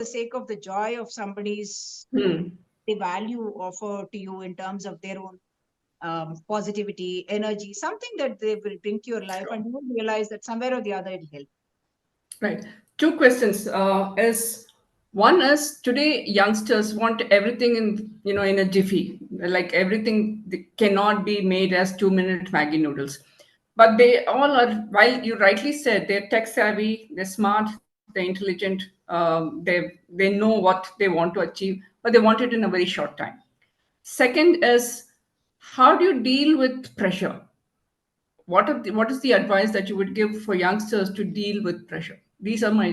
the sake of the joy of somebody's, Hmm. the value offer to you in terms of their own positivity, energy, something that they will bring to your life, and you will realize that somewhere or the other it'll help. Right. Two questions. Is one is today youngsters want everything in a jiffy, like everything cannot be made as 2 minute Maggie noodles. But they all are, while you rightly said, they're tech savvy, they're smart, they're intelligent, they know what they want to achieve, but they want it in a very short time. Second is, how do you deal with pressure? What is the advice that you would give for youngsters to deal with pressure? These are my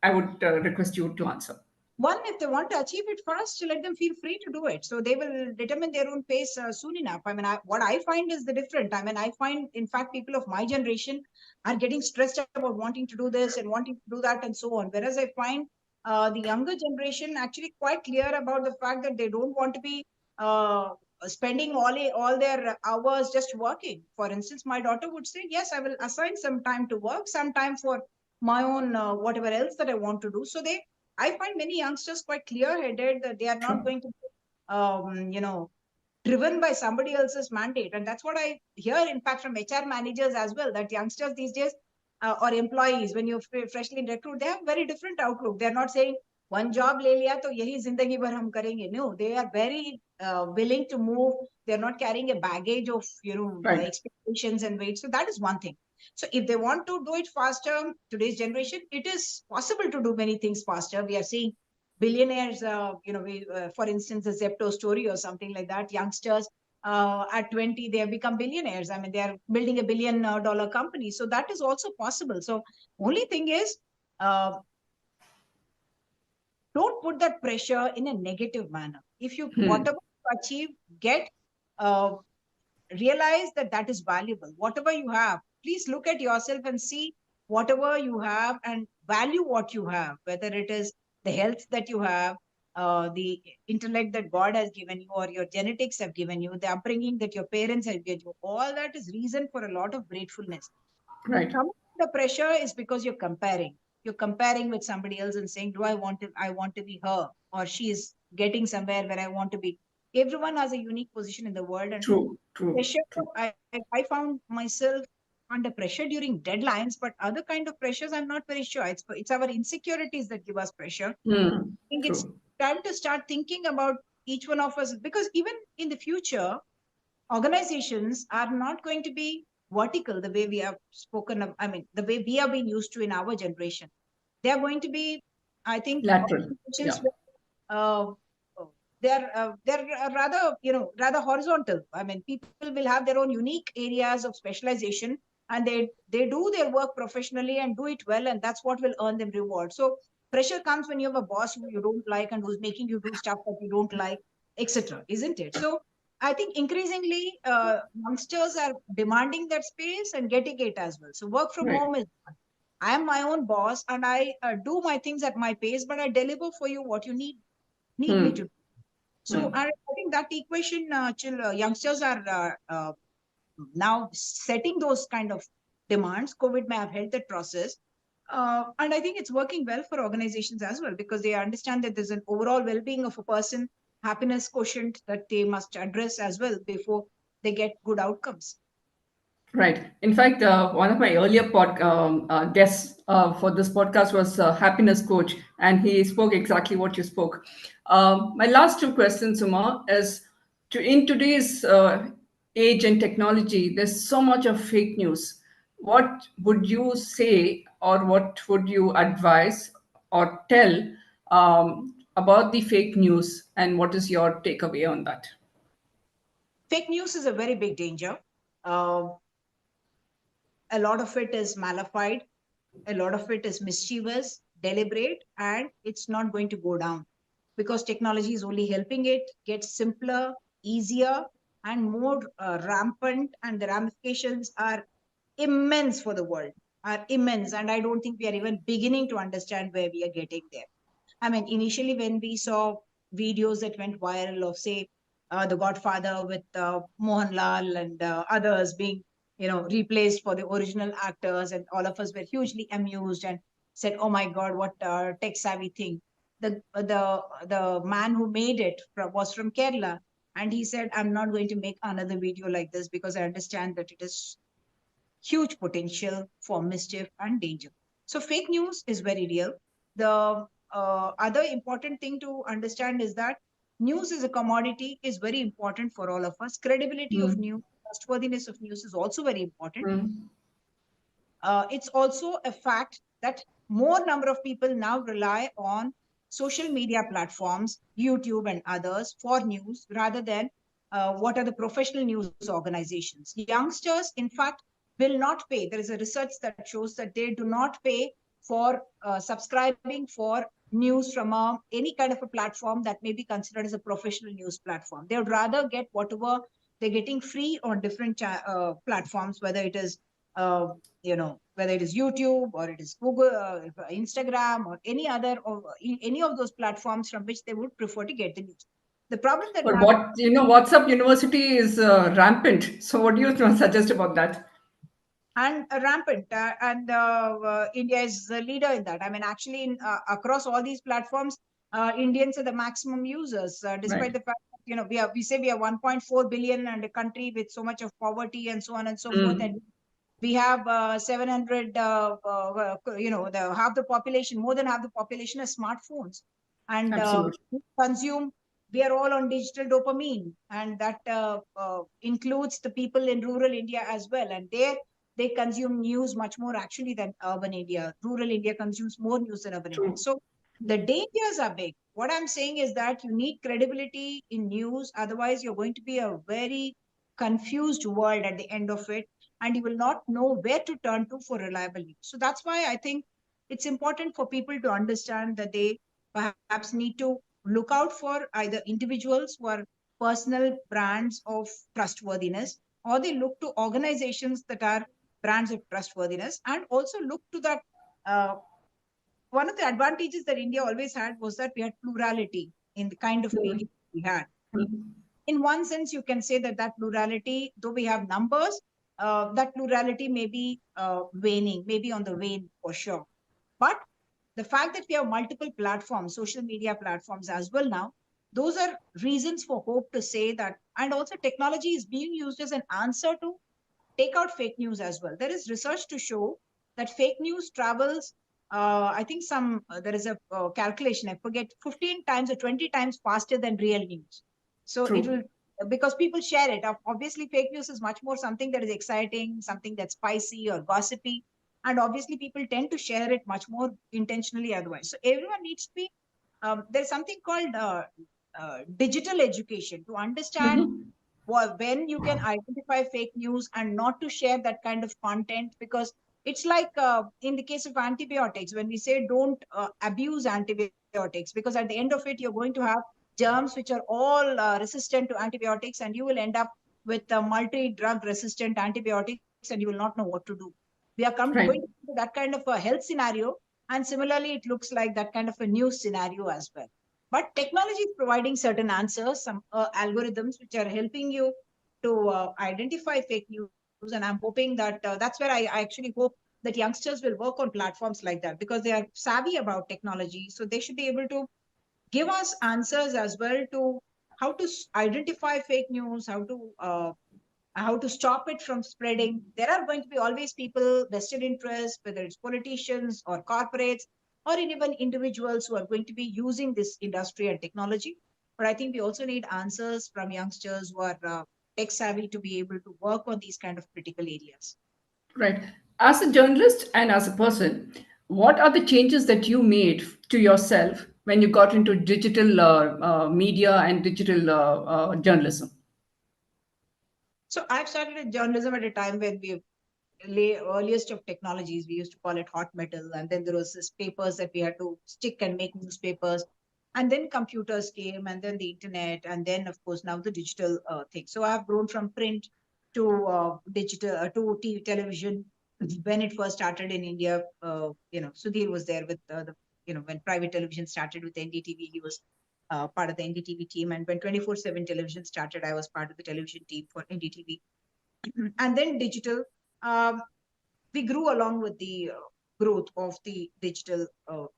I would request you to answer. One, if they want to achieve it fast, let them feel free to do it. So they will determine their own pace soon enough. I mean, what I find is the different. I mean, I find, in fact, people of my generation are getting stressed about wanting to do this and wanting to do that and so on. Whereas I find the younger generation actually quite clear about the fact that they don't want to be uh, spending all their hours just working. For instance, my daughter would say, "Yes, I will assign some time to work, some time for my own whatever else that I want to do." So I find many youngsters quite clear-headed that they are not Sure. going to be, driven by somebody else's mandate, and that's what I hear, in fact, from HR managers as well. That youngsters these days, or employees, when you freshly recruit, they have very different outlook. They're not saying one job le liya to yahi zindagi bhar hum karenge. No, they are very willing to move. They're not carrying a baggage of Right. expectations and weight. So that is one thing. So if they want to do it faster, today's generation, it is possible to do many things faster. We are seeing billionaires, for instance, the Zepto story or something like that. Youngsters at 20, they have become billionaires. I mean, they are building a $1 billion company. So that is also possible. So only thing is, uh, don't put that pressure in a negative manner. If you, Hmm. whatever you achieve, get, uh, realize that that is valuable. Whatever you have, please look at yourself and see whatever you have and value what you have, whether it is the health that you have, the intellect that God has given you, or your genetics have given you, the upbringing that your parents have given you. All that is reason for a lot of gratefulness. Right. Some of the pressure is because you're comparing. You're comparing with somebody else and saying, "Do I want to be her, or she is getting somewhere where I want to be." Everyone has a unique position in the world, and True. True. pressure. True. I found myself under pressure during deadlines, but other kind of pressures, I'm not very sure. It's our insecurities that give us pressure. I Hmm. think it's True. time to start thinking about each one of us, because even in the future, organizations are not going to be vertical the way we have spoken of. I mean, the way we have been used to in our generation. They are going to be, I think, Lateral. organizations Yeah. uh, they're rather rather horizontal. I mean, people will have their own unique areas of specialization, and they do their work professionally and do it well, and that's what will earn them reward. So pressure comes when you have a boss who you don't like and who's making you do stuff that you don't like, etc., isn't it? So I think increasingly youngsters are demanding that space and getting it as well. So work from Right. home is, I am my own boss, and I do my things at my pace, but I deliver for you what you need me Hmm. to. So Hmm. I think that equation, youngsters are now setting those kind of demands. COVID may have helped that process. And I think it's working well for organizations as well, because they understand that there's an overall well being of a person, happiness quotient that they must address as well before they get good outcomes. Right. In fact, one of my earlier guests for this podcast was a happiness coach, and he spoke exactly what you spoke. My last two questions, Uma, is in today's age and technology, there's so much of fake news. What would you say, or what would you advise or tell about the fake news, and what is your takeaway on that? Fake news is a very big danger. Uh, a lot of it is malified, a lot of it is mischievous, deliberate, and it's not going to go down, because technology is only helping it get simpler, easier, and more rampant, and the ramifications are immense for the world, are immense, and I don't think we are even beginning to understand where we are getting there. I mean, initially when we saw videos that went viral of, say, The Godfather with Mohanlal and others being, replaced for the original actors, and all of us were hugely amused, and said, "Oh my God, what tech savvy thing." The man who made it was from Kerala, and he said, "I'm not going to make another video like this because I understand that it is huge potential for mischief and danger." So fake news is very real. The other important thing to understand is that news is a commodity is very important for all of us. Credibility of Mm. news, trustworthiness of news is also very important. Mm. It's also a fact that more number of people now rely on social media platforms, YouTube and others, for news rather than what are the professional news organizations. Youngsters, in fact, will not pay. There is a research that shows that they do not pay for subscribing for news from any kind of a platform that may be considered as a professional news platform. They would rather get whatever they're getting free on different platforms, whether it is uh, whether it is YouTube or it is Google, Instagram, or any other, or any of those platforms from which they would prefer to get the news. The problem that But happens, WhatsApp University is rampant. So what do you suggest about that? and rampant, and India is the leader in that. I mean, actually, across all these platforms, Indians are the maximum users, despite Right. the fact that, we say we are 1.4 billion and a country with so much of poverty and so on and so forth, and Mm. we have 700 the half the population, more than half the population has smartphones, and Absolutely. we consume, we are all on digital dopamine, and that includes the people in rural India as well, and they consume news much more actually than urban India. Rural India consumes more news than urban India. True. So the dangers are big. What I'm saying is that you need credibility in news, otherwise you're going to be a very confused world at the end of it, and you will not know where to turn to for reliable news. So that's why I think it's important for people to understand that they perhaps need to look out for either individuals who are personal brands of trustworthiness, or they look to organizations that are brands of trustworthiness, and also look to that. Uh, One of the advantages that India always had was that we had plurality in the kind of media Mm. we had. Mm. In one sense, you can say that that plurality, though we have numbers, that plurality may be waning, maybe on the wane for sure. But the fact that we have multiple platforms, social media platforms as well now, those are reasons for hope to say that. And also, technology is being used as an answer to take out fake news as well. There is research to show that fake news travels, I think there is a calculation, I forget, 15 times or 20 times faster than real news. So it True. will, because people share it. Obviously, fake news is much more something that is exciting, something that's spicy or gossipy. And obviously, people tend to share it much more intentionally otherwise. So everyone needs to be, there's something called digital education to understand Mhm. when you can identify fake news and not to share that kind of content, because it's like in the case of antibiotics, when we say don't abuse antibiotics, because at the end of it you're going to have germs which are all resistant to antibiotics, and you will end up with multi drug resistant antibiotics, and you will not know what to do. We are going Right. to that kind of a health scenario, and similarly it looks like that kind of a news scenario as well. But technology is providing certain answers, some algorithms which are helping you to identify fake news. And I'm hoping that that's where I actually hope that youngsters will work on platforms like that, because they are savvy about technology. So they should be able to give us answers as well to how to identify fake news, how to stop it from spreading. There are going to be always people, vested interests, whether it's politicians or corporates or even individuals who are going to be using this industry and technology. But I think we also need answers from youngsters who are tech savvy to be able to work on these kind of critical areas. Right. As a journalist and as a person, what are the changes that you made to yourself when you got into digital media and digital journalism? So I've started in journalism at a time when we earliest of technologies, we used to call it hot metal, and then there was this papers that we had to stick and make newspapers, and then computers came, and then the internet, and then of course now the digital thing. So I've grown from print to digital to TV, television. When it first started in India, Sudhir was there with the when private television started with NDTV, he was part of the NDTV team, and when 24/7 television started, I was part of the television team for NDTV. And then digital. Um, we grew along with the growth of the digital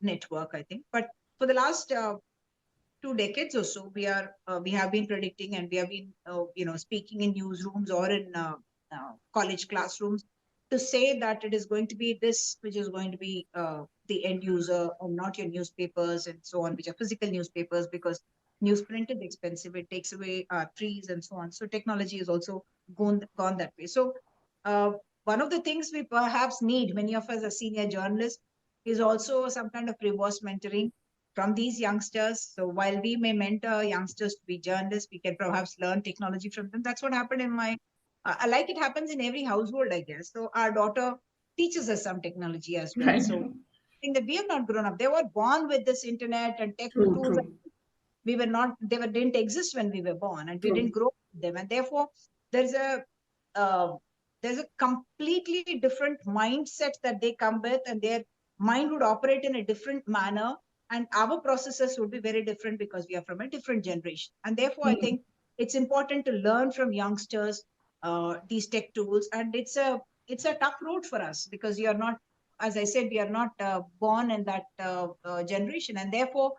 network, I think. But for the last 2 decades or so, we have been predicting, and we have been speaking in newsrooms or in college classrooms to say that it is going to be this which is going to be the end user, and not your newspapers and so on, which are physical newspapers, because newsprint is expensive, it takes away trees and so on. So technology is also gone that way. So uh, one of the things we perhaps need, many of us as senior journalists, is also some kind of reverse mentoring from these youngsters. So while we may mentor youngsters to be journalists, we can perhaps learn technology from them. That's what happened in my, like it happens in every household, I guess. So our daughter teaches us some technology as well. Right. So I think that we have not grown up. They were born with this internet and tech True, tools. true, We were not, didn't exist when we were born, and we didn't true. grow up with them. And therefore, there's a, uh, there's a completely different mindset that they come with, and their mind would operate in a different manner, and our processes would be very different because we are from a different generation. And therefore, I Hmm. think it's important to learn from youngsters these tech tools. And it's a tough road for us, because you are not, as I said, we are not born in that generation, and therefore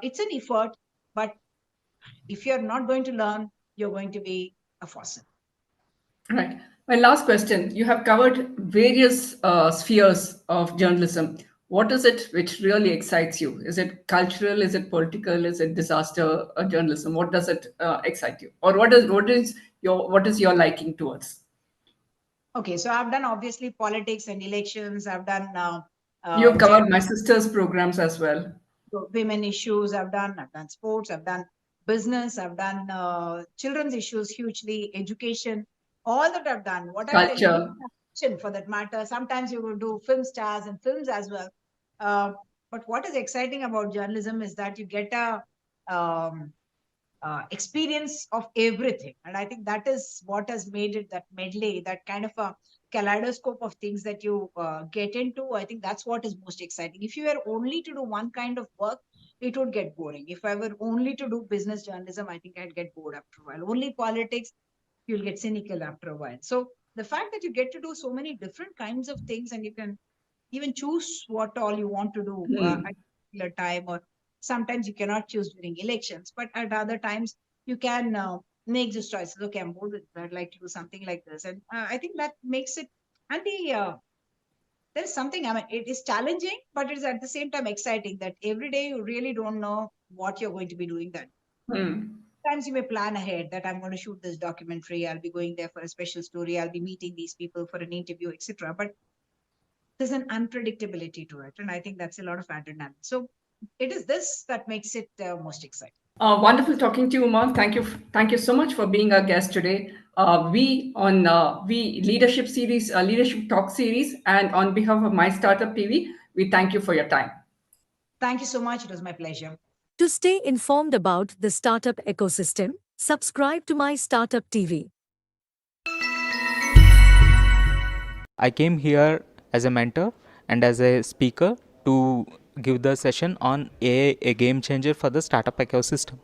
it's an effort. But if you're not going to learn, you're going to be a fossil. Right. My last question. You have covered various spheres of journalism. What is it which really excites you? Is it cultural? Is it political? Is it disaster journalism? What does it excite you? Or what is your liking towards? Okay, so I've done obviously politics and elections. I've done You have gender, covered my sister's programs as well. women issues. I've done sports. I've done business. I've done children's issues hugely, education. All that I've done. What I'm telling you, Culture. action for that matter. Sometimes you will do film stars and films as well. Uh, but what is exciting about journalism is that you get a um, experience of everything. And I think that is what has made it that medley, that kind of a kaleidoscope of things that you get into. I think that's what is most exciting. If you were only to do one kind of work, it would get boring. If I were only to do business journalism, I think I'd get bored after a while. Only politics, you'll get cynical after a while. So the fact that you get to do so many different kinds of things, and you can even choose what all you want to do at a Hmm. particular time, or sometimes you cannot choose during elections, but at other times you can make these choices. Okay, I'm bored with it, I'd like to do something like this. And I think that makes it, and there's something, I mean, it is challenging, but it is at the same time exciting, that every day you really don't know what you're going to be doing that. Hmm. Sometimes you may plan ahead that I'm going to shoot this documentary, I'll be going there for a special story, I'll be meeting these people for an interview, etc. But there's an unpredictability to it, and I think that's a lot of adrenaline. So it is this that makes it most exciting. Wonderful talking to you, Umar. Thank you so much for being our guest today. We leadership series, leadership talk series, and on behalf of My Startup TV, we thank you for your time. Thank you so much, it was my pleasure. To stay informed about the startup ecosystem, subscribe to My Startup TV. I came here as a mentor and as a speaker to give the session on AI, a game changer for the startup ecosystem.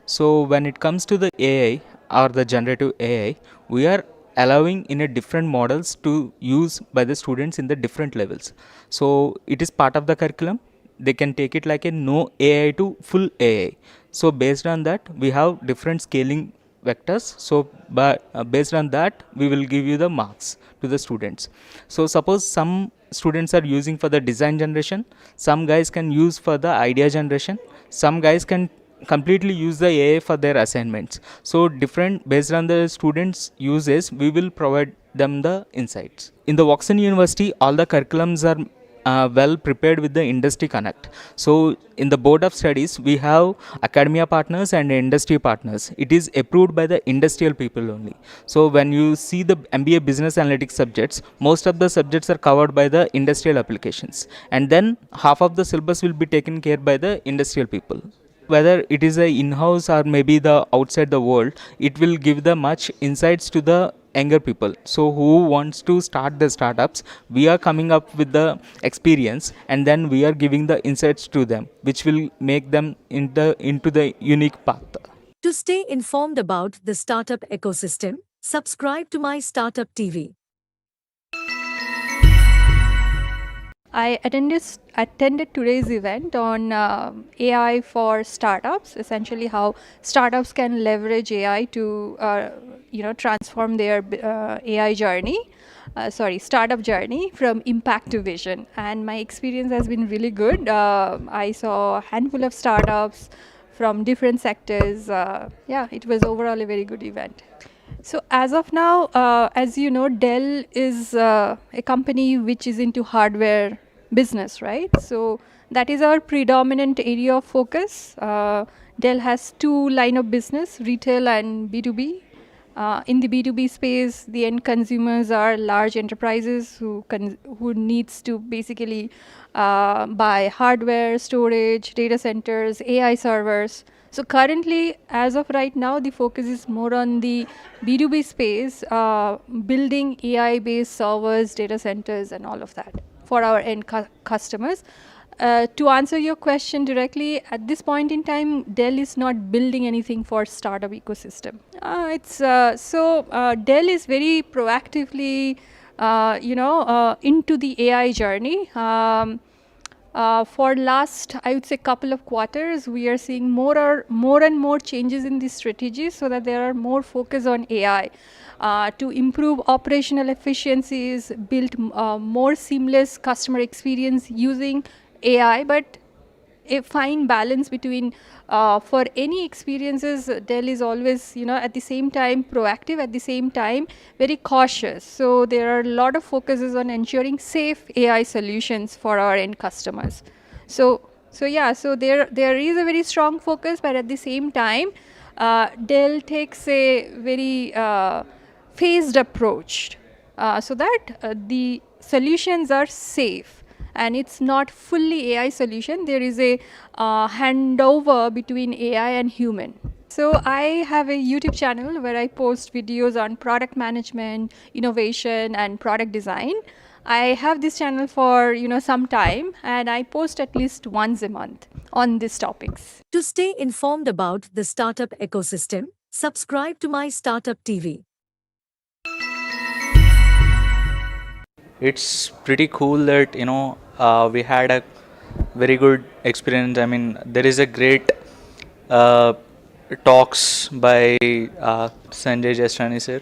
So when it comes to the AI or the generative AI, we are allowing in a different models to use by the students in the different levels. So it is part of the curriculum. They can take it like a no AI to full AI. So based on that, we have different scaling vectors. So based on that, we will give you the marks to the students. So suppose some students are using for the design generation, some guys can use for the idea generation, some guys can completely use the AI for their assignments. So different based on the students uses, we will provide them the insights. In the Voxen University, all the curriculums are well prepared with the industry connect. So in the board of studies, we have academia partners and industry partners. It is approved by the industrial people only. So when you see the MBA business analytics subjects, most of the subjects are covered by the industrial applications, and then half of the syllabus will be taken care by the industrial people. Whether it is a in-house or maybe the outside the world, it will give the much insights to the younger people. So who wants to start the startups, we are coming up with the experience, and then we are giving the insights to them, which will make them into the unique path. To stay informed about the startup ecosystem, subscribe to My Startup TV. I attended today's event on AI for startups. Essentially, how startups can leverage AI to transform their AI journey. Startup journey from impact to vision. And my experience has been really good. I saw a handful of startups from different sectors. It was overall a very good event. So as of now, as you know, Dell is a company which is into hardware business, right? So that is our predominant area of focus. Dell has two line of business, retail and B2B. In the B2B space, the end consumers are large enterprises who needs to basically buy hardware, storage, data centers, AI servers. So currently, as of right now, the focus is more on the B2B space, building AI-based servers, data centers, and all of that for our end customers. To answer your question directly, at this point in time, Dell is not building anything for startup ecosystem. Dell is very proactively, into the AI journey. For last, I would say, couple of quarters, we are seeing more and more changes in the strategy, so that there are more focus on AI to improve operational efficiencies, build more seamless customer experience using AI, but a fine balance between for any experiences. Dell is always, at the same time proactive, at the same time very cautious. So there are a lot of focuses on ensuring safe AI solutions for our end customers. So there is a very strong focus, but at the same time, Dell takes a very phased approach so that the solutions are safe and it's not fully AI solution. There is a handover between AI and human. So I have a YouTube channel where I post videos on product management, innovation, and product design. I have this channel for some time, and I post at least once a month on these topics. To stay informed about the startup ecosystem, subscribe to my Startup TV. It's pretty cool that we had a very good experience. I mean, there is a great uh, talks by Sanjay Jasrani sir.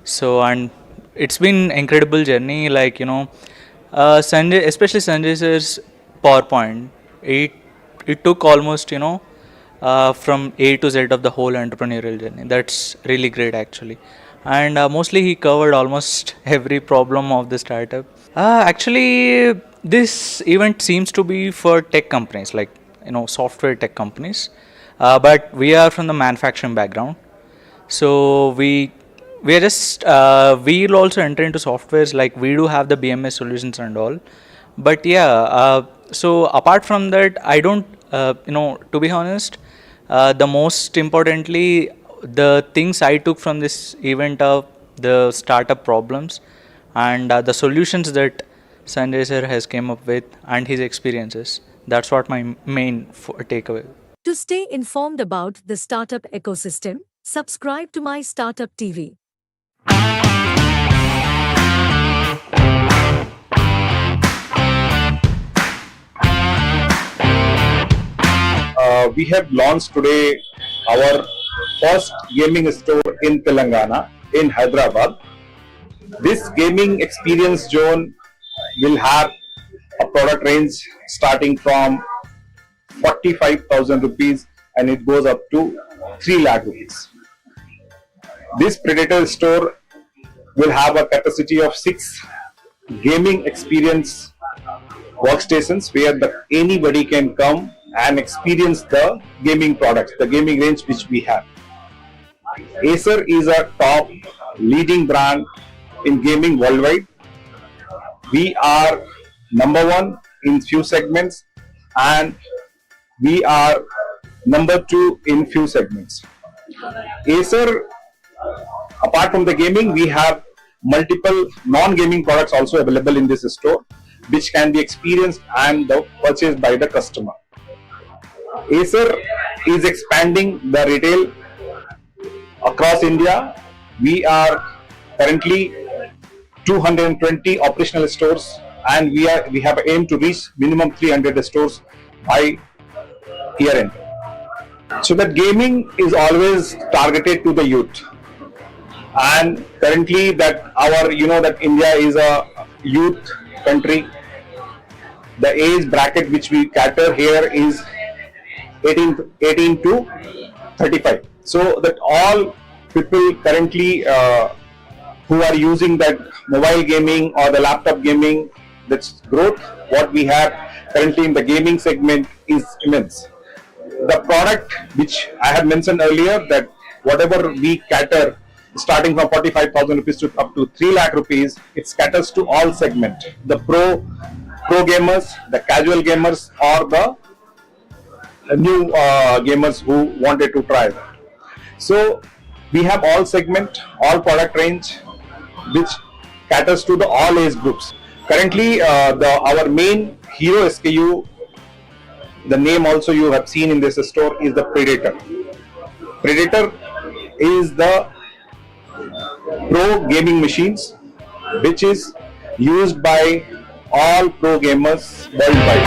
So, and it's been incredible journey. Like Sanjay, especially Sanjay sir's PowerPoint. It took almost from A to Z of the whole entrepreneurial journey. That's really great actually. And mostly he covered almost every problem of the startup. Actually, this event seems to be for tech companies, like software tech companies. But we are from the manufacturing background, so we are just we'll also enter into softwares, like we do have the BMS solutions and all. But yeah, so apart from that, I don't to be honest, the most importantly, the things I took from this event are the startup problems and the solutions that Sanjay sir has came up with and his experiences. That's what my main takeaway. To stay informed about the startup ecosystem, subscribe to my Startup TV. We have launched today our first gaming store in Telangana, in Hyderabad. This gaming experience zone will have a product range starting from 45,000 rupees and it goes up to 3 lakh rupees. This Predator store will have a capacity of 6 gaming experience workstations where anybody can come and experience the gaming products, the gaming range which we have. Acer is a top leading brand in gaming worldwide. We are number one in few segments and we are number 2 in few segments. Acer, apart from the gaming, we have multiple non-gaming products also available in this store, which can be experienced and purchased by the customer. Acer is expanding the retail across India. We are currently 220 operational stores and we have aim to reach minimum 300 stores by year end. So that gaming is always targeted to the youth, and currently that our that India is a youth country. The age bracket which we cater here is 18 to 35. So that all people currently who are using that mobile gaming or the laptop gaming, that's growth what we have currently in the gaming segment is immense. The product which I had mentioned earlier, that whatever we cater starting from 45,000 rupees to up to 3 lakh rupees, it caters to all segment, the pro gamers, the casual gamers, or the new gamers who wanted to try that. So we have all segment, all product range which caters to the all age groups. Currently our main hero SKU, the name also you have seen in this store, is the Predator. Predator is the pro gaming machines which is used by all pro gamers worldwide.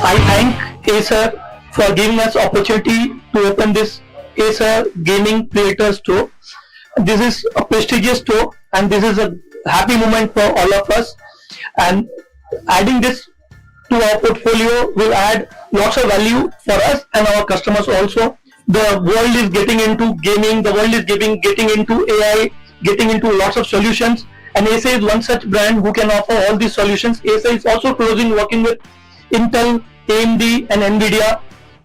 I thank Acer for giving us opportunity to open this Acer Gaming Creator Store. This is a prestigious store and this is a happy moment for all of us, and adding this to our portfolio will add lots of value for us and our customers also. The world is getting into gaming, the world is getting into AI, getting into lots of solutions, and Acer is one such brand who can offer all these solutions. Acer is also closely working with Intel, AMD and Nvidia.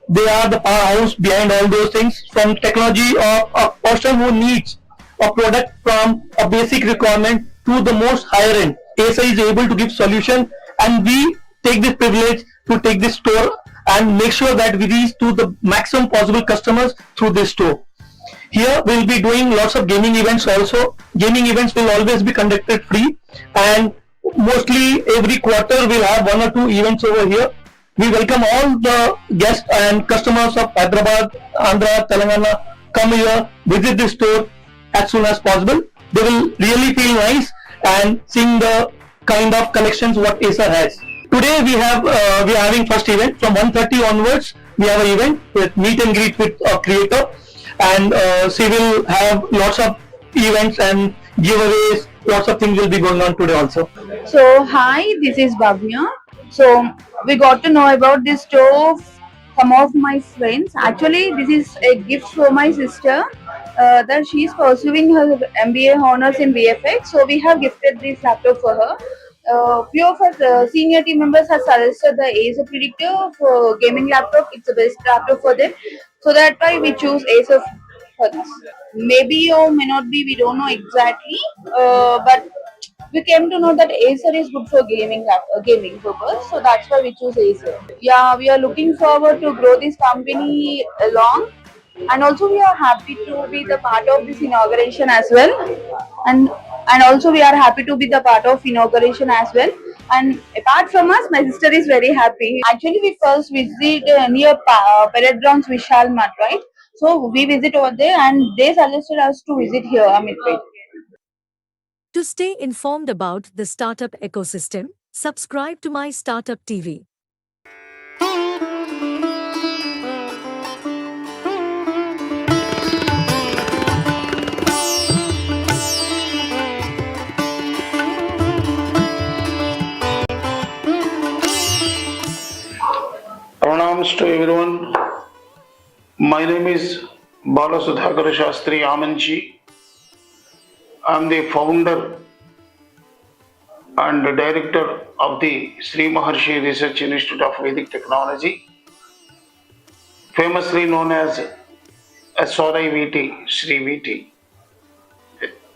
They are the powerhouse behind all those things. From technology of a person who needs a product from a basic requirement to the most higher end, Acer is able to give solution, and we take this privilege to take this store and make sure that we reach to the maximum possible customers through this store. Here we'll be doing lots of gaming events also. Gaming events will always be conducted free, and mostly every quarter we'll have 1 or 2 events over here. We welcome all the guests and customers of Hyderabad, Andhra, Telangana, come here, visit this store as soon as possible. They will really feel nice and seeing the kind of collections what Acer has. Today we are having first event from 1:30 onwards. We have an event with meet and greet with a creator, and she will have lots of events and giveaways. Lots of things will be going on today also. So, hi, this is Bhavya. So, we got to know about this stove. Some of my friends. Actually, this is a gift for my sister. That she is pursuing her MBA honors in VFX. So, we have gifted this laptop for her. Few of our senior team members have suggested the Acer Predictor for gaming laptop. It's the best laptop for them. So that's why we choose Acer for this. Maybe or may not be, we don't know exactly. But we came to know that Acer is good for gaming purpose, so that's why we choose Acer. Yeah, we are looking forward to grow this company along, and also we are happy to be the part of this inauguration as well. And also we are happy to be the part of inauguration as well. And apart from us, my sister is very happy. Actually, we first visit near Parade Grounds Vishal Mart, right? So we visit over there, and they suggested us to visit here, Amitpet. To stay informed about the startup ecosystem, subscribe to my Startup TV. Pranams to everyone. My name is Balasudhakar Shastri Amanji. I am the founder and director of the Sri Maharshi Research Institute of Vedic Technology, famously known as SRIVT, Sri VT,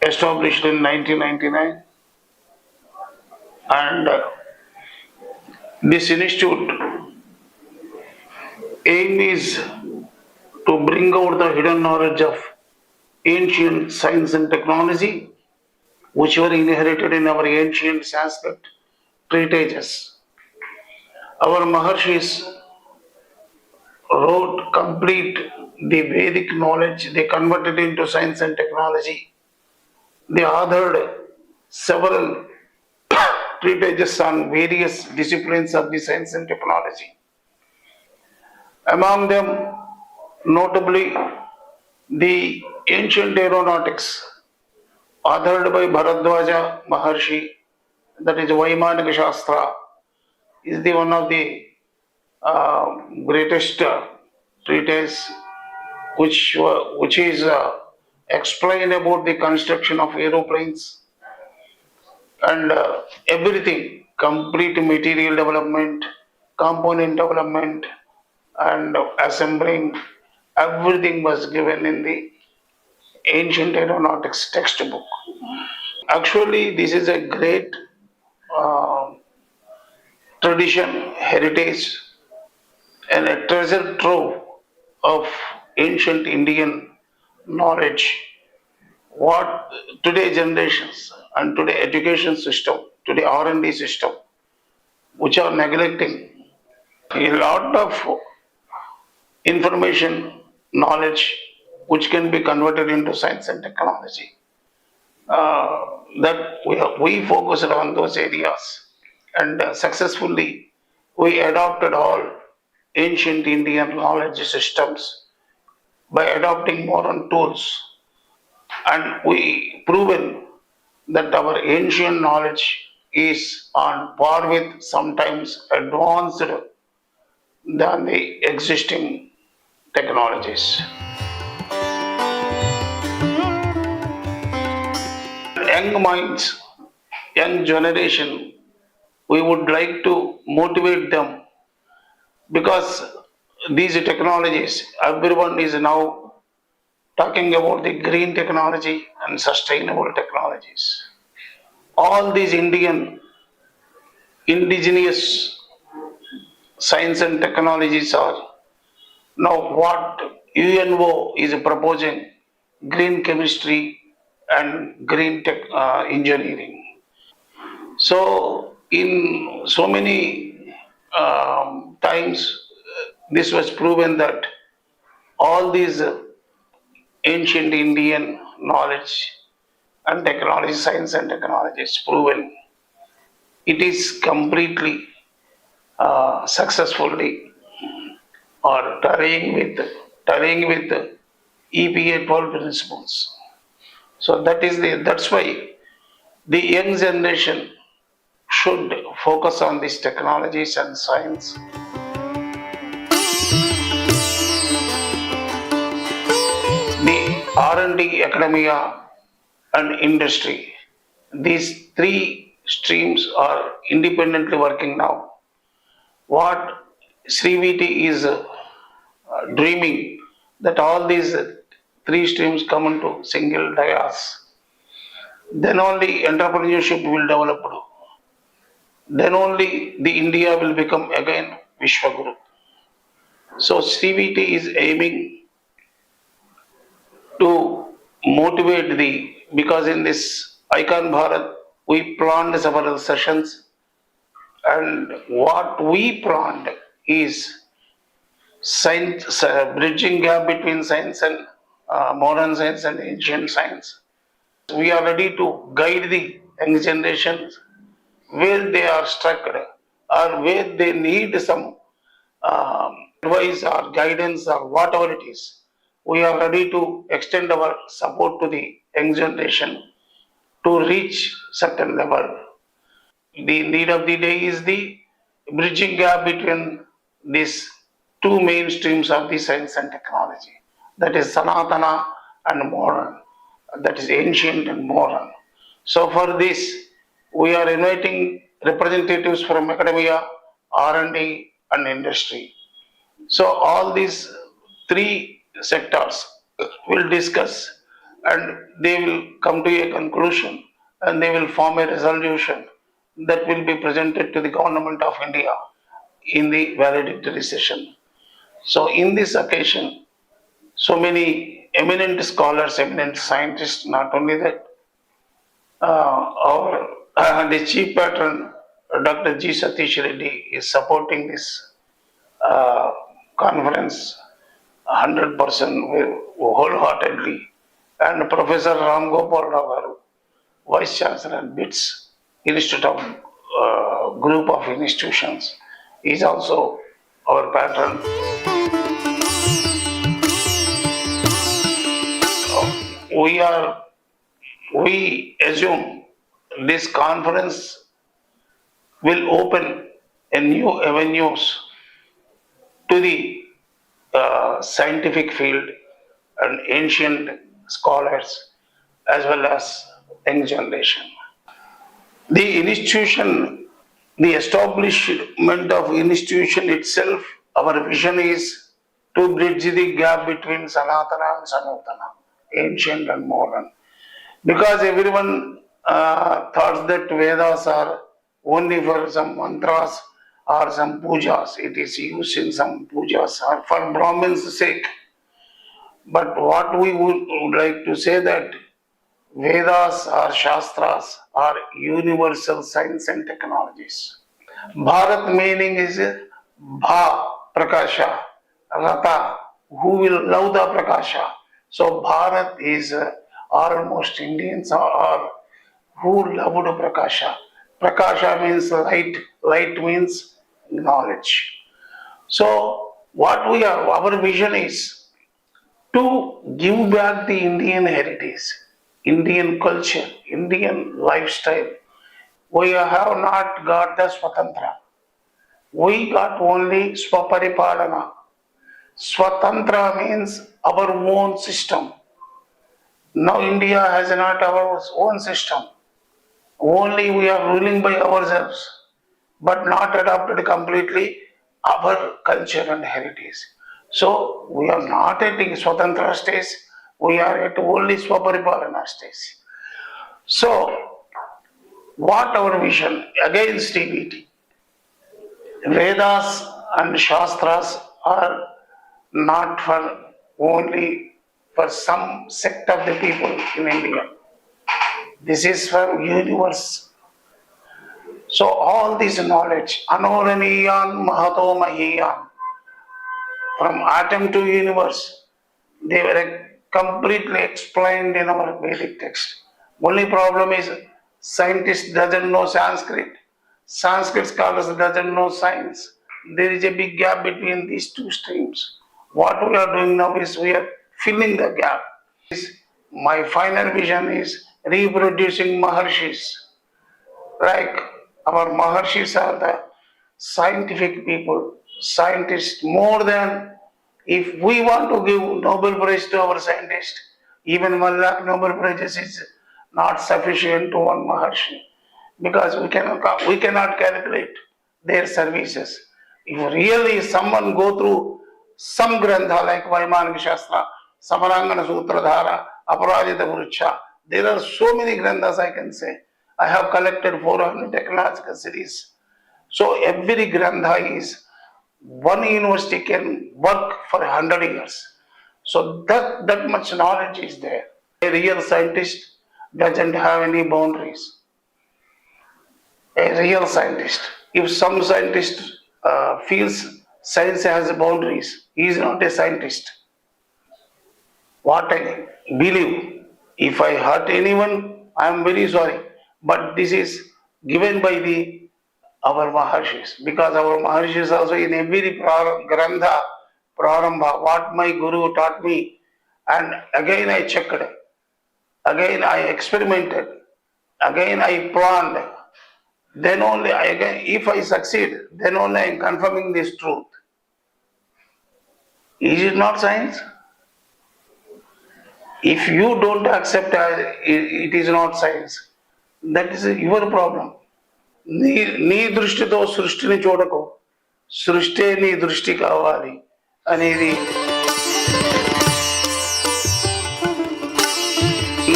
established in 1999. And this institute aim is to bring out the hidden knowledge of ancient science and technology which were inherited in our ancient Sanskrit treatises. Our Maharshis wrote complete the Vedic knowledge, they converted into science and technology. They authored several treatises on various disciplines of the science and technology. Among them, notably, the ancient aeronautics, authored by Bharadwaja Maharshi, that is Vaimanika Shastra, is the one of the greatest treatise which is explain about the construction of aeroplanes and everything, complete material development, component development, and assembling. Everything was given in the ancient aeronautics textbook. Actually, this is a great uh, tradition, heritage, and a treasure trove of ancient Indian knowledge. What today generations and today education system, today R&D system, which are neglecting a lot of information, knowledge, which can be converted into science and technology. That we focused on those areas and successfully we adopted all ancient Indian knowledge systems by adopting modern tools, and we proven that our ancient knowledge is on par with, sometimes advanced than the existing technologies. Young minds, young generation, we would like to motivate them because these technologies, everyone is now talking about the green technology and sustainable technologies. All these Indian indigenous science and technologies are now what UNO is proposing, green chemistry and green engineering. So in so many times, this was proven that all these ancient Indian knowledge and technology, science and technology is proven. It is completely successfully or tallying with EPA 12 principles. So that's why the young generation should focus on these technologies and science. The R&D, academia, and industry. These three streams are independently working now. What Sriviti is dreaming that all these three streams come into single dais. Then only entrepreneurship will develop. Then only the India will become again Vishwaguru. So CVT is aiming to motivate because in this Icon Bharat we planned several sessions, and what we planned is science, bridging gap between science and modern science and ancient science. We are ready to guide the young generations where they are stuck or where they need some advice or guidance or whatever it is. We are ready to extend our support to the young generation to reach certain level. The need of the day is the bridging gap between these two mainstreams of the science and technology. That is Sanatana and modern. That is ancient and modern. So for this, we are inviting representatives from academia, R&D, and industry. So all these three sectors will discuss and they will come to a conclusion and they will form a resolution that will be presented to the government of India in the valedictory session. So in this occasion, so many eminent scholars, eminent scientists, not only that, our the chief patron, Dr. G. Satish Reddy, is supporting this uh, conference 100% wholeheartedly. And Professor Ram Gopal Rao, Vice Chancellor, BITS, Institute of group of institutions is also our pattern. We are we assume this conference will open a new avenues to the scientific field and ancient scholars as well as young generation. The institution, the establishment of institution itself, our vision is to bridge the gap between Sanatana and Sanatana, ancient and modern. Because everyone thought that Vedas are only for some mantras or some pujas. It is used in some pujas or for Brahmins' sake. But what we would like to say that Vedas or Shastras are universal science and technologies. Bharat meaning is Bha Prakasha, Rata, who will love the Prakasha. So Bharat is almost Indians are who loved Prakasha. Prakasha means light, light means knowledge. So what we are, our vision is to give back the Indian heritage, Indian culture, Indian lifestyle. We have not got the Swatantra. We got only Swaparipadana. Swatantra means our own system. Now India has not our own system. Only we are ruling by ourselves, but not adopted completely our culture and heritage. So we are not at the Swatantra stage, we are at only Swaparipadana stage. So what our vision against TBT? Vedas and Shastras are not for only for some sect of the people in India. This is for universe. So all this knowledge, Anoraniyan Mahato Mahiyan, from atom to universe, they were completely explained in our Vedic text. Only problem is scientist doesn't know Sanskrit. Sanskrit scholars doesn't know science. There is a big gap between these two streams. What we are doing now is we are filling the gap. My final vision is reproducing Maharshis. Like our Maharshis are the scientific people, scientists more than if we want to give Nobel Prize to our scientist, even 1 lakh Nobel Prizes is not sufficient to one Maharshi because we cannot calculate their services. If really someone go through some grantha like Vaimanika Shastra, Samarangana Sutradhara, Aparajita Vrucha, there are so many granthas I can say. I have collected 400 technological series. So every grantha is one university can work for 100 years. So that much knowledge is there. A real scientist doesn't have any boundaries. A real scientist. If some scientist feels science has boundaries, he is not a scientist. What I believe, if I hurt anyone, I am very sorry. But this is given by the our Maharshis, because our Maharshis also in every grantha, prarambha, what my Guru taught me, and again I checked, again I experimented, again I planned, then only again, if I succeed, then only I am confirming this truth. Is it not science? If you don't accept it is not science, that is your problem. నీ దృష్టితో సృష్టిని చూడకు, సృష్టే నీ దృష్టి కావాలి అనేది.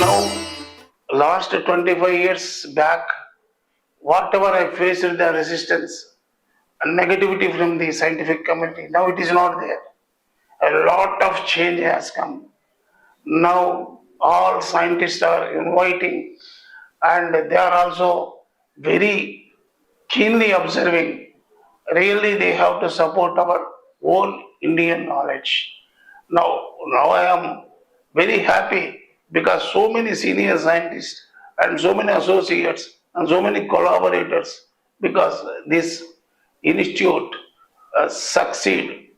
Now, last 25 years back, whatever I faced the resistance and negativity from the scientific community, now it is not there. A lot of change has come. Now all scientists are inviting and they are also very keenly observing. Really they have to support our own Indian knowledge. Now I am very happy because so many senior scientists and so many associates and so many collaborators because this institute succeed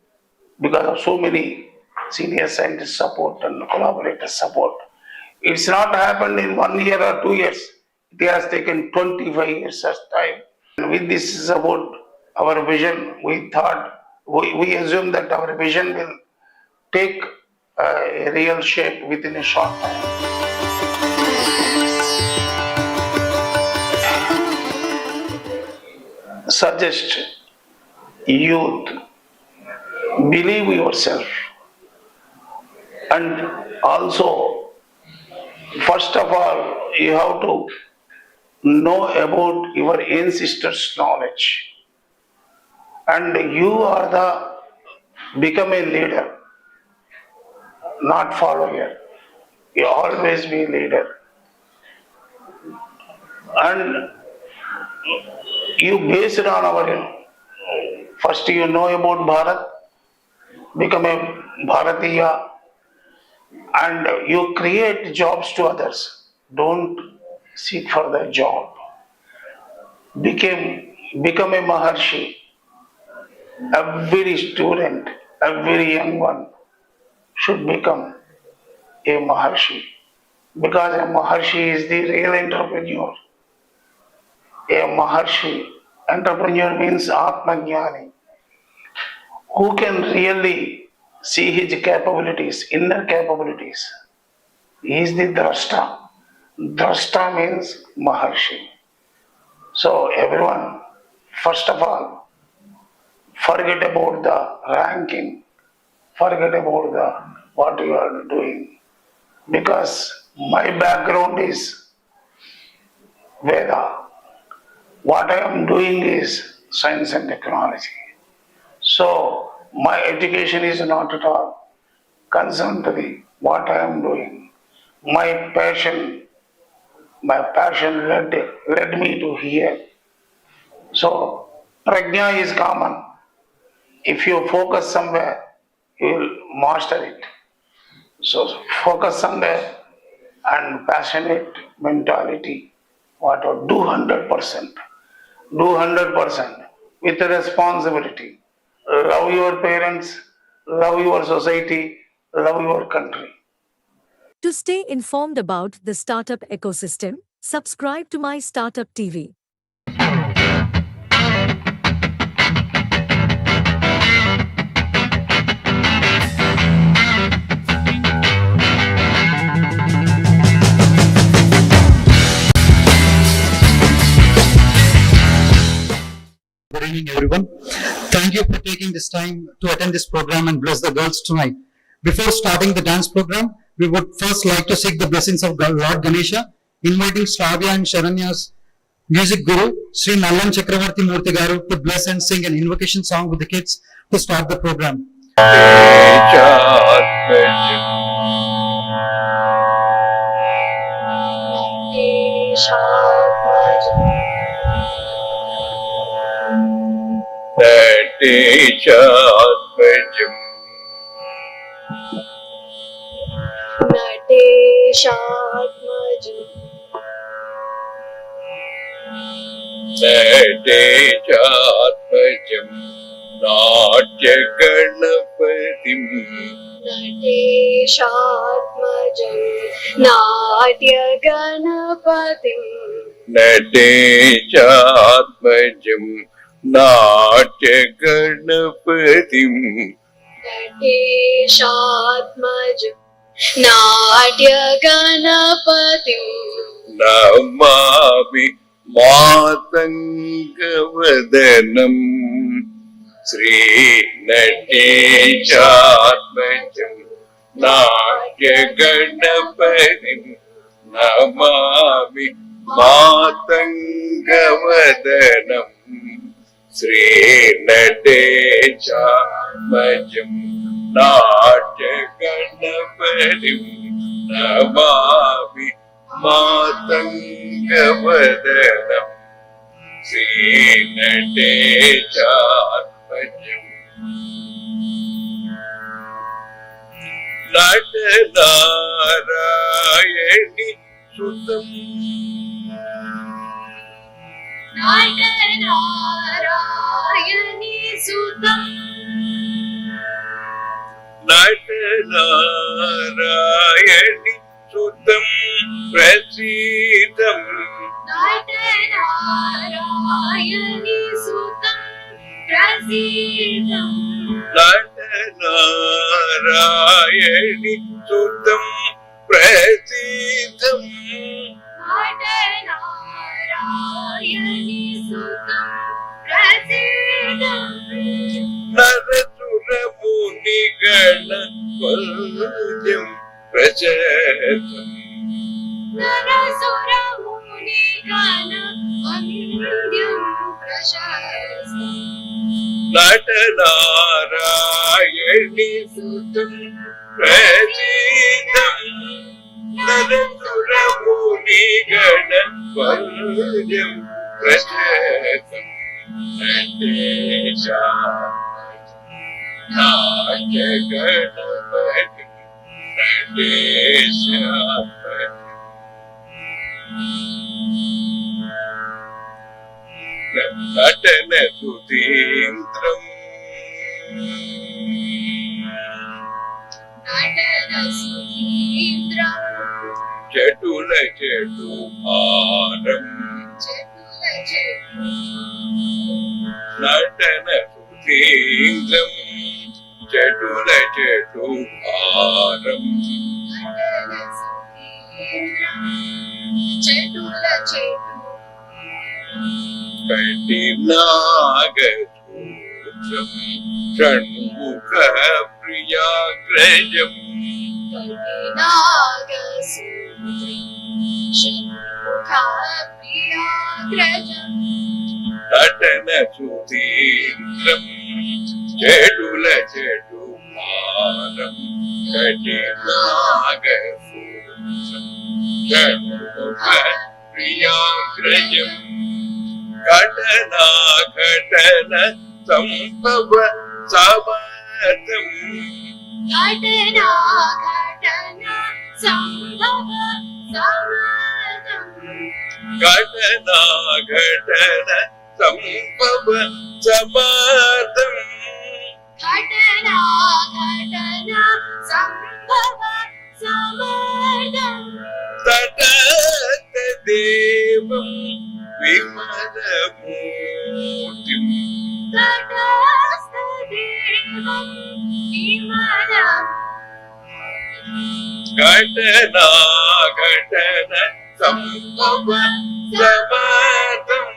because of so many senior scientist support and collaborators support. It's not happened in 1 year or 2 years. It has taken 25 years of time. And with this is about our vision, we assume that our vision will take a real shape within a short time. Suggest youth, believe yourself, and also, first of all, you have to know about your ancestors' knowledge, and you are the become a leader, not follower. You always be leader, and you based on our first you know about Bharat, become a Bharatiya, and you create jobs to others. Don't seek for the job. Become a Maharshi. Every student, every young one should become a Maharshi because a Maharshi is the real entrepreneur. A Maharshi, entrepreneur means Atmajnani, who can really see his capabilities, inner capabilities. He is the Drashta. Drashta means Maharshi. So everyone, first of all, forget about the ranking, forget about the what you are doing. Because my background is Veda. What I am doing is science and technology. So my education is not at all concerned to the what I am doing. My passion led me to here. So prajna is common. If you focus somewhere, you will master it. So focus somewhere and passionate mentality. What do 100%. Do 100% with a responsibility. Love your parents, love your society, love your country. To stay informed about the startup ecosystem, subscribe to my Startup TV. Good evening, everyone. Thank you for taking this time to attend this program and bless the girls tonight. Before starting the dance program, we would first like to seek the blessings of Lord Ganesha, inviting Shravya and Sharanya's music guru, Sri Nallan Chakravarti Murthy Garu, to bless and sing an invocation song with the kids to start the program. Nateshatmajam Nateshatmajam Nateshatmajam Natyaganapatim Nateshatmajam Natyaganapatim Nateshatmajam Natyaganapatim Nateshatmajam Natyaganapatim Namami Matangavadanam Sri Nateshatmajam Natyaganapatim Namami Matangavadanam Sri Nateshatmajam Natyaganapatim Namami Matangavadanam Sri Nateshatmajam Natanarayani Sutam Narayani सुतम् नारायणि सुतं प्रसीदम् नारायणी सुतम् प्रसीदम् नारायणि सुतं प्रसीदम् नारायणी सुतम् प्रसीदम् नरसुरमुनिगण वन्द्यं प्रचतम् नरसुरमुनिगण वन्द्यं प्रशस्तम् नटनारायणि सुतं प्रसीदम् नरसुरमुनिगण वन्द्यं प्रचतम् नटेशा नाट्यगणपति नटेशापति नटन सुधीन्द्रम् नटन सुधीन्द्रम् चटुल चटुभारम् चटुल चटु नटन सुधीन्द्रम् चटुल चटुभारम् नटन सुधीन्द्रम् चटुल चटु कटिनागसूत्रम् षण्मुख प्रियाग्रजम् कटिनागसूत्रम् षण्मुखप्रियाग्रजम् नटन सुधीन्द्रम् चटुल चटुभारम् कटिनागसूत्रम् षण्मुख प्रियाग्रजम् घटना घटन संभव समर्थम् घटना घटना संभव समर्थम् घटना घटन संभव समर्थम् घटना घटना संभव समर्थम् तटस्थ देवम् विमलमूर्तिम् तटस्थ देवम् विमलम् घटना घटन संभव समर्थम्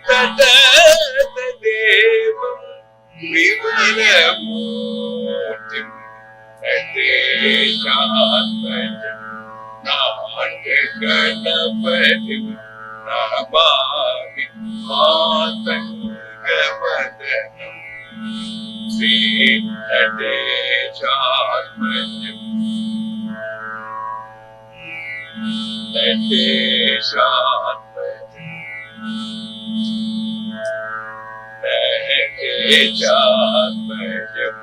तटस्थ देवम् विमलमूर्तिम् नटेशात्मजम् नाट्यगणपतिम् Namami मातङ्गवदनम् श्रीनटेशात्मजम् नटेशात्मजम् नटेशात्मजम्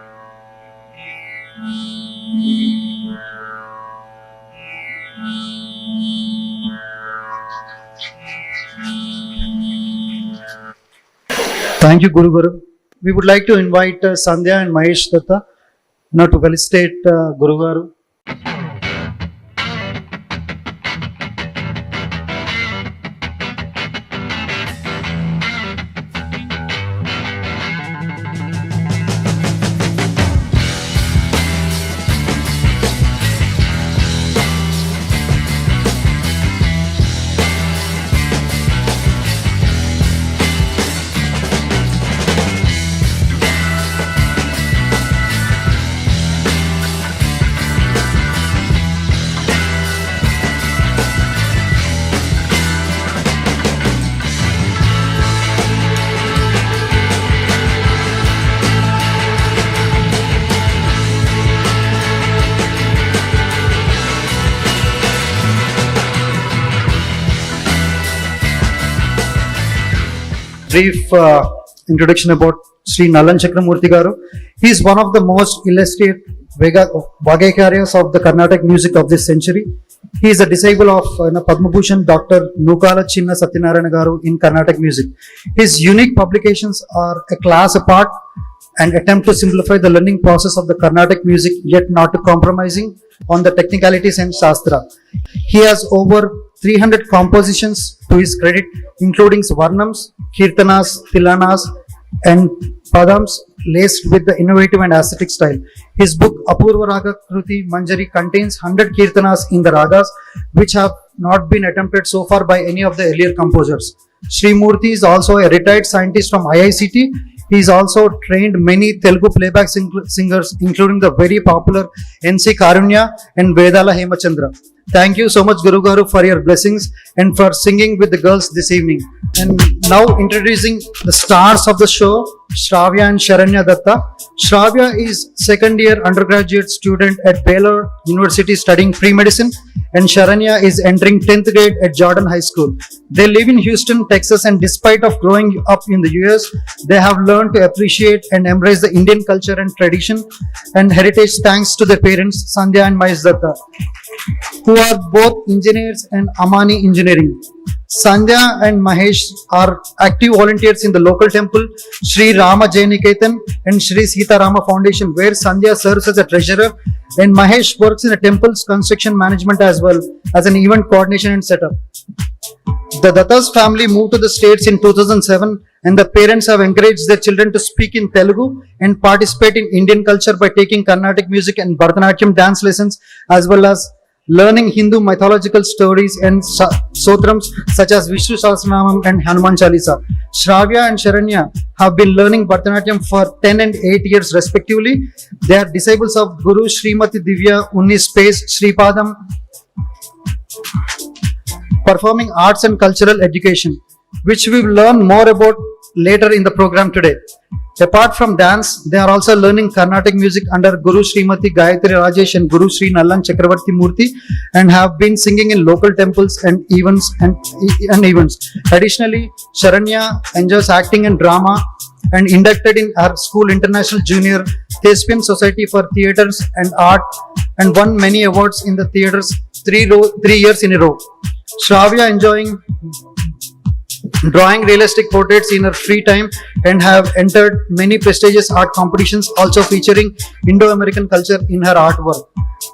Thank you, Guru Guru. We would like to invite Sandhya and Mahesh Datta now to felicitate Guru Garu. Brief introduction about Sri Nalan Chakramurti Garu. He is one of the most illustrious Vagakaryas of the Carnatic music of this century. He is a disciple of Padma Bhushan Dr. Nukala Chinna Satyanarayana Garu in Carnatic music. His unique publications are a class apart and attempt to simplify the learning process of the Carnatic music, yet not compromising on the technicalities and Shastra. He has over 300 compositions to his credit, including Varnams, Kirtanas, Tilanas, and Padams, laced with the innovative and aesthetic style. His book Apurva Raga Kruti Manjari contains 100 Kirtanas in the Ragas, which have not been attempted so far by any of the earlier composers. Sri Murthy is also a retired scientist from IICT. He is also trained many Telugu playback singers, including the very popular NC Karunya and Vedala Hemachandra. Thank you so much, Guru Garu, for your blessings and for singing with the girls this evening. And now introducing the stars of the show, Shravya and Sharanya Datta. Shravya is second year undergraduate student at Baylor University studying pre-medicine, and Sharanya is entering 10th grade at Jordan High School. They live in Houston, Texas, and despite of growing up in the US, they have learned to appreciate and embrace the Indian culture and tradition and heritage thanks to their parents, Sandhya and Mahesh Datta, who are both engineers and Amani Engineering. Sandhya and Mahesh are active volunteers in the local temple Sri Rama Jayaniketan and Sri Sita Rama Foundation, where Sandhya serves as a treasurer, and Mahesh works in a temple's construction management as well as an event coordination and setup. The Dattas family moved to the States in 2007, and the parents have encouraged their children to speak in Telugu and participate in Indian culture by taking Carnatic music and Bharatanatyam dance lessons, as well as learning Hindu mythological stories and sotrams such as Vishnu Sahasranamam and Hanuman Chalisa. Shravya and Sharanya have been learning Bharatanatyam for 10 and 8 years respectively. They are disciples of Guru Srimati Divya Unni Space Sripadam, performing arts and cultural education, which we will learn more about later in the program today. Apart from dance, they are also learning Carnatic music under Guru Srimati Gayatri Rajesh and Guru Sri Nallan Chakravarti Murthy, and have been singing in local temples and events. Additionally, Sharanya enjoys acting and drama and inducted in her school International Junior Thespian Society for Theatres and Art, and won many awards in the theatres 3 years in a row. Shravya enjoying drawing realistic portraits in her free time and have entered many prestigious art competitions, also featuring Indo-American culture in her artwork.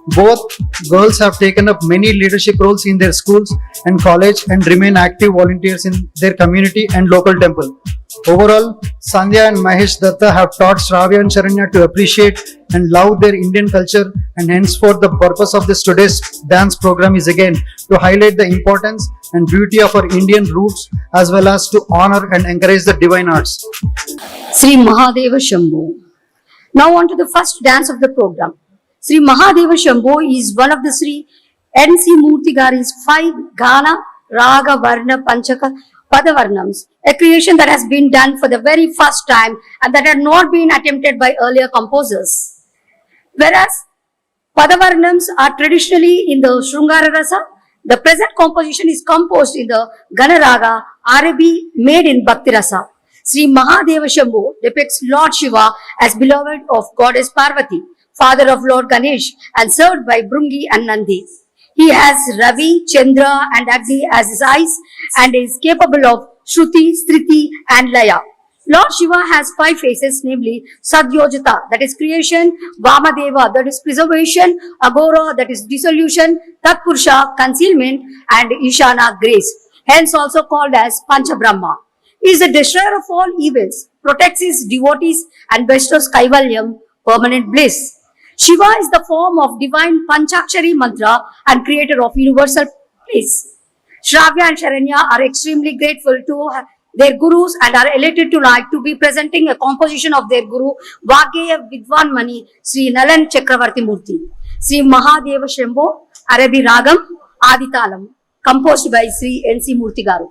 Both girls have taken up many leadership roles in their schools and college and remain active volunteers in their community and local temple. Overall, Sandhya and Mahesh Datta have taught Shravya and Sharanya to appreciate and love their Indian culture, and henceforth the purpose of this today's dance program is again to highlight the importance and beauty of our Indian roots, as well as to honor and encourage the divine arts. Sri Mahadeva Shambhu. Now on to the first dance of the program. Sri Mahadeva Shambhu is one of the Sri N.C. Murthy Gari's 5 Gana, Raga, Varna, Panchaka, Padavarnams, a creation that has been done for the very first time and that had not been attempted by earlier composers. Whereas Padavarnams are traditionally in the Shrungara Rasa, the present composition is composed in the Ganaraga, Arabi, made in Bhakti Rasa. Sri Mahadeva Shambhu depicts Lord Shiva as beloved of Goddess Parvati, father of Lord Ganesh, and served by Brungi and Nandi. He has Ravi, Chandra, and Agni as his eyes and is capable of Shruti, Striti, and Laya. Lord Shiva has 5 faces, namely Sadyojata, that is creation, Vamadeva, that is preservation, Agora, that is dissolution, Tatpurusha, concealment, and Ishana, grace, hence also called as Panchabrahma. He is the destroyer of all evils, protects his devotees, and bestows Kaivalyam, permanent bliss. Shiva is the form of divine Panchakshari mantra and creator of universal bliss. Shravya and Sharanya are extremely grateful to their gurus and are elated tonight to be presenting a composition of their guru Vaggeya Vidwan Mani Sri Nalan Chakravarti Murthy. Sri Mahadeva Shambhu, Arabi Ragam, Aditalam, composed by Sri N.C. Murthy Garu.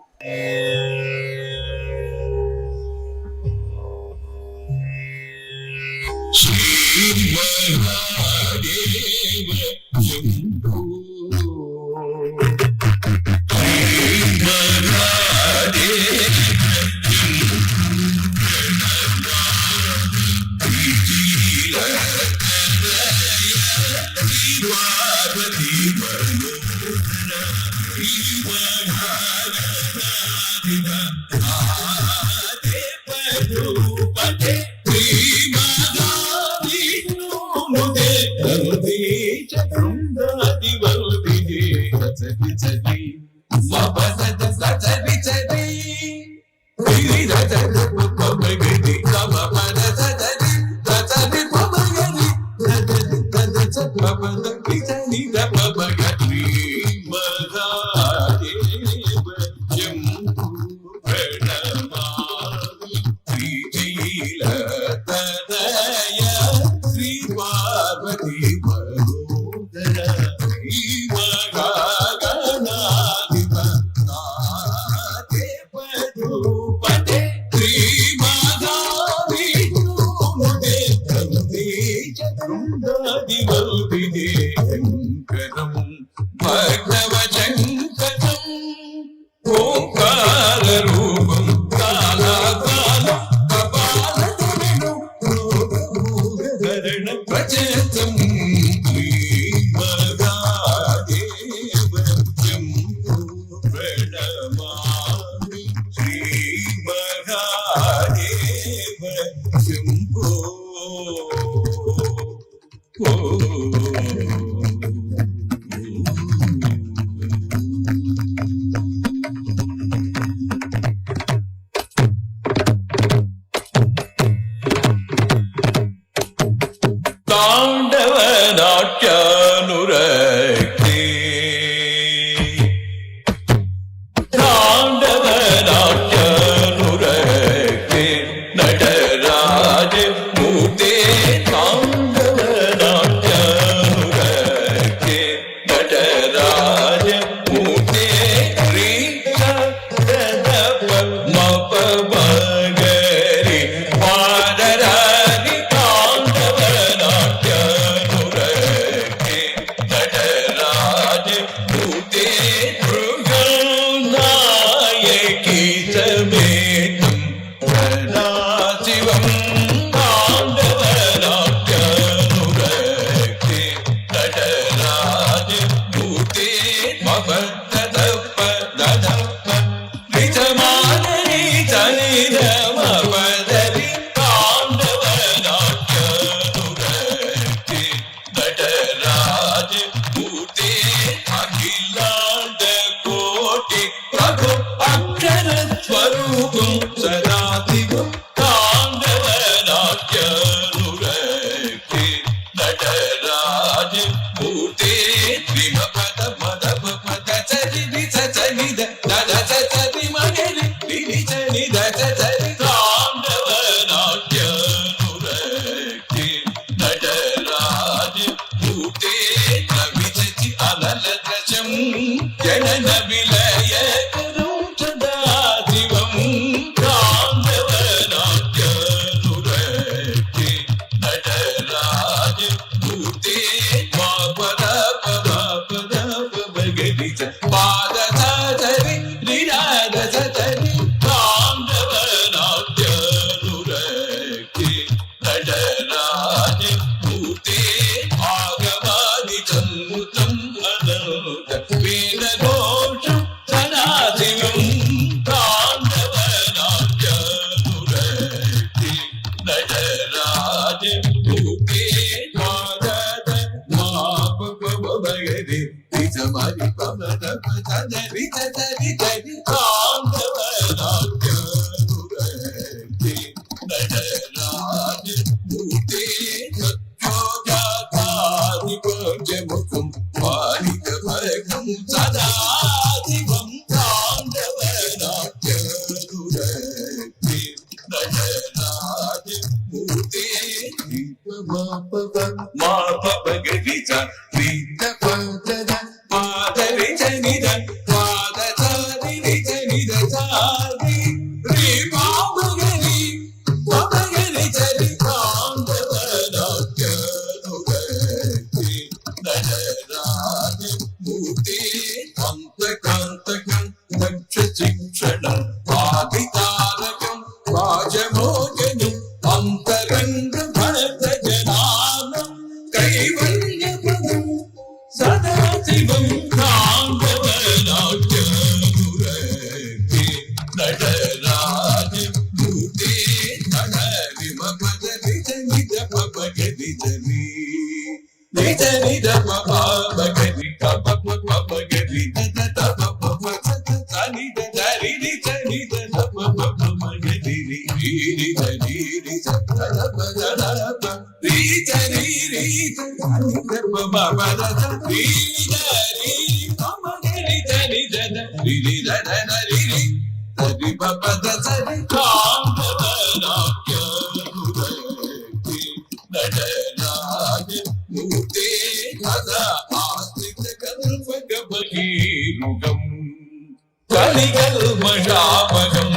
కలిగల్మషాపగం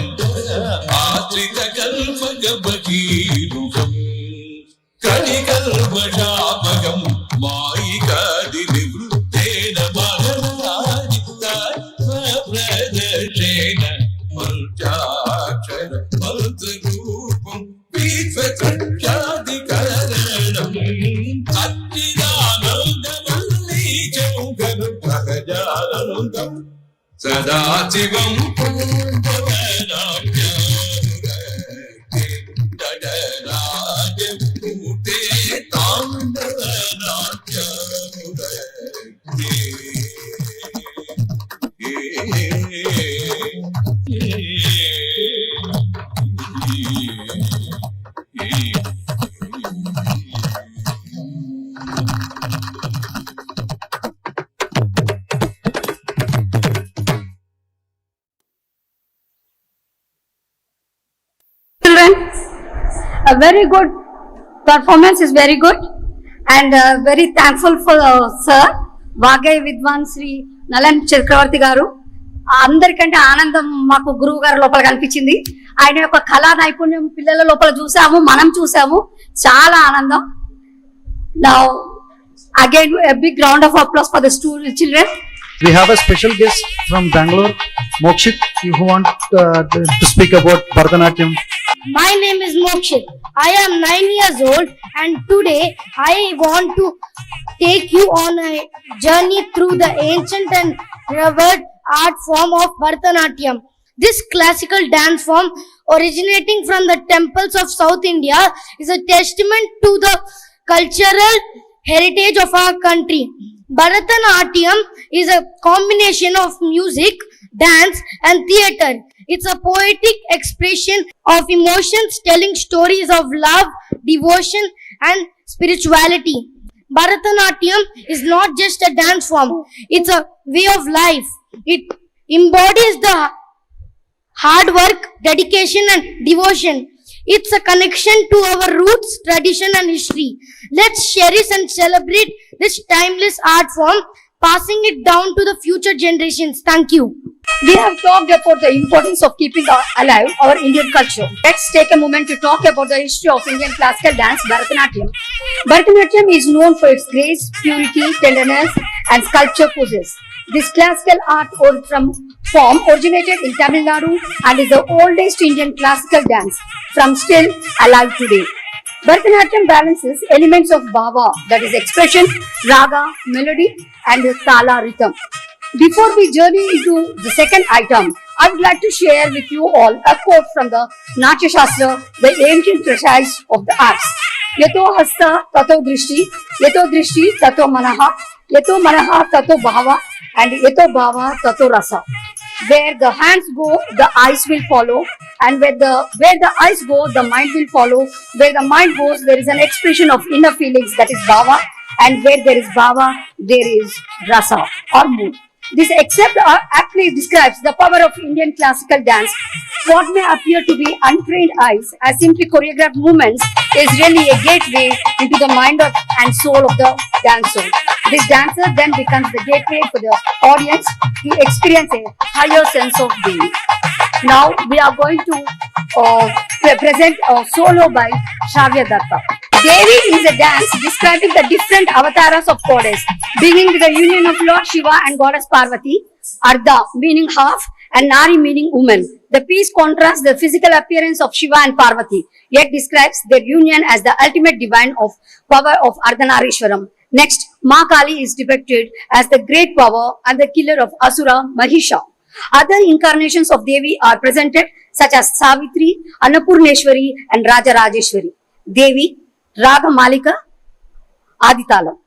ఆశ్రిత కల్పగీరుగం కలిగల్మషాపగం మాయికాది నివృత్తేన ప్రదర్శేన మల్చాక్షర మంత్రరూపం విశ్వకృత్యాదికరణం అచ్చిదానందమల్లీకం గను సహజానందం Sadasivam Children, a very good performance is very good, and very thankful for sir Vagay Vidwan Sri Nalan Chakravarti garu. అందరికంటే ఆనందం మాకు గురువు గారు లోపల కనిపించింది. ఆయన యొక్క కళా నైపుణ్యం పిల్లల లోపల చూసాము, మనం చూసాము, చాలా ఆనందం. Now again a big round of applause for the children. We have a special guest from Bangalore, Mokshit, who want to speak about Bharatanatyam. My name is Mokshit. I am 9 years old and today I want to take you on a journey through the ancient and revered art form of Bharatanatyam. This classical dance form originating from the temples of South India is a testament to the cultural heritage of our country. Bharatanatyam is a combination of music, dance and theatre. It's a poetic expression of emotions telling stories of love, devotion and spirituality. Bharatanatyam is not just a dance form, it's a way of life. It embodies the hard work, dedication and devotion. It's a connection to our roots, tradition and history. Let's cherish and celebrate this timeless art form, passing it down to the future generations. Thank you. We have talked about the importance of keeping alive our Indian culture. Let's take a moment to talk about the history of Indian classical dance, Bharatanatyam. Bharatanatyam is known for its grace, purity, tenderness and sculpture poses. This classical art form originated in Tamil Nadu and is the oldest Indian classical dance from still alive today. Bharatanatyam balances elements of bhava, that is expression, raga, melody and tala rhythm. Before we journey into the second item, I would like to share with you all a quote from the Natya Shastra, the ancient treatise of the arts. Yato hasta tato drishti tato manaha tato bhava and yato bhava tato rasa. Where the hands go, the eyes will follow, and where the eyes go, the mind will follow. Where the mind goes, there is an expression of inner feelings, that is bhava, and where there is bhava, there is rasa or mood. This except aptly describes the power of Indian classical dance. What may appear to be untrained eyes as simply choreographed movements is really a gateway into the mind and soul of the dancer. This dancer then becomes the gateway for the audience to experience a higher sense of being. Now we are going to present a solo by Shravya Datta. Devi is a dance describing the different avatars of goddess, beginning with the union of Lord Shiva and goddess Parvati, Ardha meaning half and Nari meaning woman. The piece contrasts the physical appearance of Shiva and Parvati, yet describes their union as the ultimate divine of power of Ardhanarishwaram. Next, Ma Kali is depicted as the great power and the killer of Asura Mahisha. Other incarnations of Devi are presented such as Savitri, Annapurneshwari and Raja Rajeshwari. Devi, Raga Malika, Aditalam.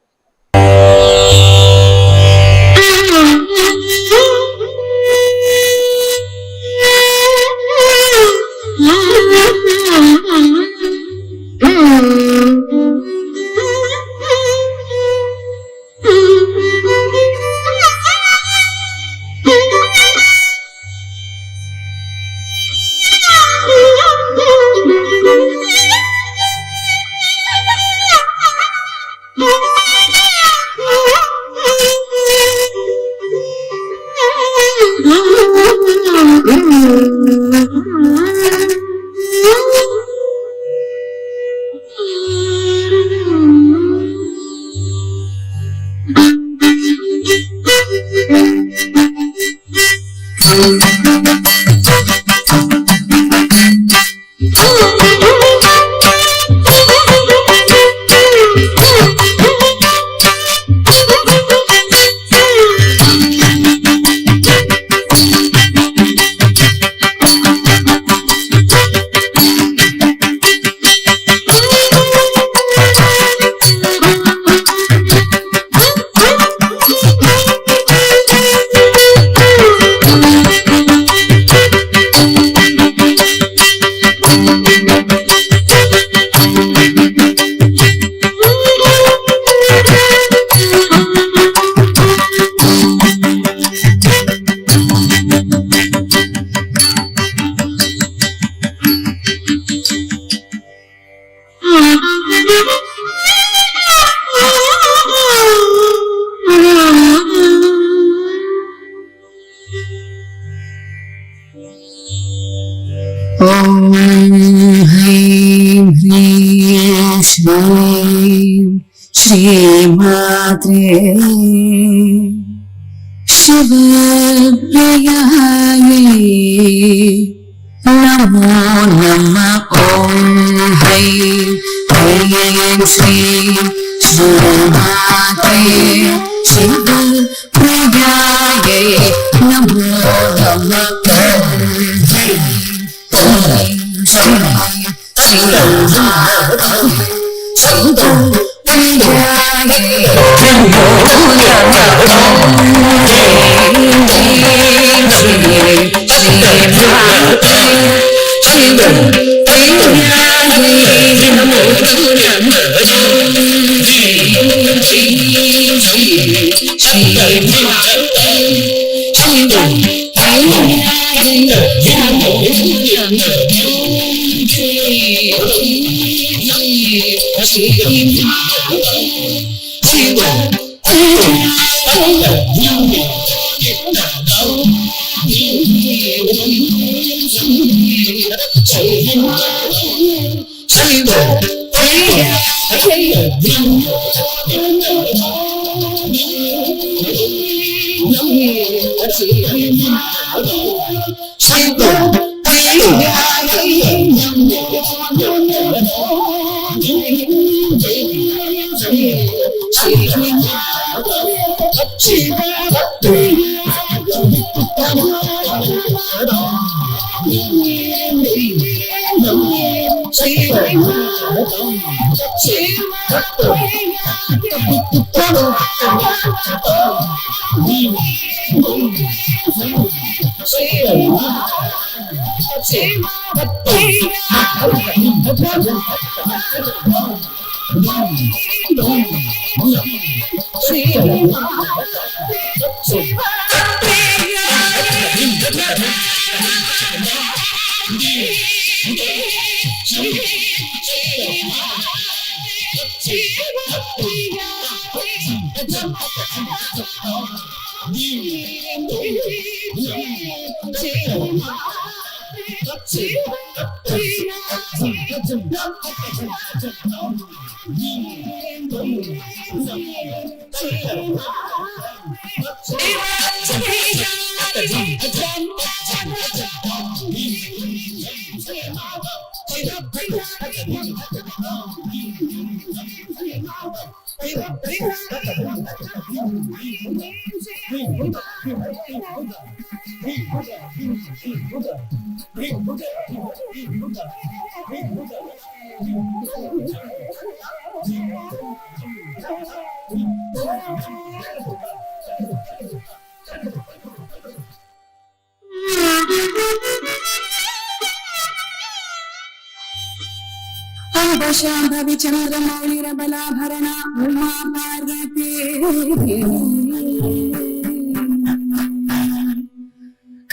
Shambhavi चन्द्रमौलिरबलाभरणा Uma Parvati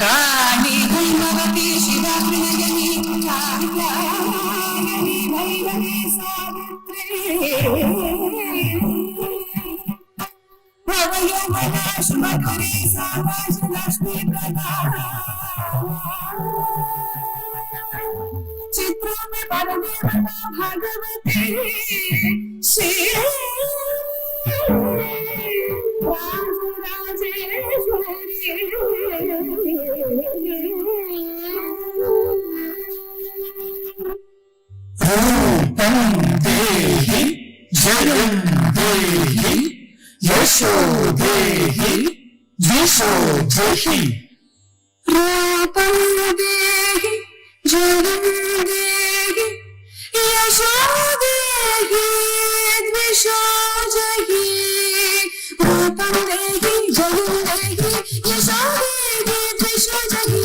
काली भैरवती शिवा प्रियनी कात्यायनी भैरवी सावित्री भवयवना शुभकरी सावाज लक्ष्मी प्रदा चित्रों में परदेवता भगवती श्री राजेश्वरी देहि दिशो जहि रूपं देहि जगं देहि यशो देहि द्विषो जहि रूपं देहि जगं देहि यशो देहि द्विषो जहि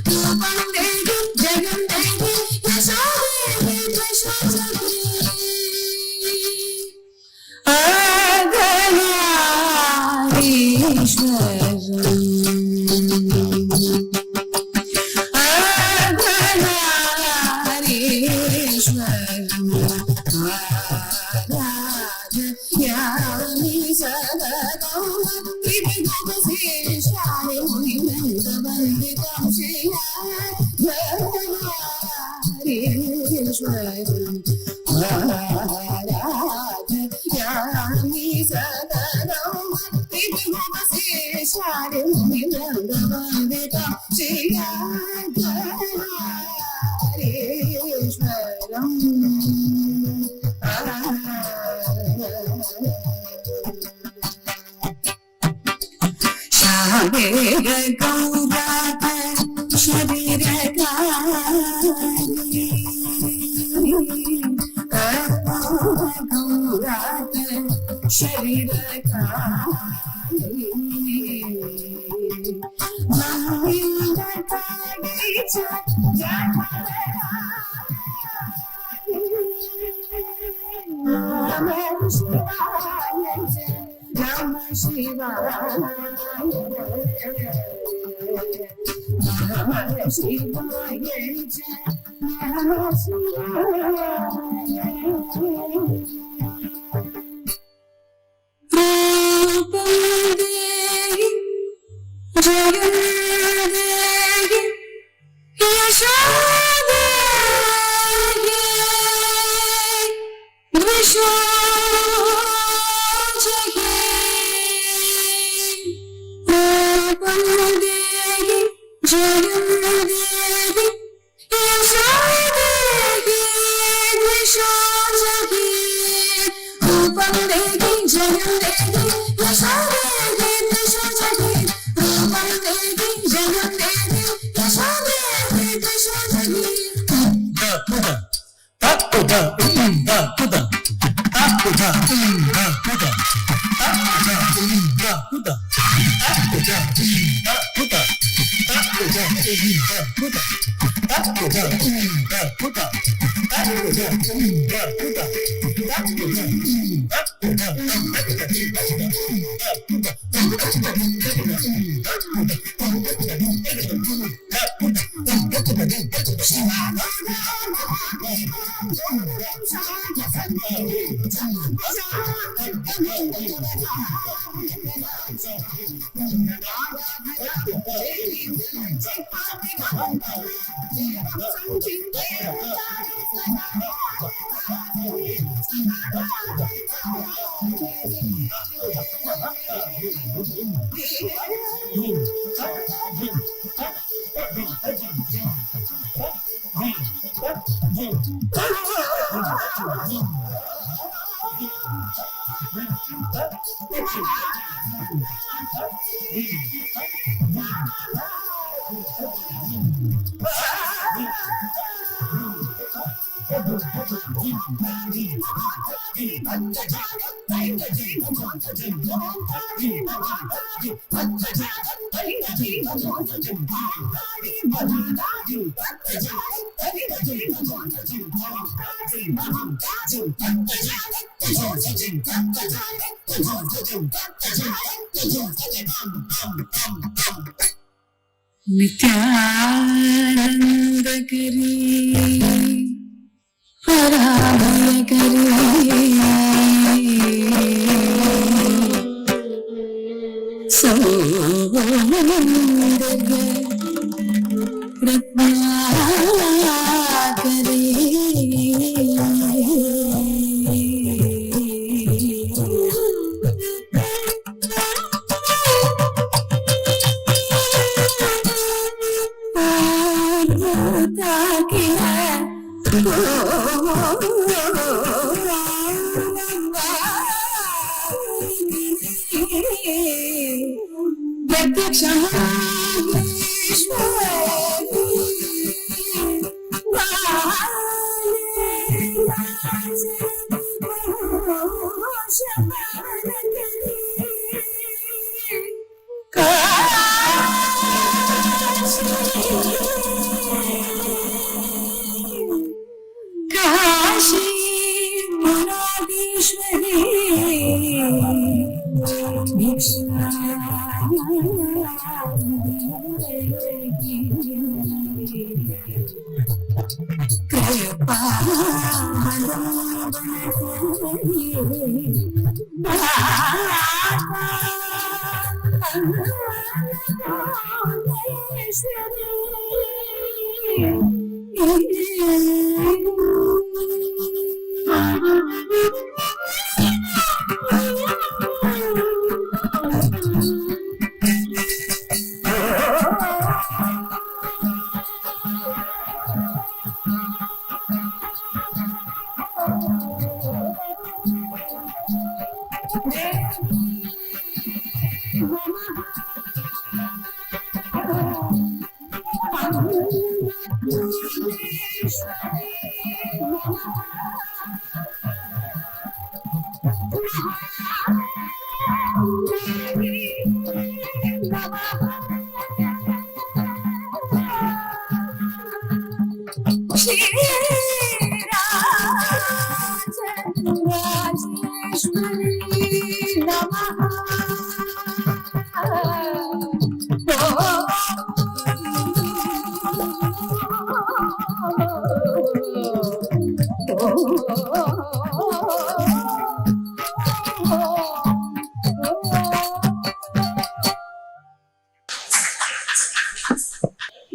रूपं देहि जगं देहि यशो देहि द्विषो जहि नित्यानंदकरी पराभयकरी सौंदर्य रत्नाकरी We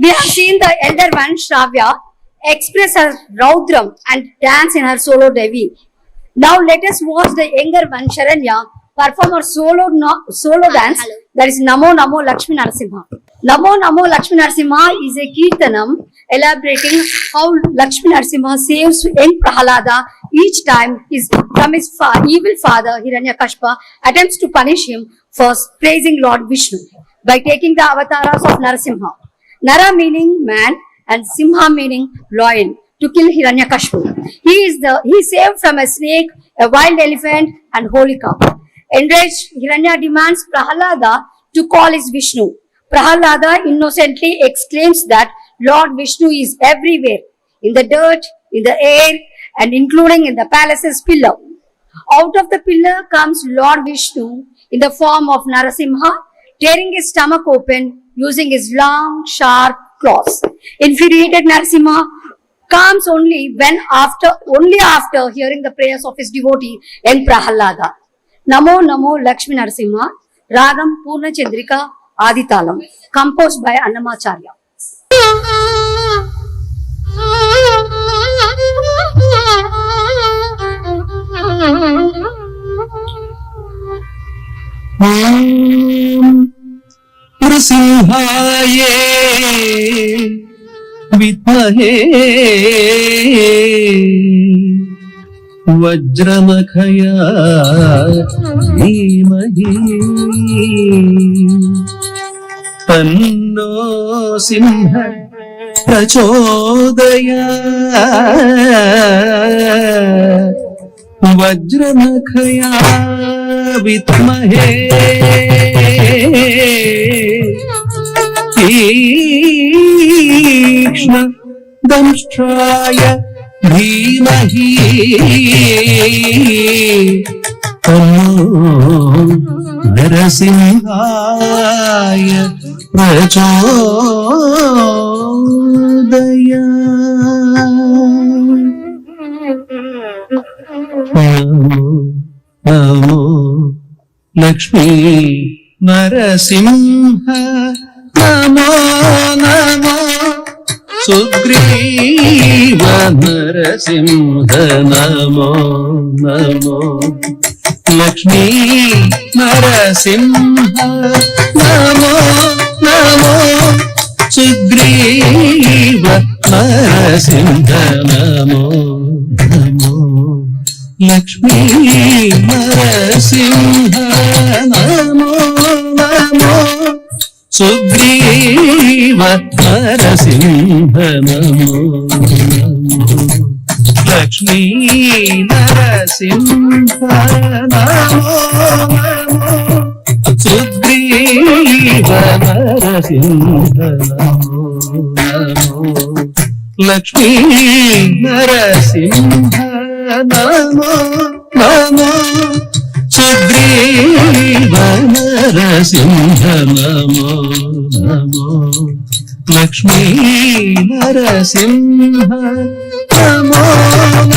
have seen the elder one, Shravya, express her Raudram and dance in her solo Devi. Now let us watch the younger one, Sharanya, perform her solo dance, that is Namo Namo Lakshmi Narasimha. Namo Namo Lakshmi Narasimha is a kirtanam elaborating how Lakshmi Narasimha saves young Prahalada each time from his evil father Hiranyakashipu attempts to punish him for praising Lord Vishnu by taking the avatars of Narasimha. Nara meaning man and Simha meaning lion, to kill Hiranyakashipu. He saved from a snake, a wild elephant and holy cow. Enraged, Hiranya demands Prahalada to call his Vishnu. Prahalada innocently exclaims that Lord Vishnu is everywhere, in the dirt, in the air and including in the palace's pillar. Out of the pillar comes Lord Vishnu in the form of Narasimha, tearing his stomach open using his long, sharp claws. Infuriated Narasimha calms only after hearing the prayers of his devotee and Prahalada. Namo Namo Lakshmi Narasimha, Ragam Purna Chandrika Aditalam, composed by Annamacharya. नृसिंहाये विद्महे वज्रनखया धीमहि तन्नो सिंह प्रचोदयात् वज्रनखया विद्महे तीक्ष्ण दंष्ट्राय धीमहि तन्नो नरसिंहाय प्रचोदयात् नमो लक्ष्मी नरसिंह नमो नमो सुग्रीव नरसिंह नमो नमो लक्ष्मी नरसिंह नमो नमो सुग्रीव नरसिंह नमो नमो लक्ष्मी नरसिंह नमो नमो సుగ్రీవ నరసింహ నమో నమో లక్ష్మీ నరసింహ నమో నమో సుగ్రీవ నరసింహ నమో నమో లక్ష్మీ నరసింహ నమో నమో సుగ్రీవ నరసింహ నమో నమో లక్ష్మీ నరసింహ నమో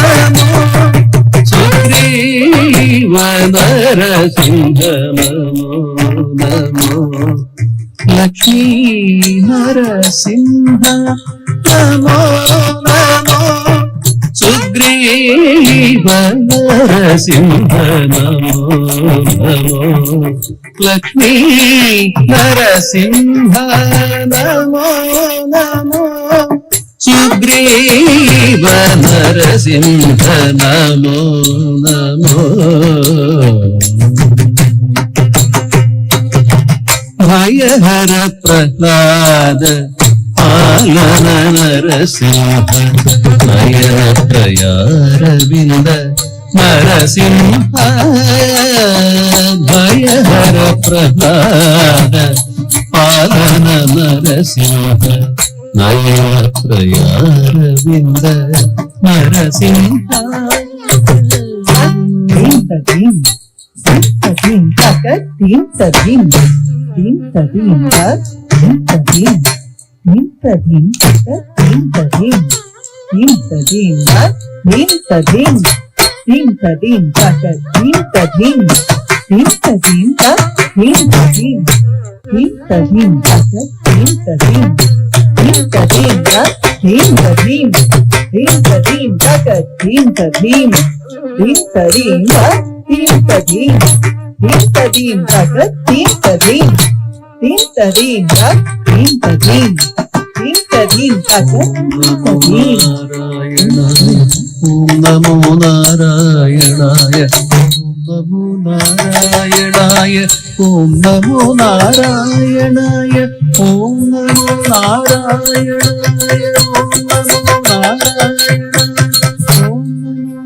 నమో సుగ్రీవ నరసింహ నమో నమో లక్ష్మీ నరసింహ నమో నమో సుగ్రీవ నరసింహ నమో నమో లక్ష్మీ నరసింహ నమో నమో సుగ్రీవ నరసింహ నమో నమో భయహర ప్రహ్లాద పాలన నరసింహ నయన త్రయారవింద నరసింహ భయహర ప్రహ్లాద పాలన నరసింహ నయన త్రయారవింద నరసింహ నమో నారాయణాయ నమో నారాయణాయ ఓం నమో నారాయణాయ ఓం నమో నారాయణాయ ఓం నమో నారాయణాయ ఓం నమో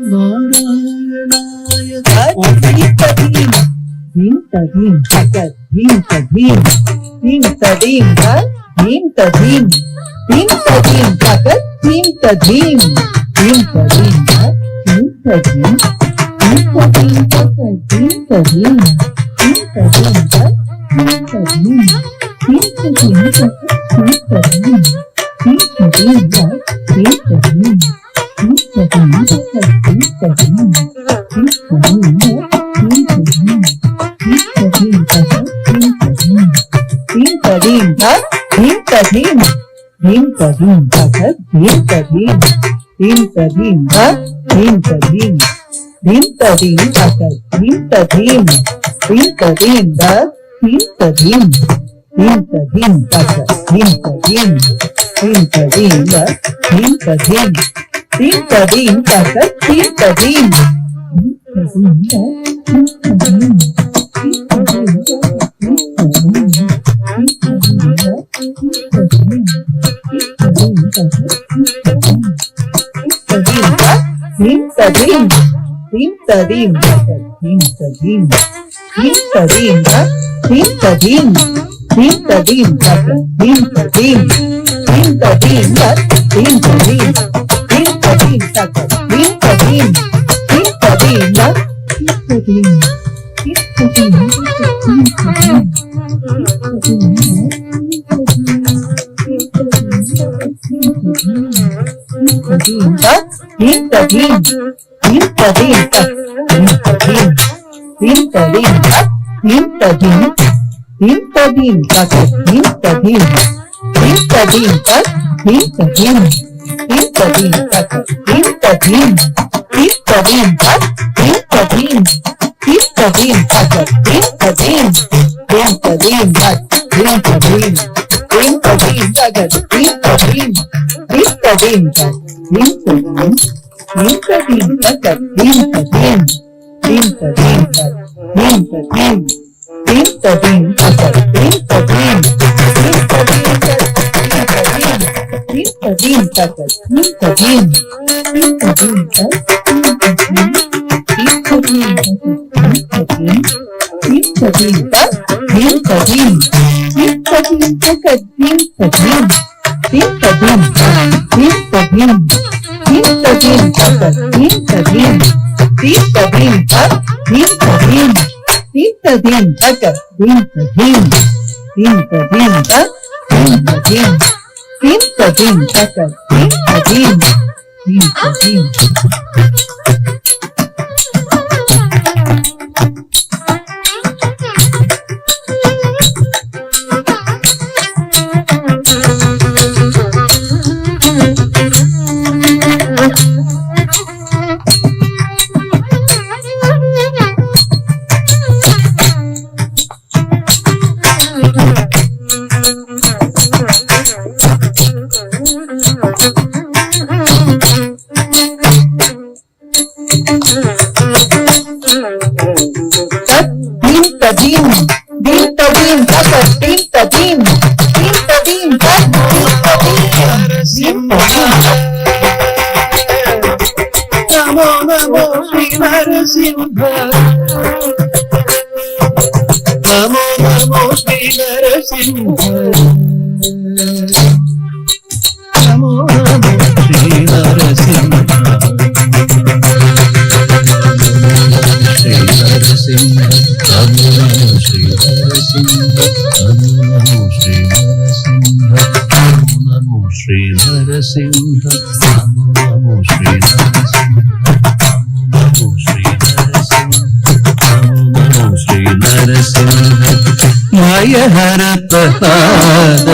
హర ప్రసాద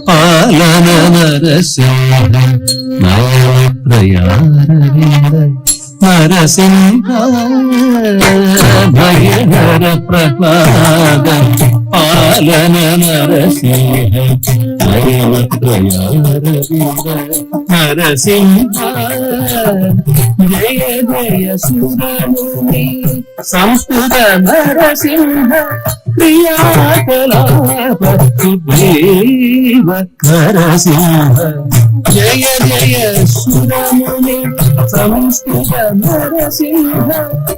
పాలన నరసింహ ప్రయారవింద నరసింహ భయహర ప్రసాద పాలన నరసింహ ప్రయారవింద నరసింహ జయ జయ సురముని సంస్కృత నరసింహ క్రియాకలాప సుగ్రీవ నరసింహ జయ జయ సురముని సంస్కృత నరసింహ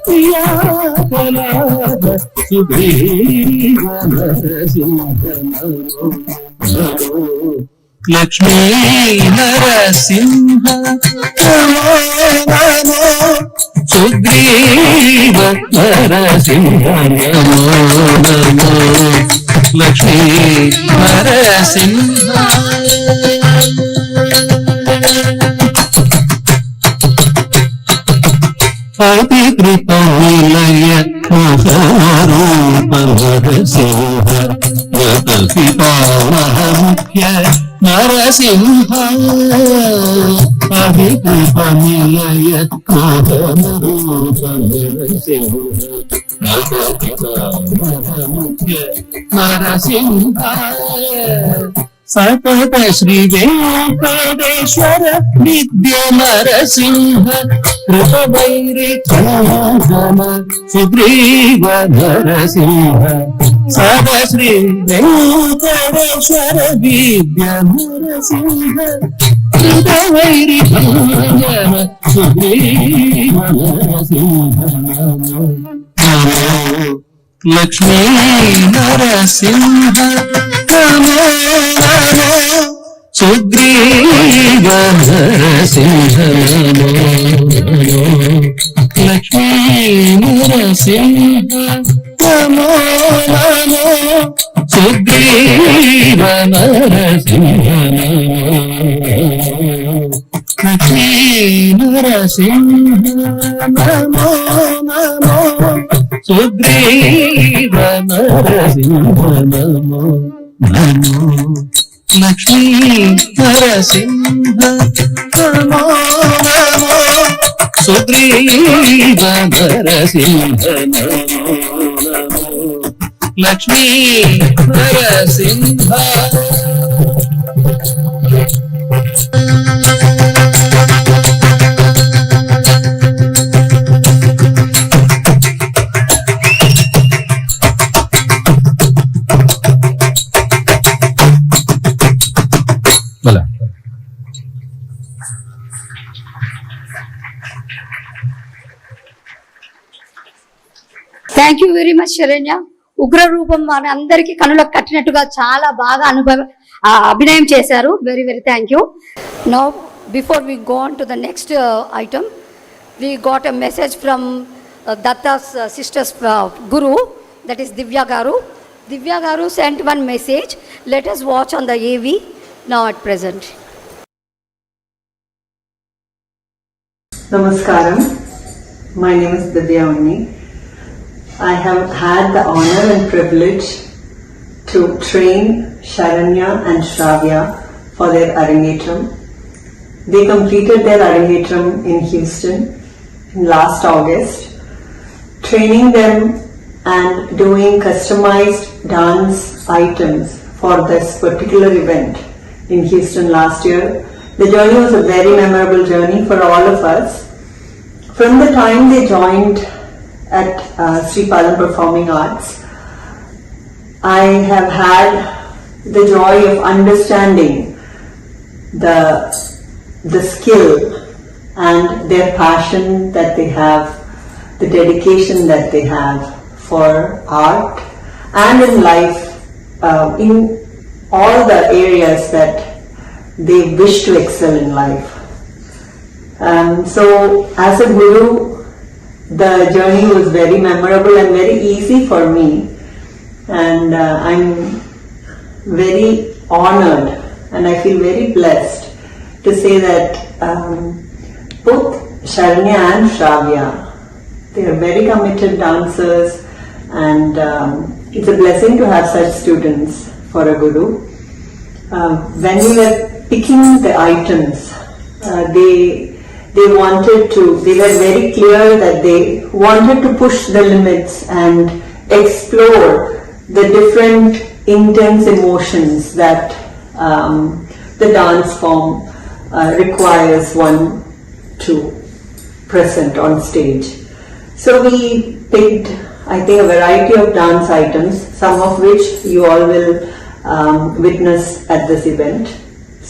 క్రియాకలాప సుగ్రీవ నరసింహ లక్ష్మీ నరసింహ నమో నమో సుగ్రీవ నరసింహ నమో నమో లక్ష్మీ నరసింహ అతి కృపలయ రూప నరసింహ ముఖ్య నరసింహ అభికృపనిలయ రూప నరసింహ ముఖ్య నరసింహ సతత శ్రీ వెంకటేశ్వర విద్య నరసింహ కృపవైరి చందన సుగ్రీవ నరసింహ సద శ్రీ వెంకటేశ్వర విద్య నరసింహ కృపవైరి చందన సుగ్రీవ నరసింహ లక్ష్మీ నరసింహ నమో నమో సుగ్రీవ నరసింహ నమో లక్ష్మీ నరసింహ నమో నమో సుగ్రీవ నరసింహ లక్ష్మీ నరసింహ నమో నమో సుగ్రీవ నరసింహ నమో నమో లక్ష్మీ నరసింహ నమో నమో సుగ్రీవ నరసింహ నమో నమో Lakshmi Narasimha thank you very much Saranya. ఉగ్ర రూపం మన అందరికీ కనులకు కట్టినట్టుగా చాలా బాగా అభినయం చేశారు. Very very thank you. Now before we go on to the next item, we got a message from Datta's sister's guru, that is Divya Garu. Divya Garu sent one message. Let us watch on the AV now at present. Namaskaram. My name is Divya Unni. I have had the honor and privilege to train Sharanya and Shravya for their Arangetram. They completed their Arangetram in Houston in last August. Training them and doing customized dance items for this particular event in Houston last year. The journey was a very memorable journey for all of us. From the time they joined at Sri Palam Performing Arts, I have had the joy of understanding the skill and their passion that they have, the dedication that they have for art and in life, in all the areas that they wish to excel in life. So as a guru, the journey was very memorable and very easy for me, and I'm very honored and I feel very blessed to say that both Sharanya and Shravya, they are very committed dancers, and it's a blessing to have such students for a guru. When we were picking the items, they were very clear that they wanted to push the limits and explore the different intense emotions that the dance form requires one to present on stage. So we picked, I think, a variety of dance items, some of which you all will witness at this event.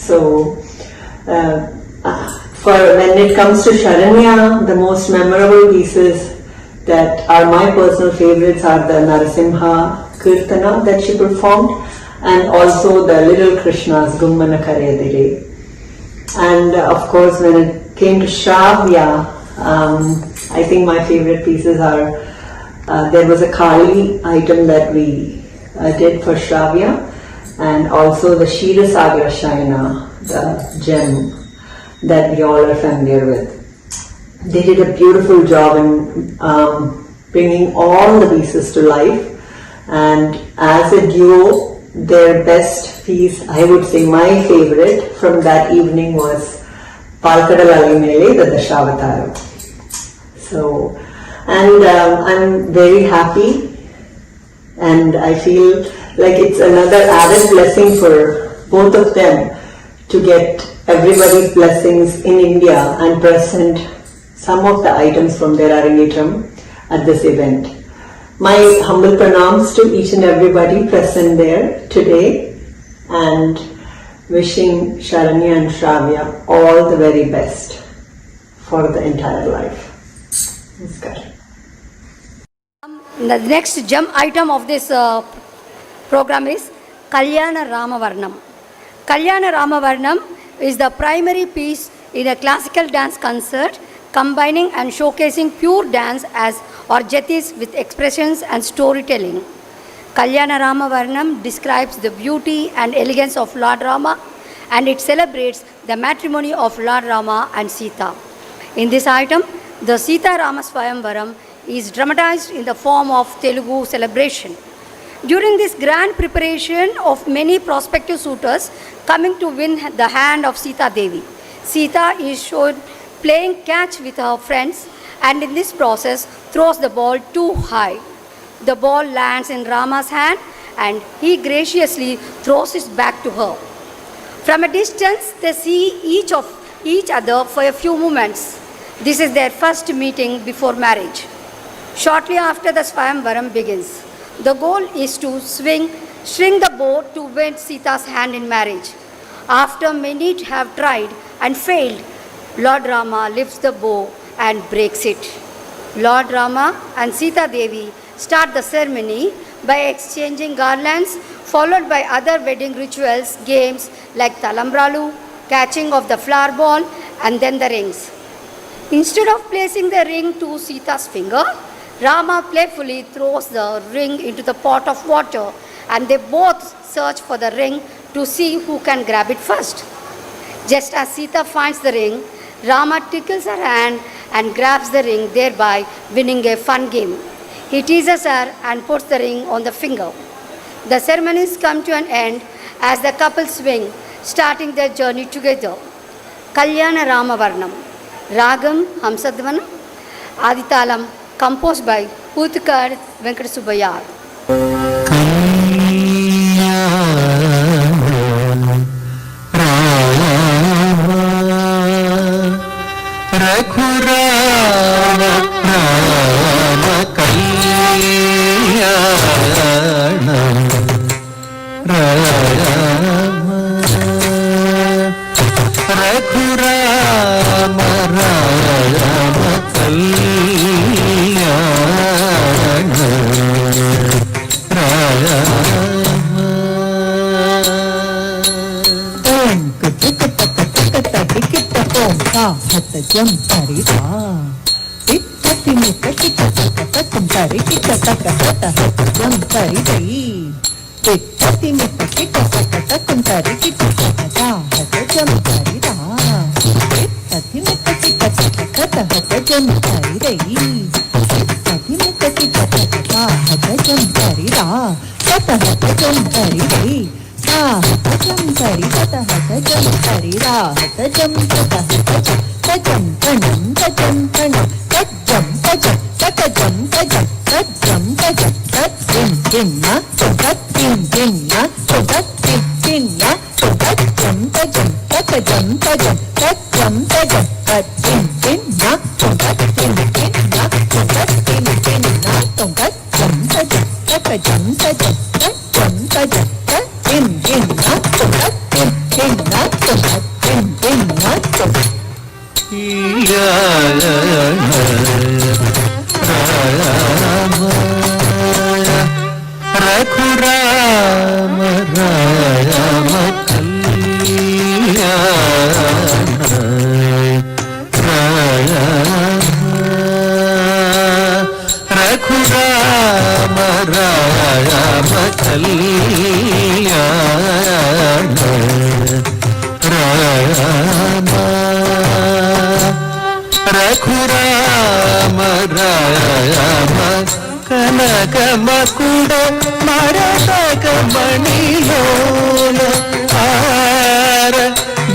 So for when it comes to Sharanya, the most memorable pieces that are my personal favorites are the Narasimha Kirtana that she performed, and also the Little Krishna's Gummana Karedire. And of course, when it came to Shravya, I think my favorite pieces are, there was a Kali item that we did for Shravya, and also the Ksheerasagar Shaina, the gem that we all are familiar with. They did a beautiful job in bringing all the pieces to life, and as a duo, their best piece, I would say my favorite from that evening, was Palkadalali Mele, the Dashavataram. So, and I'm very happy, and I feel like it's another added blessing for both of them to get everybody's blessings in India and present some of the items from their Arangetram at this event. My humble pranams to each and everybody present there today, and wishing Sharanya and Shravya all the very best for the entire life. Namaskar. The next gem item of this program is Kalyana Ramavarnam. Kalyana Ramavarnam is the primary piece in a classical dance concert, combining and showcasing pure dance as orgetis with expressions and storytelling. Kalyana Ramavarnam describes the beauty and elegance of Lord Rama, and it celebrates the matrimony of Lord Rama and Sita. In this item, the Sita Rama Swayamvaram is dramatized in the form of Telugu celebration. During this grand preparation of many prospective suitors coming to win the hand of Sita Devi, Sita is shown playing catch with her friends, and in this process throws the ball too high. The ball lands in Rama's hand, and he graciously throws it back to her. From a distance, they see each other for a few moments. This is their first meeting before marriage. Shortly after the Swayamvaram begins, the goal is to string the bow to win Sita's hand in marriage. After many have tried and failed, Lord Rama lifts the bow and breaks it. Lord Rama and Sita Devi start the ceremony by exchanging garlands, followed by other wedding rituals, games like talambralu, catching of the flower ball, and then the rings. Instead of placing the ring to Sita's finger, Rama playfully throws the ring into the pot of water, and they both search for the ring to see who can grab it first. Just as Sita finds the ring, Rama tickles her hand and grabs the ring, thereby winning a fun game. He teases her and puts the ring on the finger. The ceremonies come to an end as the couple swing, starting their journey together. Kalyana Ramavarnam. Ragam Hamsadvana. Aditalam composed by Puthukar Venkatasubayar. Jam tari da, tati muka kita tum tari kita jam tari dai. Tati muka kita tum tari kita jam tari da. Tati muka kita jam tari dai. Tati muka kita jam tari da. Jam tari dai. Jam tari jam tari da. Jam tari. Tajam tajam tajam tajam tajam tajam tajam tajam tajam tajam tajam jinna tajam jinna tajam jinna tajam tajam tajam tajam tajam tajam tajam jinna tajam jinna tajam jinna tajam tajam tajam tajam tajam tajam tajam jinna tajam jinna tajam jinna tajam Raghuram Rama Raghuram Rama Raghuram Rama Kanakamakura Maratakamaniyona Ara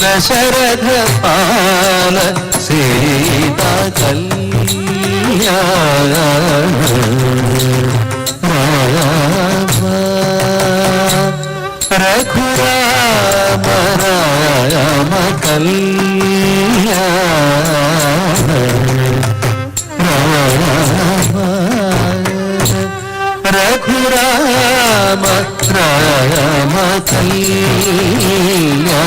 Dasharatha Pala Sita Kalyana Rama Raghurama Rama Kalyana Raghurama Rama Kalyana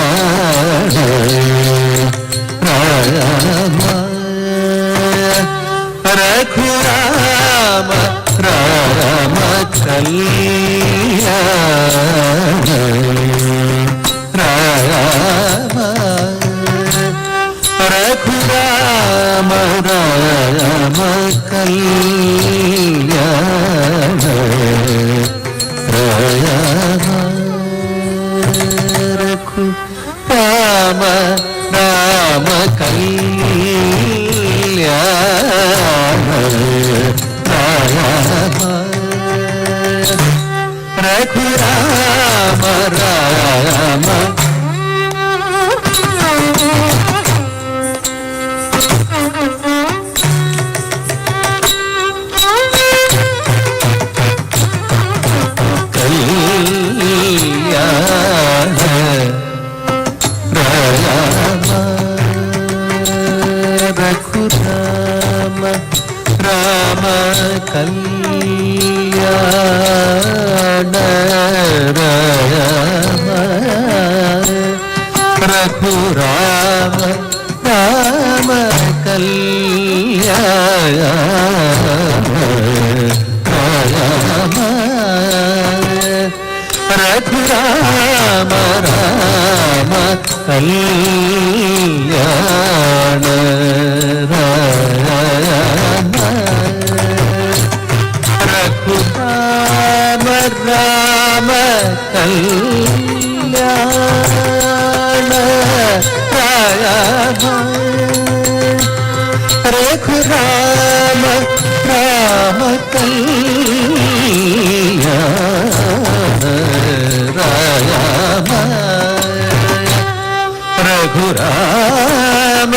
Rama Raghurama Rama Kalyana Rama Raghurama Rama Kalyana Rama Rama Kalyana Rama Raghurama Rama Raghurama Rama Kalyana Rama Raghurama Rama కళ్యాణ రామ రఘురామ రామ కళ్యాణ రామ రఘురామ రామ కళ్యాణ రామ రఘురామ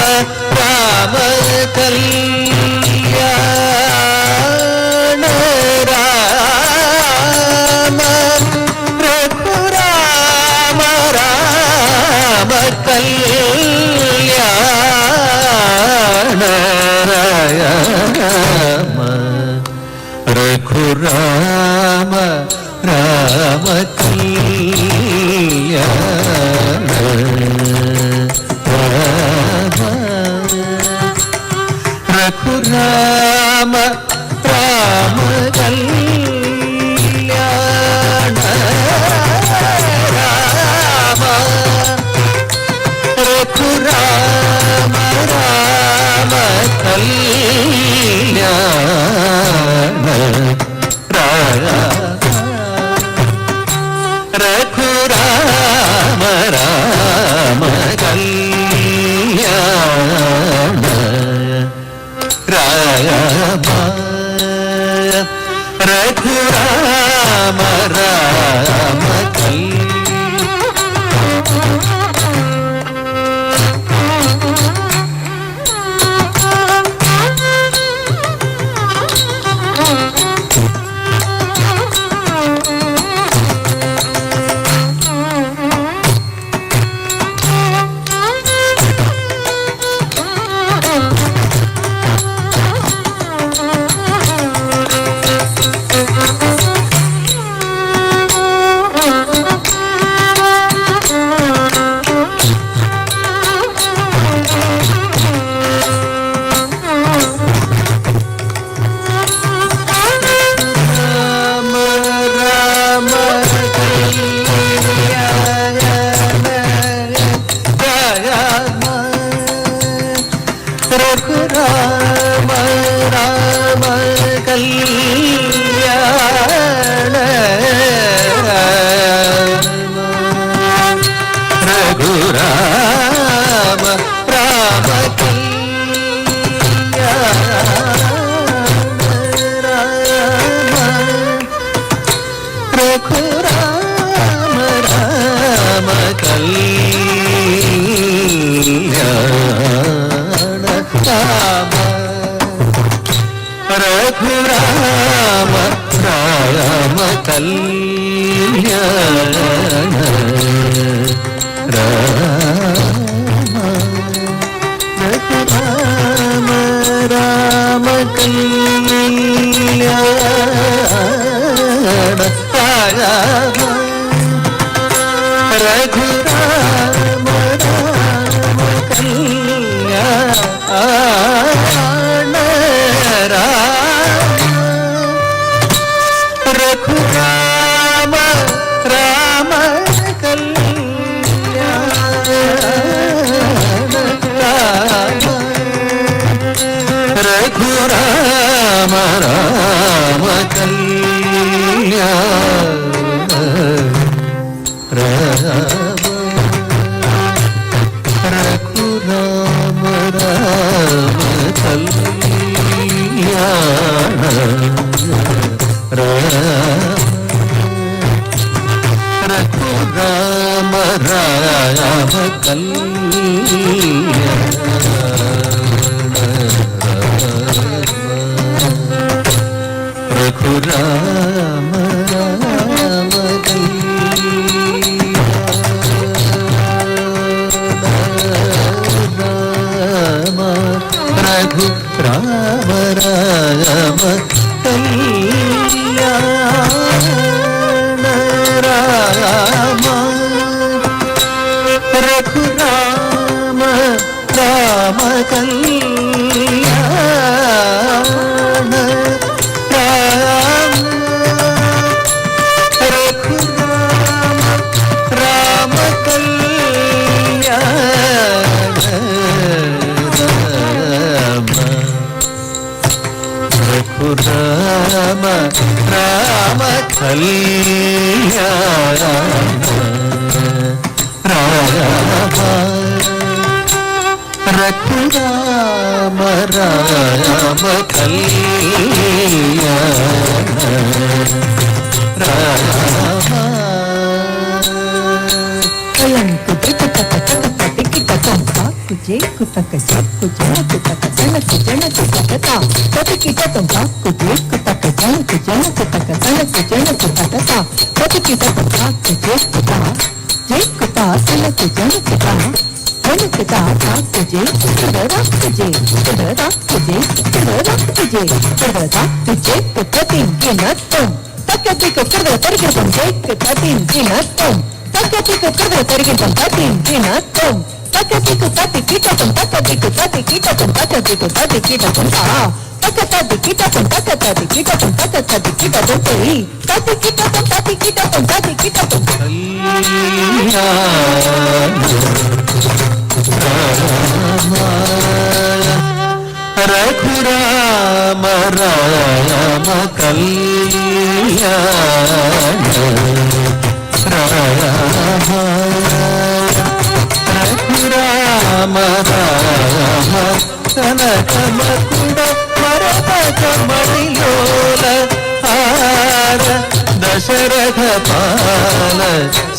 రామ కళ్యాణ రామ రఘురామ రామ కళ్యాణ రామ రఘురామ రామ కళ్యాణ రామ రఘురామ రామ కళ్యాణ రామ రఘురామ రామ కళ్యాణ రఘురామ రామ కళ్యాణ రామ రఘురామ రామ రఘురామ రామ కళ్యాణ రఘురామ రామ రఘురామ రామ కళ్యాణ రామ రఘురామ రామ కళ్యాణ రామ రఘురామ రామ కళ్యాణ రామ రఘురామ రామ కళ్యాణ రామ రఘురామ రామ కళ్యాణ రామ రఘురామ రామ కళ్యాణ రామ రఘురామ రామ కళ్యాణ రఘురామ రామ కళ్యాణ రఘురామ రామ రామ రఘు రామ రామ కళ్యాణ రామ రఘురామ రామ కళ్యాణ రామ കല്യാണ രാമ രഘുരാമ രാമ കല്യാണ Rama Kalanku kita taka taka pati kita tompa kuje kutaka jak kujana kutaka jana kujana kutaka ta pati kita tompa kuje kutaka jana kujana kutaka jana kujana kutaka ta pati kita tompa kuje kuta je kuta jana kujana kuta jana kuta ta kuje kudara kuje kudara kuje kudara kuje kudara kuje kutati ginatum takati kudara tarike tomje kutati ginatum Takatiku kada tarikintam tatin takatiku tati kitatam takatiku tati kitatam takatiku tati kitatam takatati kitatam takatati kitatam takatati kitatam tati kitatam tati kitatam tati kitatam Raghurama Rama കല്യാണ രാമ രഘുരാമ രാമ കനകമകുട മരതകമണിലോല ആര ദശരഥ പാല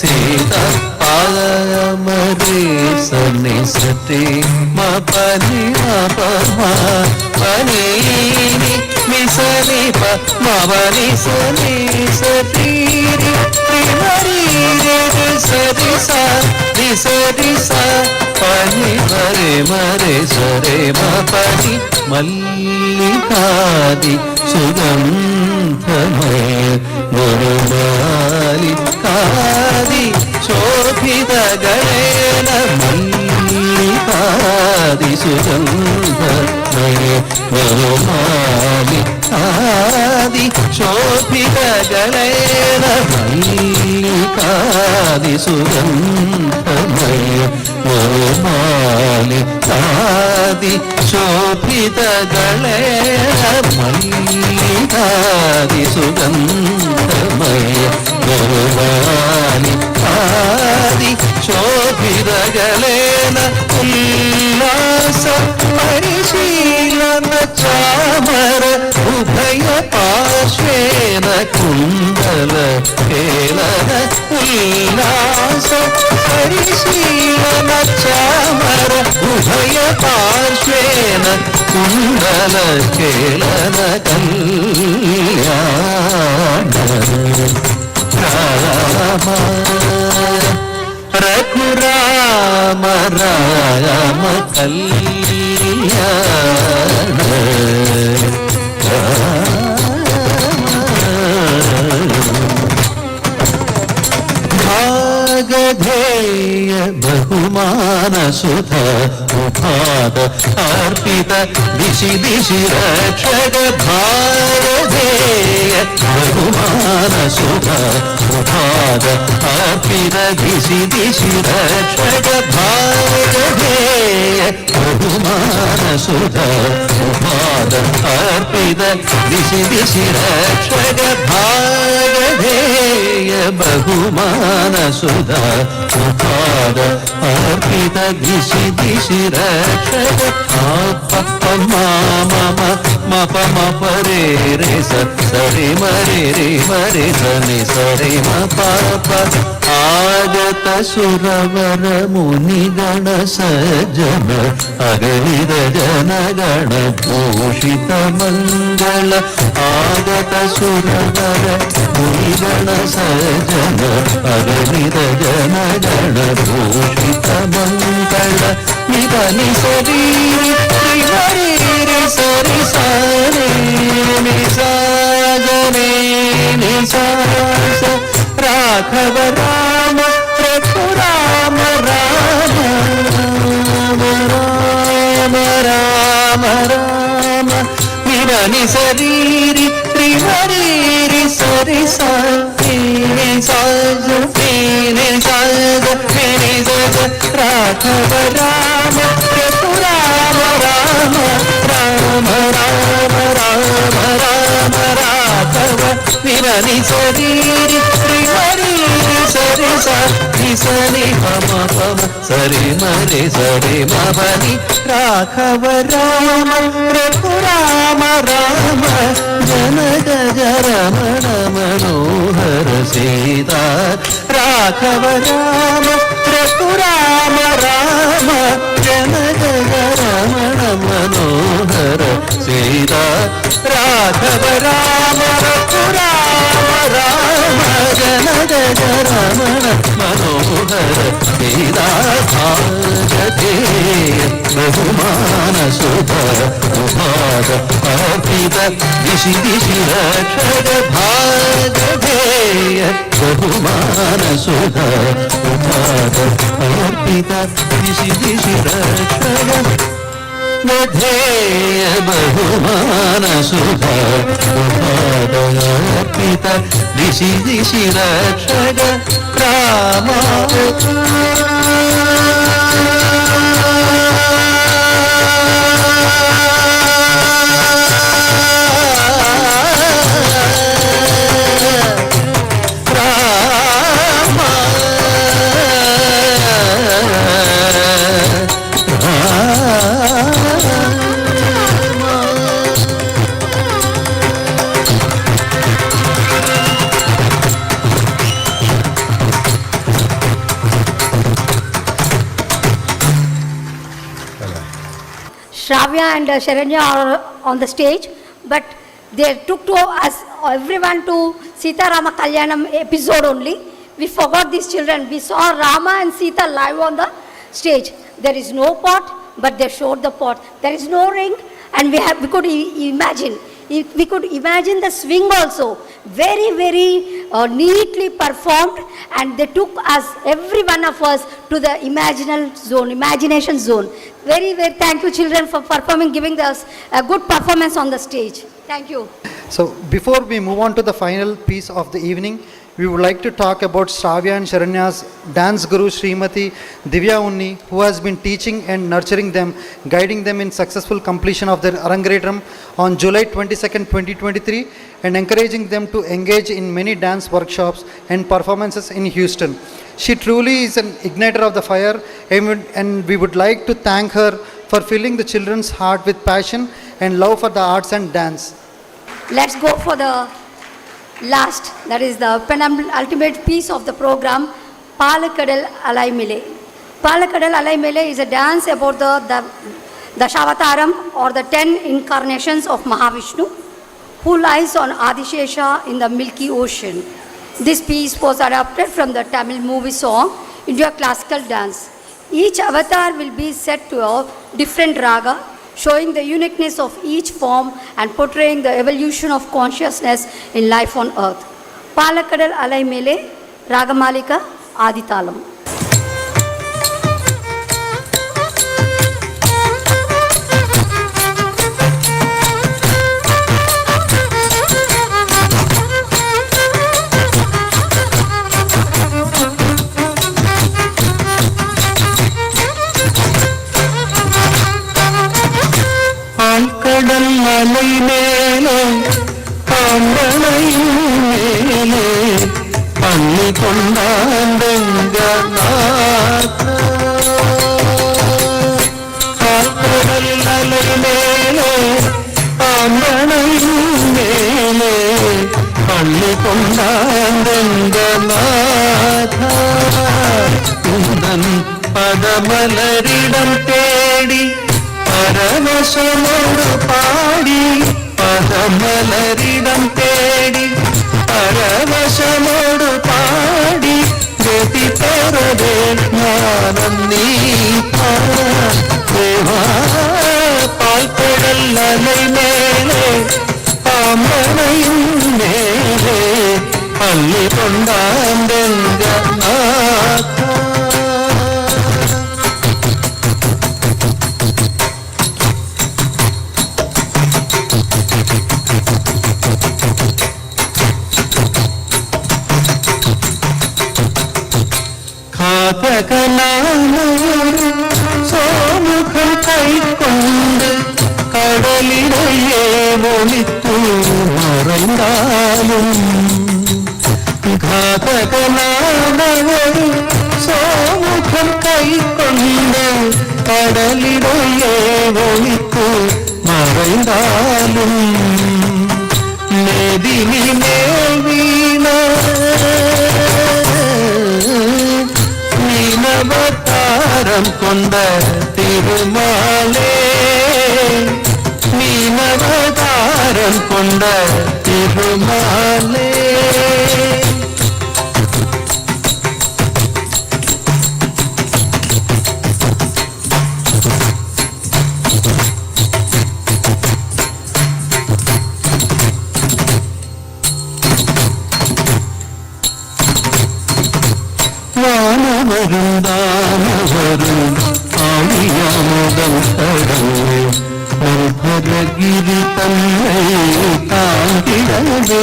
സീത പാമരേ സനി സതി മപനി മപനി മിസനി മവനി സനി സതീരി സരി സരി പനി മരെ മരെ സരെ മപനി മല്ലികാദി സുഗന്ധമയ ഗുരുമാലികാദി ശോഭിത ഗണേന മല്ലികാദി സുഗന്ധമയ ഗുരുമാലികാദി ശോഭിത ഗണേന മല്ലികാദി സുഗന്ധമയ ഗുരുമാലികാദി ശോഭിത ഗണേന മല്ലികാദി സുഗന്ധമയ ഗുരുമാലികാദി ശോഭിത ഗണേന ഉല്ലാസ പരിശീലന ചാമര ഉഭയ പാർശ്വേന കുണ്ടല കേളന ഉല്ലാസ പരിശീലന ചാമര ഉഭയ പാർശ്വേന കുണ്ടല കേളന കല്യാണ രാമ രഘുരാമ രാമ കല്യാണ ഭാഗധേയ ബഹുമാന സുധ ഉപാദ അർപ്പിത ദിശി ദിശി രക്ഷക ഭാഗധേയ ബഹുമാന സുധ ഉപാദ അർപ്പിത ദിശി ദിശി രക്ഷക ഭാഗധേയ ബഹുമാന സുധ ഉപാദ അർപ്പിത ദിശി ദിശി രക്ഷക ഭാഗധേയ ബഹുമാന സുധ ഉപാദ അർപ്പിത ദിശി ദിശി രക്ഷക മമ മപ മപ രേ രേ സരി മരി രി മരി സനി സരി മപ ആഗത സുരവര മുനിഗണ സജ്ജന അഗണിത ജനഗണ ഭൂഷിത മംഗള ആഗത സുരവര മുനിഗണ സജ്ജന അഗണിത ജനഗണ ഭൂഷിത മംഗള നിധനി സരി ഹരി സരി സരി നിസാജനേ നിസാസ രാഘവ രാമ രഘുരാമ രാമ രാമ രാമ രാമ നിരനി ശരീരി ത്രിഹരീരി സരി സരി സാജ സാജ രാഘവ രാമ രഘുരാമ രാമ രാമ രാമ രാമ രാമ രാഘവ നിരനി ശരീരി సని పమ పమ సరి మరి సరి మని రాఘవ రామ రఘురామ రామ జనక రమణ మనోహర సీతా రాఘవ రామ రఘురామ రామ జనక రమణ మనోహర సీతా రాఘవ రామ రఘురామ రామ జనక రమణ మనోహర సీతా భాగతే బహుమాన సుధ ఉపాద అర్పిత దిశి దిశి రక్షక భాగధేయ బహుమాన సుధ ఉపాద అర్పిత దిశి దిశి రక్షక ధేయ బహుమాన సుధ ఉపాద అర్పిత దిశి దిశి రక్షక Rama Shravya and Sharanya are on the stage, but they took to us everyone to Sita Rama Kalyanam episode only. We forgot these children. We saw Rama and Sita live on the stage. There is no pot, but they showed the pot. There is no ring, and we could imagine. We could imagine the swing also. Very, very neatly performed, and they took us, every one of us, to the imagination zone. Very, very thank you, children, for performing, giving us a good performance on the stage. Thank you. So before we move on to the final piece of the evening, we would like to talk about Shravya and Sharanya's dance guru Srimati Divya Unni, who has been teaching and nurturing them, guiding them in successful completion of their Arangaretram on July 22nd, 2023, and encouraging them to engage in many dance workshops and performances in Houston. She truly is an igniter of the fire, and we would like to thank her for filling the children's heart with passion and love for the arts and dance. Let's go for the last, that is the penultimate piece of the program, Palakadal Alaimile. Palakadal Alaimile is a dance about the Dashavatam, or the 10 incarnations of Mahavishnu, who lies on Adishesha in the Milky Ocean. This piece was adapted from the Tamil movie song into a classical dance. Each avatar will be set to a different raga, showing the uniqueness of each form and portraying the evolution of consciousness in life on earth. Palakadal Alai Mele, Ragamalika, Aditalam. கடல் மலை மேலே பாம்பனையும் மேலே பள்ளி கொண்டாண்டெங்க கடல் மலை மேலே பாம்பனையும் மேலே பள்ளி கொண்டாண்டெங்க குந்தன் பதமலரிடம் தேடி பரவசமோடு பாடி பதமலரிடம் தேடி பரவசமோடு பாடி கதி பெறவே ஞானம் நீ தேவா பால்கடல் அலை மேலே பாம்பனையும் மேலே பள்ளி கொண்டாண்டெங்க நாதா. சோமுகம் கை கொண்டு கடலிடையே ஒளித்து மறைந்தாலும் காதகனானவர் மீனவதாரம் கொண்ட திருமாலே மீனவதாரம் கொண்ட திருமாலே வானவரும் தானவரும் ஆழியாமுதம் கடவுளே மல்பரகிரி தன்னை தாங்கிடவே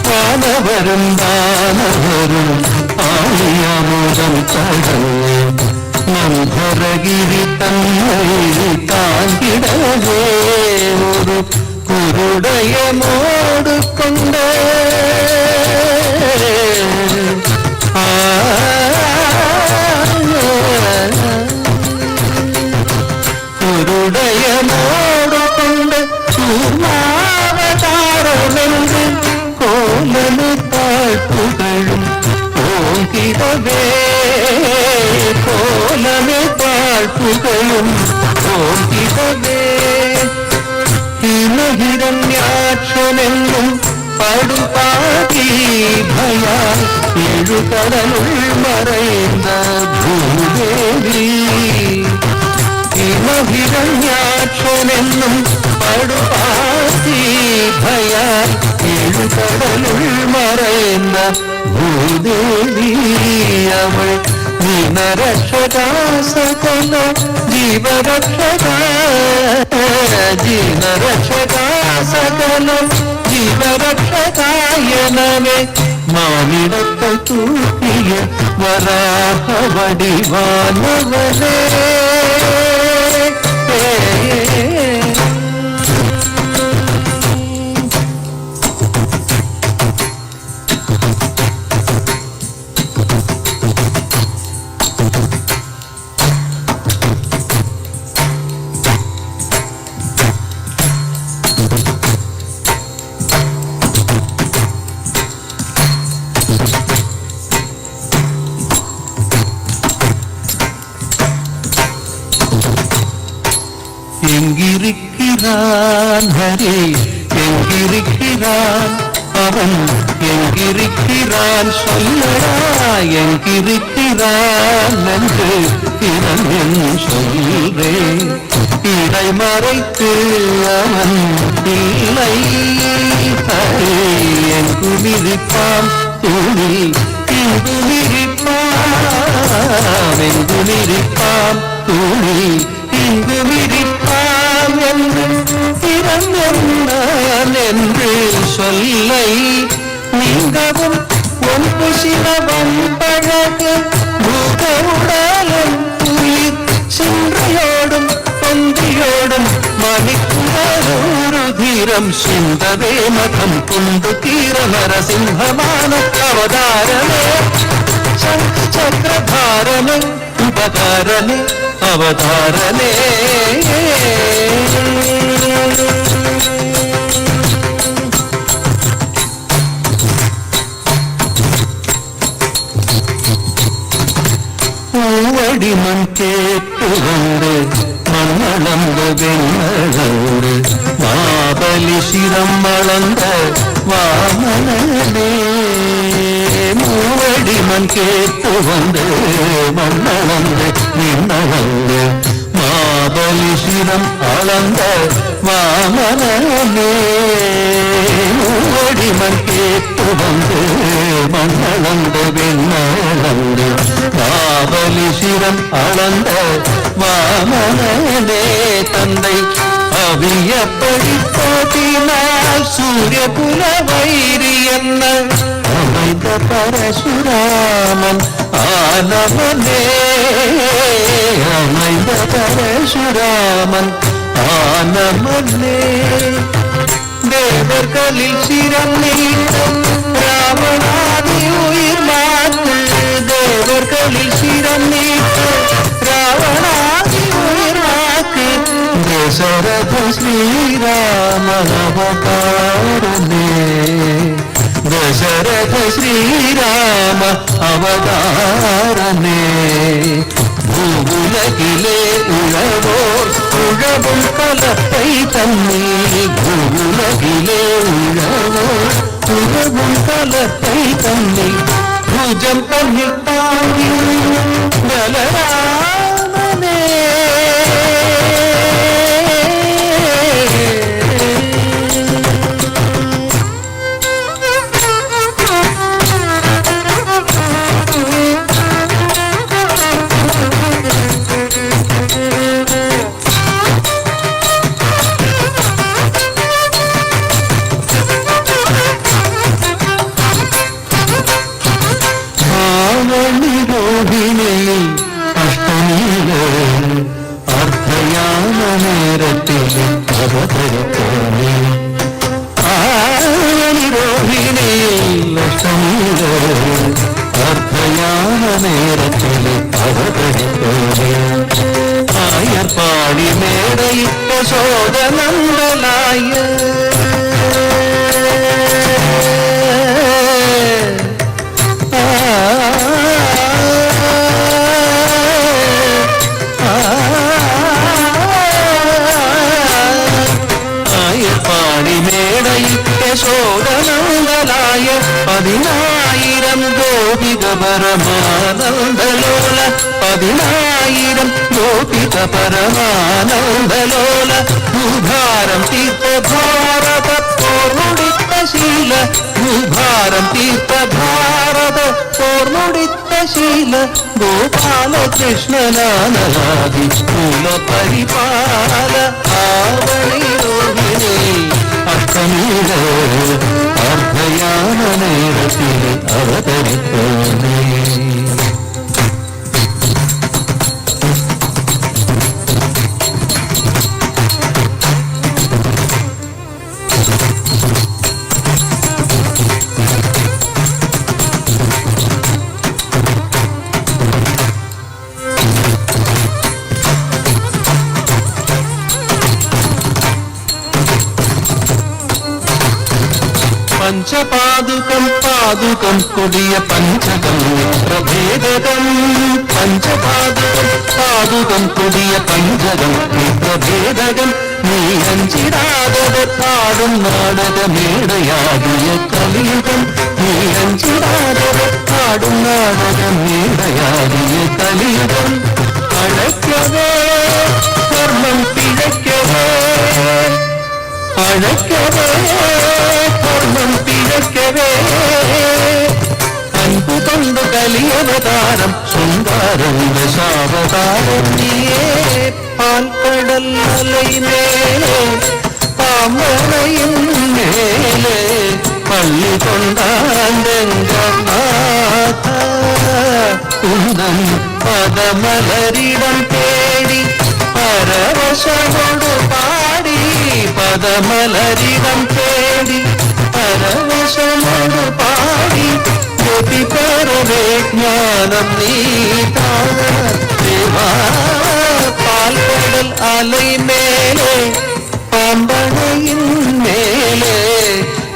வானவரும் தானவரும் ஆழியாமுதம் கடவுளே மல்பரகிரி தன்னை தாங்கிடவே ஒரு குருடைய மோடு கொண்ட குருடைய மோடு கொண்ட கூர்மாவதாரமென்று கோலனு தாழ்ப்புகழும் ஓங்கிடவே கோலனு தாழ்ப்புகழும் ஓங்கிடவே இனகிரண்யாட்சனென்னும் படுபாகி பயால் எழுகடலுள் மறைந்த பூதேவி இனகிரண்யாட்சனென்னும் படுபாகி பயால் எழுகடலுள் மறைந்த பூதேவி அவள் ஜீவரட்சகா சகல ஜீவரட்சகா ஜீவரட்சகா சகல ஜீவரட்சகாயனவே மானிடத்தை தூக்கிய வராக வடிவானவனே எங்கிருக்கிறான் ஹரி எங்கிருக்கிறான் அவன் எங்கிருக்கிறான் சொல்லடா எங்கிருக்கிறான் என்று திறன் சொல்றேன் இடைமறைத்து அவன் இல்லை ஹரி எங்குமிருப்பான் துணி இங்குமிருப்பான் எங்குமிருப்பான் துணி இங்கு விரிப்பான் என்று திறந்தான் என்று சொல்லை நீங்கவும் ஒன்று சிலவன் பழகு முகவுடலும் உயிர் சிந்தையோடும் பொந்தியோடும் மணிக்குமரூரு தீரம் சிந்தவே மதம் கொண்டு தீர நரசிம்மமான அவதாரமே சக்கரதாரமே உபகாரமே அவதாரமே பூவடி மண் கேட்டு வந்து மண்ணளந்து வெண்ணளந்து மாபலி சிரம் வளர்ந்த வாமனே மூவடி மண் கேட்டு வந்து மண்ணளந்து நின்னளந்து மாபலி சிரம் அளந்த வாமனே மூவடி மண் கேட்டு வந்து மண்ணளந்து வெண்ணளந்து மாபலி சிரம் அளந்த வாமனே தந்தை அவியப்படி போட்டினால் சூரிய குல வைரி என்ன அமைந்த பரசுராமன் ஆனவனே அமைந்த பரசுராமன் ஆனவனே தேவர்களில் சிரம் நீட்டும் ராவணாதி உயிர் மாற்று தேவர்களில் சிரம் நீட்டும் ராவணாதி உயிர் மாற்று தசரத ஸ்ரீராமன் அவதாரமே தசரத ஸ்ரீராம அவதார ഭൂവുലകിലെ ഉഴവോർ ഉഴവും കലപ്പൈ തന്നി ഭൂവുലകിലെ ഉഴവോർ ഉഴവും കലപ്പൈ തന്നി ഭുജം തന്നിൽ താങ്ങി ബലരാമനേ ഭാവനിരോഹിണിയിൽ അഷ്ടമിയിലെ അർദ്ധയാമ നേരത്തിൽ അവതരിത്തോണി ഭാവനിരോഹിണിയിൽ അഷ്ടമിയിലെ അർദ്ധയാമ നേരത്തിൽ അവതരിത്തോണി ആയർപാടി മേടയിട്ട ശോധനന്ദലായ യശോദനന്ദലായ 10,000 ഗോപിക പരമാനന്ദലോല 10,000 ഗോപിക പരമാനന്ദലോല ഭൂഭാരം തീർത്ഥ ഭാരത പോർമുടിത്ത ശീല ഭൂഭാരം തീർത്ഥ ഭാരത പോർമുടിത്ത ശീല ഗോപാലകൃഷ്ണനാനലാദി മൂല പരിപാല ആവണിരോഹിണി അഷ്ടമിയിലെ അർദ്ധയാമ നേരത്തിൽ അവതരിത്തോണി പഞ്ചപാദുകം പാദുകം കൊടിയ പഞ്ചകം മിത്രഭേദകം പഞ്ചപാദുകം പാദുകം കൊടിയ പഞ്ചകം മിത്രഭേദകം നീ അഞ്ചിടാതെ പാടും നാടകമേടയാടിയ കലിയുഗം നീ അഞ്ചിടാതെ പാടും നാടകമേടയാടിയ കലിയുഗം അഴയ്ക്കവേ കർമ്മം പിഴയ്ക്കവേ അഴയ്ക്കവേ കർമ്മം പിഴയ്ക്കവേ അൻപു കൊണ്ട് കലിയവതാരം ശൃംഗാരം ദശാവതാരം നീയേ പാൽക്കടൽ അലൈമേലെ പാമ്പണയും മേലെ പള്ളി കൊണ്ടാണ്ടനാഥ കുന്തം പദമലരിടം തേടി പരവശമോട് പാടി പദമലരിടം തേടി പരവശമോട് പാടി ഗോപിപരവേ ജ്ഞാനം നീ ദേവാ പാൽക്കടൽ അലൈമേലെ പാമ്പണയിൻ മേലെ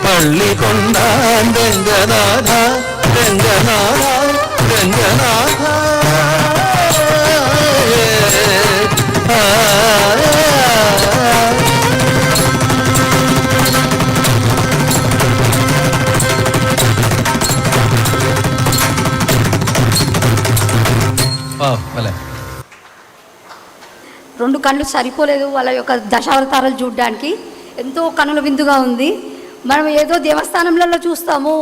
പള്ളി കൊണ്ടാൻ രംഗനാഥ രംഗനാഥ രംഗനാഥ రెండు కళ్ళు సరిపోలేదు వాళ్ళ యొక్క దశావతారాలు చూడడానికి ఎంతో కనుల విందుగా ఉంది. మనం ఏదో దేవస్థానంలలో చూస్తాము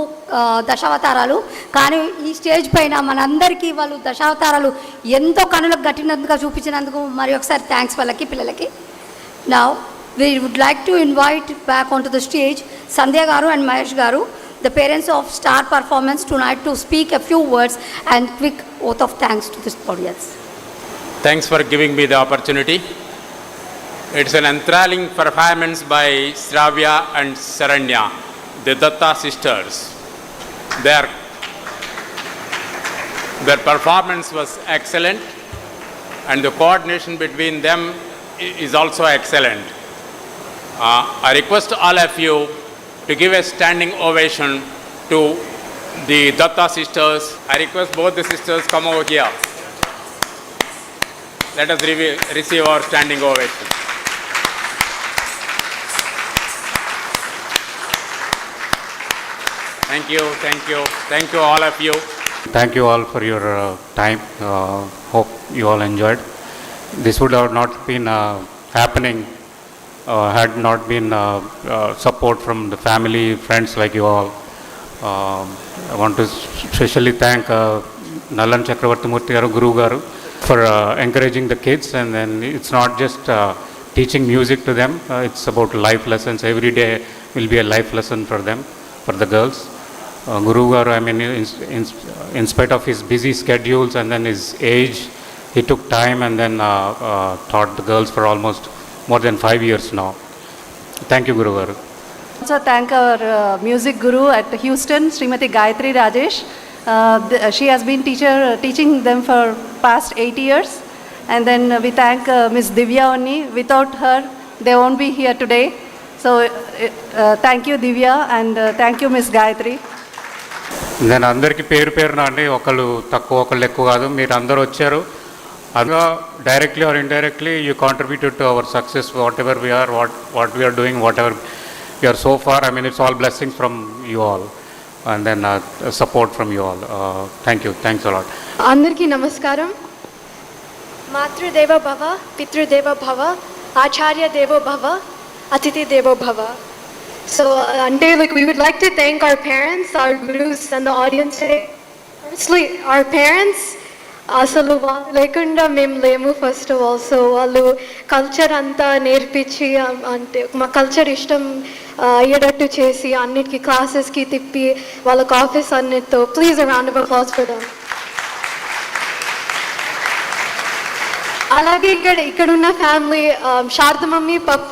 దశావతారాలు, కానీ ఈ స్టేజ్ పైన మనందరికీ వాళ్ళు దశావతారాలు ఎంతో కనులకు గట్టినందుగా చూపించినందుకు మరి ఒకసారి థ్యాంక్స్ వాళ్ళకి పిల్లలకి. Now we would like to invite back onto the stage Sandhya garu and Mahesh garu, the parents of Star Performance tonight, to speak a few words and quick oath of thanks to this audience. Thanks for giving me the opportunity. It's an enthralling performance by Shravya and Saranya, the Datta sisters. Their performance was excellent, and the coordination between them is also excellent. I request all of you to give a standing ovation to the Datta sisters. I request both the sisters come over here. Let us receive our standing ovation. Thank you, thank you, thank you all of you. Thank you all for your time. Hope you all enjoyed. This would have not been happening had not been support from the family, friends like you all. I want to especially thank Nalan Chakravarti Murthy garu, Guru garu, for encouraging the kids. And then it's not just teaching music to them, it's about life lessons. Every day will be a life lesson for them, for the girls. Guru garu, I mean, in spite of his busy schedules and then his age, he took time and then taught the girls for almost more than 5 years now. Thank you, Guru garu. Also thank our music guru at Houston, Srimati Gayatri Rajesh. She has been teaching them for past 8 years. And then we thank Ms. Divya Onni. Without her, they won't be here today. So thank you, Divya, and thank you, Ms. Gayatri. నేను అందరికీ పేరు పేరున అండి, ఒకళ్ళు తక్కువ ఒకళ్ళు ఎక్కువ కాదు, మీరు అందరూ వచ్చారు. అందులో directly or indirectly you contributed to our success, what ever we are, what we are doing, whatever we are so far. I mean, it's all blessings from you all and then support from you all. Thank you, thanks a lot. అందరికీ నమస్కారం. మాతృదేవ భవ, పితృదేవ భవ, ఆచార్య దేవో భవ, అతిథి దేవో భవ. So, we would like to thank our parents, our gurus, and the audience today. Firstly, our parents, asalu lekunda mem lemu first of all. So, wallu culture anta nerpichi ante ma culture ishtam ayedattu chesi annitki classes ki tippi వాళ్ళకి office అన్నిటితో. Please a round of applause for them. అలాగే ఇక్కడ ఉన్న family, Sharada mummy, పప్ప,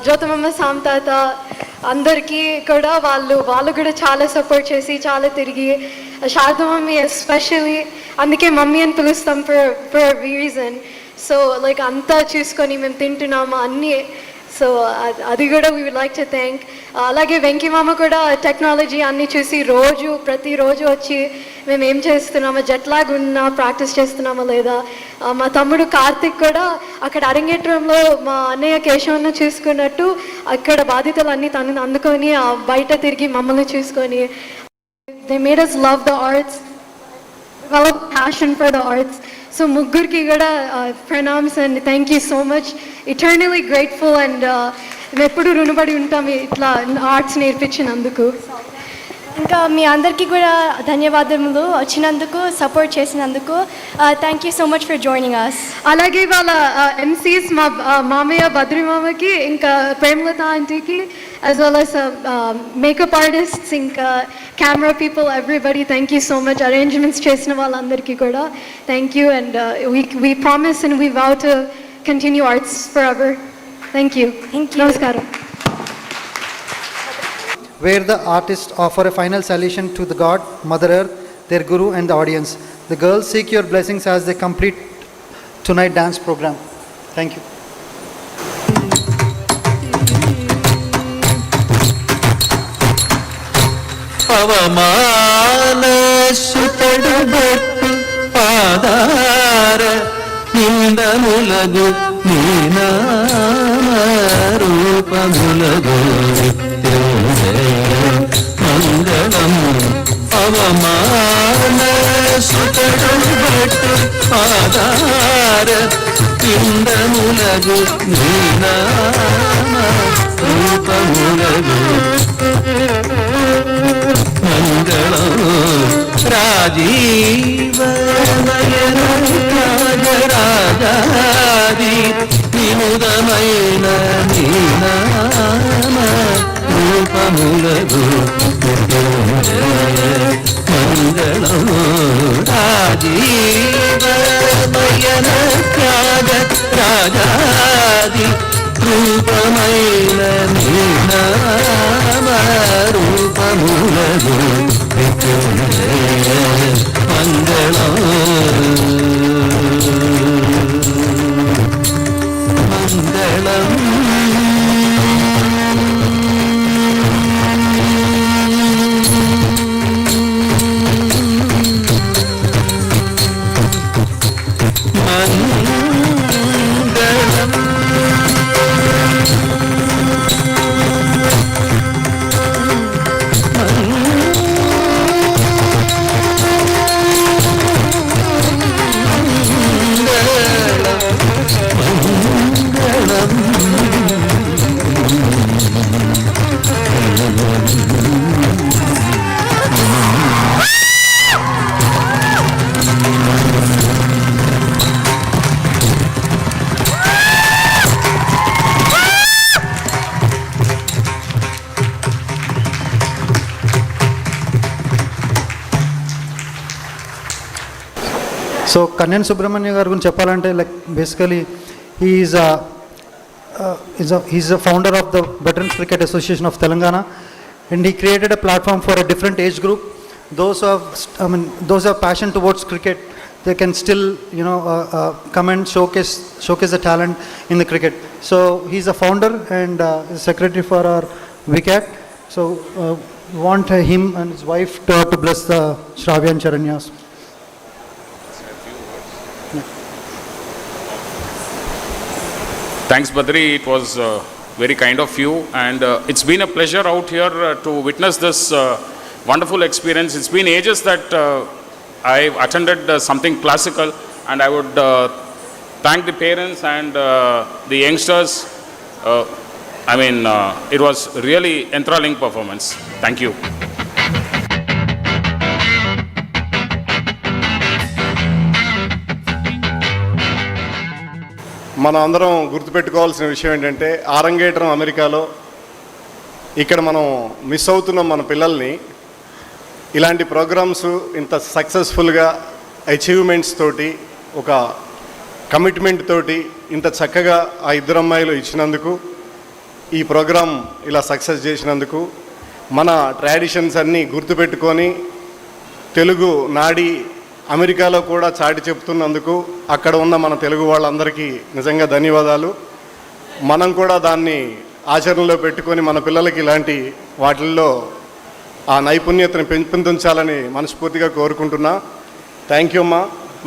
జ్యోతమమ్మ, సాంతాత, అందరికీ కూడా వాళ్ళు కూడా చాలా సపోర్ట్ చేసి చాలా తిరిగి, శారద మమ్మీ ఎస్పెషలీ, అందుకే మమ్మీ అని పిలుస్తాం ఫర్ రీజన్. సో అంతా చూసుకొని మేము తింటున్నాము అన్నీ. సో అది కూడా we would like to thank. అలాగే వెంకీ మామ కూడా టెక్నాలజీ అన్నీ చూసి ప్రతిరోజు వచ్చి మేము ఏం చేస్తున్నామో, జట్లాగ్ ఉన్నా ప్రాక్టీస్ చేస్తున్నామా లేదా. మా తమ్ముడు కార్తిక్ కూడా అక్కడ అరంగేట్రంలో మా అన్నయ్య కేశవన్న చూసుకున్నట్టు అక్కడ బాధ్యతలు అన్నీ తను అందుకొని బయట తిరిగి మమ్మల్ని చూసుకొని, they made us love the arts, develop passion for the arts. So ముగ్గురికి కూడా pranams and thank you so much. Eternally grateful and మేము ఎప్పుడు రుణపడి ఉంటాం ఇట్లా ఆర్ట్స్ నేర్పించినందుకు. ఇంకా మీ అందరికీ కూడా ధన్యవాదములు, వచ్చినందుకు, సపోర్ట్ చేసినందుకు. Thank you so much for joining us. అలాగే వాళ్ళ ఎంసీస్ మా మామయ్య బద్రి మామకి, ఇంకా ప్రేమలత ఆంటీకి, as well as makeup artists, ఇంకా camera people, everybody, thank you so much. Arrangements చేసిన వాళ్ళందరికీ కూడా thank you, and we promise and we vow to continue arts forever. Thank you. Namaskaram. Where the artists offer a final salutation to the God, Mother Earth, their Guru and the audience. The girls seek your blessings as they complete tonight dance program. Thank you. పవమాన సుతడు బొట్టు పాదార నిందములగు నీనామ రూపములగు మంగళం. పవమాన సుతడు బొట్టు పాదార నిందములగు నీనామ రూపములగు మంగళం. రాజీవనయన రాజాది వినుదమైన నీనామ రూపములగు మంగళం. రాజీవనయన రాజాది రూపమైన నీనామ రూపములగు మంగళం. మంగళం. సో కళ్యాణ్ సుబ్రహ్మణ్య గారి గురించి చెప్పాలంటే like basically he's a founder of the Veterans Cricket Association of Telangana, and he created a platform for a different age group. Those who have passion towards cricket, they can still come and showcase the talent in the cricket. So he's a founder and secretary for our WCAT. So want him and his wife to bless the Shravya and Charanyas. Thanks, Badri. It was very kind of you, and it's been a pleasure out here to witness this wonderful experience. It's been ages that I've attended something classical, and I would thank the parents and the youngsters. It was really enthralling performance. Thank you. మనం అందరం గుర్తుపెట్టుకోవాల్సిన విషయం ఏంటంటే ఆరంగేట్రం అమెరికాలో, ఇక్కడ మనం miss అవుతున్నాం మన పిల్లల్ని. ఇలాంటి ప్రోగ్రామ్స్ ఇంత సక్సెస్ఫుల్గా అచీవ్మెంట్స్ తోటి, ఒక కమిట్మెంట్ తోటి ఇంత చక్కగా ఆ ఇద్దరు అమ్మాయిలు ఇచ్చినందుకు, ఈ ప్రోగ్రాం ఇలా సక్సెస్ చేసినందుకు, మన ట్రెడిషన్స్ అన్నీ గుర్తుపెట్టుకొని తెలుగు నాడి అమెరికాలో కూడా చాటి చెప్తున్నందుకు అక్కడ ఉన్న మన తెలుగు వాళ్ళందరికీ నిజంగా ధన్యవాదాలు. మనం కూడా దాన్ని ఆచరణలో పెట్టుకొని మన పిల్లలకి ఇలాంటి వాటిల్లో ఆ నైపుణ్యతను పెంపొందించాలని మనస్ఫూర్తిగా కోరుకుంటున్నా. థ్యాంక్ యూ అమ్మా.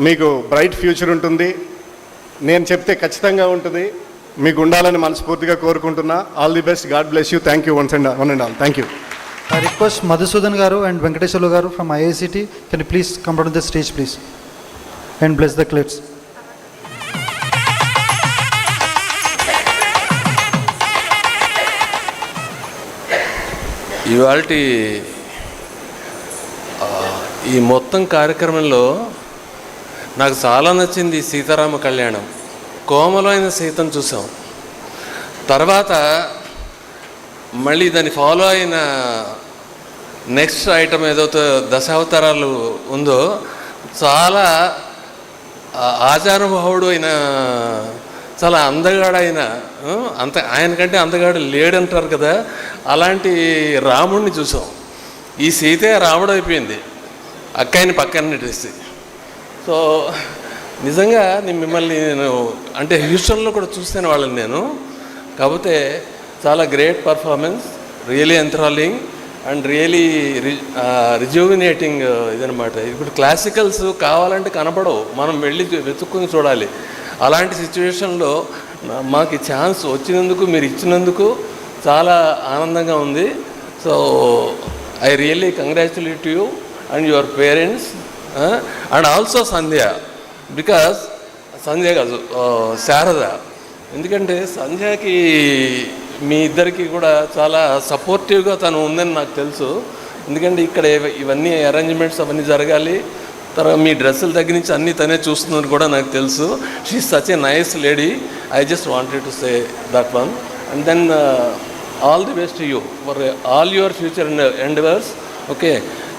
మీకు బ్రైట్ ఫ్యూచర్ ఉంటుంది, నేను చెప్తే ఖచ్చితంగా ఉంటుంది, మీకు ఉండాలని మనస్ఫూర్తిగా కోరుకుంటున్నా. All the best. God bless you. Thank you one and all. Thank you. I request Madhusudan Garu and Venkateswarlu Garu from IICT, can you please come down to the stage, please, and bless the clips. ఇవాల్టి ఈ మొత్తం కార్యక్రమంలో నాకు చాలా నచ్చింది సీతారామ కళ్యాణం. కోమలైన సీతను చూసాం, తర్వాత మళ్ళీ దాన్ని ఫాలో అయిన నెక్స్ట్ ఐటమ్ ఏదైతే దశావతారాలు ఉందో, చాలా ఆచారభావుడు అయిన, చాలా అందగాడైన, ఆయనకంటే అందగాడు లేడంటారు కదా, అలాంటి రాముడిని చూసాం. ఈ సీతే రాముడు అయిపోయింది, అక్కయ్యని పక్కన నెట్టేసి. సో నిజంగా మిమ్మల్ని నేను అంటే హ్యూస్టన్లో కూడా చూస్తాను వాళ్ళని నేను. కాకపోతే చాలా great performance, really enthralling and really rejuvenating ఇదనమాట. ఇప్పుడు క్లాసికల్స్ కావాలంటే కనపడవు, మనం వెళ్ళి వెతుక్కుని చూడాలి. అలాంటి సిచ్యువేషన్లో మాకు ఛాన్స్ వచ్చినందుకు, మీరు ఇచ్చినందుకు చాలా ఆనందంగా ఉంది. So I really congratulate you and your parents and also Sandhya, because Sandhya కాదు శారద. ఎందుకంటే సంధ్యకి మీ ఇద్దరికి కూడా చాలా సపోర్టివ్గా తను ఉందని నాకు తెలుసు. ఎందుకంటే ఇక్కడ ఇవన్నీ అరేంజ్మెంట్స్ అవన్నీ జరగాలి, తర్వాత మీ డ్రెస్సుల దగ్గర నుంచి అన్నీ తనే చూస్తుందని కూడా నాకు తెలుసు. She is such a nice lady. I just wanted to say that one. And then all the best you for all your future endeavours. Okay,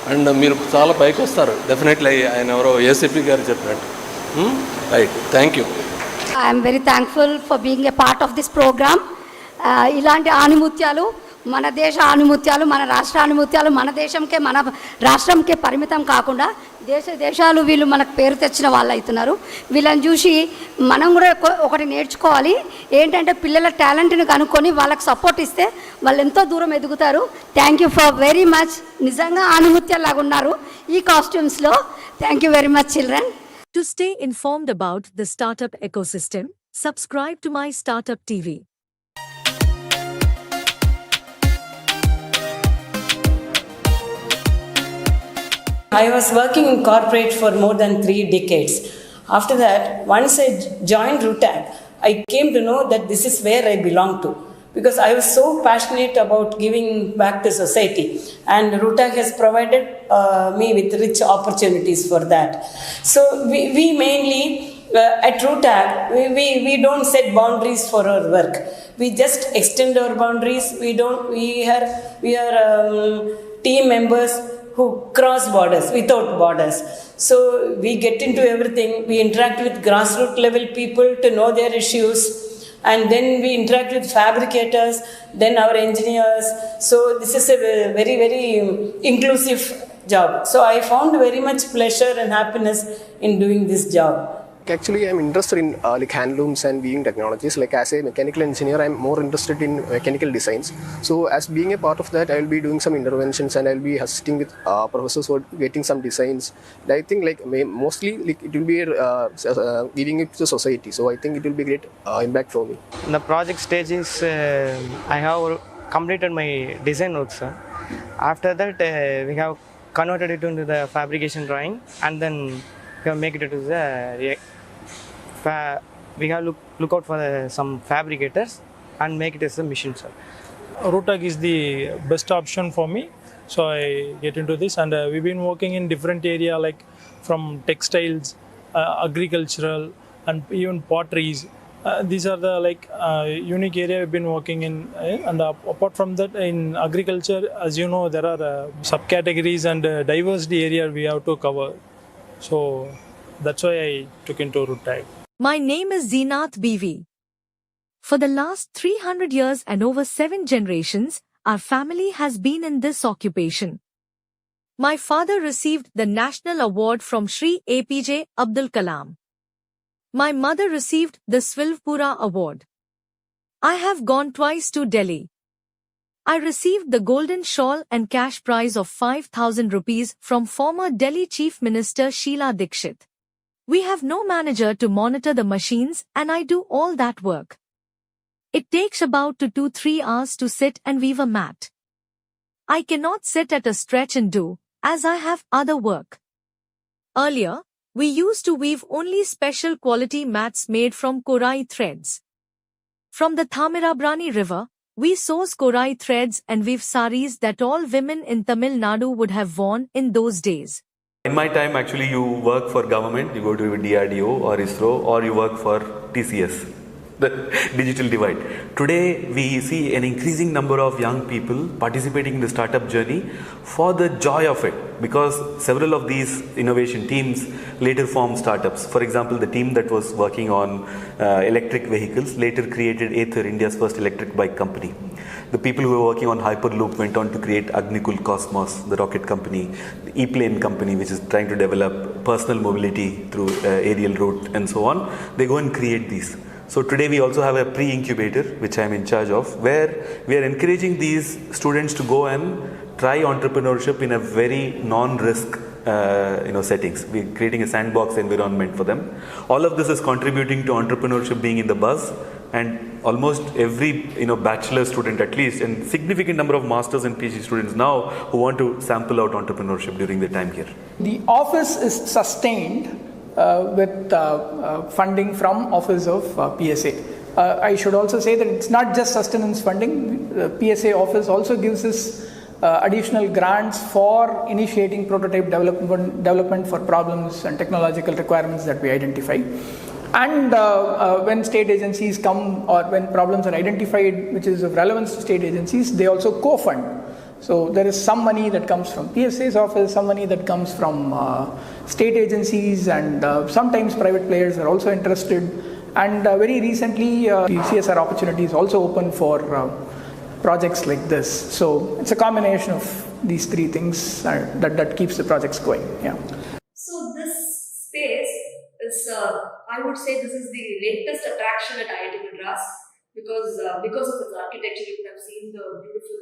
and మీరు చాలా పైకి వస్తారు డెఫినెట్లీ. ఆయన ఎవరో ఏసీపీ గారు చెప్పినట్టు. Right, thank you. I'm very thankful for being a part of this programme. ఇలాంటి ఆణిముత్యాలు, మన దేశ ఆణిముత్యాలు, మన రాష్ట్ర ఆణిముత్యాలు మన దేశంకే, మన రాష్ట్రంకే పరిమితం కాకుండా దేశాలు వీళ్ళు మనకు పేరు తెచ్చిన వాళ్ళు అవుతున్నారు. వీళ్ళని చూసి మనం కూడా ఒకటి నేర్చుకోవాలి. ఏంటంటే పిల్లల టాలెంట్ని కనుక్కొని వాళ్ళకి సపోర్ట్ ఇస్తే వాళ్ళు ఎంతో దూరం ఎదుగుతారు. Thank you for very much. నిజంగా ఆణిముత్యాలాగా ఉన్నారు ఈ కాస్ట్యూమ్స్లో. Thank you very much children. To stay informed about the startup ecosystem, subscribe to my Startup TV. I was working in corporate for more than 3 decades. After that, once I joined RUTAG, I came to know that this is where I belong to, because I was so passionate about giving back to society, and RUTAG has provided me with rich opportunities for that. So we mainly at RUTAG, we don't set boundaries for our work. We just extend our boundaries. We are team members who cross borders without borders. So we get into everything. We interact with grassroots level people to know their issues, and then we interact with fabricators, then our engineers. So this is a very, very inclusive job. So I found very much pleasure and happiness in doing this job. Actually, I'm interested in like handlooms and weaving technologies. Like as a mechanical engineer, I'm more interested in mechanical designs. So as being a part of that, I will be doing some interventions and I'll be assisting with professors who are getting some designs. And I think like mostly like, it will be giving it to the society. So I think it will be great impact for me. In the project stage is I have completed my design work, sir. After that, we have converted it into the fabrication drawing, and then we have make it to the we have look out for some fabricators and make it as a machine, sir. Rootag is the best option for me, so I get into this, and we've been working in different area like from textiles, agricultural, and even potteries. These are the unique area we've been working in, and apart from that, in agriculture, as you know, there are subcategories and diversity area we have to cover. So that's why I took into Rootag. My name is Zeenath BV. For the last 300 years and over 7 generations, our family has been in this occupation. My father received the National Award from Shri APJ Abdul Kalam. My mother received the Swilvpura Award. I have gone twice to Delhi. I received the Golden Shawl and cash prize of 5,000 rupees from former Delhi Chief Minister Sheila Dikshit. We have no manager to monitor the machines, and I do all that work. It takes about 2 to 3 hours to sit and weave a mat. I cannot sit at a stretch and do, as I have other work. Earlier, we used to weave only special quality mats made from korai threads. From the Thamirabrani river, we source korai threads and weave saris that all women in Tamil Nadu would have worn in those days. In my time, actually, you work for government, you go to DRDO or ISRO, or you work for TCS, the digital divide. Today, we see an increasing number of young people participating in the startup journey for the joy of it, because several of these innovation teams later formed startups. For example, the team that was working on electric vehicles later created Ather, India's first electric bike company. The people who were working on Hyperloop went on to create Agnikul Cosmos, the rocket company, the E-plane company, which is trying to develop personal mobility through aerial route and so on. They go and create these. So today we also have a pre-incubator, which I am in charge of, where we are encouraging these students to go and try entrepreneurship in a very non-risk settings. We're creating a sandbox environment for them. All of this is contributing to entrepreneurship being in the buzz, and almost every bachelor student at least, and significant number of masters and PhD students now who want to sample out entrepreneurship during their time here. The office is sustained with funding from Office of PSA. I should also say that it's not just sustenance funding. The PSA office also gives us additional grants for initiating prototype development for problems and technological requirements that we identify. And when state agencies come, or when problems are identified which is of relevance to state agencies, they also co-fund. So there is some money that comes from PSA's office, some money that comes from state agencies, and sometimes private players are also interested. And very recently, the CSR opportunities also open for projects like this. So it's a combination of these three things that keeps the projects going. Yeah. So this space is, I would say, this is the latest attraction at IIT Madras, because of its architecture. You have seen the beautiful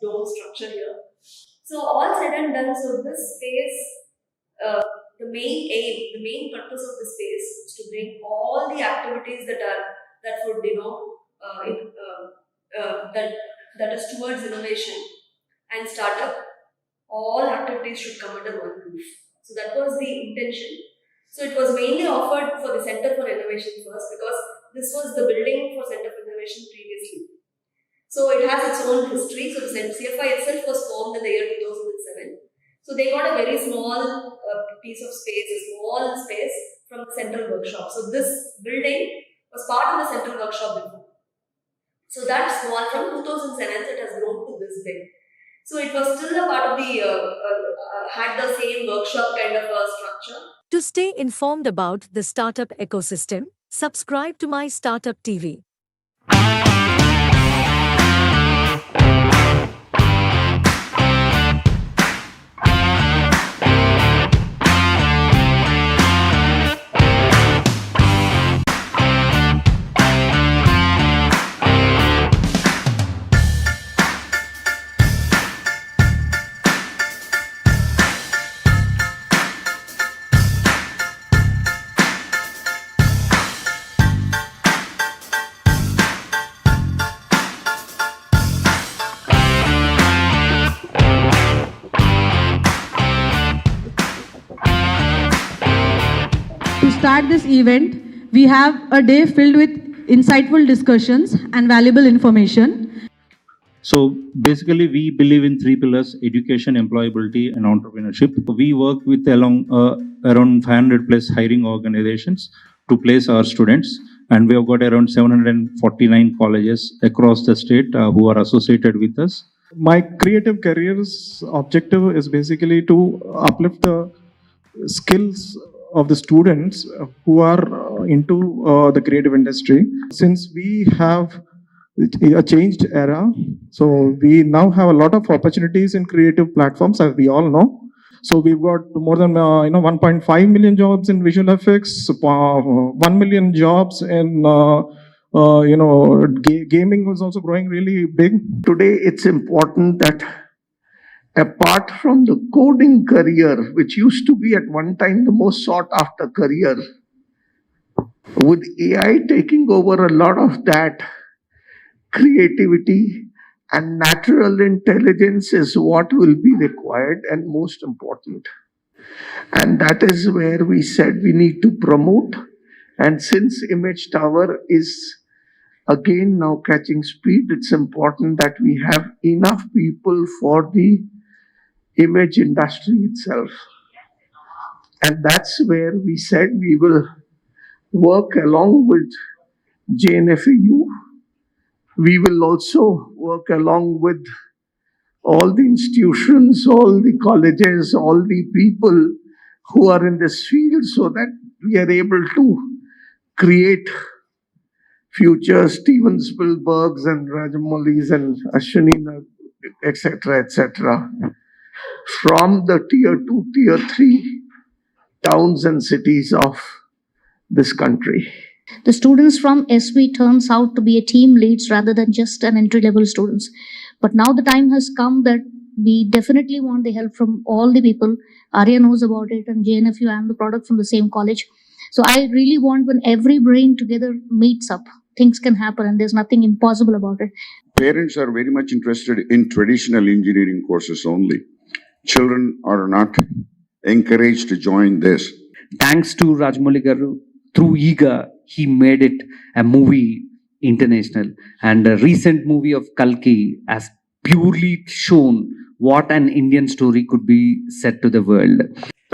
dome structure here. So all said and done, so this space, the main purpose of this space is to bring all the activities that would that is towards innovation and startup. All activities should come under one roof. So that was the intention. So it was mainly offered for the Center for Innovation first, because this was the building for Center for Innovation previously. So it has its own history. So the CFI itself was formed in the year 2007. So they got a very small piece of space, a small space from the central workshop. So this building was part of the central workshop before. So that small, from 2007 it has grown to this big. So it was still a part of the, had the same workshop kind of a structure. To stay informed about the startup ecosystem, subscribe to my Startup TV. To start this event, we have a day filled with insightful discussions and valuable information. So basically, we believe in three pillars: education, employability, and entrepreneurship. We work with around 500 plus hiring organizations to place our students, and we have got around 749 colleges across the state who are associated with us. My creative career's objective is basically to uplift the skills of the students who are into the creative industry. Since we have a changed era, so we now have a lot of opportunities in creative platforms, as we all know. So we've got more than 1.5 million jobs in visual effects, 1 million jobs in gaming was also growing really big. Today, it's important that apart from the coding career, which used to be at one time the most sought after career, with AI taking over a lot of that, creativity and natural intelligence is what will be required and most important. And that is where we said we need to promote. And since Image Tower is again now catching speed, it's important that we have enough people for the image industry itself. And that's where we said we will work along with JNFU. We will also work along with all the institutions, all the colleges, all the people who are in this field, so that we are able to create future Steven Spielbergs and Rajamoulis and Ashwini, etc., from the tier 2, tier 3 towns and cities of this country. The students from SV turns out to be a team leads rather than just an entry-level students. But now the time has come that we definitely want the help from all the people. Arya knows about it, and JNFU, I am the product from the same college. So I really want, when every brain together meets up, things can happen, and there's nothing impossible about it. Parents are very much interested in traditional engineering courses only. Children are not encouraged to join this. Thanks to Rajamouli Garu, through Eager, he made it a movie international. And a recent movie of Kalki has purely shown what an Indian story could be said to the world.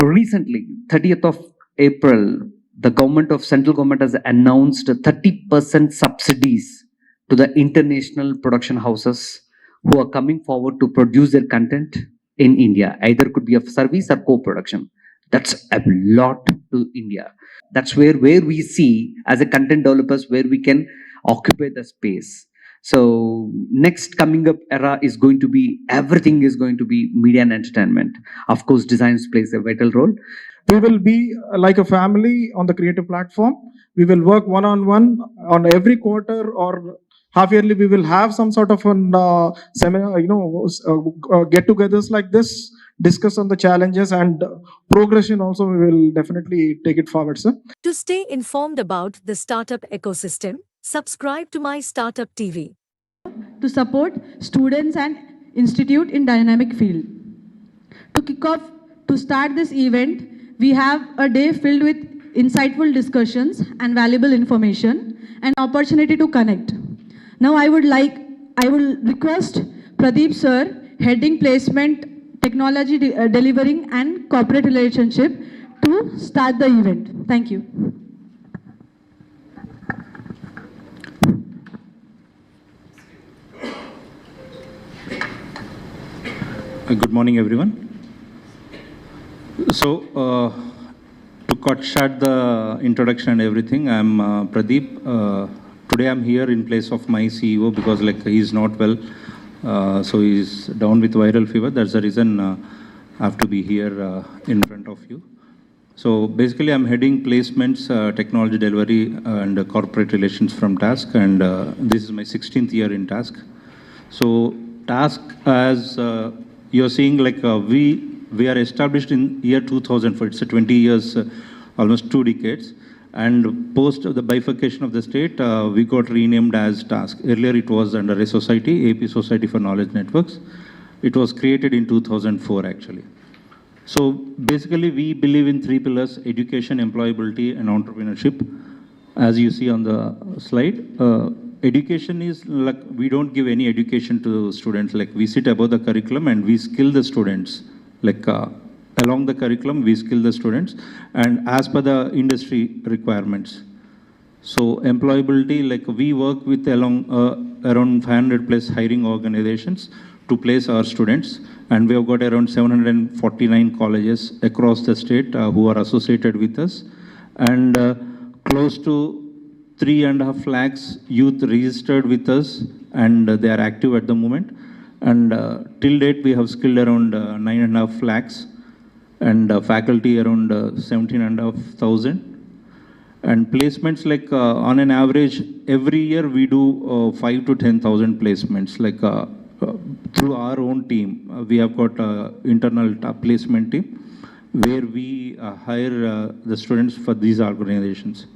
So recently, 30th of April, the central government has announced 30% subsidies to the international production houses who are coming forward to produce their content in India. Either could be a service or co-production. That's a lot to India. That's where we see as a content developers where we can occupy the space. So next coming up era is going to be, everything is going to be media and entertainment. Of course, design plays a vital role. We will be like a family on the creative platform. We will work one-on-one on every quarter or half yearly. We will have some sort of an seminar, get-togethers like this, discuss on the challenges and progression. Also, we will definitely take it forward, sir. To stay informed about the startup ecosystem, subscribe to my Startup TV. To support students and institute in dynamic field. To start this event, we have a day filled with insightful discussions and valuable information and opportunity to connect. Now I will request Pradeep sir, heading placement, technology delivering and corporate relationship, to start the event. Thank you. morning, everyone. So, to cut short the introduction and everything, I'm Pradeep. Today I'm here in place of my CEO because he's not well. So he's down with viral fever. That's the reason I have to be here in front of you. So basically I'm heading placements, technology delivery and corporate relations from TASK, and this is my 16th year in TASK. So TASK, as you're seeing, we are established in year 2004. It's 20 years, almost 2 decades. And post the bifurcation of the state, we got renamed as TASK. Earlier it was under a society, AP Society for Knowledge Networks. It was created in 2004 actually. So basically we believe in 3 pillars: education, employability and entrepreneurship. As you see on the slide, education is we don't give any education to students. We sit above the curriculum and we skill the students. Along the curriculum, we skill the students and as per the industry requirements. So employability, we work with around 500 plus hiring organizations to place our students, and we have got around 749 colleges across the state who are associated with us, and close to 3.5 lakhs youth registered with us, and they are active at the moment. And till date, we have skilled around 9.5 lakhs, and faculty around 17,500. And placements, on an average, every year we do 5 to 10,000 placements, through our own team. We have got internal placement team where we hire the students for these organizations.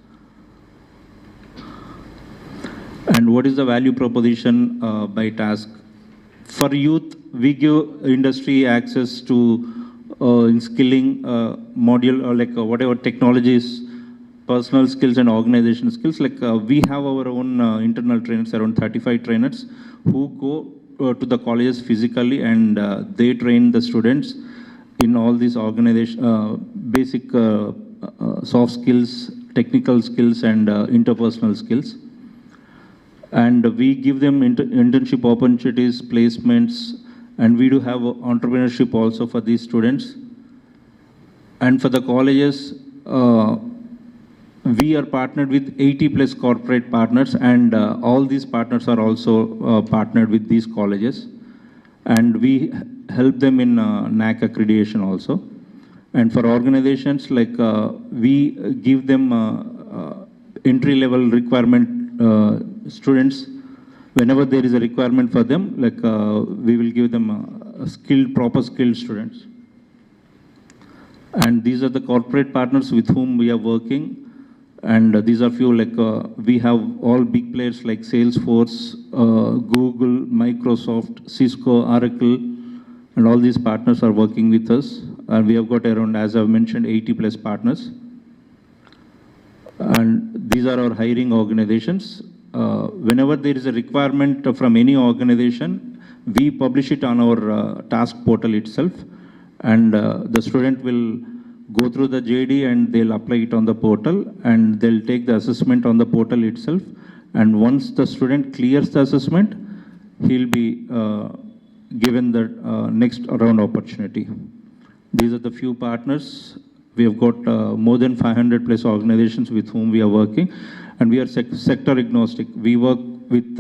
And what is the value proposition by TASK? For youth, we give industry access to in skilling module, or whatever technologies, personal skills and organization skills. We have our own internal trainers, around 35 trainers who go to the colleges physically, and they train the students in all these organization, basic soft skills, technical skills and interpersonal skills. And we give them internship opportunities, placements, and we do have entrepreneurship also for these students. And for the colleges, we are partnered with 80 plus corporate partners, and all these partners are also partnered with these colleges. And we help them in NAC accreditation also. And for organizations, we give them entry-level requirement students. Whenever there is a requirement for them, we will give them skilled, proper skilled students. And these are the corporate partners with whom we are working. And these are few, we have all big players like Salesforce, Google, Microsoft, Cisco, Oracle, and all these partners are working with us. And we have got around, as I've mentioned, 80 plus partners. And these are our hiring organizations. Whenever there is a requirement from any organization, we publish it on our task portal itself. And the student will go through the JD and they'll apply it on the portal, and they'll take the assessment on the portal itself. And once the student clears the assessment, he'll be given the next round opportunity. These are the few partners. We have got more than 500 plus organizations with whom we are working, and we are sector agnostic. We work with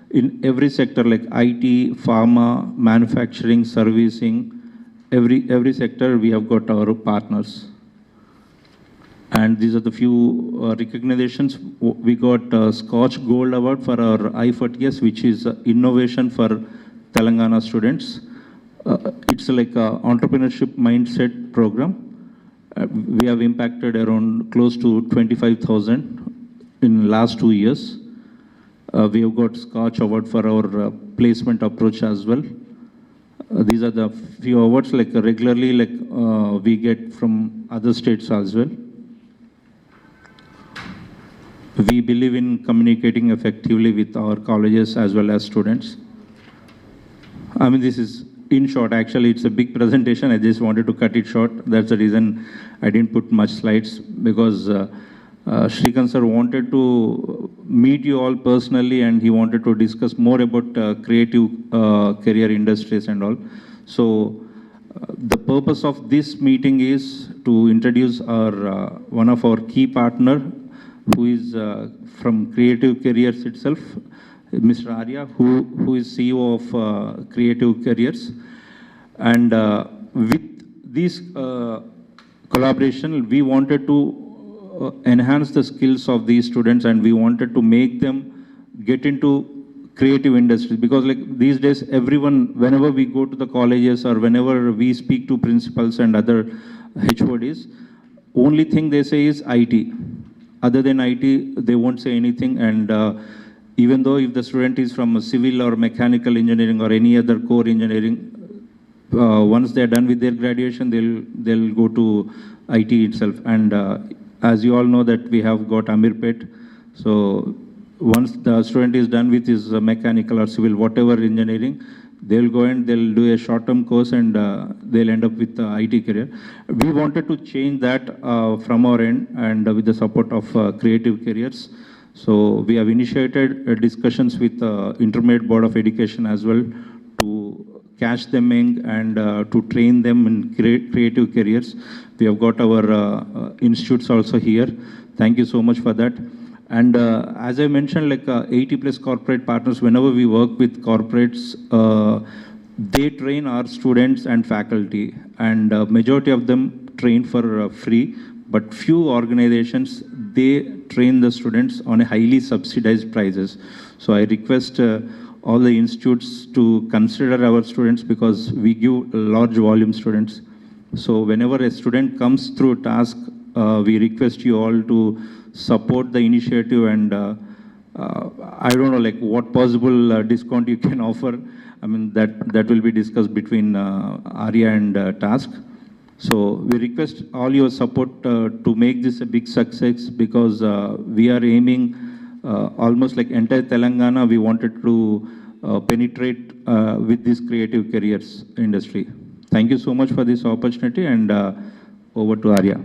in every sector like IT, pharma, manufacturing, servicing. Every sector we have got our partners. And these are the few recognitions. We got Scotch Gold Award for our I40S, which is innovation for Telangana students. It's like an entrepreneurship mindset program. We have impacted around close to 25,000 in last 2 years. We have got Scotch Award for our placement approach as well. These are the few awards regularly we get from other states as well. We believe in communicating effectively with our colleges as well as students. I mean, this is in short. Actually, it's a big presentation. I just wanted to cut it short. That's the reason I didn't put much slides, because Shrikant sir wanted to meet you all personally, and he wanted to discuss more about creative career industries and all. So The purpose of this meeting is to introduce our one of our key partner, who is from Creative Careers itself, Mr. Arya, who is CEO of Creative Careers. And with this collaboration, we wanted to enhance the skills of these students, and we wanted to make them get into creative industries, because like these days everyone, whenever we go to the colleges or whenever we speak to principals and other HODs, only thing they say is IT. Other than IT, they won't say anything. And even though if the student is from civil or mechanical engineering or any other core engineering, once they're done with their graduation, they'll go to IT itself. And as you all know that we have got Amirpet, so once the student is done with his mechanical or civil, whatever engineering, they'll go and they'll do a short-term course, and they'll end up with the IT career. We wanted to change that from our end, and with the support of Creative Careers. So we have initiated discussions with Intermediate Board of Education as well to catch them in and to train them in creative careers. We have got our institutes also here. Thank you so much for that. And as I mentioned, like 80 plus corporate partners, whenever we work with corporates, they train our students and faculty, and majority of them train for free, but few organizations, they train the students on a highly subsidized prices. So I request all the institutes to consider our students, because we give large volume students. So whenever a student comes through task, we request you all to support the initiative, and I don't know like what possible discount you can offer. I mean that will be discussed between Arya and Task. So we request all your support to make this a big success, because we are aiming almost like entire Telangana. We wanted to penetrate with this creative careers industry. Thank you so much for this opportunity, and over to Arya.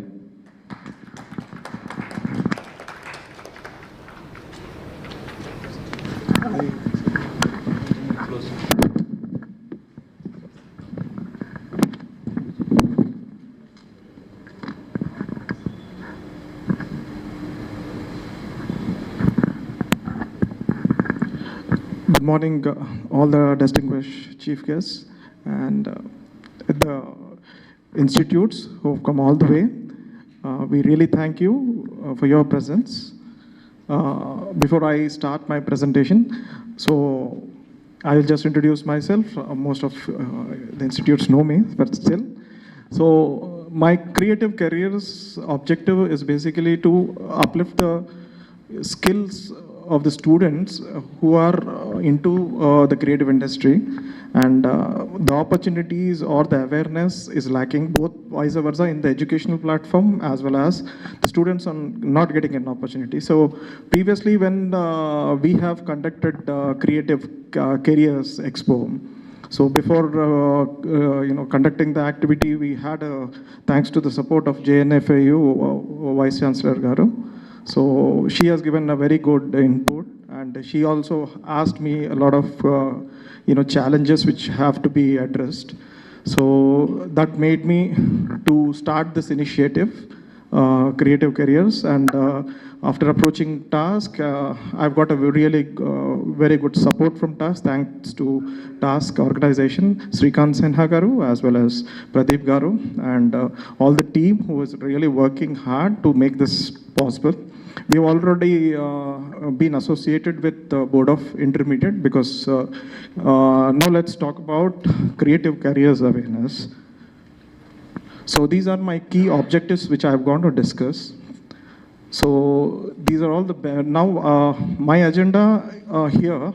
Good morning, all the distinguished chief guests and the institutes who have come all the way. We really thank you for your presence. Before I start my presentation, so I will just introduce myself. Most of the institutes know me, but still. So my creative careers objective is basically to uplift the skills of the students who are into the creative industry, and the opportunities or the awareness is lacking, both vice versa in the educational platform as well as the students are not getting an opportunity. So previously when we have conducted creative careers expo, so before conducting the activity, we had thanks to the support of JNFAU Vice Chancellor Garu. So she has given a very good input, and she also asked me a lot of challenges which have to be addressed. So that made me to start this initiative, Creative Careers, and after approaching Task, I've got a really very good support from Task, thanks to Task organization, Srikant Senha Garu, as well as Pradeep Garu, and all the team who is really working hard to make this possible. We've already been associated with the Board of Intermediate, because now let's talk about creative careers awareness. So these are my key objectives which I've gone to discuss. So these are all the, now my agenda here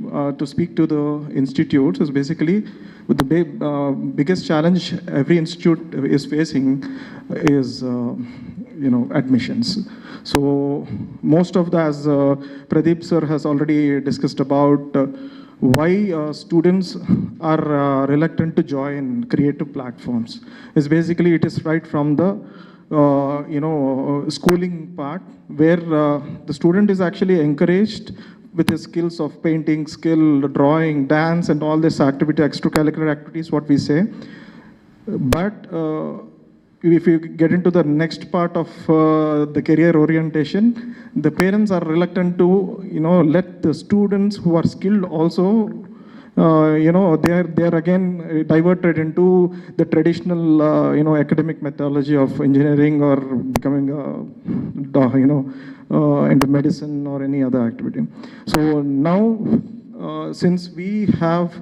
to speak to the institutes is basically with the biggest challenge every institute is facing is admissions. So most of the, as Pradeep sir has already discussed about why students are reluctant to join creative platforms, is basically it is right from the schooling part, where the student is actually encouraged with his skills of painting, skill, drawing, dance, and all this activity, extracurricular activities, what we say. But if you get into the next part of the career orientation, the parents are reluctant to, let the students who are skilled also, they're again diverted into the traditional, academic methodology of engineering or becoming, into medicine or any other activity. So now, since we have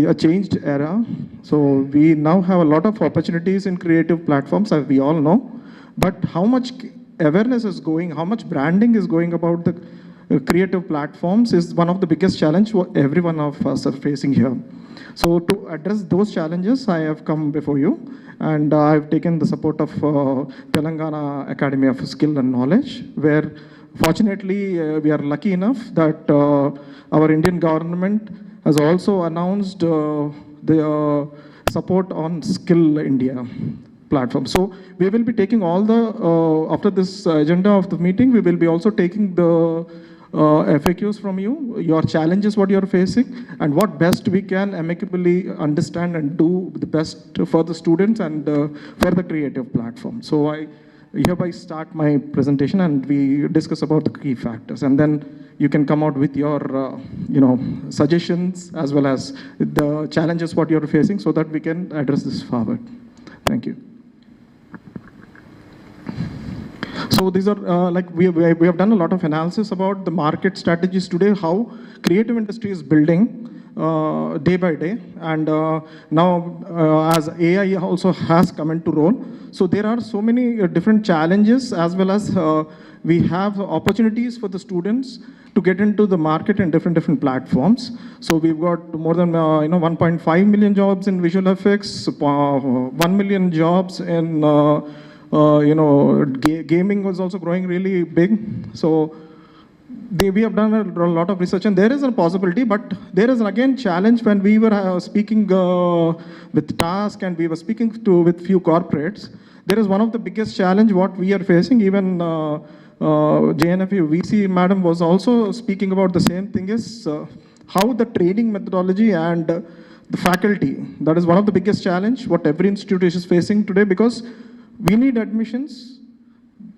a changed era, so we now have a lot of opportunities in creative platforms, as we all know. But how much awareness is going, how much branding is going about the creative platforms is one of the biggest challenge what every one of us are facing here. So to address those challenges, I have come before you, and I've taken the support of Telangana Academy of Skill and Knowledge, where fortunately we are lucky enough that our Indian government has also announced the support on Skill India platform. So we will be taking all the, after this agenda of the meeting, we will be also taking the FAQs from you, your challenges, what you're facing, and what best we can amicably understand and do the best for the students and for the creative platform. So I hereby start my presentation and we discuss about the key factors. And then you can come out with your, suggestions as well as the challenges what you're facing so that we can address this forward. Thank you. So these are we have done a lot of analysis about the market strategies today, how creative industry is building day by day, and now as AI also has come into role. So there are so many different challenges as well as we have opportunities for the students to get into the market in different platforms. So we've got more than 1.5 million jobs in visual effects, 1 million jobs in gaming was also growing really big. So we have done a lot of research, and there is a possibility, but there is again challenge when we were speaking with Task and we were speaking with few corporates. There is one of the biggest challenge what we are facing. Even JNFU VC madam was also speaking about the same thing, is how the training methodology and the faculty, that is one of the biggest challenge what every institution is facing today, because we need admissions.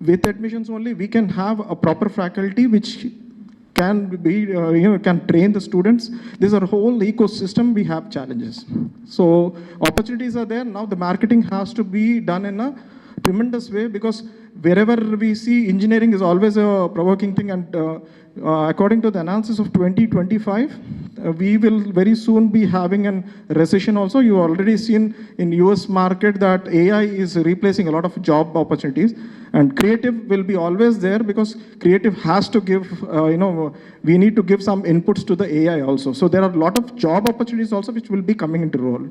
With admissions only, we can have a proper faculty which can be, can train the students. This is a whole ecosystem, we have challenges. So opportunities are there. Now the marketing has to be done in a tremendous way, because wherever we see engineering is always a provoking thing, and according to the analysis of 2025, we will very soon be having a recession also. You already seen in US market that AI is replacing a lot of job opportunities, and creative will be always there, because creative has to give, we need to give some inputs to the AI also. So there are a lot of job opportunities also which will be coming into role.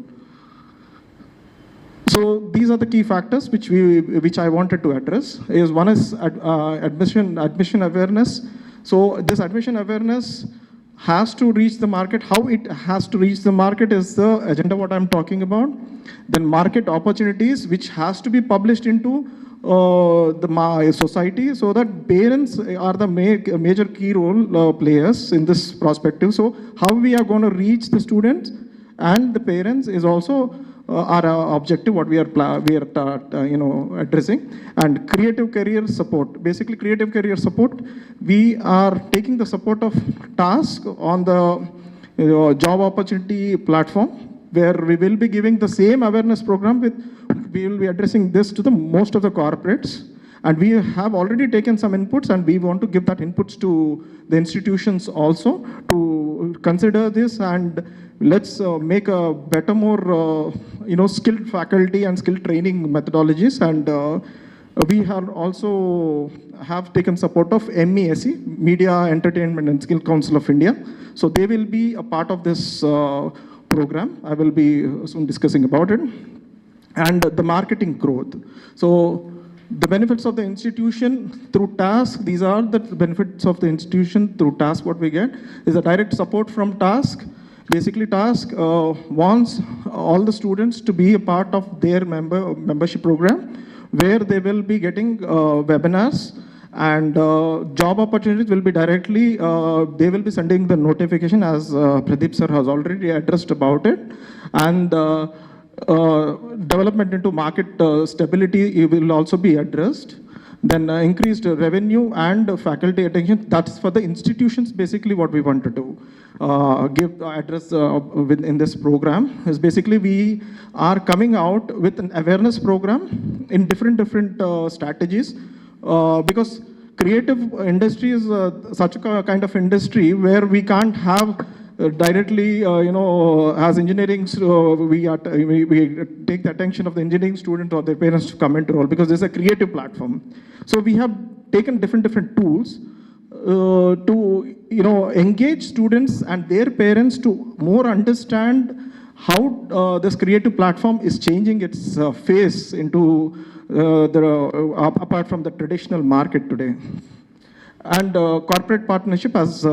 So these are the key factors which I wanted to address. One is admission awareness. So this admission awareness has to reach the market. How it has to reach the market is the agenda what I'm talking about. Then market opportunities which has to be published into the society, so that parents are the major key role players in this perspective. So how we are going to reach the students and the parents is also our objective, what we are addressing. And creative career support. Basically, creative career support, we are taking the support of Task on the job opportunity platform, where we will be giving the same awareness program we will be addressing this to the most of the corporates. And we have already taken some inputs, and we want to give that inputs to the institutions also to consider this, and let's make a better, more skilled faculty and skilled training methodologies. And we have also taken support of MESC, Media, Entertainment and Skill Council of India. So they will be a part of this program. I will be soon discussing about it. And the marketing growth. So the benefits of the institution through Task, these are the benefits of the institution through Task. What we get is a direct support from Task. Basically, Task wants all the students to be a part of their membership program, where they will be getting webinars, and job opportunities will be directly, they will be sending the notification, as Pradeep sir has already addressed about it. And development into market stability will also be addressed. Then increased revenue and faculty attention. That's for the institutions, basically what we want to do. Address in this program is basically we are coming out with an awareness program in different strategies, because creative industry is such a kind of industry where we can't have directly, as engineering, we take the attention of the engineering student or their parents to come into role, because there's a creative platform. So we have taken different tools to engage students and their parents to more understand how this creative platform is changing its face into apart from the traditional market today. And corporate partnership, as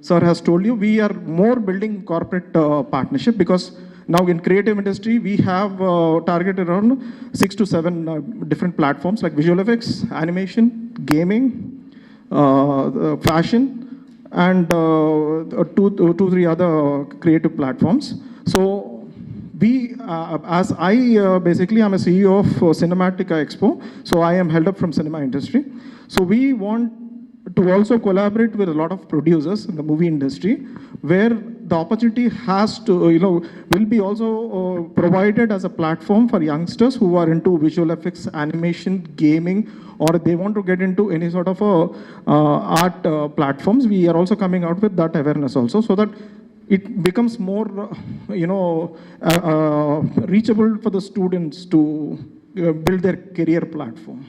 Sir has told you, we are more building corporate partnership, because now in creative industry, we have targeted around 6 to 7 different platforms like visual effects, animation, gaming, fashion, and 2-3 other creative platforms. So we, as I basically am a CEO of Cinematica Expo, so I am held up from cinema industry. So we want to also collaborate with a lot of producers in the movie industry, where the opportunity has to, will be also provided as a platform for youngsters who are into visual effects, animation, gaming, or they want to get into any sort of art platforms. We are also coming out with that awareness also, so that it becomes more, reachable for the students to build their career platform.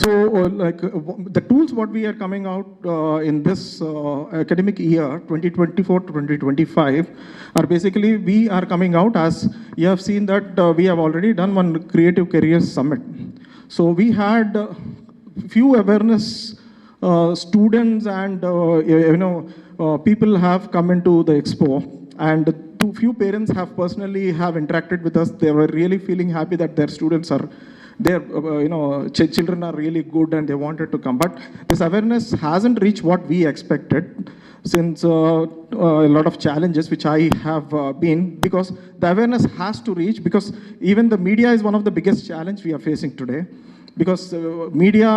So the tools what we are coming out in this academic year 2024 to 2025 are basically, we are coming out, as you have seen that we have already done one creative careers summit. So we had few awareness students and people have come into the expo, and few parents have personally interacted with us. They were really feeling happy that their students are their children are really good and they wanted to come. But this awareness hasn't reached what we expected, since a lot of challenges which I have been, because the awareness has to reach, because even the media is one of the biggest challenge we are facing today, because media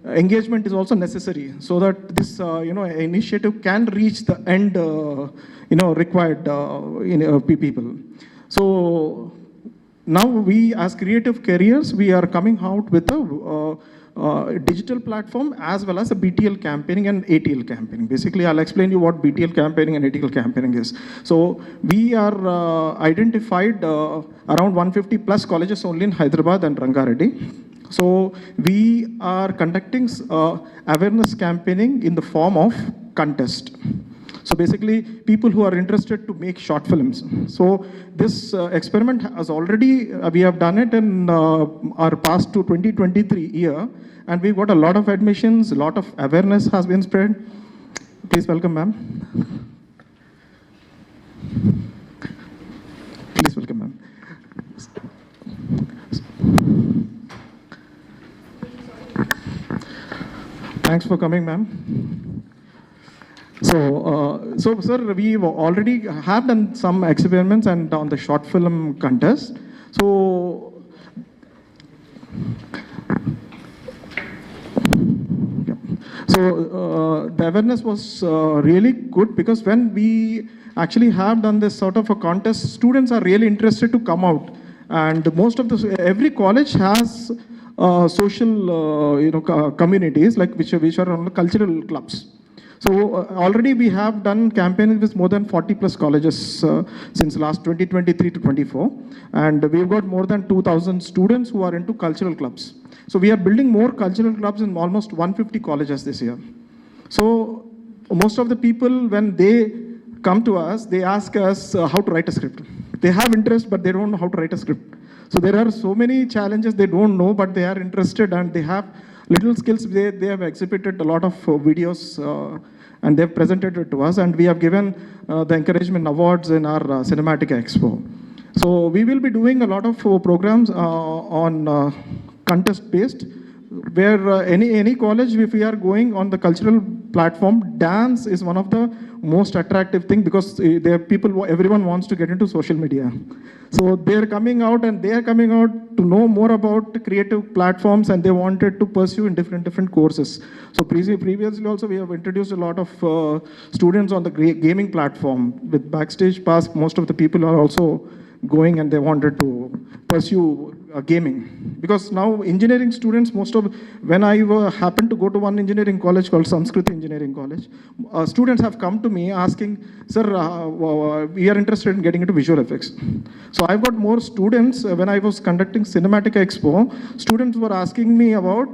engagement is also necessary, so that this initiative can reach the end required people. So now we, as creative careers, we are coming out with a digital platform as well as a BTL campaigning and ATL campaigning. Basically, I'll explain you what BTL campaigning and ATL campaigning is. So we are identified around 150 plus colleges only in Hyderabad and Rangareddy. So we are conducting awareness campaigning in the form of contest. So basically, people who are interested to make short films. So this experiment has already, we have done it in our past to 2023 year, and we've got a lot of admissions, a lot of awareness has been spread. Please welcome, ma'am. Please welcome, ma'am. Thanks for coming, ma'am. So, sir, we already have done some experiments and on the short film contest. So, the awareness was really good, because when we actually have done this sort of a contest, students are really interested to come out, and most of every college has social communities like which are on cultural clubs. So already we have done campaigns with more than 40 plus colleges since last 2023 to 24, and we've got more than 2,000 students who are into cultural clubs. So we are building more cultural clubs in almost 150 colleges this year. So most of the people, when they come to us, they ask us how to write a script. They have interest, but they don't know how to write a script. So there are so many challenges they don't know, but they are interested and they have little skills. They have exhibited a lot of videos and they've presented it to us, and we have given the encouragement awards in our Cinematica Expo. So we will be doing a lot of programs on contest based. where any college, if we are going on the cultural platform, dance is one of the most attractive thing, because there are people, everyone wants to get into social media. So they're coming out to know more about creative platforms, and they wanted to pursue in different courses. So previously also we have introduced a lot of students on the gaming platform. With Backstage Pass, most of the people are also going and they wanted to pursue gaming, because now engineering students, when I happened to go to one engineering college called Sanskrit Engineering College, students have come to me asking, sir, we are interested in getting into visual effects. So I've got more students. When I was conducting Cinematic Expo, students were asking me about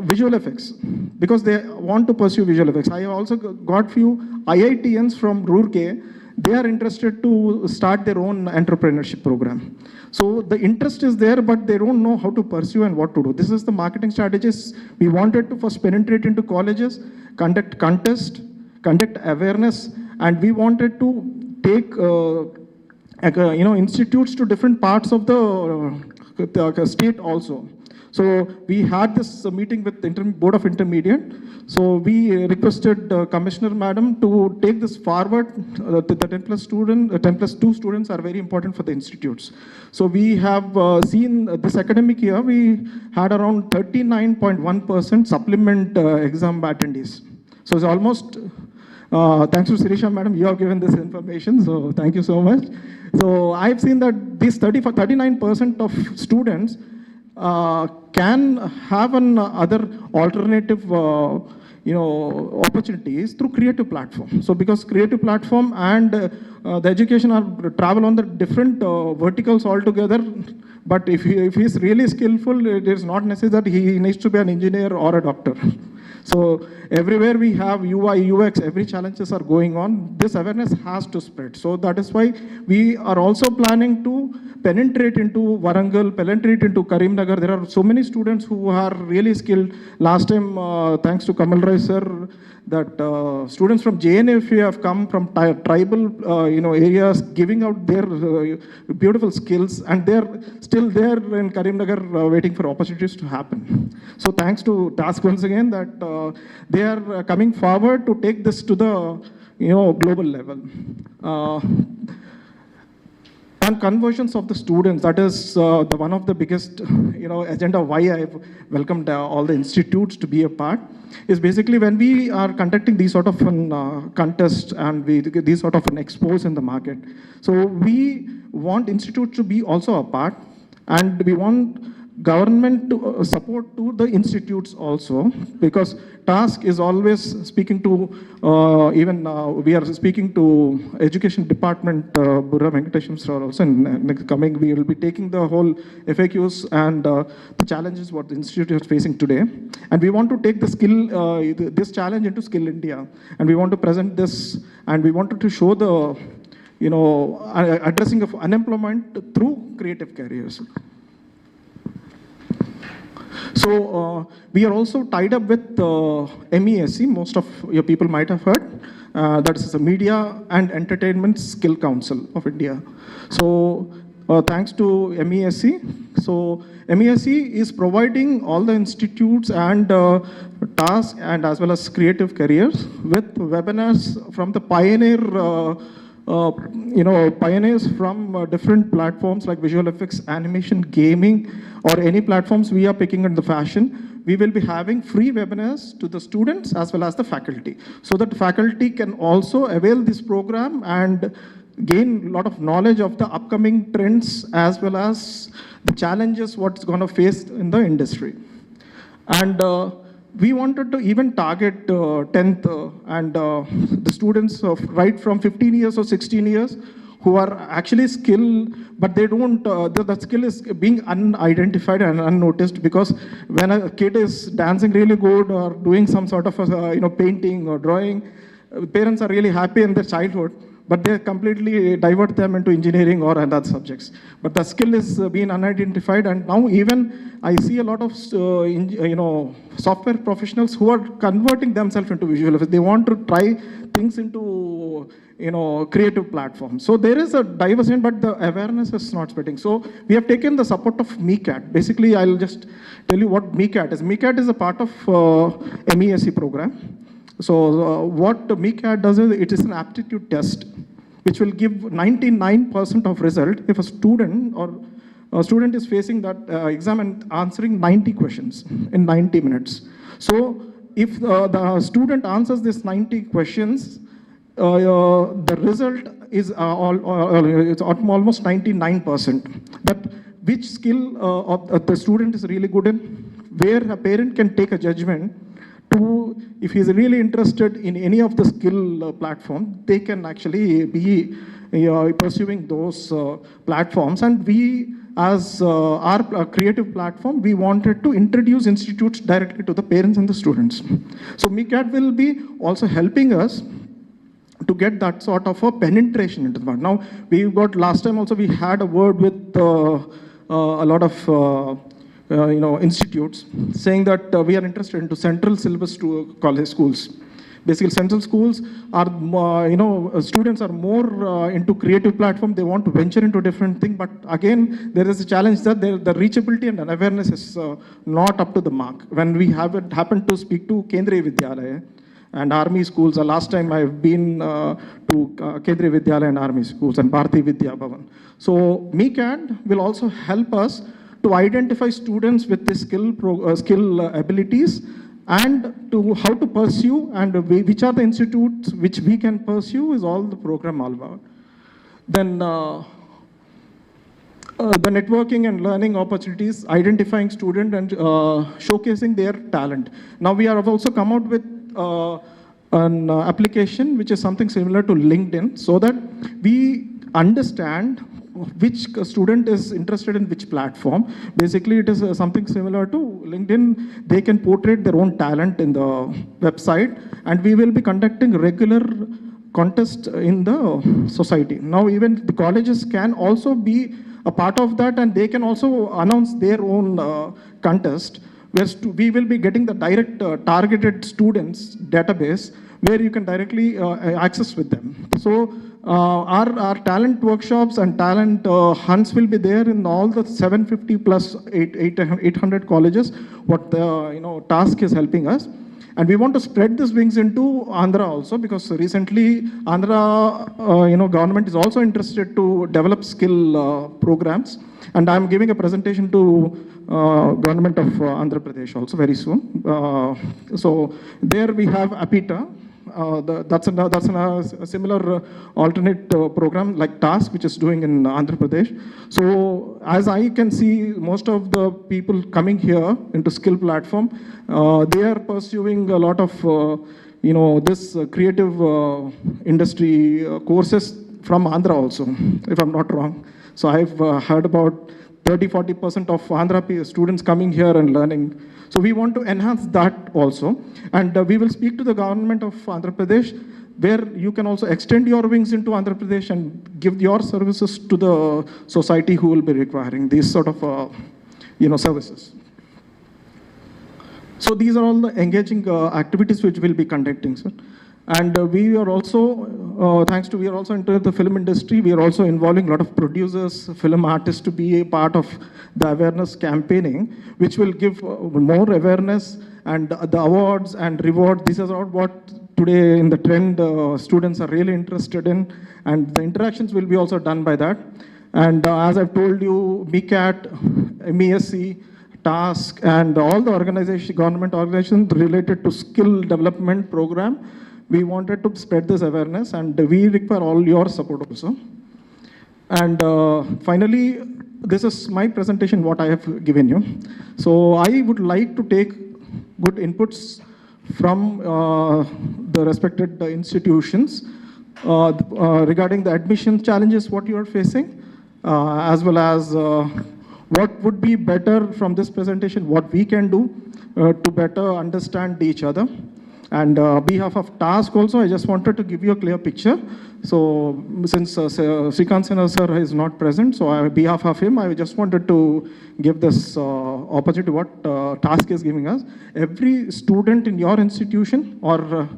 visual effects, because they want to pursue visual effects. I have also got few IITians from Roorkee. They are interested to start their own entrepreneurship program. So the interest is there, but they don't know how to pursue and what to do. This is the marketing strategies. We wanted to first penetrate into colleges, conduct contests, conduct awareness, and we wanted to take institutes to different parts of the state also. So we had this meeting with the Board of Intermediate. So we requested Commissioner Madam to take this forward. The 10 plus 2 students are very important for the institutes. So we have seen this academic year, we had around 39.1% supplement exam attendees. So it's almost, thanks to Sirisha Madam, you have given this information. So thank you so much. So I've seen that these 39% of students can have other alternative opportunities through creative platform. So because creative platform and the education are travel on the different verticals altogether, but if he is really skillful, it is not necessary that he needs to be an engineer or a doctor. So everywhere we have UI, UX, every challenges are going on. This awareness has to spread. So that is why we are also planning to penetrate into Warangal, penetrate into Karimnagar. There are so many students who are really skilled. Last time, thanks to Kamal Rai sir, that students from JNF have come from tribal areas, giving out their beautiful skills, and they're still there in Karimnagar waiting for opportunities to happen. So thanks to TASK once again that they are coming forward to take this to the global level. And conversions of the students, that is one of the biggest agenda why I've welcomed all the institutes to be a part, is basically when we are conducting these sort of contests and these sort of expos in the market. So we want institutes to be also a part, and we want government to support to the institutes also, because TASK is always speaking to, we are speaking to Education Department, Burra Venkatesham sir also, and next coming we will be taking the whole FAQs and the challenges what the institute is facing today. And we want to take the skill, this challenge into Skill India, and we want to present this, and we wanted to show the, addressing of unemployment through creative careers. So we are also tied up with MESC, most of your people might have heard. That is the Media and Entertainment Skill Council of India. So thanks to MESC. So MESC is providing all the institutes and tasks and as well as creative careers with webinars from the pioneers from different platforms like visual effects, animation, gaming, or any platforms we are picking in the fashion. We will be having free webinars to the students as well as the faculty, so that faculty can also avail this program and gain a lot of knowledge of the upcoming trends as well as the challenges what's going to face in the industry. And we wanted to even target 10th and the students of right from 15 years or 16 years who are actually skilled, but they don't, the skill is being unidentified and unnoticed, because when a kid is dancing really good or doing some sort of painting or drawing, parents are really happy in their childhood. but they completely divert them into engineering or other subjects. But the skill is being unidentified, and now even I see a lot of software professionals who are converting themselves into visual effects. They want to try things into creative platforms. So there is a diversity, but the awareness is not spreading. So we have taken the support of MeCAT. Basically, I'll just tell you what MeCAT is. MeCAT is a part of MESC program. So what MeCAT does is it is an aptitude test which will give 99% of result if a student is facing that exam and answering 90 questions in 90 minutes. So if the student answers this 90 questions, the result is it's almost 99%. That which skill of the student is really good in, where a parent can take a judgment to, if he's really interested in any of the skill platform, they can actually be pursuing those platforms. And we, as our creative platform, we wanted to introduce institutes directly to the parents and the students. So MeCAT will be also helping us to get that sort of a penetration into the market. Now, we got, last time also we had a word with a lot of institutes saying that we are interested into central syllabus to college schools. Basically, central schools are, students are more into creative platform. They want to venture into different things. But again, there is a challenge that the reachability and awareness is not up to the mark. When we happened to speak to Kendriya Vidyalaya and Army schools, last time I've been to Kendriya Vidyalaya and Army schools and Bharati Vidya Bhavan. So MeCAT will also help us to identify students with the skill abilities and to how to pursue and which are the institutes which we can pursue is all the program all about. Then the networking and learning opportunities, identifying student and showcasing their talent. Now we have also come out with an application which is something similar to LinkedIn, so that we understand which student is interested in which platform. Basically, it is something similar to LinkedIn. They can portray their own talent in the website, and we will be conducting regular contests in the society. Now, even the colleges can also be a part of that, and they can also announce their own contest, where we will be getting the direct targeted students database where you can directly access with them. So our talent workshops and talent hunts will be there in all the 750 plus 800 colleges, what the task is helping us. And we want to spread these wings into Andhra also, because recently Andhra government is also interested to develop skill programs. And I'm giving a presentation to government of Andhra Pradesh also very soon. So there we have APITA. That's a similar alternate program like TASK, which is doing in Andhra Pradesh. So as I can see, most of the people coming here into skill platform, they are pursuing a lot of this creative industry courses from Andhra also, if I'm not wrong. So I've heard about 30-40% of Andhra students coming here and learning. So we want to enhance that also. And we will speak to the government of Andhra Pradesh, where you can also extend your wings into Andhra Pradesh and give your services to the society who will be requiring these sort of services. So these are all the engaging activities which we'll be conducting, sir. And we are also, we are also into the film industry. We are also involving a lot of producers, film artists to be a part of the awareness campaigning, which will give more awareness, and the awards and reward. This is what today in the trend students are really interested in, and the interactions will be also done by that. And as I've told you, MeCAT, MESC, TASK, and all the government organizations related to skill development program, we wanted to spread this awareness, and we require all your support also. And finally, this is my presentation, what I have given you. So I would like to take good inputs from the respected institutions regarding the admission challenges, what you are facing, as well as what would be better from this presentation, what we can do to better understand each other. And behalf of task also, I just wanted to give you a clear picture. So since Srikanth Sinha sir is not present, so on behalf of him, I just wanted to give this opportunity what task is giving us. Every student in your institution, or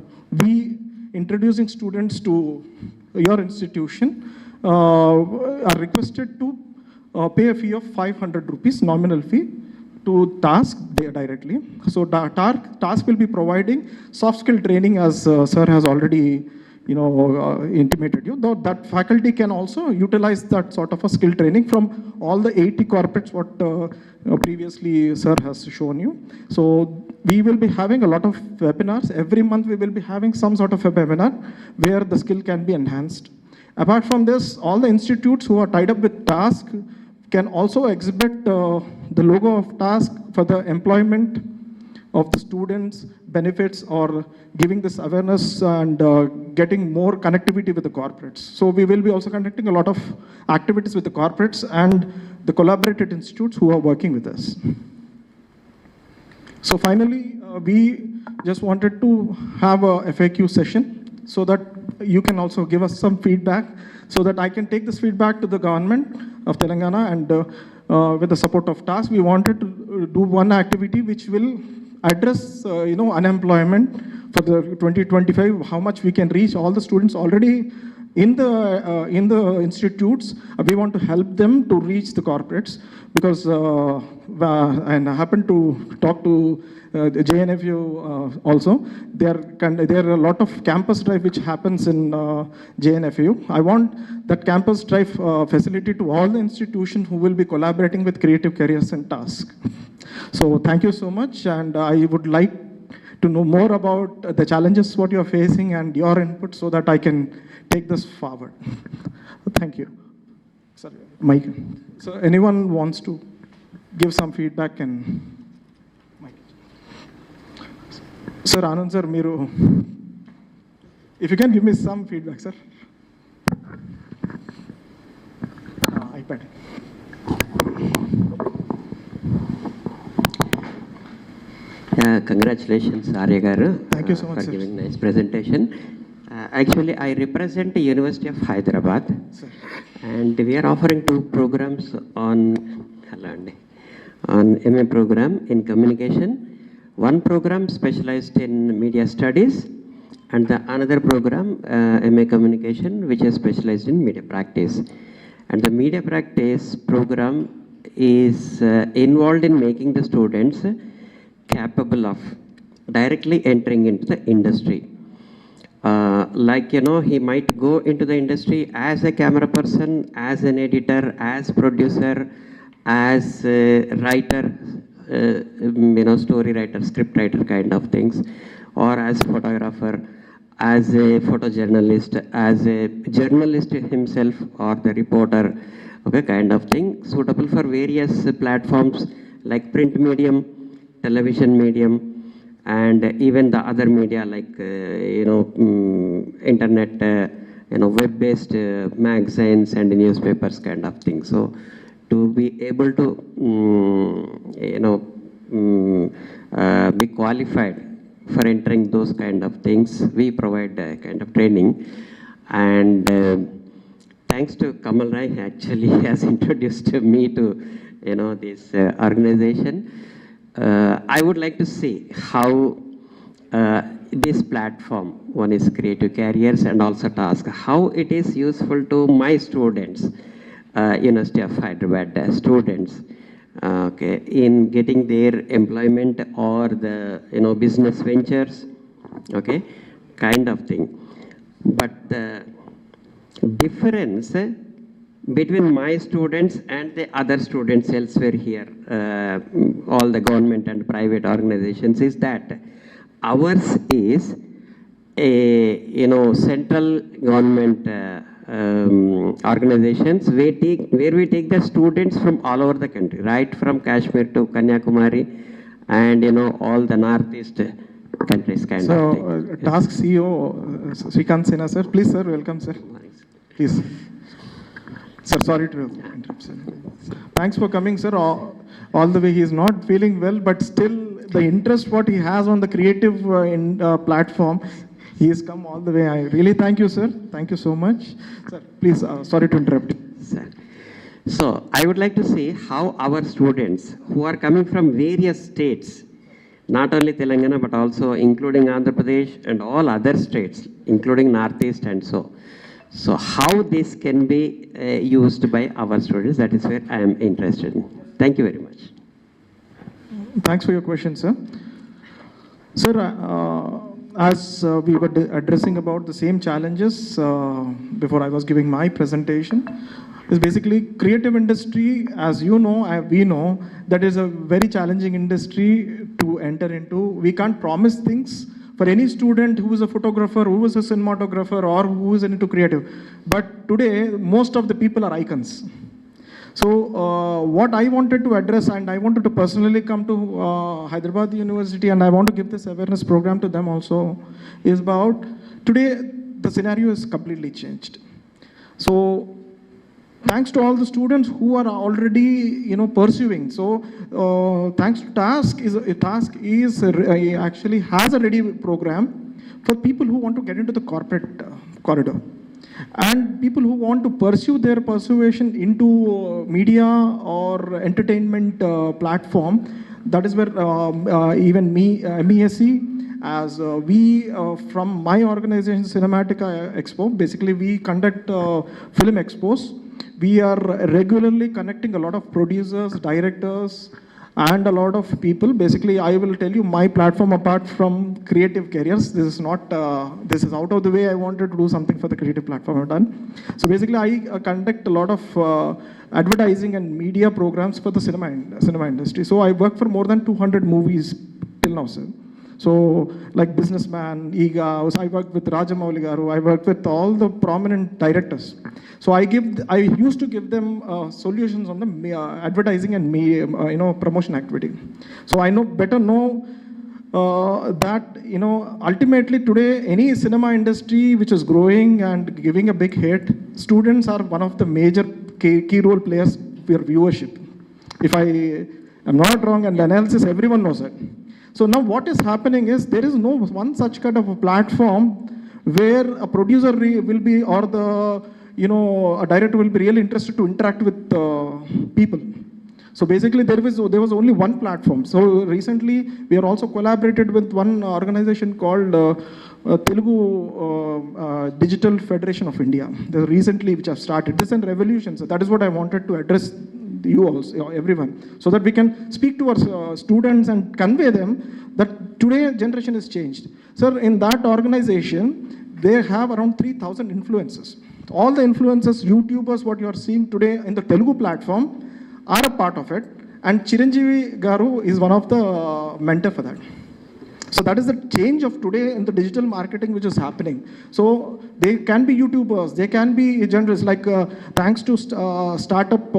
we introducing students to your institution, are requested to pay a fee of 500 rupees, nominal fee, to task directly. So task will be providing soft skill training, as sir has already intimated you. Though that faculty can also utilize that sort of a skill training from all the 80 corporates what previously sir has shown you. So we will be having a lot of webinars. Every month we will be having some sort of a webinar where the skill can be enhanced. Apart from this, all the institutes who are tied up with task can also exhibit the logo of task for the employment of the students, benefits, or giving this awareness and getting more connectivity with the corporates. So we will be also conducting a lot of activities with the corporates and the collaborated institutes who are working with us. So finally, we just wanted to have a FAQ session so that you can also give us some feedback, so that I can take this feedback to the government of Telangana, and with the support of task, we wanted to do one activity which will address unemployment for the 2025, how much we can reach all the students already in the institutes. We want to help them to reach the corporates, because and I happened to talk to the JNFU also. There are a lot of campus drive which happens in JNFU. I want that campus drive facility to all the institutions who will be collaborating with Creative Careers and Task. So thank you so much, and I would like to know more about the challenges what you are facing and your input, so that I can take this forward. Thank you. Sorry, Mike. So anyone wants to give some feedback? And Mike. Sir, Anand sir, Miru, if you can give me some feedback, sir. iPad. Congratulations, Arya Garu. Thank you so much, for sir. giving nice presentation. Actually, I represent the University of Hyderabad, Sir. and we are offering 2 programs on MA program in communication. One program specialized in media studies, and the another program, MA communication, which is specialized in media practice. And the media practice program is involved in making the students capable of directly entering into the industry. He might go into the industry as a camera person, as an editor, as producer, as a writer, story writer, script writer kind of things, or as photographer, as a photojournalist, as a journalist himself, or the reporter, okay, kind of thing, suitable for various platforms like print medium, television medium, and even the other media like internet, web-based magazines and newspapers kind of thing. So to be able to be qualified for entering those kind of things, we provide a kind of training. And thanks to Kamal Rai, actually has introduced me to this organization. I would like to see how this platform, one is Creative Careers and also Task, how it is useful to my students, University of Hyderabad students, okay, in getting their employment or the business ventures, okay, kind of thing. But the difference between my students and the other students elsewhere here, all the government and private organizations, is that ours is a central government organizations where we take the students from all over the country, right from Kashmir to Kanyakumari, and all the northeast countries kind of thing. So Task CEO Srikanth Sinha sir, please sir, welcome sir. Please. Sir, sorry to interrupt, sir. Thanks for coming, sir. All the way, he is not feeling well, but still the interest what he has on the creative platform, he has come all the way. I really thank you, sir. Thank you so much. Sir, please, sorry to interrupt. Sir. So I would like to say how our students who are coming from various states, not only Telangana, but also including Andhra Pradesh and all other states, including Northeast and so. So how this can be used by our students, that is where I am interested in. Thank you very much. Thanks for your question, sir. Sir, as we were addressing about the same challenges before I was giving my presentation, is basically creative industry, as you know, we know, that is a very challenging industry to enter into. We can't promise things for any student who is a photographer, who is a cinematographer, or who is into creative. But today, most of the people are icons. So what I wanted to address, and I wanted to personally come to Hyderabad University, and I want to give this awareness program to them also, is about today the scenario is completely changed. So thanks to all the students who are already pursuing. So thanks to task is actually has a ready program for people who want to get into the corporate corridor. And people who want to pursue their persuasion into media or entertainment platform, that is where even MESC, as we from my organization Cinematica Expo, basically we conduct film expos. We are regularly connecting a lot of producers, directors, and a lot of people. Basically, I will tell you my platform apart from creative careers. This is not, this is out of the way. I wanted to do something for the creative platform I've done. So basically, I conduct a lot of advertising and media programs for the cinema industry. So I work for more than 200 movies till now, sir. So like Businessman, Iga, I worked with Rajamouli Garu, I worked with all the prominent directors. So I used to give them solutions on the advertising and promotion activity. So I better know that ultimately today any cinema industry which is growing and giving a big hit, students are one of the major key role players for viewership. If I am not wrong, and the analysis everyone knows it. So now what is happening is there is no one such kind of a platform where a producer will be, or the a director will be really interested to interact with people. So basically there was only one platform. So recently we are also collaborated with one organization called Telugu Digital Federation of India. Recently which have started. This is a revolution. So that is what I wanted to address you also, everyone, so that we can speak to our students and convey them that today generation is changed. Sir, in that organization, they have around 3,000 influencers. All the influencers, YouTubers, what you are seeing today in the Telugu platform are a part of it. And Chiranjeevi Garu is one of the mentor for that. So that is the change of today in the digital marketing which is happening. So they can be YouTubers, they can be journalists, like thanks to startup,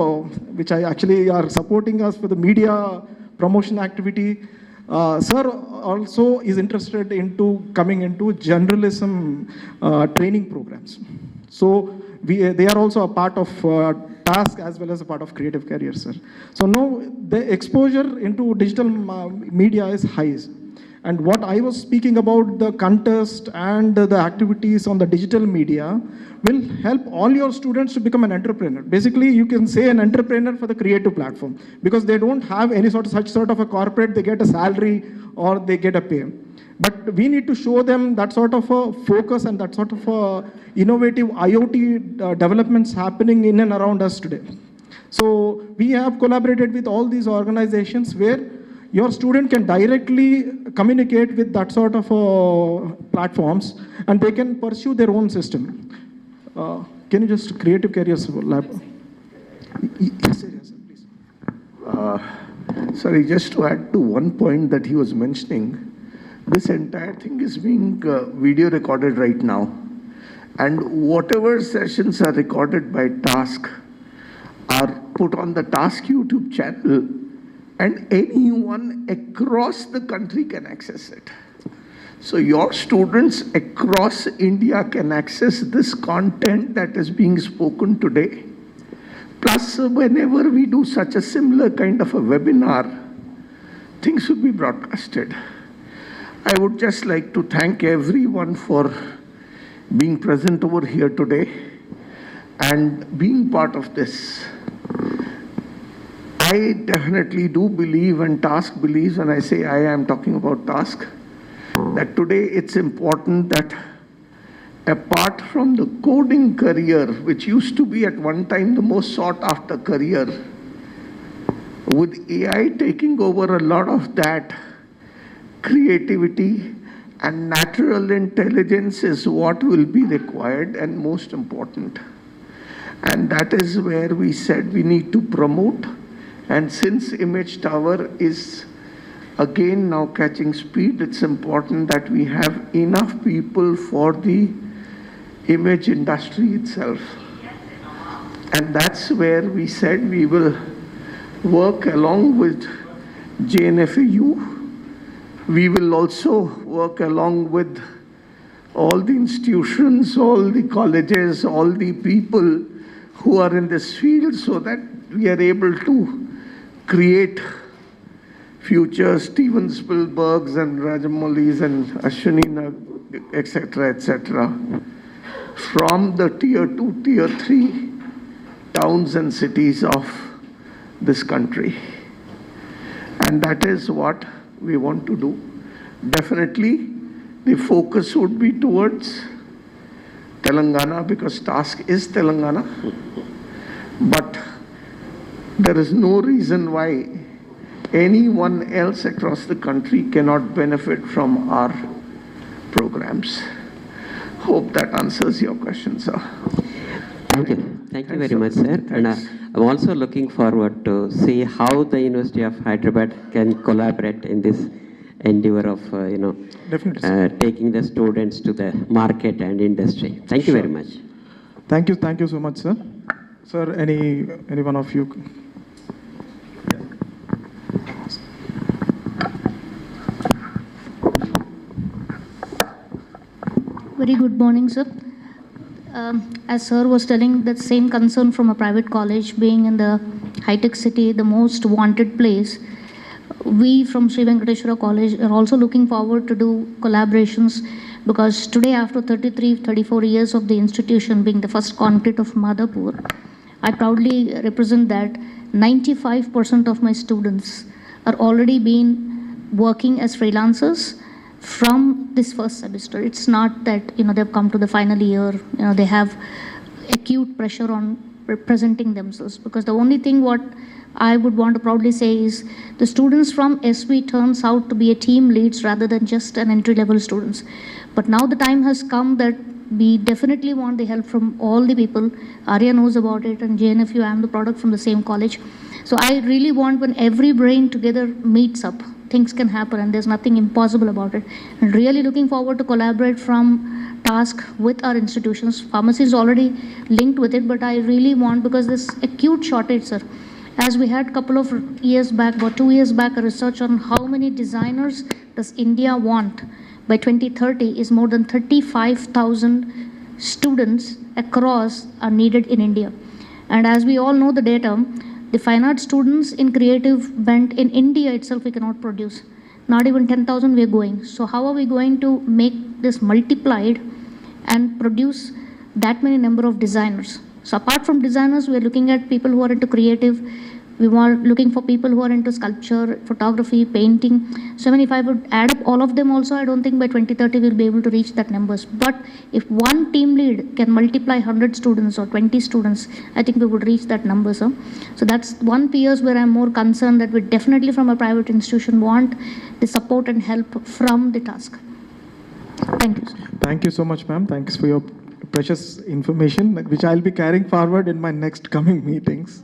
which I actually are supporting us for the media promotion activity. Sir also is interested into coming into journalism training programs. So they are also a part of task as well as a part of creative career, sir. So now the exposure into digital media is high. And what I was speaking about, the contest and the activities on the digital media will help all your students to become an entrepreneur. Basically, you can say an entrepreneur for the creative platform because they don't have any such sort of a corporate, they get a salary or they get a pay. But we need to show them that sort of a focus and that sort of a innovative IoT developments happening in and around us today. So we have collaborated with all these organizations where your student can directly communicate with that sort of platforms and they can pursue their own system. Can you just creative careers lab? Yes, please. Sorry, just to add to one point that he was mentioning, this entire thing is being video recorded right now. And whatever sessions are recorded by Task are put on the Task YouTube channel, and anyone across the country can access it. So your students across India can access this content that is being spoken today. Plus, whenever we do such a similar kind of a webinar, things will be broadcasted. I would just like to thank everyone for being present over here today and being part of this. I definitely do believe, and Task believes, when I say I am talking about Task, that today it's important that apart from the coding career, which used to be at one time the most sought after career, with AI taking over a lot of that, creativity and natural intelligence is what will be required and most important. And that is where we said we need to promote. And since Image Tower is again now catching speed, it's important that we have enough people for the image industry itself. And that's where we said we will work along with JNFAU. We will also work along with all the institutions, all the colleges, all the people who are in this field, so that we are able to create future Steven Spielbergs and Rajamoulis and Ashwini, etc., from the tier 2, tier 3 towns and cities of this country. And that is what we want to do. Definitely, the focus would be towards Telangana, because Task is Telangana. But there is no reason why anyone else across the country cannot benefit from our programs. Hope that answers your question, sir. Thank you. Thank you very much, sir. And I'm also looking forward to see how the University of Hyderabad can collaborate in this endeavor of, taking the students to the market and industry. Thank you very much. Thank you so much, sir. Sir, any one of you? Very good morning, sir. As sir was telling, that same concern from a private college being in the high-tech city, the most wanted place, we from Sri Venkateshwara College are also looking forward to do collaborations, because today, after 34 years of the institution being the first concrete of Madhapur, I proudly represent that 95% of my students are already been working as freelancers from this first semester. It's not that, they've come to the final year, they have acute pressure on presenting themselves, because the only thing what I would want to proudly say is the students from SV turns out to be a team leads rather than just an entry-level students. But now the time has come that we definitely want the help from all the people. Arya knows about it, and JNFU, I am the product from the same college. So I really want, when every brain together meets up, things can happen, and there's nothing impossible about it. And really looking forward to collaborate from Task with our institutions. Pharmacy is already linked with it, but I really want, because this acute shortage, sir, as we had a couple of years back, about 2 years back, a research on how many designers does India want by 2030 is more than 35,000 students across are needed in India. And as we all know the data, the fine art students in creative bent in India itself we cannot produce. Not even 10,000 we are going. So how are we going to make this multiplied and produce that many number of designers? So apart from designers, we are looking at people who are into creative. We are looking for people who are into sculpture, photography, painting. So if I would add up all of them also, I don't think by 2030 we'll be able to reach that numbers. But if one team lead can multiply 100 students or 20 students, I think we would reach that number, sir. So that's one piece where I'm more concerned, that we definitely from a private institution want the support and help from the Task. Thank you, sir. Thank you so much, ma'am. Thanks for your precious information, which I'll be carrying forward in my next coming meetings.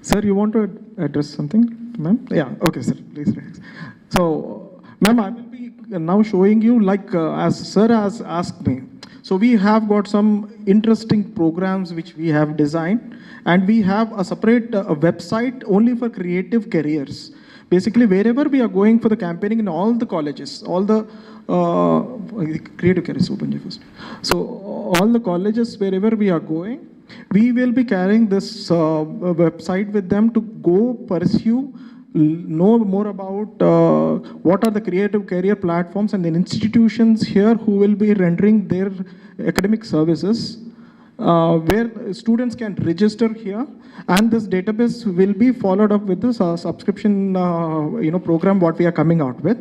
Sir, you want to address something, ma'am? Yeah, okay, sir, please. So, ma'am, I will be now showing you, as sir has asked me. So we have got some interesting programs which we have designed, and we have a separate website only for creative careers. Basically, wherever we are going for the campaigning in all the colleges, all the creative careers, open first. So all the colleges, wherever we are going, We will be carrying this website with them to go pursue, know more about what are the creative career platforms and then institutions here who will be rendering their academic services, where students can register here, and this database will be followed up with this subscription program what we are coming out with,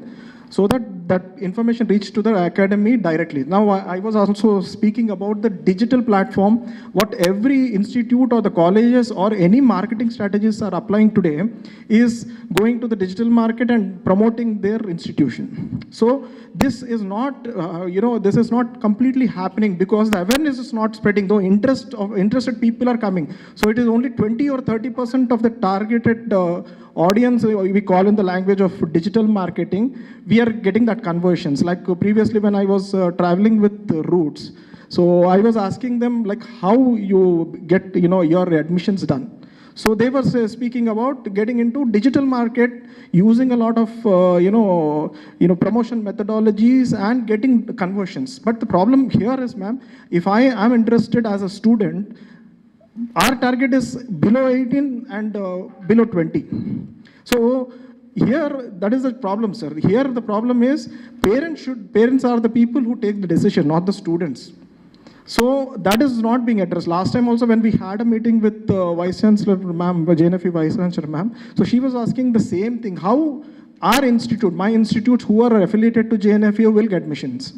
so that that information reach to the academy directly. Now, I was also speaking about the digital platform, what every institute or the colleges or any marketing strategists are applying today is going to the digital market and promoting their institution. So this is not, this is not completely happening because the awareness is not spreading, though interested people are coming. So it is only 20 or 30% of the targeted audience, we call in the language of digital marketing, we are getting that conversions. Like previously when I was traveling with Roots, so I was asking them like how you get your admissions done. So they were speaking about getting into digital market, using a lot of promotion methodologies and getting conversions. But the problem here is, ma'am, if I am interested as a student, our target is below 18 and below 20. So here, that is the problem, sir. Here the problem is parents are the people who take the decision, not the students. So that is not being addressed. Last time also when we had a meeting with Vice Chancellor ma'am, JNFE Vice Chancellor ma'am, so she was asking the same thing, how our institute, my institutes who are affiliated to JNFE will get admissions.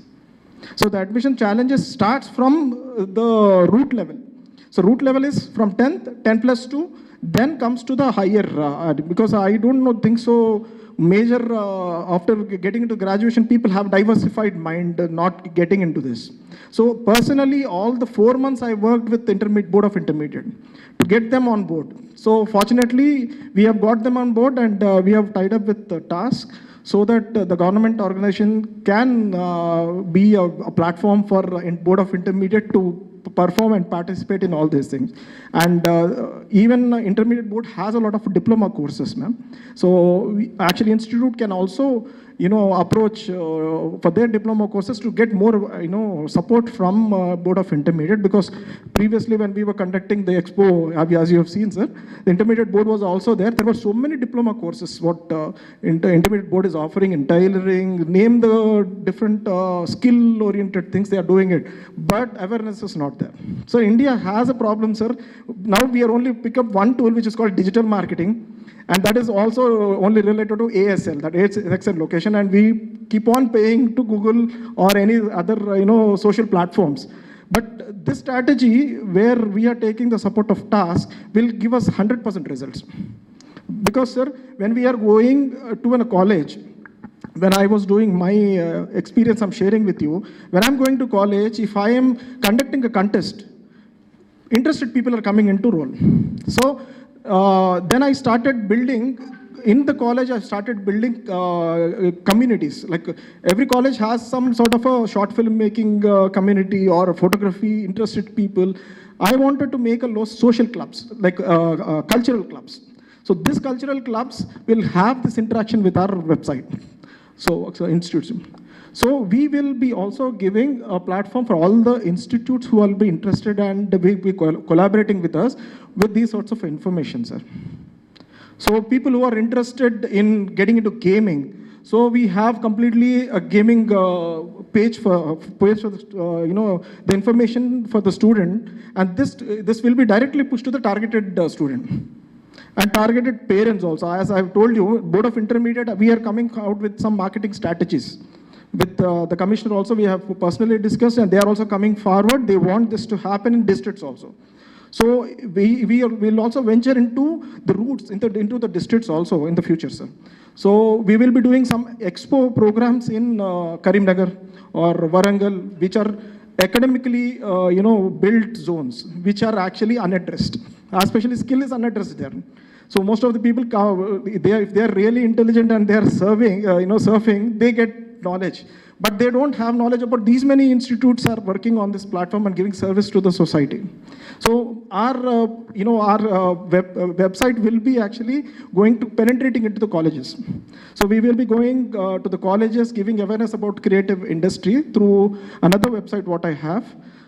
So the admission challenges starts from the root level. So root level is from 10th, 10 plus 2, then comes to the higher, because I don't think so major, after getting into graduation, people have diversified mind, not getting into this. So personally, all the 4 months I worked with the Board of Intermediate to get them on board. So fortunately, we have got them on board and we have tied up with the task so that the government organization can be a platform for Board of Intermediate to perform and participate in all these things. And even intermediate board has a lot of diploma courses, ma'am. So actually institute can also approach for their diploma courses to get more support from Board of Intermediate, because previously when we were conducting the expo, as you have seen, sir, the intermediate board was also there. There were so many diploma courses what intermediate board is offering in tailoring, name the different skill oriented things, they are doing it, but awareness is not there. So India has a problem, sir. Now we are only pick up one tool which is called digital marketing, and that is also only related to ASL, that is Excel location, and we keep on paying to Google or any other social platforms. But this strategy where we are taking the support of task will give us 100% results. Because, sir, when we are going to a college, when I was doing my experience I'm sharing with you, when I'm going to college, if I am conducting a contest, interested people are coming into role. So then I started building, in the college I started building communities. Like every college has some sort of a short film making community or a photography interested people. I wanted to make a social clubs, like cultural clubs. So these cultural clubs will have this interaction with our website. So institutes. So we will be also giving a platform for all the institutes who will be interested and will be collaborating with us with these sorts of information, sir. So people who are interested in getting into gaming, so we have completely a gaming page for the information for the student, and this will be directly pushed to the targeted student. And targeted parents also. As I've told you, Board of Intermediate, we are coming out with some marketing strategies. With the commissioner also, we have personally discussed, and they are also coming forward. They want this to happen in districts also. So we will also venture into the routes, into the districts also in the future, sir. So we will be doing some expo programs in Karimnagar or Warangal, which are academically built zones, which are actually unaddressed. Especially skill is unaddressed there. So most of the people, if they are really intelligent and they are surfing, they get knowledge. But they don't have knowledge about these many institutes are working on this platform and giving service to the society. So our website will be actually going to penetrating into the colleges. So we will be going to the colleges, giving awareness about creative industry through another website what I have.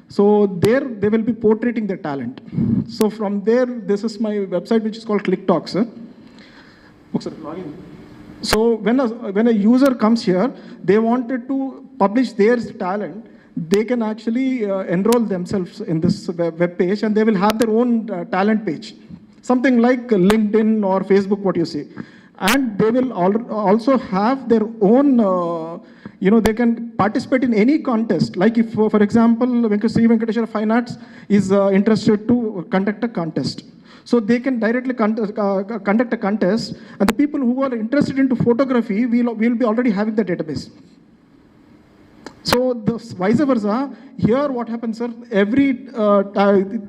So there they will be portraying their talent. So from there, this is my website which is called ClickTalk, sir. So when a user comes here, they wanted to publish their talent, they can actually enroll themselves in this web page, and they will have their own talent page. Something like LinkedIn or Facebook, what you see. And they will also have their own, they can participate in any contest. Like if, for example, Sri Venkateshwara Fine Arts is interested to conduct a contest. So they can directly conduct a contest, and the people who are interested into photography will be already having the database. So vice versa, here what happens, sir,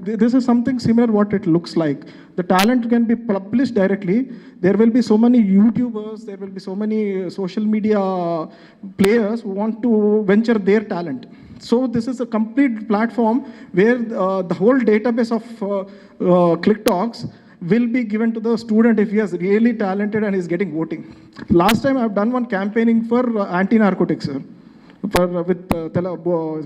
this is something similar what it looks like. The talent can be published directly. There will be so many YouTubers, there will be so many social media players who want to venture their talent. So this is a complete platform where the whole database of ClickTalks will be given to the student if he is really talented and is getting voting. Last time I've done one campaigning for anti-narcotics, sir. With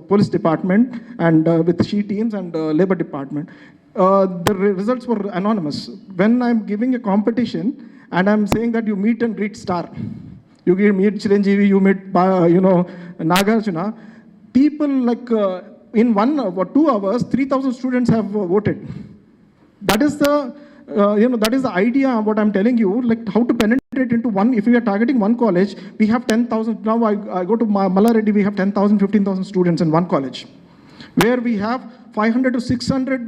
police department and with SHE teams and labor department. The results were anonymous. When I'm giving a competition and I'm saying that you meet and greet star, you meet Chiranjeevi, you meet Nagarjuna, people like in 1 or 2 hours, 3,000 students have voted. That is the that is the idea of what I'm telling you, like how to penetrate into one. If we are targeting one college, we have 10,000. Now I go to Mallareddy, we have 10,000, 15,000 students in one college, where we have 500 to 600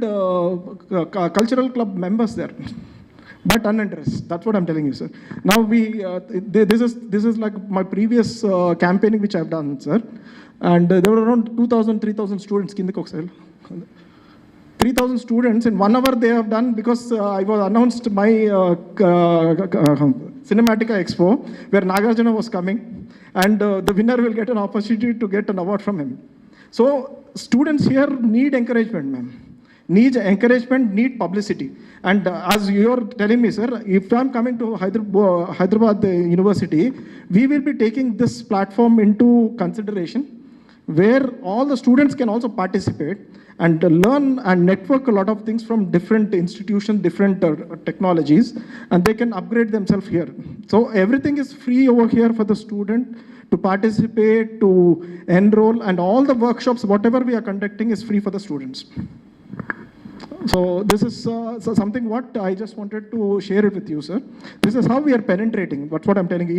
cultural club members there, but unaddressed. That's what I'm telling you, sir. Now this is like my previous campaigning which I've done, sir, and there were around 2,000, 3,000 students in the Coxel. 3,000 students in 1 hour they have done, because I was announced my Cinematica Expo where Nagarjuna was coming, and the winner will get an opportunity to get an award from him. So students here need encouragement, ma'am. Need encouragement, need publicity. And as you're telling me, sir, if I'm coming to Hyderabad University, we will be taking this platform into consideration, where all the students can also participate and learn and network a lot of things from different institutions, different technologies, and they can upgrade themselves here. So everything is free over here for the student to participate, to enroll, and all the workshops, whatever we are conducting, is free for the students. So this is something what I just wanted to share it with you, sir. This is how we are penetrating. That's what I'm telling you.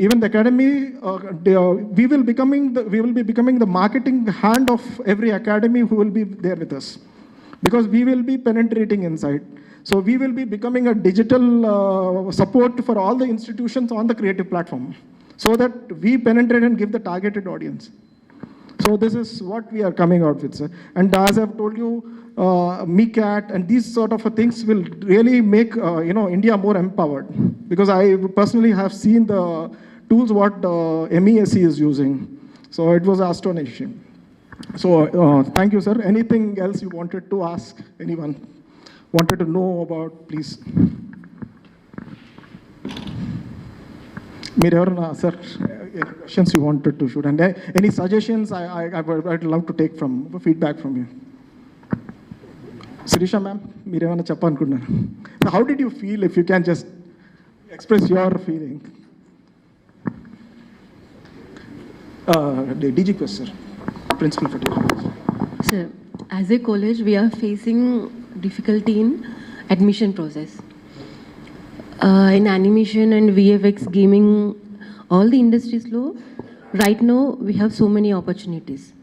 Even the academy, we will be becoming the marketing hand of every academy who will be there with us, because we will be penetrating inside. So we will be becoming a digital support for all the institutions on the creative platform, so that we penetrate and give the targeted audience. So this is what we are coming out with, sir. And as I've told you, MeCat and these sort of things will really make India more empowered, because I personally have seen the tools what MESC is using. So it was astonishing. So thank you, sir. Anything else you wanted to ask? Anyone wanted to know about, please? Sir, any questions you wanted to shoot, and any suggestions I'd love to take from feedback from you. Sirisha ma'am, meeremana cheppanukunnaru. How did you feel, if you can just express your feeling? DG Quest, sir, principal for DG. Sir, as a college, we are facing difficulty in admission process. In animation and VFX, gaming, all the industries low, right now we have so many opportunities.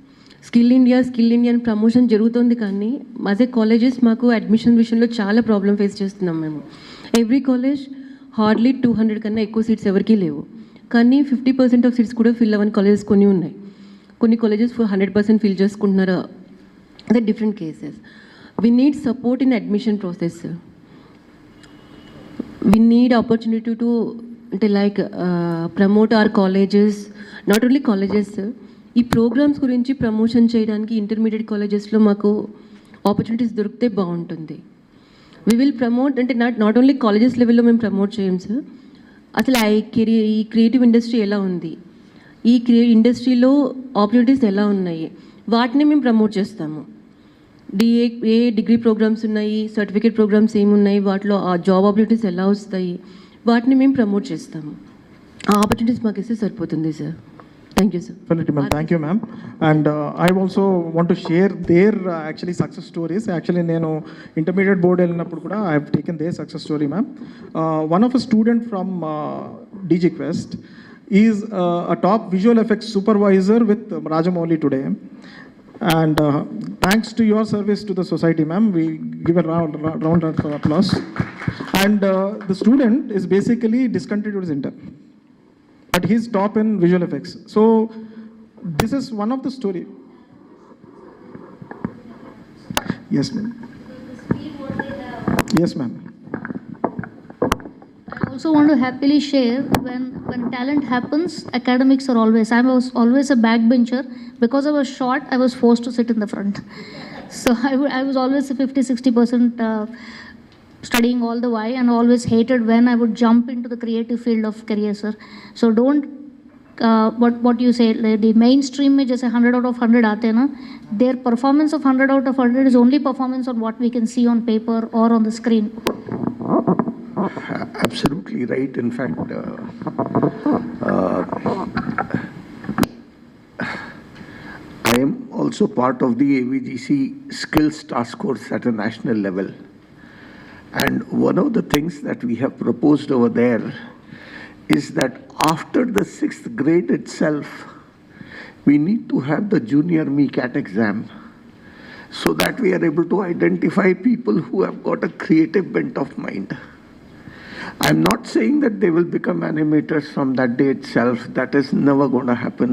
Skill India and promotion jarugutundi kanni, as a colleges maku admission vision lo chala problem face chestunnam memu. Every college hardly 200 kanna ekku seats evarki levu. కానీ 50% of seats కూడా fill అవ్వని colleges కొన్ని ఉన్నాయి. కొన్ని colleges 100% fill చేసుకుంటున్నారు. అదే different cases. We need support in admission process. We need opportunity to అంటే like promote our colleges, not only colleges. ఈ ప్రోగ్రామ్స్ గురించి ప్రమోషన్ చేయడానికి ఇంటర్మీడియట్ కాలేజెస్లో మాకు ఆపర్చునిటీస్ దొరికితే బాగుంటుంది. వీ విల్ ప్రమోట్ అంటే నాట్ ఓన్లీ కాలేజెస్ లెవెల్లో మేము ప్రమోట్ చేయం సార్. అసలు ఈ క్రియేటివ్ ఇండస్ట్రీ ఎలా ఉంది, ఈ ఇండస్ట్రీలో ఆపర్చునిటీస్ ఎలా ఉన్నాయి, వాటిని మేము ప్రమోట్ చేస్తాము. ఏ డిగ్రీ ప్రోగ్రామ్స్ ఉన్నాయి, సర్టిఫికేట్ ప్రోగ్రామ్స్ ఏమున్నాయి, వాటిలో ఆ జాబ్ ఆపర్చునిటీస్ ఎలా వస్తాయి, వాటిని మేము ప్రమోట్ చేస్తాము. ఆ ఆపర్చునిటీస్ మాకు ఇస్తే సరిపోతుంది sir. Thank you sir. Definitely, ma'am. Thank you, ma'am. And I also want to share their actually success stories. Actually, నేను intermediate board వెళ్ళినప్పుడు కూడా I have taken their success story, ma'am. One of a student from DG Quest is a top visual effects supervisor with Rajamouli today. And thanks to your service to the society, ma'am, we give a round of applause. And the student is basically discontinued his intern, but he's top in visual effects. So this is one of the story. Yes, ma'am. Yes, ma'am. I also want to happily share when talent happens, academics are always. I was always a backbencher. Because I was short, I was forced to sit in the front. So I was always 50-60% studying all the while, and always hated when I would jump into the creative field of career, sir. So don't what you say, the mainstream में जैसे 100 out of 100 आते हैं ना, their performance of 100 out of 100 is only performance on what we can see on paper or on the screen. Absolutely right. In fact, I am also part of the AVGC Skills Task Force at a national level. And one of the things that we have proposed over there is that after the 6th grade itself, we need to have the junior MECAT exam so that we are able to identify people who have got a creative bent of mind. I'm not saying that they will become animators from that day itself. That is never going to happen.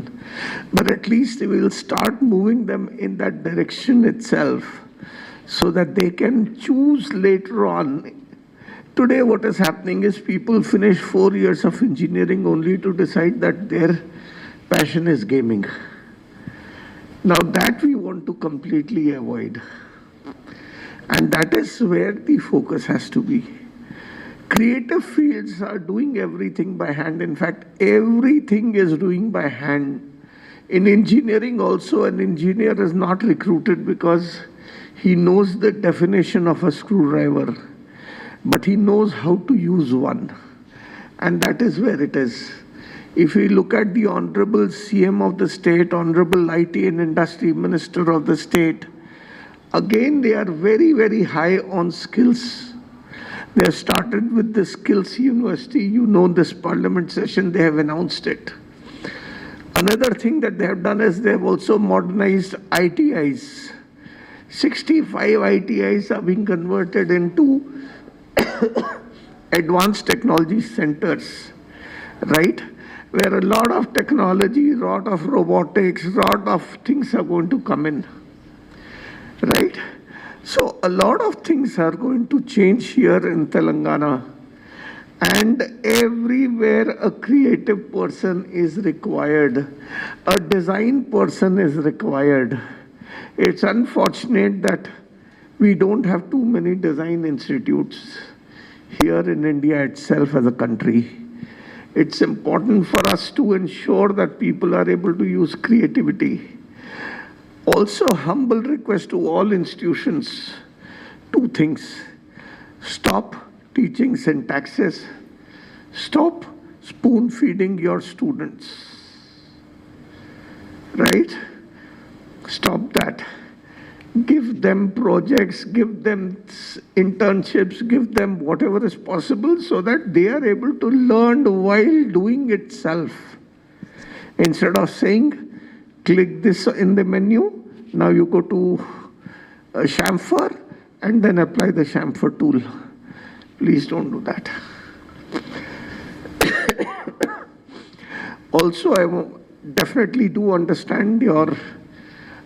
But at least we will start moving them in that direction itself so that they can choose later on. Today what is happening is people finish 4 years of engineering only to decide that their passion is gaming. Now that we want to completely avoid. And that is where the focus has to be. Creative fields are doing everything by hand. In fact, everything is doing by hand. In engineering also, an engineer is not recruited because he knows the definition of a screwdriver, but he knows how to use one. And that is where it is. If we look at the Honorable CM of the state, Honorable IT and Industry Minister of the state, again they are very, very high on skills. They have started with the Skills University. You know, this parliament session, they have announced it. Another thing that they have done is they have also modernized ITIs. 65 ITIs are being converted into advanced technology centers, right? Where a lot of technology, a lot of robotics, a lot of things are going to come in, right? So a lot of things are going to change here in Telangana, and everywhere a creative person is required, a design person is required. It's unfortunate that we don't have too many design institutes here in India itself as a country. It's important for us to ensure that people are able to use creativity. Also, humble request to all institutions, 2 things. Stop teaching syntaxes. Stop spoon feeding your students. Right? Stop that. Give them projects, give them internships, give them whatever is possible so that they are able to learn while doing itself. Instead of saying, click this in the menu, now you go to chamfer and then apply the chamfer tool. Please don't do that. Also, I definitely do understand your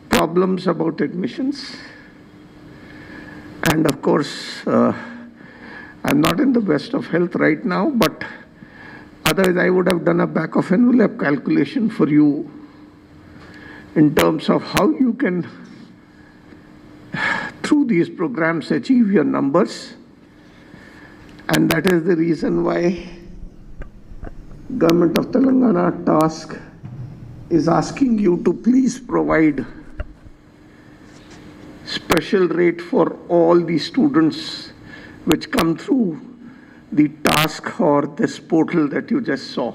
problems about admissions. And of course, I'm not in the best of health right now, but otherwise I would have done a back of envelope calculation for you in terms of how you can, through these programs, achieve your numbers. And that is the reason why Government of Telangana task is asking you to please provide special rate for all the students which come through the task or this portal that you just saw.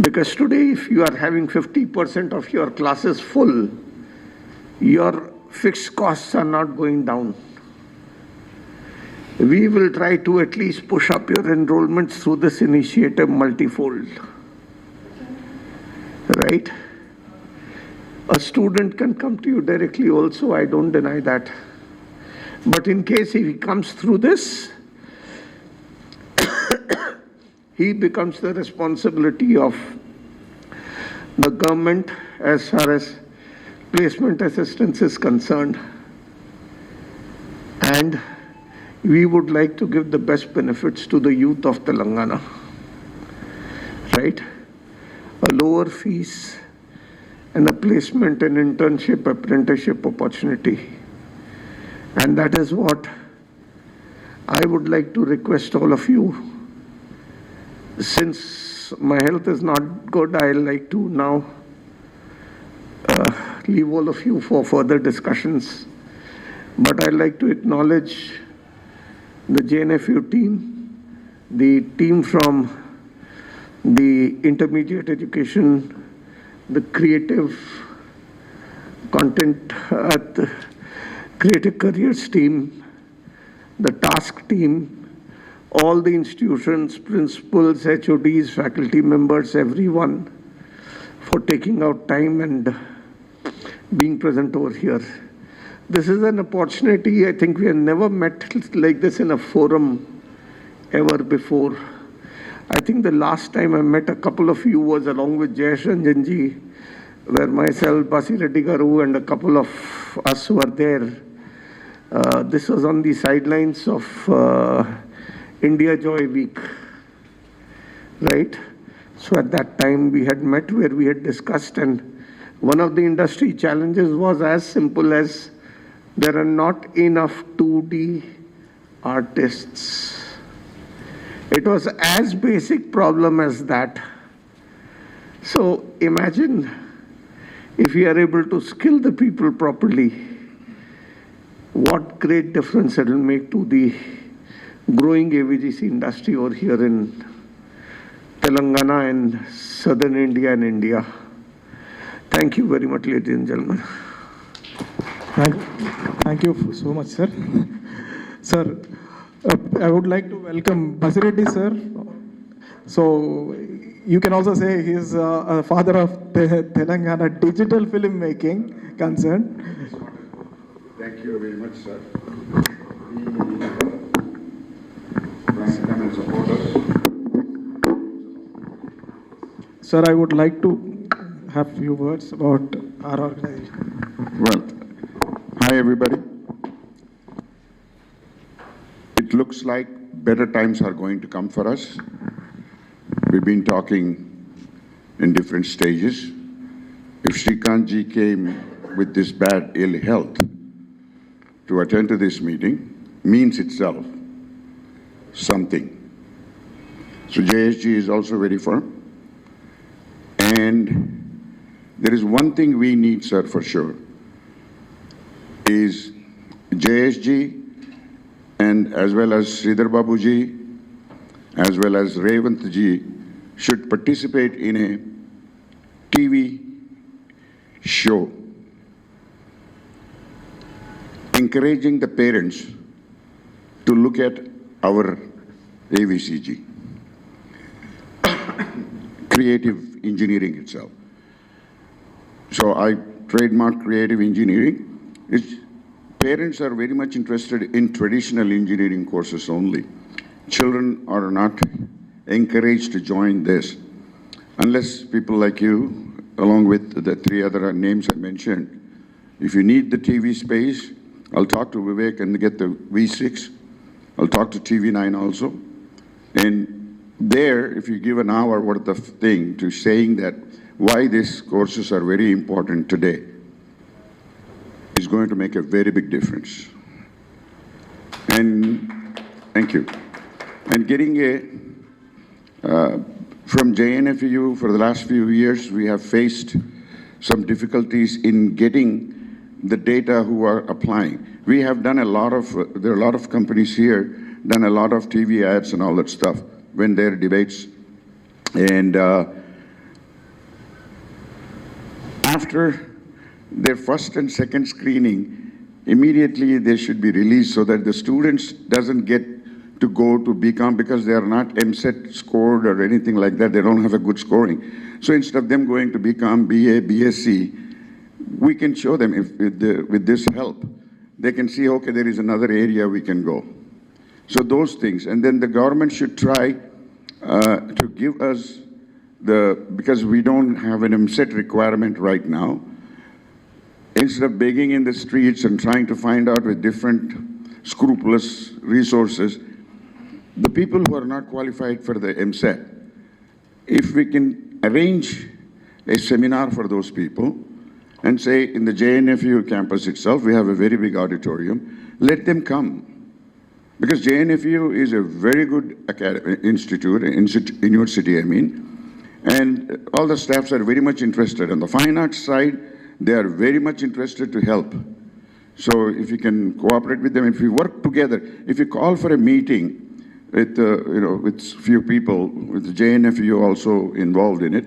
Because today, if you are having 50% of your classes full, your fixed costs are not going down. We will try to at least push up your enrollments through this initiative multifold. Right? A student can come to you directly also, I don't deny that. But in case if he comes through this, he becomes the responsibility of the government as far as placement assistance is concerned. And we would like to give the best benefits to the youth of Telangana. Right? A lower fees and a placement and internship, apprenticeship opportunity. And that is what I would like to request all of you. Since my health is not good, I like to now leave all of you for further discussions. But I'd like to acknowledge the JNFU team, the team from the intermediate education, the creative content, the creative careers team, the task team, all the institutions, principals, HODs, faculty members, everyone for taking out time and being present over here. This is an opportunity. I think we have never met like this in a forum ever before. I think the last time I met a couple of you was along with Jayesh Ranjanji, where myself, Basi Reddy Garu, and a couple of us were there. This was on the sidelines of India Joy Week, right? So at that time we had met where we had discussed, and one of the industry challenges was as simple as there are not enough 2D artists. It was as basic problem as that. So imagine if we are able to skill the people properly, what great difference it will make to the growing AVGC industry over here in Telangana and southern India and India. Thank you very much, ladies and gentlemen. Thank you so much, sir. Sir, I would like to welcome Basireddy, sir. So you can also say he is a father of Telangana digital filmmaking concern. Thank you very much, sir. Come and support us. Sir, I would like to have few words about our organization. Well, hi everybody. It looks like better times are going to come for us. We've been talking in different stages. If Shrikant ji came with this bad ill health to attend to this meeting, means itself something. So JSG is also very firm. And there is one thing we need, sir, for sure, is JSG and as well as Sridhar Babuji, as well as Revant ji should participate in a TV show encouraging the parents to look at our AVCG, creative engineering itself. So I trademark creative engineering. Parents are very much interested in traditional engineering courses only. Children are not encouraged to join this unless people like you, along with the three other names I mentioned. If you need the TV space, I'll talk to Vivek and get the V6. I'll talk to TV9 also. And there, if you give an hour worth of thing to saying that why these courses are very important today, is going to make a very big difference. And thank you. And getting from JNFU for the last few years, we have faced some difficulties in getting the data who are applying. We have done a lot of, there are a lot of companies here, done a lot of TV ads and all that stuff when there are debates. And after their first and second screening, immediately they should be released so that the students doesn't get to go to BCom because they are not MSET scored or anything like that. They don't have a good scoring. So instead of them going to BCom, BA, BSc, we can show them if with this help, they can see, okay, there is another area we can go. So those things. And then the government should try to give us because we don't have an MSET requirement right now, instead of begging in the streets and trying to find out with different scrupulous resources, the people who are not qualified for the MSET, if we can arrange a seminar for those people and say in the JNFU campus itself, we have a very big auditorium, let them come. Because JNFU is a very good university, and all the staffs are very much interested. On the fine arts side, they are very much interested to help. So if you can cooperate with them, if we work together, if you call for a meeting with, with few people, with the JNFU also involved in it,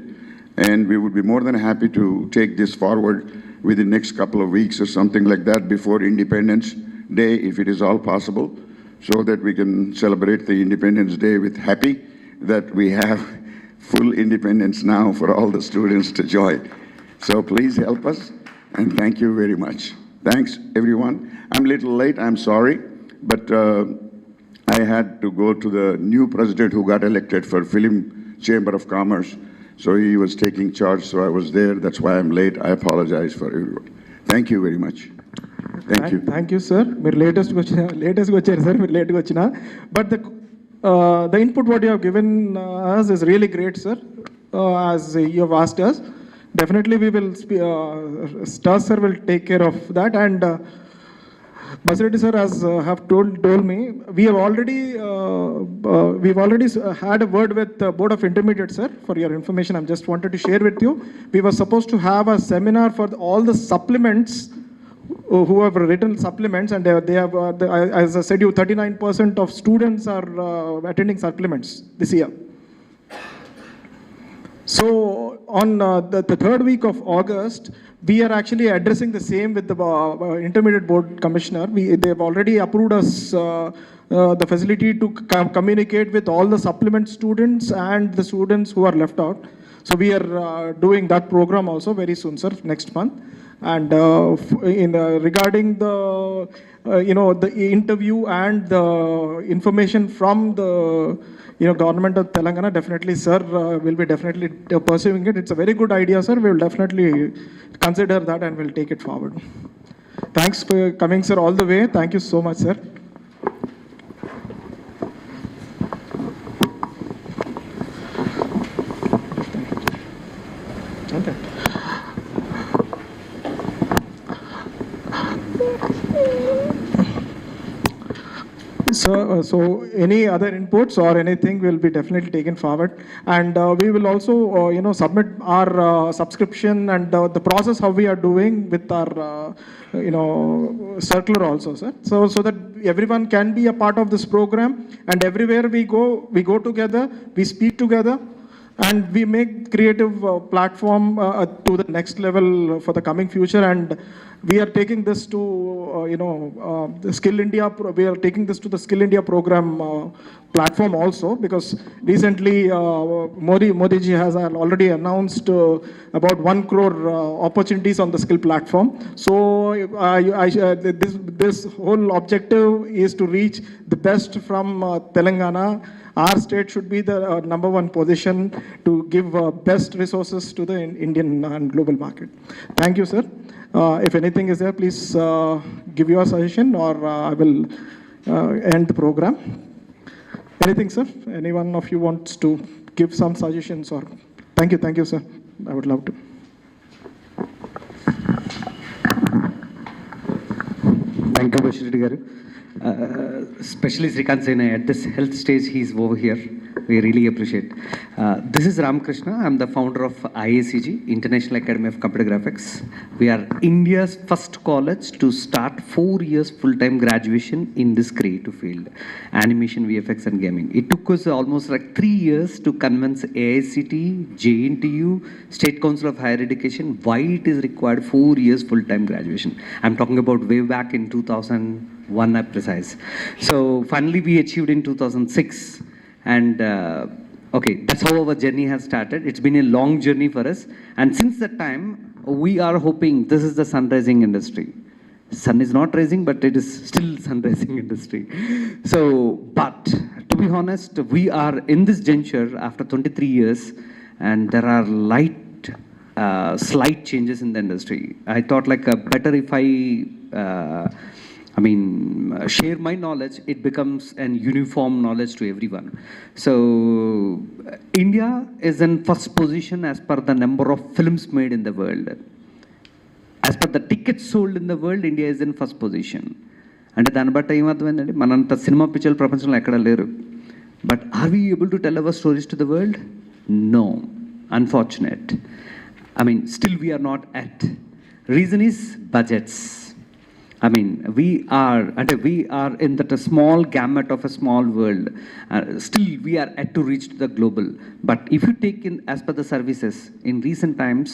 and we would be more than happy to take this forward within the next couple of weeks or something like that before Independence Day, if it is all possible, so that we can celebrate the Independence Day with happy that we have full independence now for all the students to join. So please help us, and thank you very much. Thanks, everyone. I'm a little late, I'm sorry, but I had to go to the new president who got elected for Film Chamber of Commerce. So he was taking charge, so I was there. That's why I'm late. I apologize for everyone. Thank you very much. Thank you. Thank you, sir. We're latest gocharu, sir. We're late gochina. But the input what you have given us is really great, sir. As you have asked us, definitely we will. Stas sir will take care of that. And Basireddy sir has have told me we have already had a word with the Board of Intermediate, sir. For your information, I just wanted to share with you. We were supposed to have a seminar for all the supplements who have written supplements, and they have, as I said, 39% of students are attending supplements this year. So on the third week of August, we are actually addressing the same with the Intermediate Board Commissioner. They have already approved us the facility to communicate with all the supplement students and the students who are left out. So we are doing that program also very soon, sir, next month. And regarding the the interview and the information from the government of Telangana, definitely, sir, will be definitely pursuing it. It's a very good idea, sir. We will definitely consider that and will take it forward. Thanks for coming, sir, all the way. Thank you so much, sir. Okay. So any other inputs or anything will be definitely taken forward, and we will also submit our subscription and the process how we are doing with our circular also, sir. So that everyone can be a part of this program, and everywhere we go together, we speak together, and we make creative platform to the next level for the coming future. And we are taking this to the Skill India. We are taking this to the Skill India program platform also, because recently Modi ji has already announced about 1 crore opportunities on the skill platform. So this whole objective is to reach the best from Telangana. Our state should be the #1 position to give best resources to the Indian and global market. Thank you, sir. If anything is there, please give your suggestion, or I will end the program. Anything, sir? Any one of you wants to give some suggestions? Or thank you, sir. I would love to. Thank you, Basireddy garu. especially Srikant Sena at this health stage, he's over here. We really appreciate. This is Ramakrishna. I'm the founder of IACG, International Academy of Computer Graphics. We are India's first college to start 4 years full-time graduation in this creative field, animation, VFX, and gaming. It took us almost like 3 years to convince AICT, JNTU, State Council of Higher Education, why it is required 4 years full-time graduation. I'm talking about way back in 2001, I'm precise. So finally we achieved in 2006. And okay, that's how our journey has started. It's been a long journey for us. And since that time, we are hoping this is the sun-rising industry. Sun is not rising, but it is still sun-rising industry. So, but to be honest, we are in this juncture after 23 years, and there are slight changes in the industry. I thought like better if share my knowledge, it becomes an uniform knowledge to everyone. So, India is in first position as per the number of films made in the world. As per the tickets sold in the world, India is in first position. అంటే దాన్ని బట్టి ఏమవుతుందండి మనంత cinema పిక్చర్లు ప్రపంచంలో ఎక్కడ లేరు. But are we able to tell our stories to the world? No. Unfortunate. Still we are not at. Reason is budgets. We are in that a small gamut of a small world. Still, we are yet to reach the global. But if you take in as per the services, in recent times,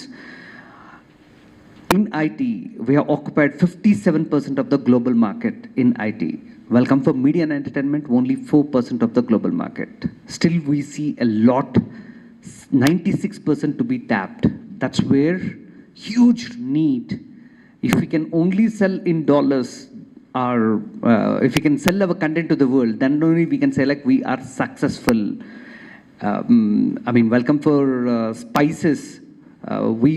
in IT, we have occupied 57% of the global market in IT. Welcome for media and entertainment, only 4% of the global market. Still, we see a lot, 96% to be tapped. That's where huge need. If we can only sell in dollars, or if we can sell our content to the world, then only we can say like we are successful. Welcome for spices. We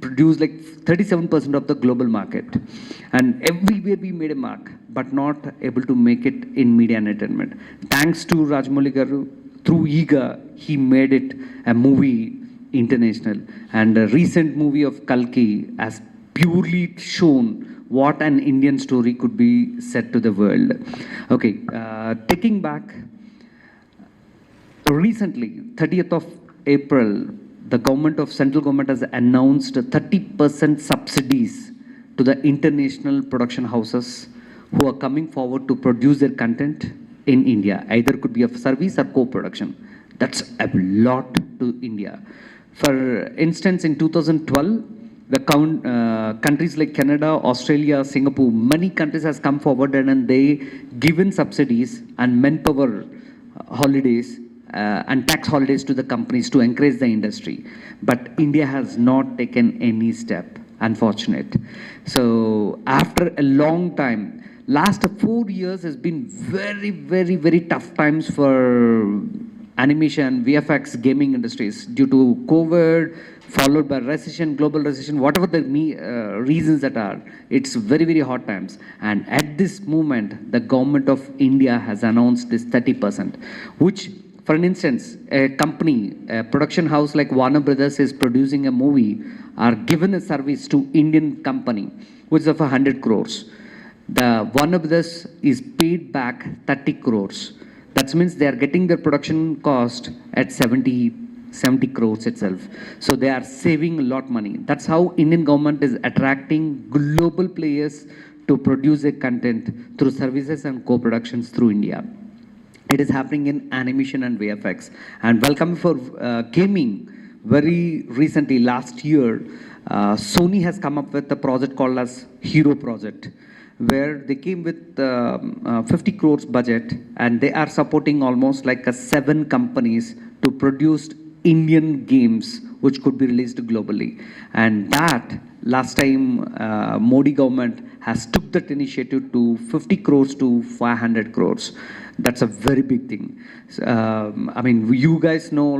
produce like 37% of the global market. And everywhere we made a mark, but not able to make it in media and entertainment. Thanks to Rajamouli Garu, through EGA, he made it a movie international. And a recent movie of Kalki has purely shown what an Indian story could be said to the world. Okay, taking back, recently, 30th of April, the central government has announced 30% subsidies to the international production houses who are coming forward to produce their content in India. Either could be a service or co-production. That's a lot to India. For instance, in 2012, the countries like Canada, Australia, Singapore, many countries has come forward and they given subsidies and manpower holidays and tax holidays to the companies to encourage the industry. But India has not taken any step, unfortunate. So after a long time, last 4 years has been very, very, very tough times for animation, VFX, gaming industries due to COVID, followed by recession, global recession, whatever the reasons that are. It's very, very hot times. And at this moment, the government of India has announced this 30%, which, for instance, a company, a production house like Warner Brothers is producing a movie, are given a service to Indian company, which is of 100 crores. The Warner Brothers is paid back 30 crores. That means they are getting their production cost at 70 crores itself. So they are saving a lot of money. That's how Indian government is attracting global players to produce a content through services and co-productions through India. It is happening in animation and VFX. And welcome for gaming. Very recently, last year, Sony has come up with a project called as Hero Project, where they came with 50 crores budget and they are supporting almost like 7 companies to produce Indian games which could be released globally. And that last time Modi government has took that initiative to 50 crores to 500 crores. That's a very big thing. You guys know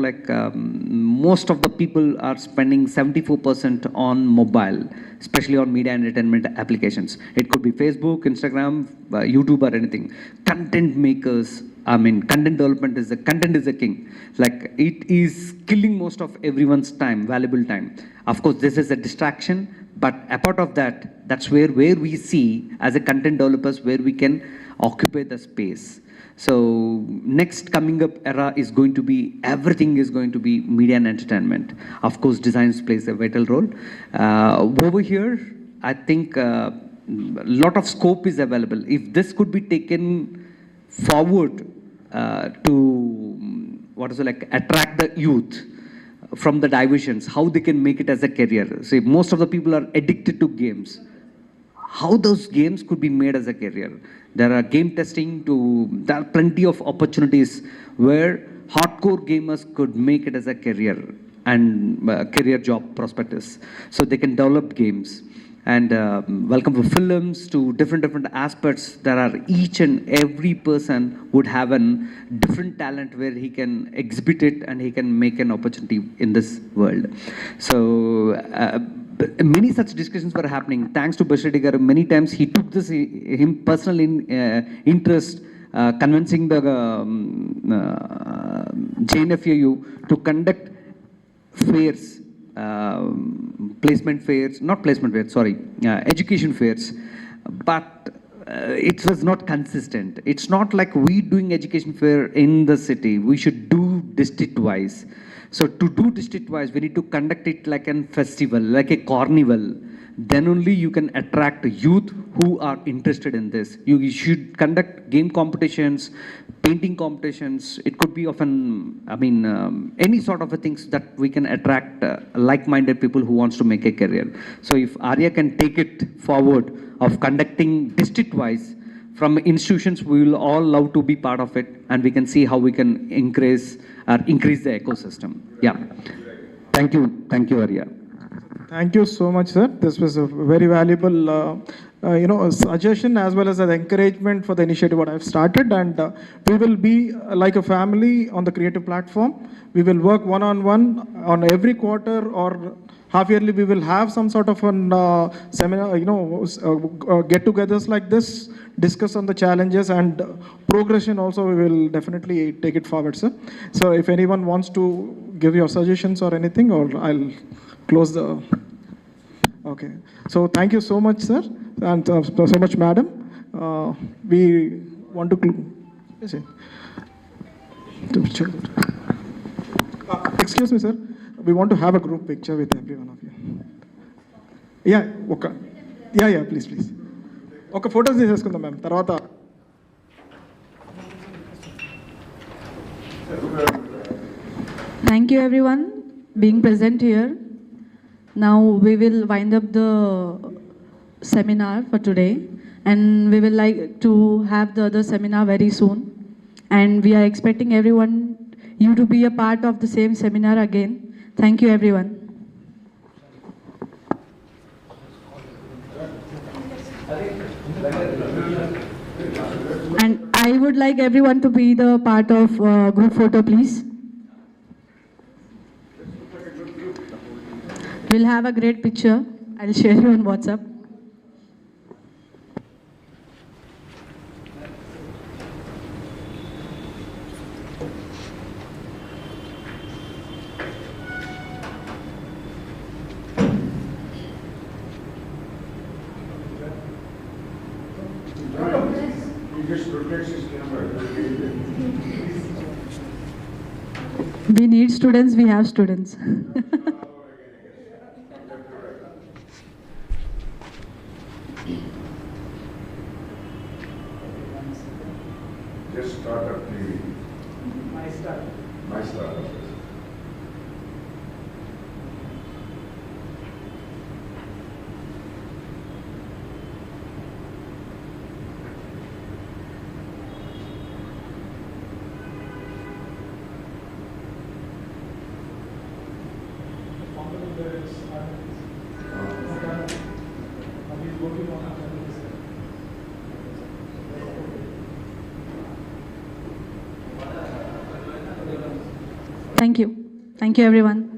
most of the people are spending 74% on mobile, especially on media and entertainment applications. It could be Facebook, Instagram, YouTube or anything. Content makers, content development content is a king. It is killing most of everyone's time, valuable time. Of course, this is a distraction, but apart of that, that's where we see as a content developers where we can occupy the space. So next coming up era is going to be, everything is going to be media and entertainment. Of course, design plays a vital role. Over here, I think a lot of scope is available. If this could be taken forward to attract the youth from the diversions, how they can make it as a career. See, most of the people are addicted to games. How those games could be made as a career. There are game testing there are plenty of opportunities where hardcore gamers could make it as a career and career job prospectus. So they can develop games. And welcome to films, to different aspects. There are each and every person would have a different talent where he can exhibit it and he can make an opportunity in this world. So many such discussions were happening. Thanks to Bashreddy Garu, many times he took this him personal interest, convincing the JNFAU to conduct fairs. Education fairs, but it was not consistent. It's not like we doing education fair in the city. We should do district wise. So to do district wise, we need to conduct it like a festival, like a carnival. Then only you can attract youth who are interested in this. You should conduct game competitions, painting competitions. It could be any sort of things that we can attract like-minded people who wants to make a career. So if Arya can take it forward of conducting district-wise from institutions, we will all love to be part of it, and we can see how we can increase the ecosystem. Yeah. Thank you, Arya. Thank you so much, sir. This was a very valuable, suggestion as well as an encouragement for the initiative what I've started. And we will be like a family on the creative platform. We will work one-on-one on every quarter or half yearly. We will have some sort of an seminar, get-togethers like this, discuss on the challenges and progression. Also, we will definitely take it forward, sir. So if anyone wants to give your suggestions or anything, or I'll close the. Okay. So thank you so much, sir, and so much, madam. We want to. Excuse me, sir. We want to have a group picture with every one of you. Yeah. Okay. Yeah. Please. Okay. Photos తీసుకుందాం ma'am. తర్వాత. Thank you, everyone, being present here. Now we will wind up the seminar for today, and we will like to have the other seminar very soon. And we are expecting you to be a part of the same seminar again. Thank you, everyone. And I would like everyone to be the part of group photo, please. We'll have a great picture. I'll share you on WhatsApp. We need students, we have students. Just startup TV. My startup. Thank you. Thank you, everyone.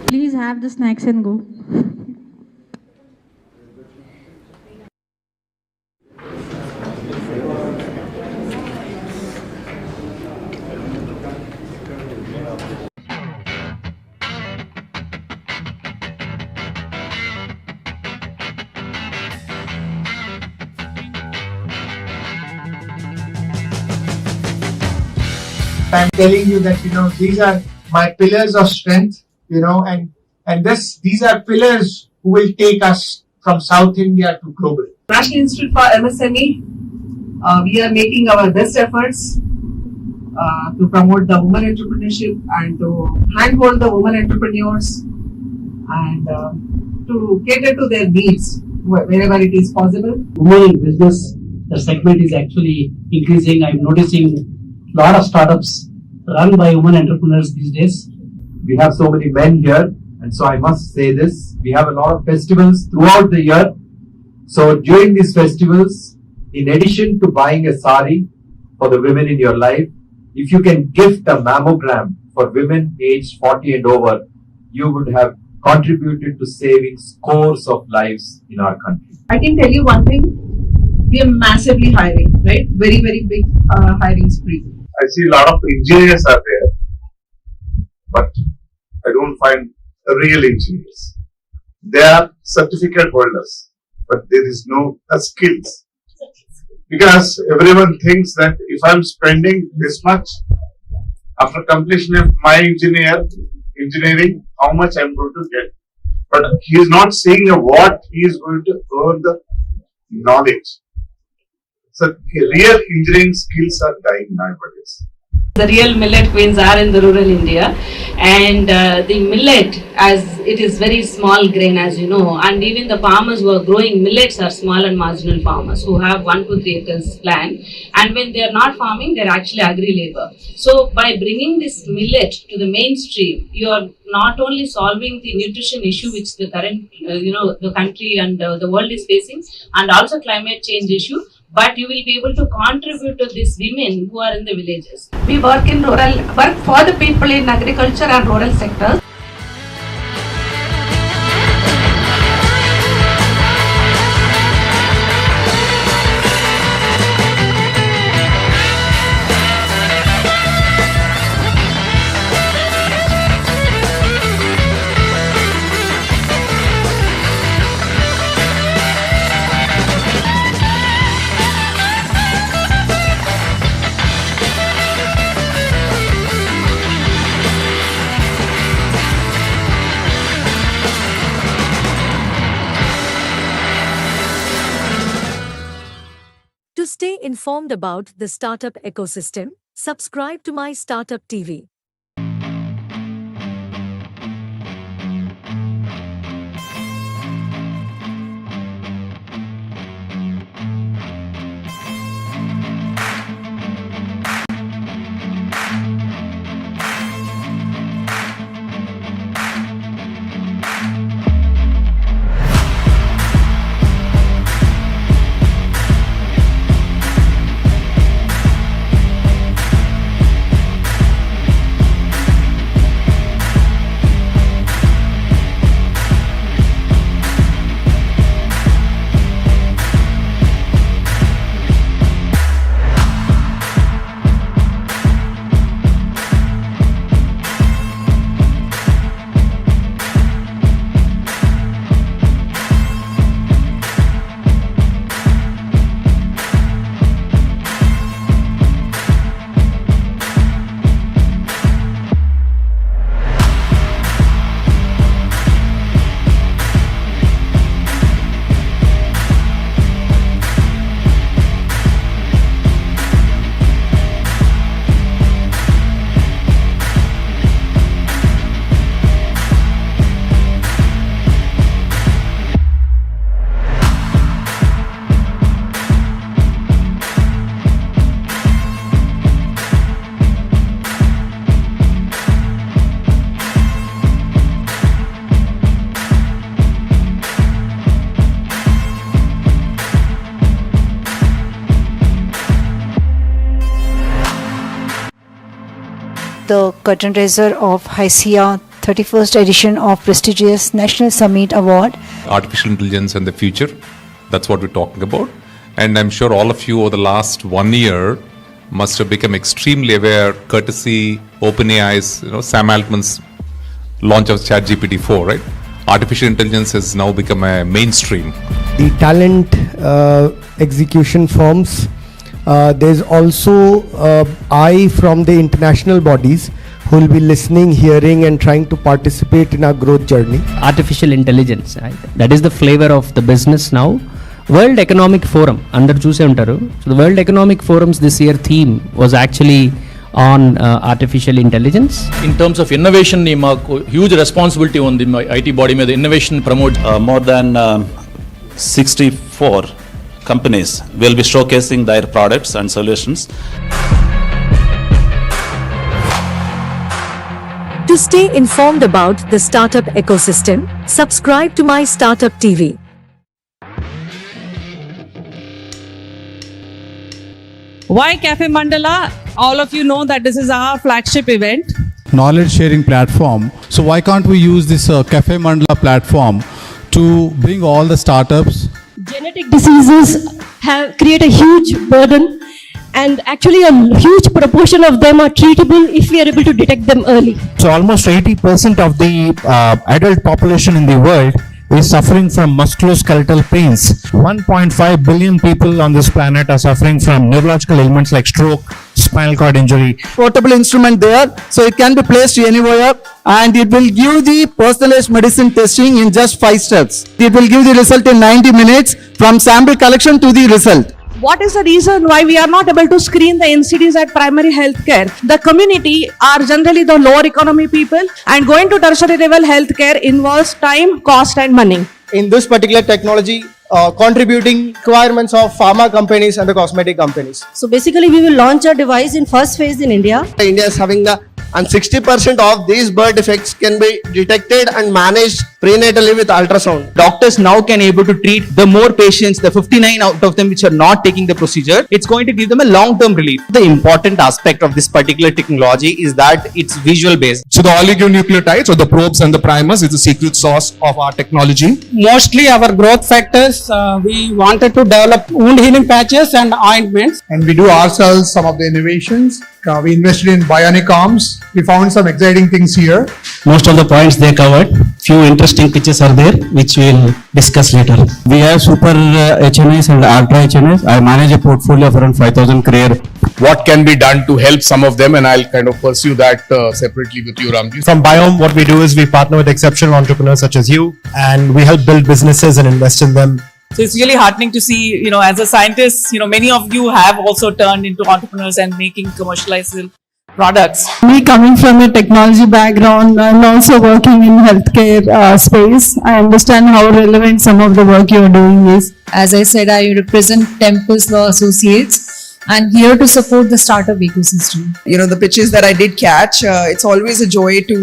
Please have the snacks and go. I'm telling you that, these are my pillars of strength, and these are pillars who will take us from South India to global. National Institute for MSME, we are making our best efforts to promote the women entrepreneurship and to handhold the women entrepreneurs and to cater to their needs wherever it is possible. Women in business, the segment is actually increasing. I'm noticing a lot of startups run by women entrepreneurs these days. We have so many men here, and so I must say this, we have a lot of festivals throughout the year. So during these festivals, in addition to buying a sari for the women in your life, if you can gift a mammogram for women aged 40 and over, you would have contributed to saving scores of lives in our country. I can tell you one thing, we are massively hiring, right? Very, very big hiring spree. I see a lot of engineers are there, but I don't find real engineers. They are certificate holders, but there is no skills. Because everyone thinks that if I'm spending this much after completion of my engineering, how much I'm going to get. But he is not seeing what he is going to earn the knowledge. So real engineering skills are dying nowadays. The real millet queens are in the rural India, and the millet, as it is very small grain, as you know, and even the farmers who are growing millets are small and marginal farmers who have 1 to 3 acres land, and when they are not farming, they are actually agri-labor. So by bringing this millet to the mainstream, you are not only solving the nutrition issue which the current, the country and the world is facing, and also climate change issue, but you will be able to contribute to these women who are in the villages. We work for the people in agriculture and rural sectors. To stay informed about the startup ecosystem, subscribe to my Startup TV. The curtain raiser of HICIA 31st edition of prestigious National Summit Award. Artificial intelligence and the future, that's what we're talking about. And I'm sure all of you over the last 1 year must have become extremely aware, courtesy OpenAI's, Sam Altman's launch of ChatGPT 4, right? Artificial intelligence has now become a mainstream. The talent execution firms There's also eye from the international bodies who will be listening, hearing, and trying to participate in our growth journey. Artificial intelligence, right? That is the flavor of the business now. World Economic Forum, under chuse untaru. So the World Economic Forum's this year theme was actually on artificial intelligence. In terms of innovation, huge responsibility on the IT body में innovation promote. More than 64 companies will be showcasing their products and solutions. To stay informed about the startup ecosystem, subscribe to My Startup TV. Why Cafe Mandala? All of you know that this is our flagship event. Knowledge sharing platform. So why can't we use this Cafe Mandala platform to bring all the startups? Genetic diseases create a huge burden, and actually a huge proportion of them are treatable if we are able to detect them early. So almost 80% of the adult population in the world is suffering from musculoskeletal pains. 1.5 billion people on this planet are suffering from neurological ailments like stroke, spinal cord injury. Portable instrument there, so it can be placed anywhere, and it will give the personalized medicine testing in just 5 steps. It will give the result in 90 minutes from sample collection to the result. What is the reason why we are not able to screen the NCDs at primary healthcare? The community are generally the lower economy people, and going to tertiary level healthcare involves time, cost and money. In this particular technology, contributing requirements of pharma companies and the cosmetic companies. So basically we will launch a device in first phase in India. India is having and 60% of these birth defects can be detected and managed prenatally with ultrasound. Doctors now can able to treat the more patients, the 59 out of them which are not taking the procedure. It's going to give them a long-term relief. The important aspect of this particular technology is that it's visual based. So the oligonucleotides or the probes and the primers is the secret sauce of our technology. Mostly our growth factors, we wanted to develop wound healing patches and ointments. And we do ourselves some of the innovations. We invested in bionic arms. We found some exciting things here. Most of the points they covered. Few interesting pitches are there which we will discuss later. We have super HNIs and ultra HNIs. I manage a portfolio of around 5,000 crore. What can be done to help some of them, and I'll kind of pursue that separately with you, Ramji. From Biome, what we do is we partner with exceptional entrepreneurs such as you, and we help build businesses and invest in them. So it's really heartening to see, as a scientist, many of you have also turned into entrepreneurs and making commercializable products. Me coming from a technology background and also working in healthcare space, I understand how relevant some of the work you are doing is. As I said, I represent Tempest Law Associates. I'm here to support the startup ecosystem. The pitches that I did catch, it's always a joy to,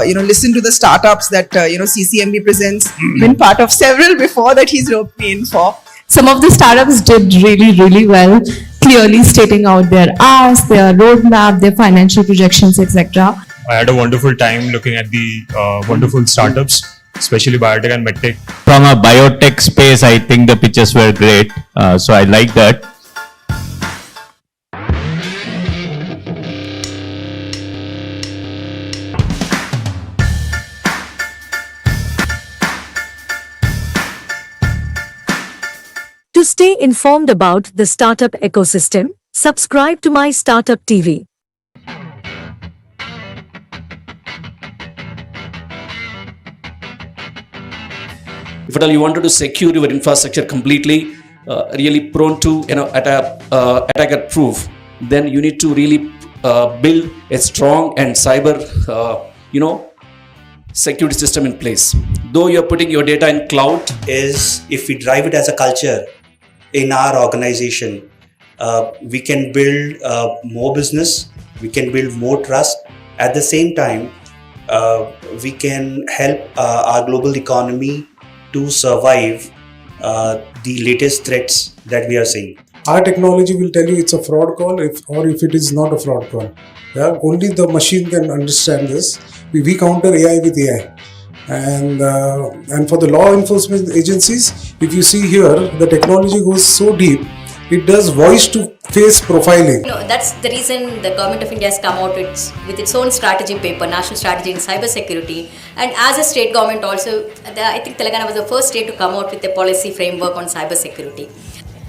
listen to the startups that, CCMB presents. Been part of several before that he's roped me in for. Some of the startups did really, really well, clearly stating out their ask, their roadmap, their financial projections, etc. I had a wonderful time looking at the wonderful startups, especially biotech and medtech. From a biotech space, I think the pitches were great. So I like that. To stay informed about the startup ecosystem, subscribe to My Startup TV. If at all you wanted to secure your infrastructure completely, really prone to attacker proof, then you need to really build a strong and cyber security system in place. Though you're putting your data in cloud, is if we drive it as a culture in our organization, we can build more business, we can build more trust. At the same time, we can help our global economy to survive the latest threats that we are seeing. Our technology will tell you it's a fraud call or if it is not a fraud call. Yeah? Only the machine can understand this. We counter AI with AI. And for the law enforcement agencies, if you see here, the technology goes so deep, it does voice to face profiling. That's the reason the government of India has come out with its own strategy paper, National Strategy in Cyber Security. And as a state government also, I think Telangana was the first state to come out with a policy framework on cyber security.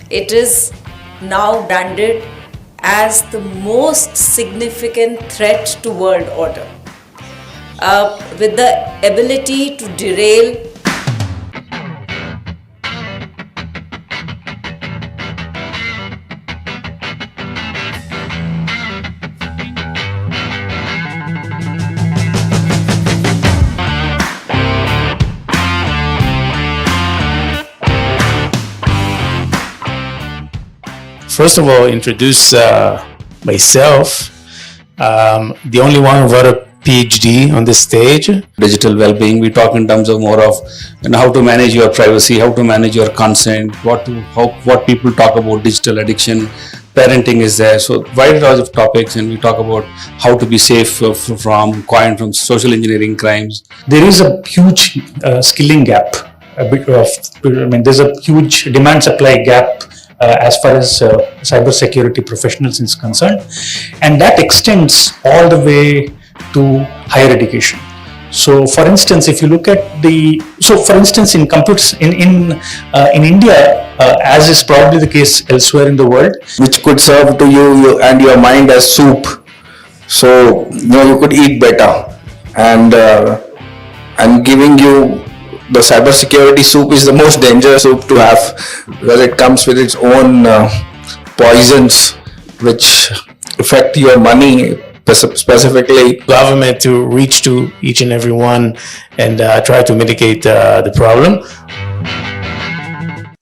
It is now branded as the most significant threat to world order, with the ability to derail First of all, introduce myself. The only one who got a PhD on this stage. digital well-being. We talk in terms of more of how to manage your privacy, how to manage your consent, what people talk about digital addiction, parenting is there. So wide range of topics, and we talk about how to be safe from social engineering crimes. There is a huge skilling gap. There's a huge demand-supply gap as far as cybersecurity professionals is concerned, and that extends all the way to higher education. So, for instance, if you look at in computers in India, as is probably the case elsewhere in the world, which could serve to you and your mind as soup. So you could eat better, and giving you the cybersecurity soup is the most dangerous soup to have, because it comes with its own poisons which affect your money, specifically. Government to reach to each and every one and try to mitigate the problem.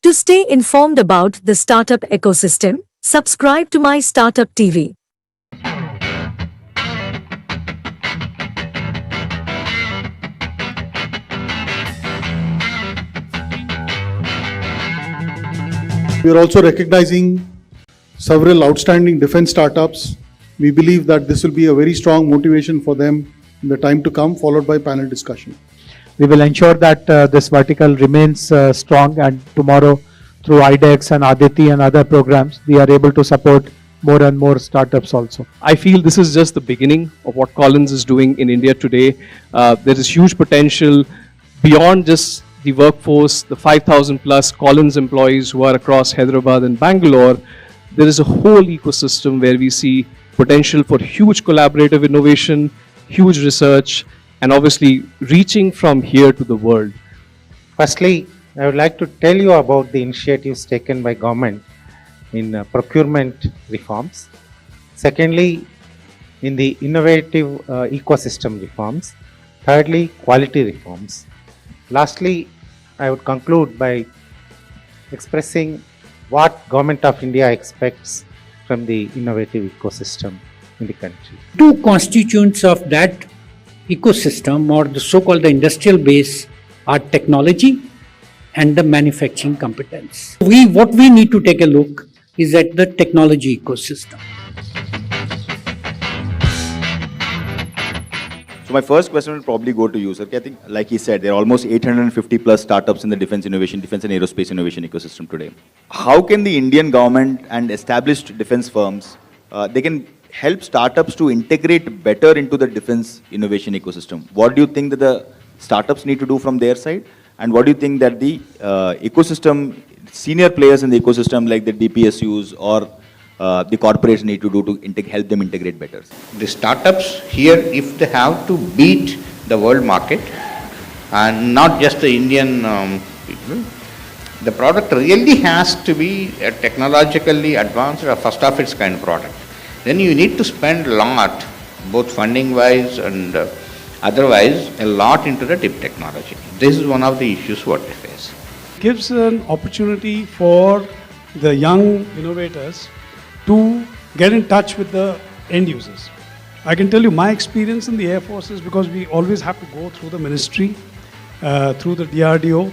To stay informed about the startup ecosystem, subscribe to My Startup TV. We are also recognizing several outstanding defense startups. We believe that this will be a very strong motivation for them in the time to come, followed by panel discussion. We will ensure that this vertical remains strong, and tomorrow through IDEX and Aditi and other programs, we are able to support more and more startups also. I feel this is just the beginning of what Collins is doing in India today. There is huge potential beyond just the workforce, the 5,000 plus Collins employees who are across Hyderabad and Bangalore. There is a whole ecosystem where we see potential for huge collaborative innovation, huge research, and obviously reaching from here to the world. Firstly, I would like to tell you about the initiatives taken by government in procurement reforms. Secondly, in the innovative ecosystem reforms. Thirdly, quality reforms. Lastly, I would conclude by expressing what Government of India expects from the innovative ecosystem in the country. Two constituents of that ecosystem, or the so-called the industrial base, are technology and the manufacturing competence. What we need to take a look is at the technology ecosystem. So my first question will probably go to you, sir. I think, like he said, there are almost 850 plus startups in the defense and aerospace innovation ecosystem today. How can the Indian government and established defense firms, they can help startups to integrate better into the defense innovation ecosystem? What do you think that the startups need to do from their side? And what do you think that the ecosystem, senior players in the ecosystem like the DPSUs or the corporates need to do to help them integrate better? The startups here, if they have to beat the world market and not just the Indian people, the product really has to be a technologically advanced or first of its kind product. Then you need to spend a lot, both funding wise and otherwise, a lot into the tip technology. This is one of the issues what they face. Gives an opportunity for the young innovators to get in touch with the end users. I can tell you my experience in the Air Force is because we always have to go through the ministry, through the DRDO.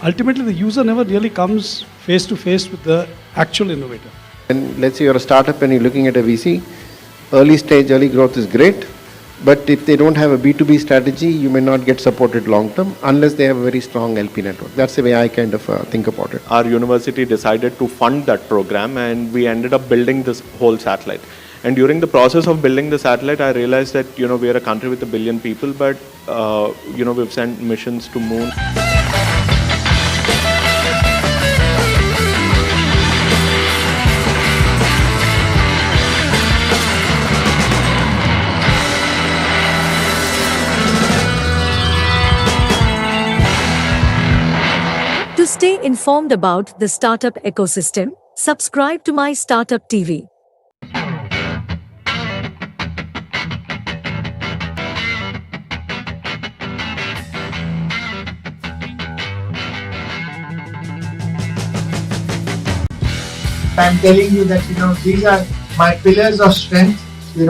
Ultimately, the user never really comes face to face with the actual innovator. And let's say you're a startup and you're looking at a VC, early stage, early growth is great. But if they don't have a B2B strategy, you may not get supported long term unless they have a very strong LP network. That's the way I kind of think about it. Our university decided to fund that program, and we ended up building this whole satellite. And during the process of building the satellite, I realized that, we are a country with 1 billion people, but, we've sent missions to moon. stay informed about the startup ecosystem, subscribe to my Startup TV. I'm telling you that, these are my pillars of strength, these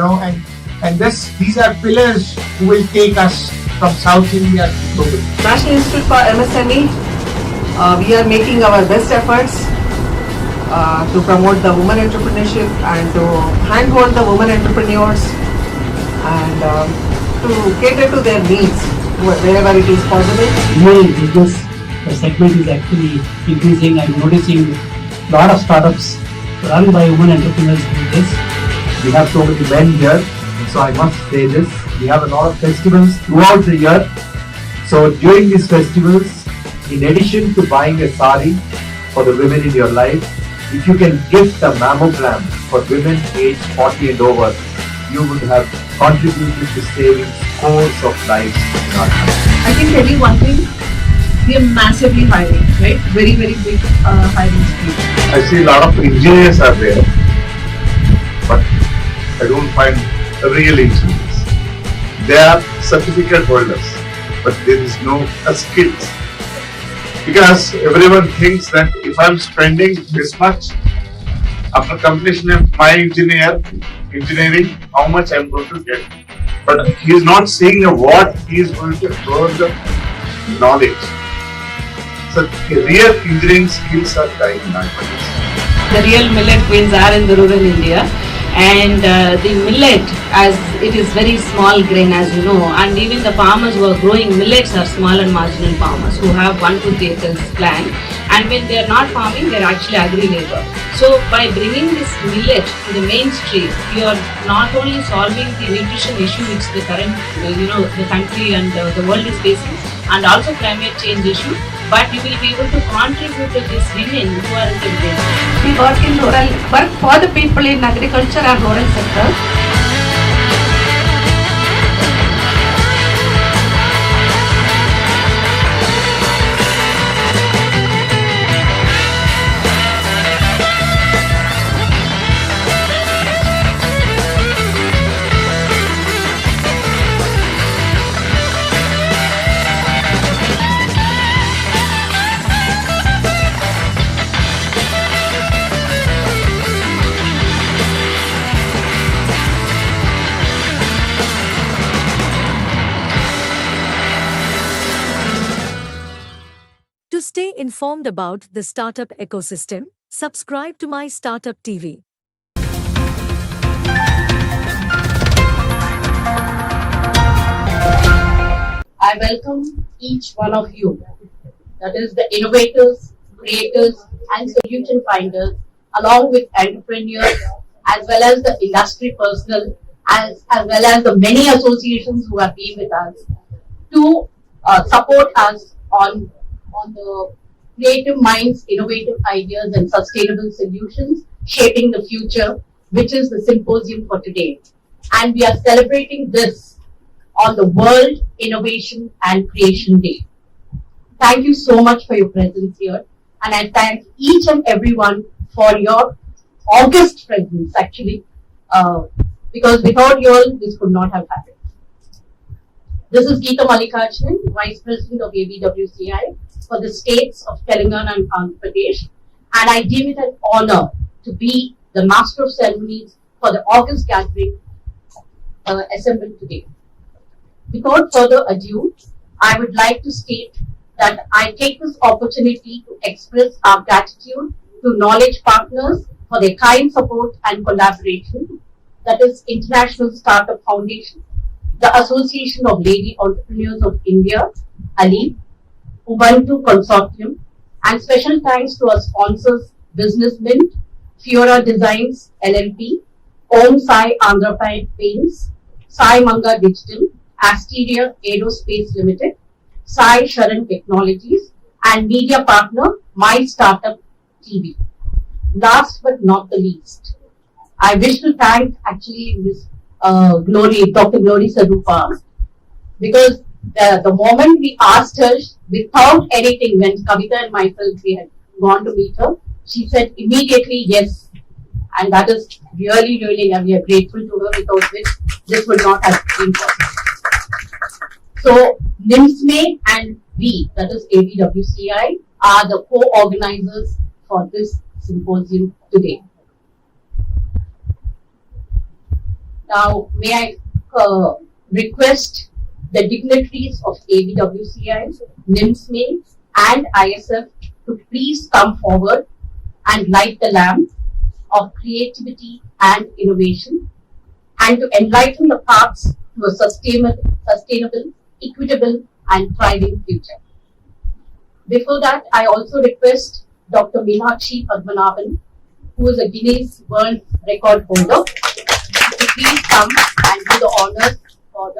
are pillars who will take us from South India to global. National Institute for MSME, we are making our best efforts to promote the women entrepreneurship and to handhold the women entrepreneurs and to cater to their needs wherever it is possible. Rural business segment is actually increasing. I'm noticing a lot of startups run by women entrepreneurs doing this. We have so many men here, so I must say this. We have a lot of festivals throughout the year. So during these festivals, in addition to buying a sari for the women in your life, if you can gift a mammogram for women aged 40 and over, you would have contributed to saving scores of lives in our country. I can tell you one thing, we are massively hiring, right? Very, very big hiring speed. I see a lot of engineers are there, but I don't find real engineers. They are certificate holders, but there is no skills. Because everyone thinks that if I'm spending this much after completion of my engineering, how much I'm going to get. But he is not seeing what he is going to grow the knowledge. So real engineering skills are dying nowadays. The real millet queens are in the rural India, and the millet, as it is very small grain, as you know, and even the farmers who are growing millets are small and marginal farmers who have 1 to 3 acres land, and when they are not farming, they are actually agri labor. So by bringing this millet to the mainstream, you are not only solving the nutrition issue which the current, the country and the world is facing, and also climate change issue, but you will be able to contribute to these women who are in the village. We work for the people in agriculture and rural sector. To stay informed about the startup ecosystem, subscribe to my Startup TV. I welcome each one of you, that is the innovators, creators and solution finders, along with entrepreneurs, as well as the industry personnel, as well as the many associations who have been with us, to support us on the creative minds, innovative ideas and sustainable solutions shaping the future, which is the symposium for today. And we are celebrating this on the World Innovation and Creation Day. Thank you so much for your presence here, and I thank each and everyone for your august presence actually, because without you all this could not have happened. This is Geeta Mallikarjunan, Vice President of ABWCI for the states of Telangana and Andhra Pradesh, and I deem it an honor to be the Master of Ceremonies for the August gathering assembled today. Without further ado, I would like to state that I take this opportunity to express our gratitude to Knowledge Partners for their kind support and collaboration, that is International Startup Foundation, the Association of Lady Entrepreneurs of India, ALI, Ubuntu Consortium, and special thanks to our sponsors Business Mint, Fiora Designs LLP, Om Sai Andhra Paints, Sai Manga Digital, Asteria Aerospace Limited, Sai Sharan Technologies, and media partner My Startup TV. Last but not the least, I wish to thank actually Ms. Dr. Glory Sarupa, because The moment we asked her, without anything, when Kavita and myself, we had gone to meet her, she said immediately yes. And that is really, really, we are grateful to her, without which this would not have been possible. So, NIMSME and we, that is ABWCI, are the co-organizers for this symposium today. Now, may I request the dignitaries of ABWCI, NIMSME and ISF to please come forward and light the lamp of creativity and innovation, and to enlighten the paths to a sustainable, equitable and thriving future. Before that, I also request Dr. Meenakshi Padmanabhan, who is a Guinness World Record holder, to please come and do the honors for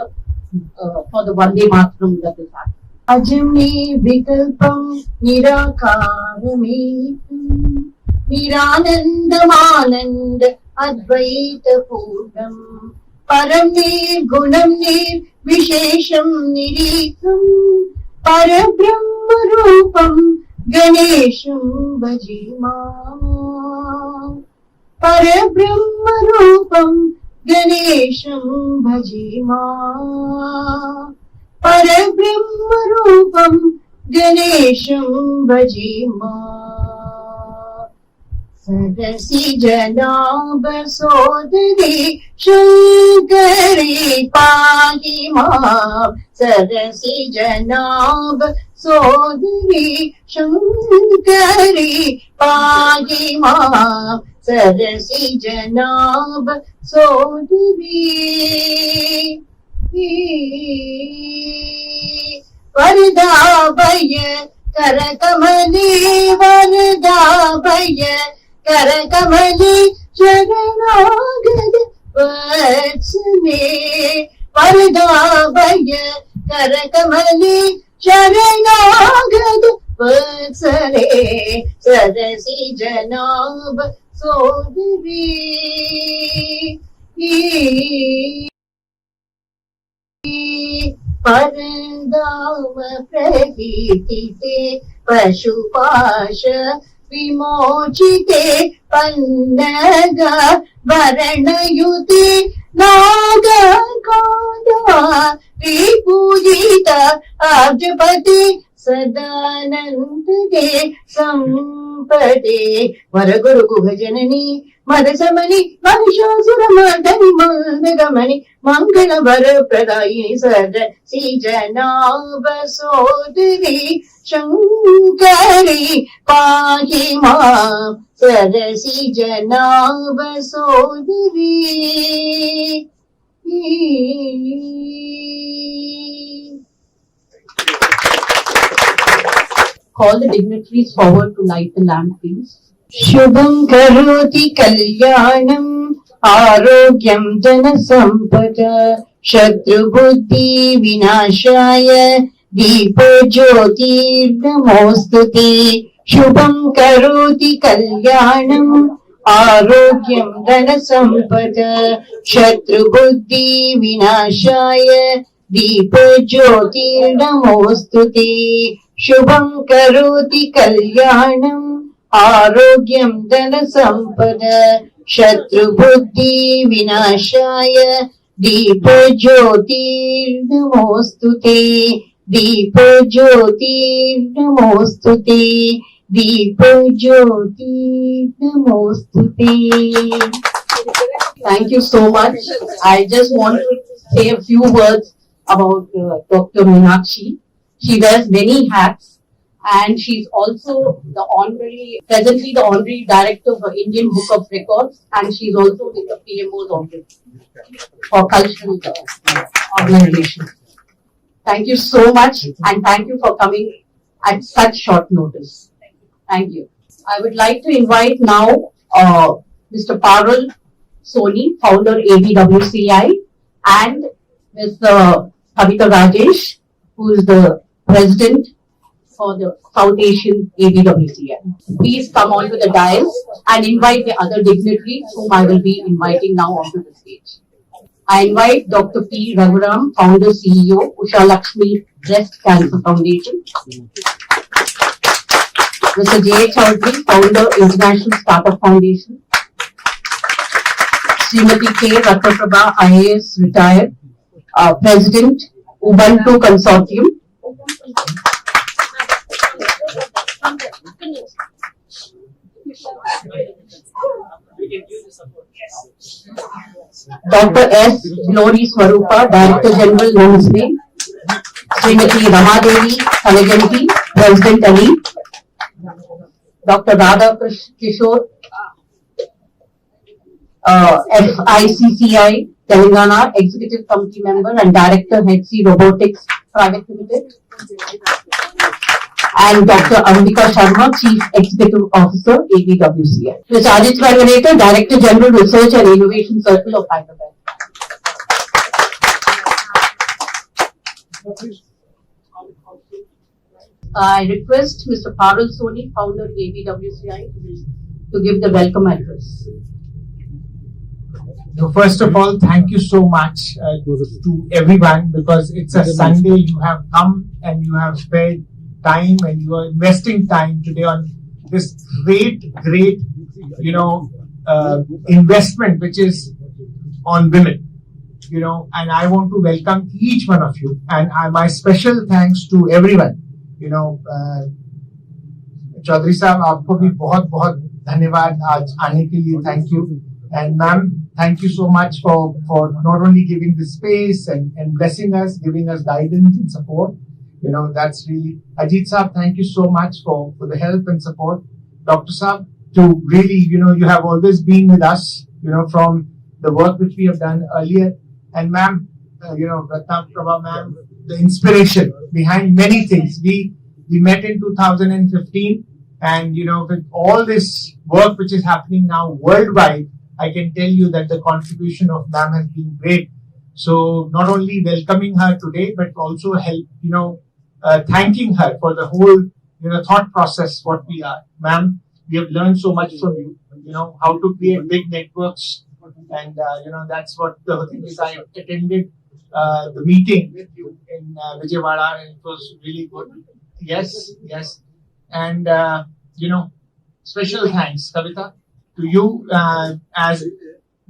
the Vande Mataram that is happening. Ajame vikalpam nirakaramekam niranandamanand advaita purnam param gunam vishesham nirikam parabrahma rupam ganesham bhajima parabrahma rupam ganesham bhajima parabrahma rupam ganesham bhajima Sarasi janab sodari shankari pahi ma Sarasi janab sodari shankari pahi ma Sarasi janab sodari Vardabhaya Karakamali Vardabhaya Karakamali Charanagad Vatsane Vardabhaya Karakamali Charanagad Vatsane Sarasi Janab Sodari Parandama Praditite Pashupasha Vimochite Pannaga Varanayuti Naga Kanda Vipujita Abjapati Sadanandade Sampade Varaguru Guhajanani Madasamani Mahishasuramardani Mandagamani Mangala Varapradayini Sada Sijanava Sodari Shankari Pahima Sada Sijanava Sodari Call the dignitaries forward to light the lamp, please. Shubham karoti kalyanam arogyam jana sampada shatru buddhi vinashaya deepo jyoti namostute Shubham karoti kalyanam arogyam jana sampada shatru buddhi vinashaya deepo jyoti namostute Shubham karoti kalyanam Arogyam Dana Sampada Shatru Buddhi Vinashaya Deepa Jyoti Namostute Deepa Jyoti Namostute Deepa Jyoti Namostute. Thank you so much. I just want to say a few words about Dr. Meenakshi. She wears many hats. And she's also presently the honorary director for Indian Book of Records, and she's also with the PMO's office for cultural organization. Thank you so much, and thank you for coming at such short notice. Thank you. I would like to invite now Mr. Parul Soni, founder ABWCI, and Mr. Kavita Rajesh, who is the president for the South Asian ABWCI. Please come onto the dais and invite the other dignitaries whom I will be inviting now onto the stage. I invite Dr. P. Raghuram, Founder CEO, Usha Lakshmi Breast Cancer Foundation. Mr. J. Chaudhary, Founder, International Startup Foundation. Srimati K. Ratnaprabha, IAS, retired, President, Ubuntu Consortium. Dr. S. Glory Swarupa, Director General, Namaste. Srimati Ramadevi Kalaganti, President Ali. Dr. Radha Kishore, FICCI, Telangana, Executive Committee Member and Director, HC Robotics Private Limited. And Dr. Ambika Sharma, Chief Executive Officer, ABWCI. Mr. Ajit Ranganekar, Director General, Research and Innovation Circle of Hyderabad. I request Mr. Parul Soni, Founder, ABWCI, to give the welcome address. So first of all, thank you so much to everyone, because it's a Sunday. You have come and you have spared time and you are investing time today on this great, investment which is on women. And I want to welcome each one of you, and my special thanks to everyone. Chaudhary साहब, आपको भी बहुत बहुत धन्यवाद आज आने के लिए. Thank you. And ma'am, thank you so much for not only giving the space and blessing us, giving us guidance and support. That's really, Ajit Saab, thank you so much for the help and support. Dr. Saab, to really, you have always been with us, from the work which we have done earlier. And ma'am, Ratna Prabha ma'am, the inspiration behind many things. We met in 2015, and, with all this work which is happening now worldwide, I can tell you that the contribution of ma'am has been great. So not only welcoming her today, but also thanking her for the whole, thought process, what we are. Ma'am, we have learned so much from you, how to create big networks. And, that's what the thing is. I attended the meeting with you in Vijayawada, and it was really good. Yes. And, special thanks, Kavita, to you, as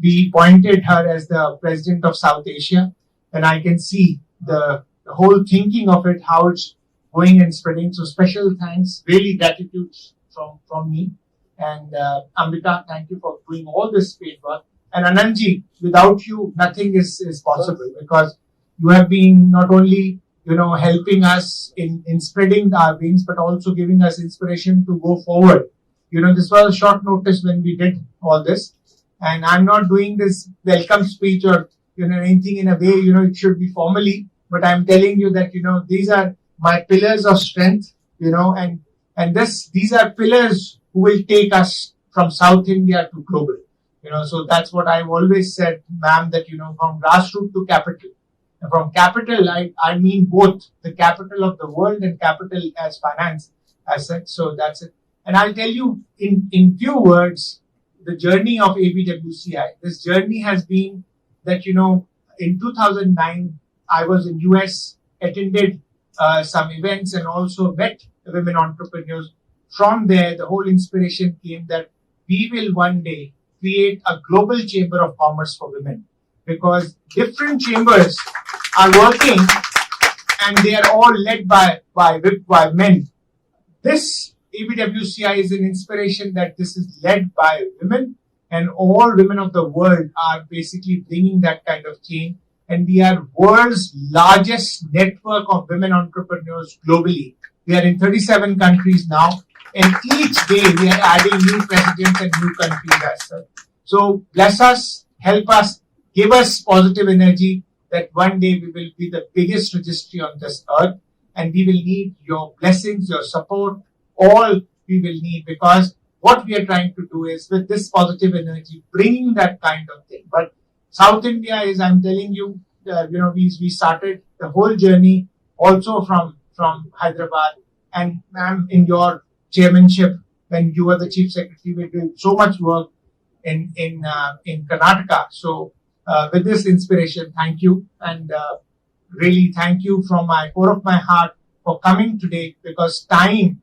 we appointed her as the President of South Asia. And I can see the whole thinking of it, how it's going and spreading. So special thanks, really gratitude from me. And Ambika, thank you for doing all this great work. And Anandji, without you, nothing is possible, because you have been not only, helping us in spreading our wings, but also giving us inspiration to go forward. This was a short notice when we did all this. And I'm not doing this welcome speech or, anything in a way, it should be formally, but I'm telling you that, these are my pillars of strength, and these are pillars who will take us from South India to global. So that's what I've always said, ma'am, that, from grassroots to capital. And from capital, I mean both the capital of the world and capital as finance, as such. So that's it. And I'll tell you in few words, the journey of ABWCI. This journey has been that, in 2009, I was in US, attended some events and also met women entrepreneurs. From there, the whole inspiration came that we will one day create a global chamber of commerce for women, because different chambers are working and they are all led by men. This ABWCI is an inspiration that this is led by women, and all women of the world are basically bringing that kind of change. And we are world's largest network of women entrepreneurs globally. We are in 37 countries now, and each day we are adding new presidents and new countries as such. So bless us, help us, give us positive energy that one day we will be the biggest registry on this earth, and we will need your blessings, your support, all we will need, because what we are trying to do is with this positive energy, bringing that kind of thing. But South India is, I'm telling you, we started the whole journey also from Hyderabad, and ma'am, in your chairmanship, when you were the chief secretary, we did so much work in Karnataka. So with this inspiration, thank you. And really thank you from my core of my heart for coming today, because time,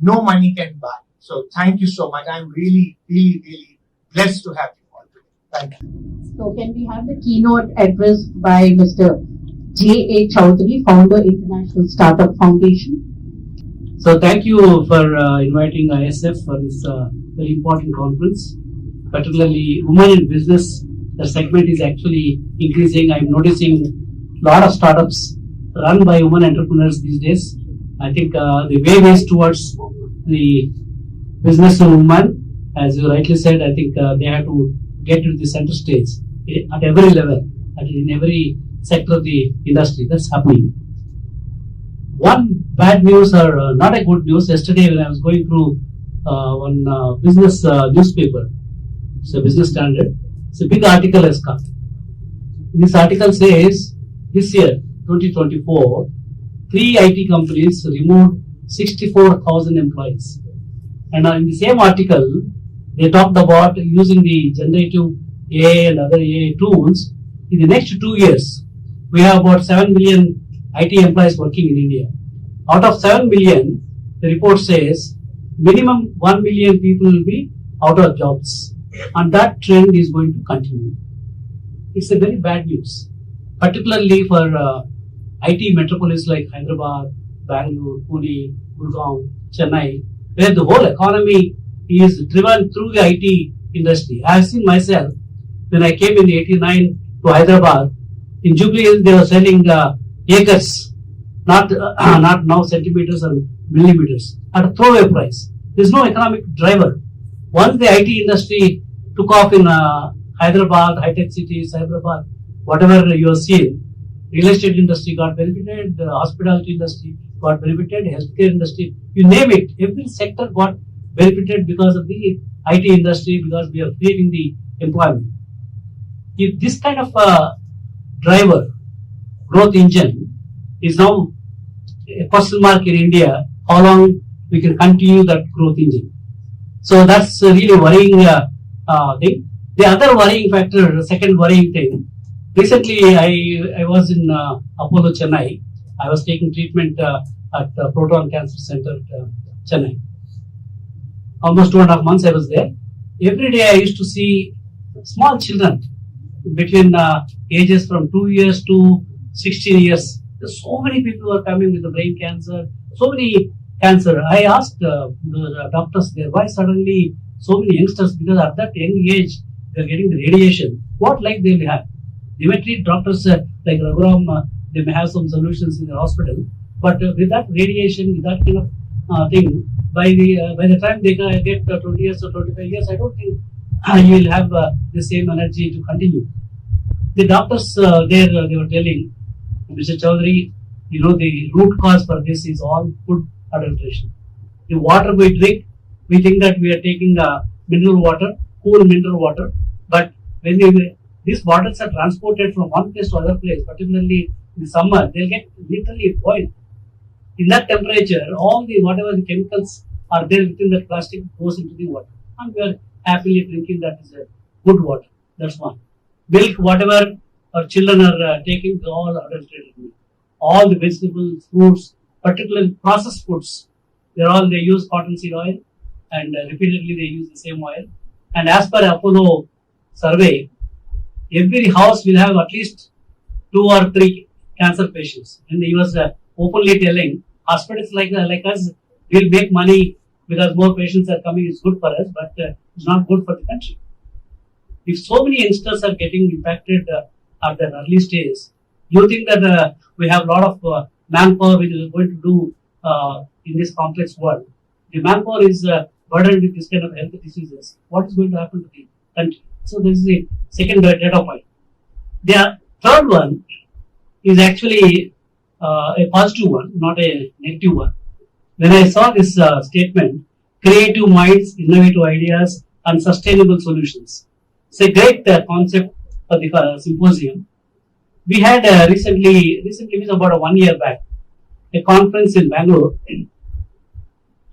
no money can buy. So thank you so much. I'm really, really, really blessed to have you all today. Thank you. So can we have the keynote address by Mr. J.A. Chowdhury, founder, International Startup Foundation? So thank you for inviting ISF for this very important conference, particularly women in business. The segment is actually increasing. I'm noticing a lot of startups run by women entrepreneurs these days. I think the wave is towards the business of women. As you rightly said, I think they have to get to the center stage at every level, in every sector of the industry. That's happening. One bad news or not a good news, yesterday when I was going through one business newspaper, it's a business standard, it's a big article has come. This article says, this year, 2024, 3 IT companies removed 64,000 employees. And in the same article, they talked about using the generative AI and other AI tools. In the next 2 years, we have about 7 million IT employees working in India. Out of 7 million, the report says minimum 1 million people will be out of jobs. And that trend is going to continue. It's a very bad news, particularly for IT metropolis like Hyderabad, Bangalore, Pune, Gurgaon, Chennai, where the whole economy is driven through the IT industry. I have seen myself, when I came in '89 to Hyderabad, in Jubilee Hills they were selling acres, not now centimeters or millimeters, at a throwaway price. There is no economic driver. Once the IT industry took off in Hyderabad, high-tech cities, Hyderabad, whatever you are seeing, real estate industry got benefited, the hospitality industry got benefited, healthcare industry, you name it, every sector got benefited because of the IT industry, because we are creating the employment. If this kind of driver, growth engine, is now a question mark in India, how long we can continue that growth engine? So that's a really worrying thing. The other worrying factor, the second worrying thing, recently I was in Apollo Chennai. I was taking treatment at Proton Cancer Center at Chennai. Almost 2.5 months I was there. Every day I used to see small children between ages from 2 years to 16 years. There's so many people who are coming with the brain cancer, so many cancer. I asked the doctors there, why suddenly so many youngsters? Because at that young age, they're getting the radiation. What life they will have? They may treat doctors like Raghuram, they may have some solutions in the hospital, but with that radiation, with that kind of thing, by the time they get 20 years or 25 years, I don't think you will have the same energy to continue. The doctors there, they were telling, Mr. Chowdhury, the root cause for this is all food adulteration. The water we drink, we think that we are taking mineral water, cool mineral water, but when these bottles are transported from one place to other place, particularly in the summer, they'll get literally boiled. In that temperature, all the whatever the chemicals are there within that plastic goes into the water, and we are happily drinking that is a good water. That's one. Milk, whatever our children are taking, all adulterated milk. All the vegetables, fruits, particularly processed foods, they use cottonseed oil, and repeatedly they use the same oil. And as per Apollo survey, every house will have at least 2 or 3 cancer patients. And he was openly telling, hospitals like us will make money because more patients are coming, it's good for us, but it's not good for the country. If so many youngsters are getting impacted at the early stage, you think that we have a lot of manpower which is going to do in this complex world. The manpower is burdened with this kind of health diseases. What is going to happen to the country? So this is the second data point. The third one is actually a positive one, not a negative one. When I saw this statement, creative minds, innovative ideas, and sustainable solutions. It's a great concept for the symposium. We had recently means about 1 year back, a conference in Bangalore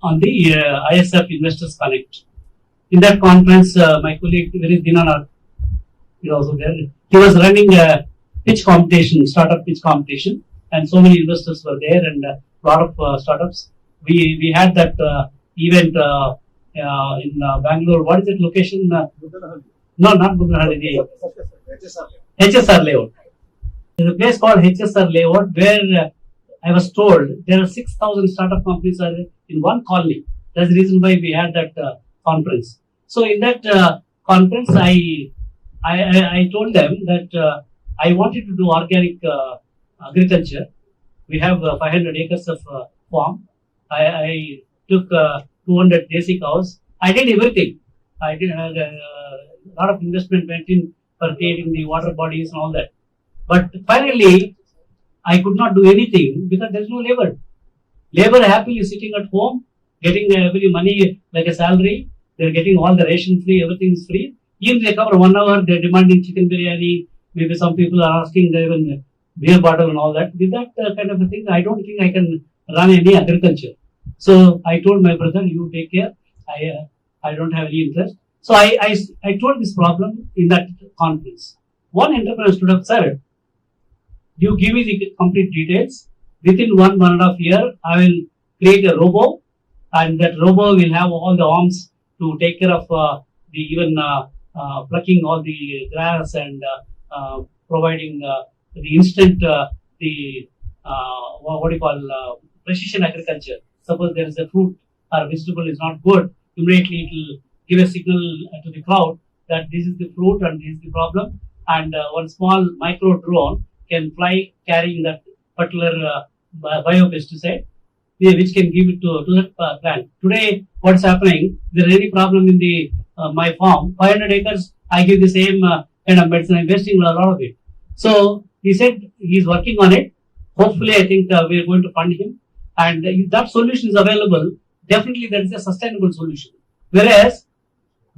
on the ISF Investors Connect. In that conference, my colleague Vineet Dinanath also there. He was running a pitch competition, startup pitch competition, and so many investors were there and a lot of startups. We had that event in Bangalore. What is that location? No, not Buddhanahalli. HSR layout. There's a place called HSR layout where I was told there are 6,000 startup companies are in one colony. That's the reason why we had that conference. So in that conference, I told them that I wanted to do organic agriculture. We have 500 acres of farm. I took 200 desi cows. I did everything. I did a lot of investment went in for creating the water bodies and all that. But finally, I could not do anything because there is no labor. Labor happily sitting at home, getting every money like a salary. They're getting all the ration free, everything is free. Even they cover 1 hour, they're demanding chicken biryani. Maybe some people are asking even beer bottle and all that. With that kind of a thing, I don't think I can run any agriculture. So I told my brother, you take care. I don't have any interest. So I told this problem in that conference. One entrepreneur stood up, sir, you give me the complete details. Within 1.5 years, I will create a robo, and that robo will have all the arms to take care of the even plucking all the grass and providing the instant what do you call precision agriculture. Suppose there is a fruit or vegetable is not good, immediately it will give a signal to the cloud that this is the fruit and this is the problem, and one small micro drone can fly carrying that particular biopesticide, which can give it to that plant. Today, what's happening? If there is any problem in the my farm, 500 acres, I give the same kind of medicine. I'm wasting a lot of it. So he said he's working on it. Hopefully, I think we are going to fund him. And if that solution is available, definitely there is a sustainable solution. Whereas,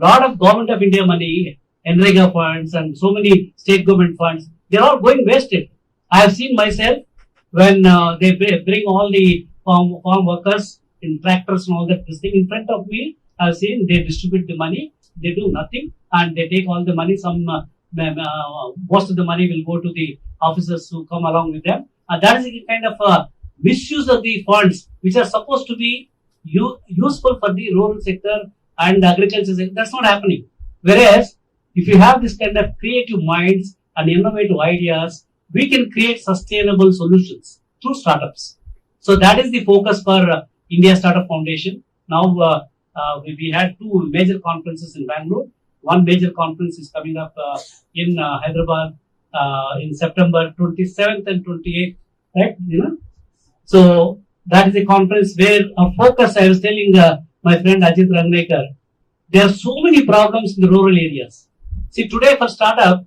lot of government of India money, NREGA funds and so many state government funds, they're all going wasted. I have seen myself when they bring all the farm workers in tractors and all that, this thing in front of me, I've seen they distribute the money, they do nothing, and they take all the money. Most of the money will go to the officers who come along with them. And that is a kind of misuse of the funds which are supposed to be useful for the rural sector and the agriculture sector. That's not happening. Whereas, if you have this kind of creative minds and innovative ideas, we can create sustainable solutions through startups. So that is the focus for India Startup Foundation. Now we had two major conferences in Bangalore. One major conference is coming up in Hyderabad in September 27th and 28th, right? So that is a conference where a focus, I was telling my friend Ajit Rangnekar, there are so many problems in the rural areas. See, today for startup,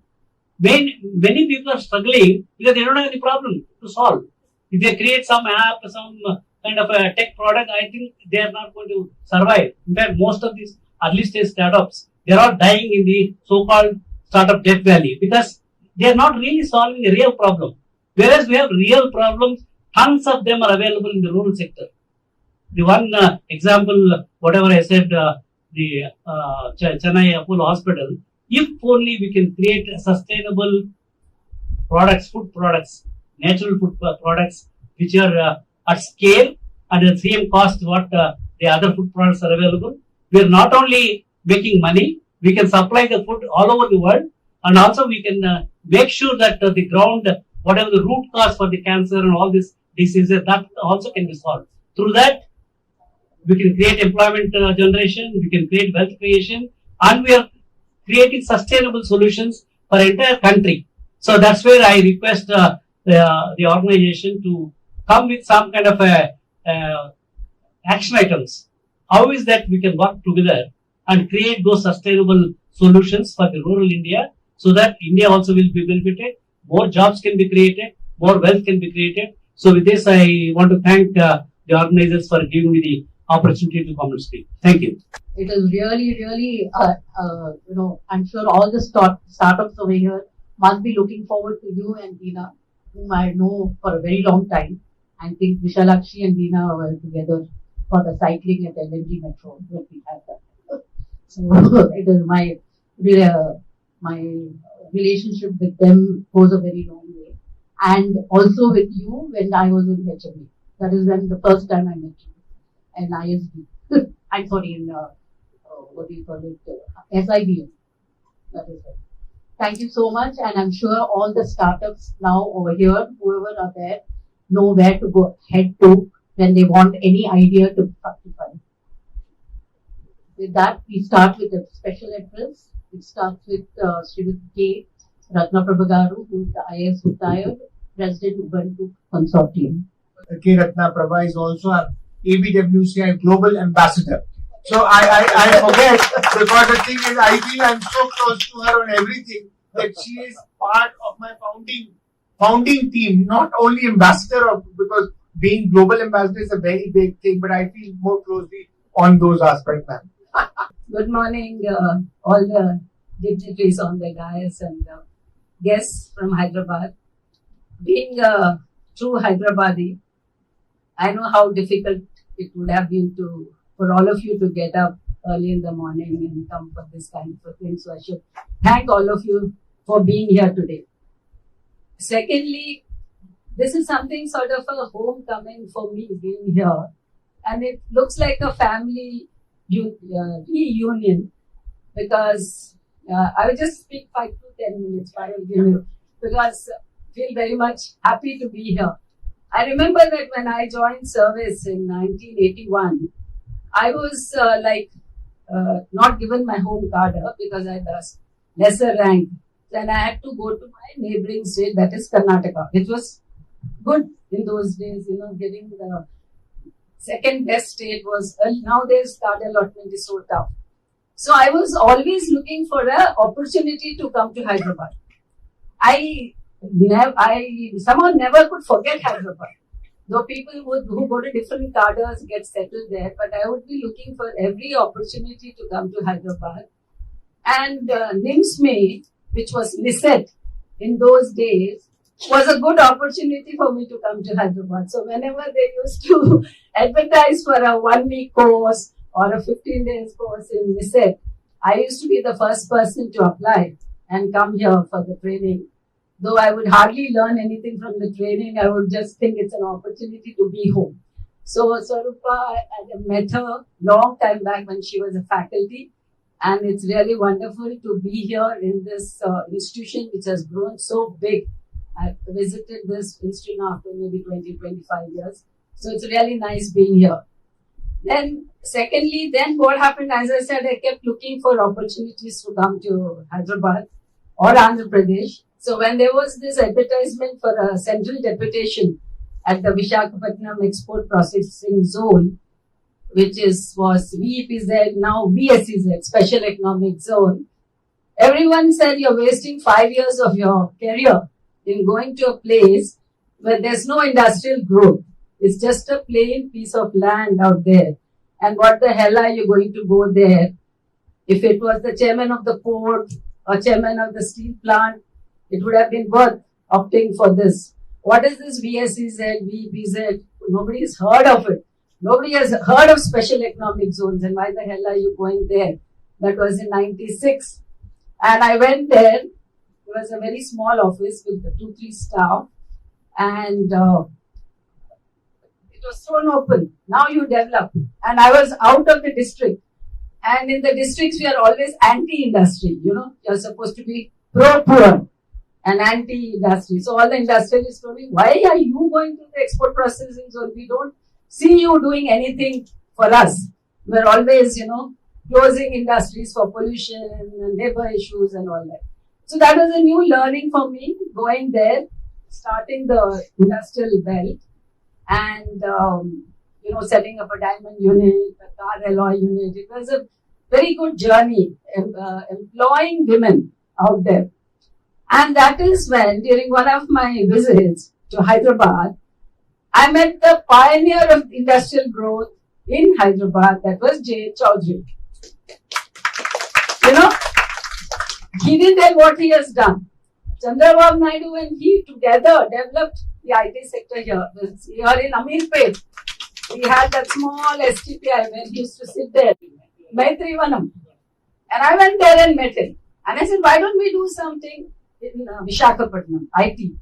many people are struggling because they don't have any problem to solve. If they create some app, some kind of a tech product, I think they are not going to survive. In fact, most of these early stage startups, they are all dying in the so-called startup death valley because they are not really solving a real problem. Whereas we have real problems, tons of them are available in the rural sector. The one example, whatever I said, the Chennai Apollo Hospital, if only we can create sustainable products, food products, natural food products, which are at scale and at the same cost what the other food products are available, we are not only making money, we can supply the food all over the world, and also we can make sure that the ground, whatever the root cause for the cancer and all these diseases, that also can be solved. Through that, we can create employment generation, we can create wealth creation, and we are creating sustainable solutions for entire country. So that's where I request the organization to come with some kind of action items. How is that we can work together and create those sustainable solutions for the rural India so that India also will be benefited, more jobs can be created, more wealth can be created. So with this, I want to thank the organizers for giving me the opportunity to come and speak. Thank you. It is really, I'm sure all the startups over here must be looking forward to you and Veena, whom I know for a very long time. I think Vishalakshi and Veena were together for the cycling at LNG Metro when we had that. So it is my relationship with them goes a very long way. And also with you when I was in HME. That is when the first time I met you. And ISB. I'm sorry, in what do you call it? SIBM. That is right. Thank you so much. And I'm sure all the startups now over here, whoever are there, know where to go head to when they want any idea to fructify. With that, we start with a special address. It starts with Srimati K. Ratna Prabhagaru, who is the IAS retired President Ubuntu Consortium. K. Ratna Prabha is also our ABWCI Global Ambassador. So I forget, because the thing is, I feel I'm so close to her on everything that she is part of my founding team, not only ambassador of, because being global ambassador is a very big thing, but I feel more closely on those aspects, ma'am. Good morning, all the dignitaries on the dais and guests from Hyderabad. Being a true Hyderabadi, I know how difficult it would have been for all of you to get up early in the morning and come for this kind of thing. So I should thank all of you for being here today. Secondly, this is something sort of a homecoming for me being here. And it looks like a family reunion, because I will just speak 5 to 10 minutes, because I feel very much happy to be here. I remember that when I joined service in 1981, I was not given my home card because I had a lesser rank. Then I had to go to my neighboring state, that is Karnataka. It was good in those days, getting the second best state was, nowadays card allotment is so tough. So I was always looking for an opportunity to come to Hyderabad. I somehow never could forget Hyderabad. Though people who go to different cadres get settled there, but I would be looking for every opportunity to come to Hyderabad. And NIMSME, which was NISET in those days, was a good opportunity for me to come to Hyderabad. So whenever they used to advertise for a 1-week course or a 15 days course in NISET, I used to be the first person to apply and come here for the training. Though I would hardly learn anything from the training, I would just think it's an opportunity to be home. So Swarupa, I met her long time back when she was a faculty, and it's really wonderful to be here in this institution which has grown so big. I visited this institute after maybe 20-25 years. So it's really nice being here. Then secondly, what happened, as I said, I kept looking for opportunities to come to Hyderabad or Andhra Pradesh. So when there was this advertisement for a central deputation at the Visakhapatnam Export Processing Zone, which was VEPZ, now VSEZ, Special Economic Zone, everyone said you're wasting 5 years of your career in going to a place where there's no industrial growth. It's just a plain piece of land out there. And what the hell are you going to go there? If it was the chairman of the port or chairman of the steel plant, it would have been worth opting for this. What is this VSEZ, VEPZ? Nobody has heard of it. Nobody has heard of special economic zones, and why the hell are you going there? That was in 96. And I went there. It was a very small office with 2-3 staff, and it was thrown open. Now you develop. And I was out of the district. And in the districts, we are always anti-industry. You're supposed to be pro-poor and anti-industry. So all the industrialists told me, why are you going to the export processing zone? We don't see you doing anything for us. We're always, closing industries for pollution and labor issues and all that. So that was a new learning for me, going there, starting the industrial belt and, setting up a diamond unit, a car alloy unit. It was a very good journey, employing women out there. And that is when, during one of my visits to Hyderabad, I met the pioneer of industrial growth in Hyderabad, that was J. Chaudhary. He didn't tell what he has done. Chandrababu Naidu and he together developed the IT sector here. Here in Amirpet, we had that small STPI where he used to sit there, Maitri Vanam. And I went there and met him. And I said, why don't we do something in Visakhapatnam, IT.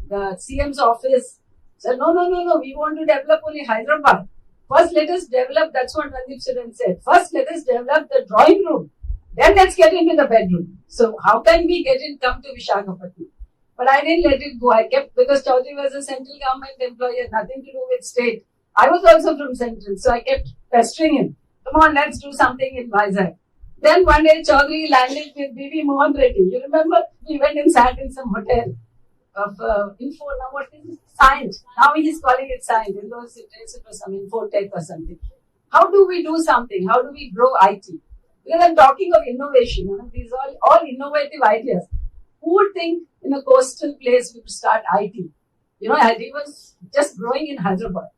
The CM's office said, no, we want to develop only Hyderabad. First, let us develop, that's what Randeep Suran said. First, let us develop the drawing room. Then let's get into the bedroom. So how can we come to Visakhapatnam? But I didn't let it go. I kept, because Chaudhary was a central government employee, nothing to do with state. I was also from central, so I kept pestering him. Come on, let's do something in Vizag. Then one day Chaudhary landed with B.V. Mohan Reddy. You remember? We went and sat in some hotel of Info. Now what is it? Science. Now he is calling it Science. In those days it was some Infotech or something. How do we do something? How do we grow IT? Because I'm talking of innovation. You know, these are all innovative ideas. Who would think in a coastal place we would start IT? You know, IT was just growing in Hyderabad.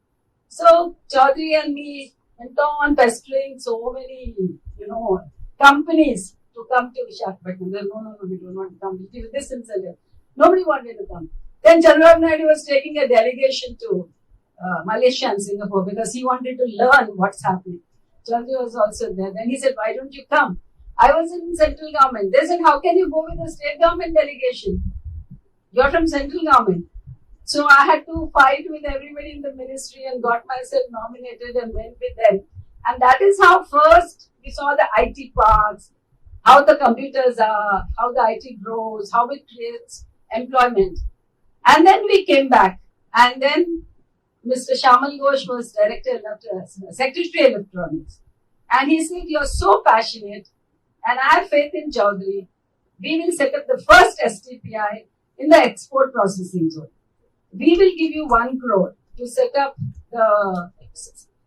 So Chaudhary and me went on pestering so many, companies to come to Visakhapatnam. No, we don't want to come. We give this incentive. Nobody wanted to come. Then Chandrababu Naidu was taking a delegation to Malaysia and Singapore because he wanted to learn what's happening. Chaudhary was also there. Then he said, why don't you come? I was in central government. They said, how can you go with a state government delegation? You're from central government. So I had to fight with everybody in the ministry and got myself nominated and went with them. And that is how first we saw the IT parks, how the computers are, how the IT grows, how it creates employment. And then we came back. And then Mr. Shamal Ghosh was Secretary Electronics. And he said, you're so passionate and I have faith in Chaudhary. We will set up the first STPI in the export processing zone. We will give you 1 crore to set up the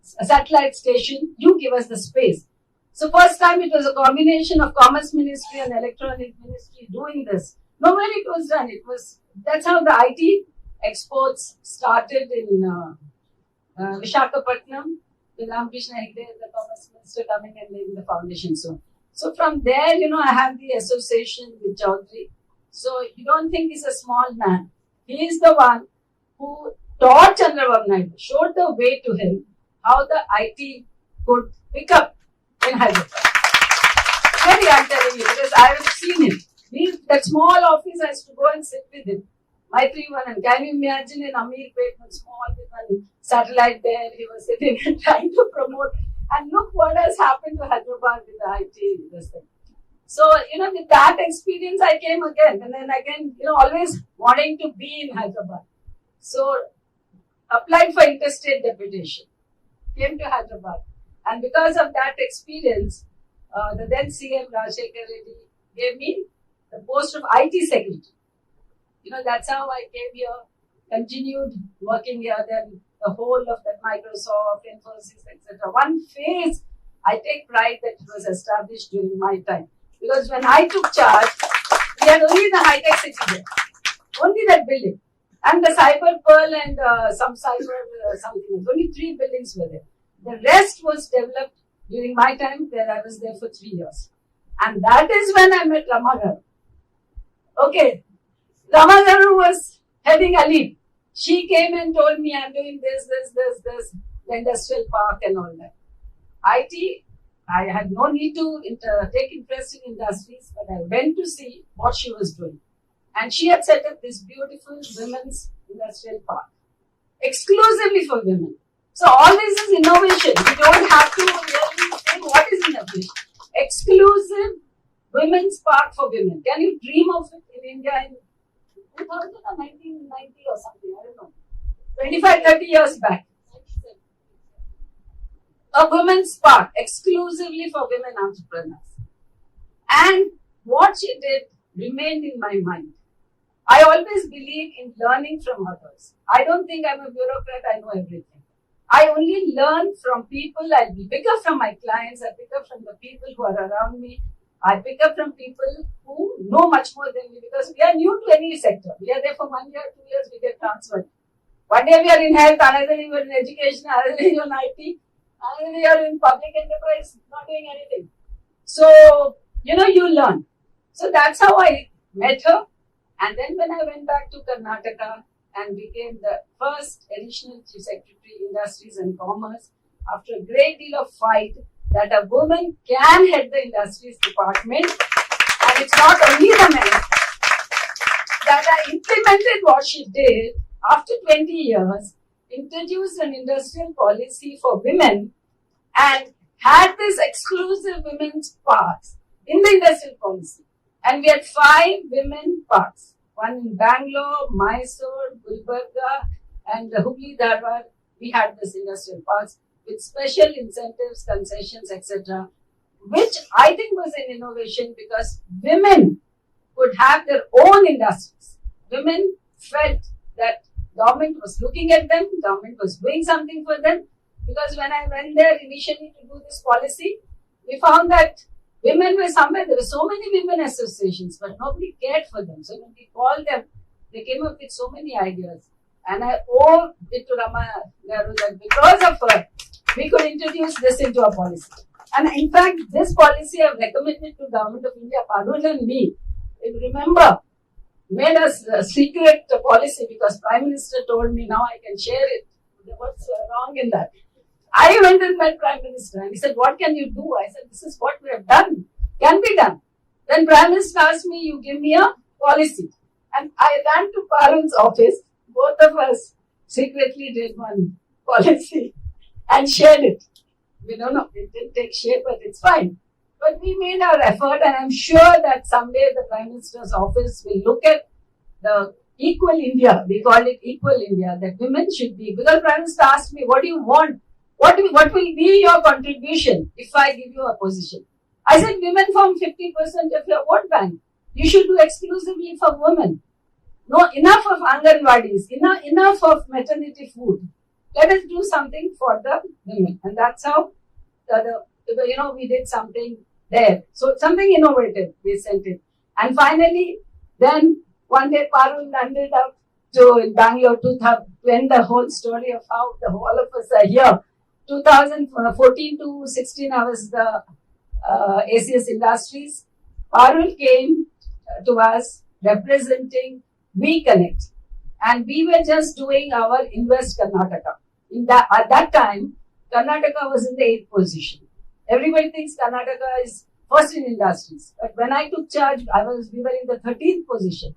satellite station. You give us the space. So first time it was a combination of Commerce Ministry and Electronic Ministry doing this. Nowhere it was done. That's how the IT exports started in Visakhapatnam. With Ramakrishna Hegde, the Commerce Minister, coming and laying the foundation. So from there, I have the association with Chaudhary. So you don't think he's a small man. He is the one who taught Chandrababu Naidu, showed the way to him how the IT could pick up in Hyderabad. Really, I'm telling you, because I have seen him. That small office, I used to go and sit with him. My 3-1. Can you imagine in Ameerpet, one small satellite there, he was sitting and trying to promote. And look what has happened to Hyderabad with the IT, this thing. So, with that experience, I came again. And then again, always wanting to be in Hyderabad. So, applied for interstate deputation. Came to Hyderabad. And because of that experience, the then CM Rajshekar Reddy gave me the post of IT Secretary. That's how I came here, continued working here, then the whole of that Microsoft, Infosys, etc. One phase, I take pride that it was established during my time. Because when I took charge, we had only the high-tech city there. Only that building. And the Cyber Pearl and some cyber something else. Only 3 buildings were there. The rest was developed during my time, where I was there for 3 years. And that is when I met Ramagaru. Okay. Ramagaru was heading a lead. She came and told me, I'm doing this, the industrial park and all that. IT, I had no need to take interest in industries, but I went to see what she was doing. And she had set up this beautiful women's industrial park, exclusively for women. So all this is innovation. You don't have to really say what is innovation. Exclusive women's park for women. Can you dream of it in India in 2000 or 1990 or something? I don't know. 25, 30 years back. A women's park exclusively for women entrepreneurs. And what she did remained in my mind. I always believe in learning from others. I don't think I'm a bureaucrat, I know everything. I only learn from people. I pick up from my clients, I pick up from the people who are around me. I pick up from people who know much more than me, because we are new to any sector. We are there for 1 year, 2 years, we get transferred. One day we are in health, another day we are in education, another day we are in IT, another day we are in public enterprise, not doing anything. So, you learn. So that's how I met her. And then when I went back to Karnataka and became the first additional Chief Secretary, Industries and Commerce, after a great deal of fight that a woman can head the Industries Department, and and it's not only the men, that I implemented what she did after 20 years, introduced an industrial policy for women and had this exclusive women's parks in the industrial policy. And we had 5 women parks, one in Bangalore, Mysore, Gulbarga, and Hubli Dharwad. We had this industrial parks with special incentives, concessions, etc., which I think was an innovation because women could have their own industries. Women felt that government was looking at them, government was doing something for them. Because when I went there initially to do this policy, we found that women were somewhere, there were so many women associations, but nobody cared for them. So when we called them, they came up with so many ideas. And I owe it to Rama Garu that because of her, we could introduce this into our policy. And in fact, this policy I have recommended to Government of India, Parul and me, if you remember, made us a secret policy because Prime Minister told me now I can share it. What's wrong in that? I went and met Prime Minister and he said, what can you do? I said, this is what we have done. Can be done. Then Prime Minister asked me, you give me a policy. And I ran to Parul's office. Both of us secretly did one policy and shared it. We don't know, it didn't take shape, but it's fine. But we made our effort and I'm sure that someday the Prime Minister's office will look at the equal India. We call it equal India, that women should be. Because Prime Minister asked me, what do you want? What will be your contribution if I give you a position? I said, women form 50% of your vote bank. You should do exclusively for women. No, enough of Anganwadis, enough of maternity food. Let us do something for the women. And that's how, we did something there. So something innovative, we sent it. And finally, then one day Parul landed up in Bangalore to end the whole story of how all of us are here. 2014 to 16, I was the ACS Industries. Parul came to us representing We Connect. And we were just doing our Invest Karnataka. At that time, Karnataka was in the 8th position. Everybody thinks Karnataka is first in industries. But when I took charge, we were in the 13th position.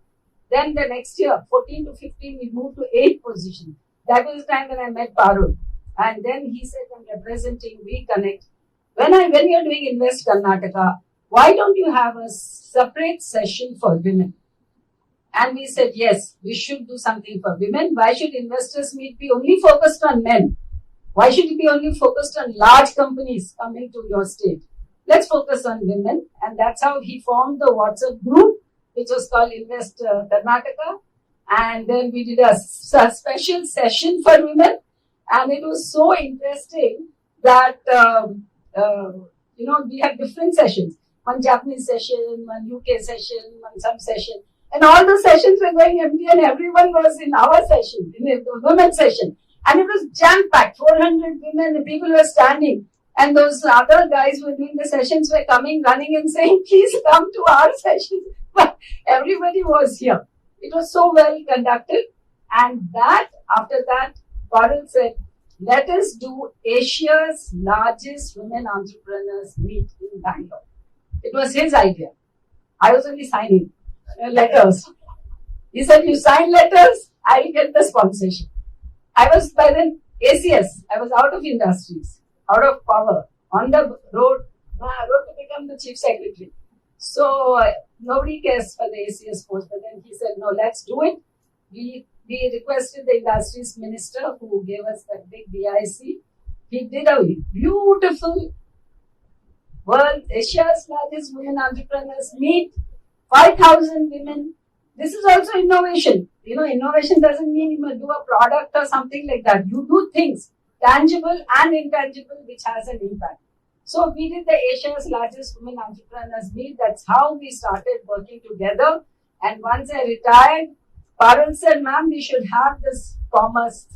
Then the next year, 14 to 15, we moved to 8th position. That was the time when I met Parul. And then he said, I'm representing We Connect. When you're doing Invest Karnataka, why don't you have a separate session for women? And we said, yes, we should do something for women. Why should investors meet be only focused on men? Why should it be only focused on large companies coming to your state? Let's focus on women. And that's how he formed the WhatsApp group, which was called Invest Karnataka. And then we did a special session for women. And it was so interesting that, we had different sessions. One Japanese session, one UK session, one some session. And all the sessions were going empty and everyone was in our session, in the women's session. And it was jam-packed, 400 women, the people were standing. And those other guys who were doing the sessions were coming, running and saying, please come to our session. But everybody was here. It was so well conducted. And after that, Parul said, let us do Asia's largest women entrepreneurs meet in Bangalore. It was his idea. I was only signing letters. He said, you sign letters, I will get the sponsorship. I was by then ACS. I was out of industries, out of power, on the road to become the chief secretary. So nobody cares for the ACS post. But then he said, no, let's do it. We requested the industries minister who gave us that big DIC. He did a beautiful world, Asia's largest women entrepreneurs meet, 5,000 women. This is also innovation. Innovation doesn't mean you do a product or something like that. You do things, tangible and intangible, which has an impact. So we did the Asia's largest women entrepreneurs meet. That's how we started working together. And once I retired, Parul said, ma'am, we should have this commerce,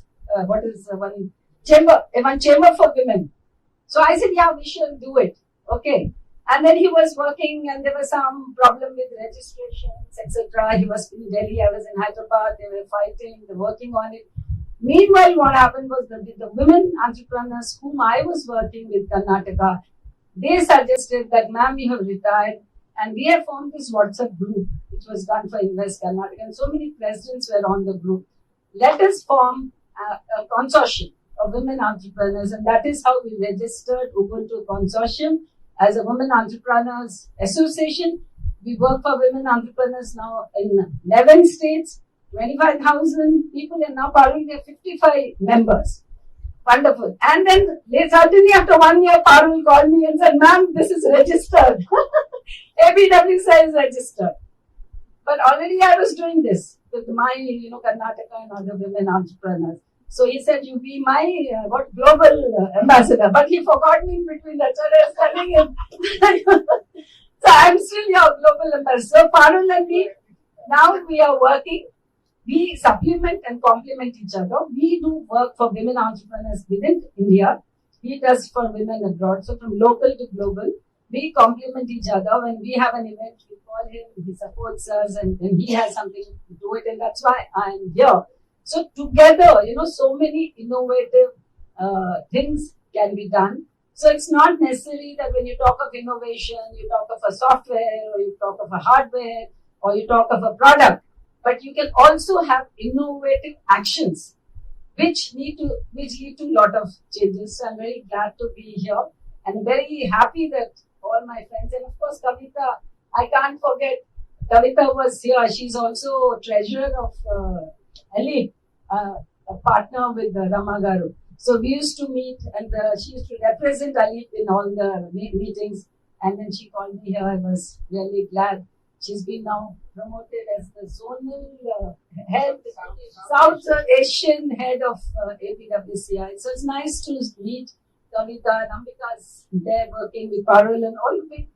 one chamber for women. So I said, yeah, we should do it. Okay. And then he was working and there was some problem with registrations, etc. He was in Delhi, I was in Hyderabad, they were fighting, they were working on it. Meanwhile, what happened was the women entrepreneurs whom I was working with Karnataka, they suggested that, ma'am, you have retired, And we have formed this WhatsApp group, which was done for Invest Karnataka, and so many presidents were on the group. Let us form a consortium of women entrepreneurs, and that is how we registered Ubuntu Consortium as a Women Entrepreneurs Association. We work for women entrepreneurs now in 11 states, 25,000 people, and now Parul, there are 55 members. Wonderful. And then suddenly after 1 year, Parul called me and said, ma'am, this is registered. ABWC is registered. But already I was doing this with my, Karnataka and other women entrepreneurs. So he said, you be my, global ambassador. But he forgot me in between. That's what I was telling him. So I'm still your global ambassador. So Parul and me, now we are working. We supplement and complement each other. We do work for women entrepreneurs within India. He does for women abroad. So from local to global, we complement each other. When we have an event, we call him, he supports us, and he has something to do it. And that's why I'm here. So together, so many innovative things can be done. So it's not necessary that when you talk of innovation, you talk of a software, or you talk of a hardware, or you talk of a product. But you can also have innovative actions which lead to a lot of changes. So I'm very glad to be here and very happy that all my friends, and of course Kavita, I can't forget, Kavita was here. She's also treasurer of Elite, a partner with Rama Garu. So we used to meet, and she used to represent Elite in all the meetings. And then she called me here. I was really glad. She's been now promoted as the zonal head, South Asian head of ABWCI. So it's nice to meet Kavita and Ambika's there working with Parul and all the big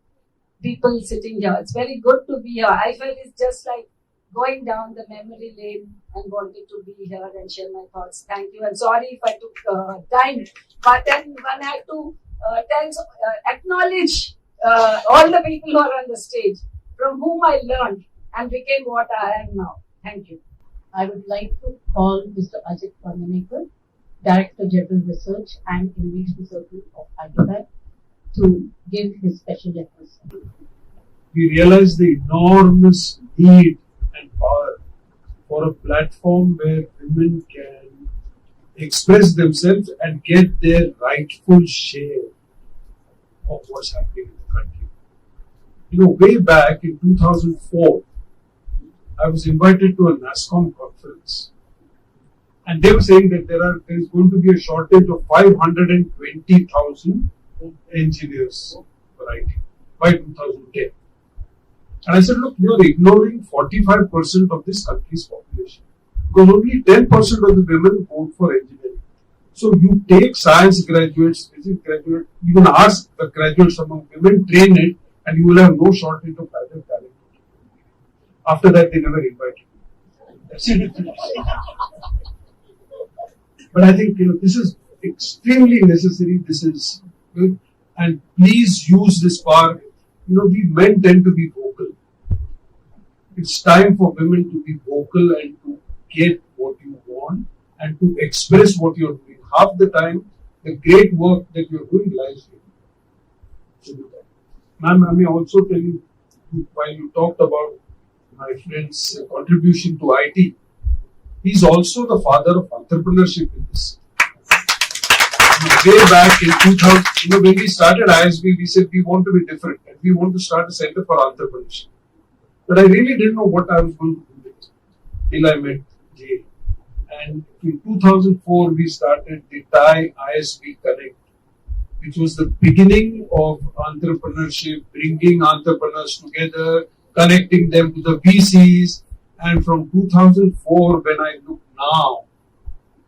people sitting here. It's very good to be here. I felt it's just like going down the memory lane and wanted to be here and share my thoughts. Thank you. And sorry if I took time, but then when I had to acknowledge all the people who are on the stage, from whom I learned and became what I am now. Thank you. I would like to call Mr. Ajit Panganekar, Director General Research and Innovation Circle of Hyderabad, to give his special address. We realize the enormous need and power for a platform where women can express themselves and get their rightful share of what's happening in the country. Way back in 2004, I was invited to a NASSCOM conference, and they were saying that there is going to be a shortage of 520,000 engineers for IT by 2010. And I said, look, you are ignoring 45% of this country's population, because only 10% of the women vote for engineering. So you take science graduates, physics graduates, even ask the graduates among women, train it, and you will have no shortage of either talent. After that, they never invite you. But I think this is extremely necessary. This is good, and please use this power. We men tend to be vocal. It's time for women to be vocal and to get what you want and to express what you're doing. Half the time, the great work that you're doing lies here. Ma'am, I may also tell you, while you talked about my friend's contribution to IT, he's also the father of entrepreneurship in this. Way back in 2000, when we started ISB, we said we want to be different and we want to start a center for entrepreneurship. But I really didn't know what I was going to do with it till I met Jay. And in 2004, we started the Thai ISB Connect, which was the beginning of entrepreneurship, bringing entrepreneurs together, connecting them to the VCs. And from 2004, when I look now,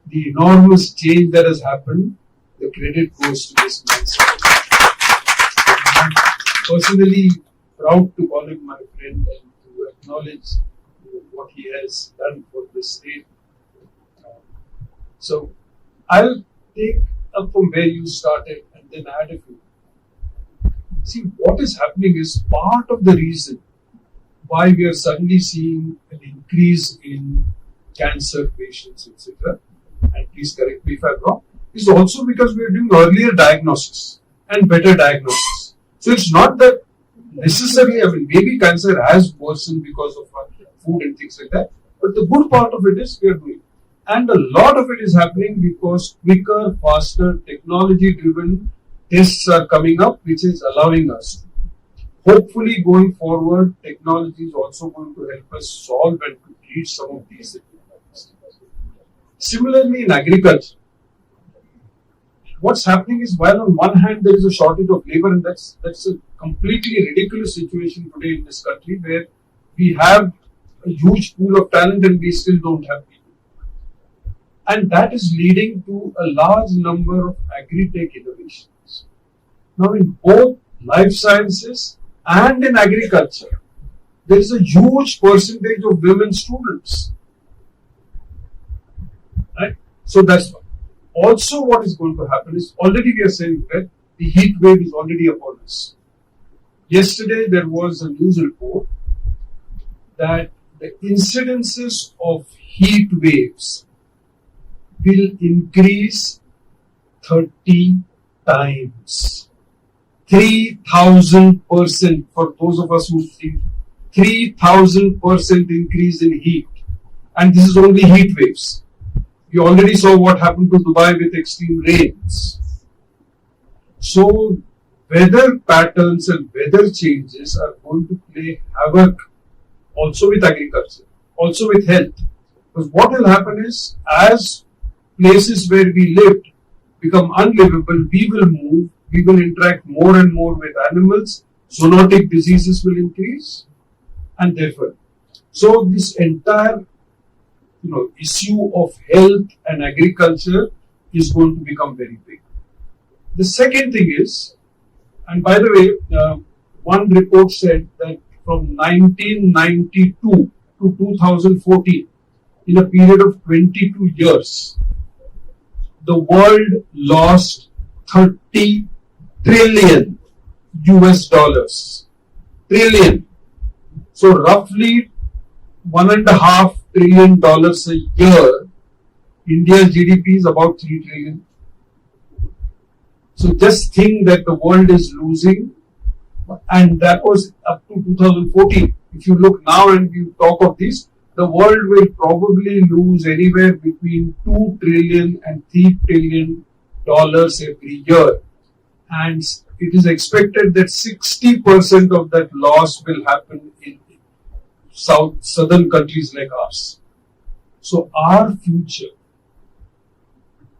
the enormous change that has happened, the credit goes to this man. I'm personally proud to call him my friend and to acknowledge what he has done for this state. So I'll take up from where you started and then add a few. See, what is happening is part of the reason why we are suddenly seeing an increase in cancer patients, etc. And please correct me if I'm wrong, is also because we are doing earlier diagnosis and better diagnosis. So it's not that necessarily, I mean, maybe cancer has worsened because of food and things like that. But the good part of it is we are doing. And a lot of it is happening because quicker, faster, technology-driven tests are coming up, which is allowing us. Hopefully, going forward, technology is also going to help us solve and to treat some of these things. Similarly, in agriculture, what's happening is while on one hand there is a shortage of labor, and that's a completely ridiculous situation today in this country where we have a huge pool of talent and we still don't have people. And that is leading to a large number of agri-tech innovations. Now in both life sciences and in agriculture, there is a huge percentage of women students. Right? So that's one. Also what is going to happen is, already we are saying that the heat wave is already upon us. Yesterday there was a news report that the incidences of heat waves will increase 30 times. 3,000% for those of us who see 3,000% increase in heat. And this is only heat waves. We already saw what happened to Dubai with extreme rains. So weather patterns and weather changes are going to play havoc also with agriculture, also with health. Because what will happen is, as places where we lived become unlivable, we will move, we will interact more and more with animals, zoonotic diseases will increase, and therefore, so this entire issue of health and agriculture is going to become very big. The second thing is, and by the way, one report said that from 1992 to 2014, in a period of 22 years, the world lost 30 trillion US dollars. Trillion. So roughly $1.5 trillion a year. India's GDP is about 3 trillion. So just think that the world is losing, and that was up to 2014. If you look now and you talk of this, the world will probably lose anywhere between 2 trillion and 3 trillion dollars every year. And it is expected that 60% of that loss will happen in southern countries like ours. So our future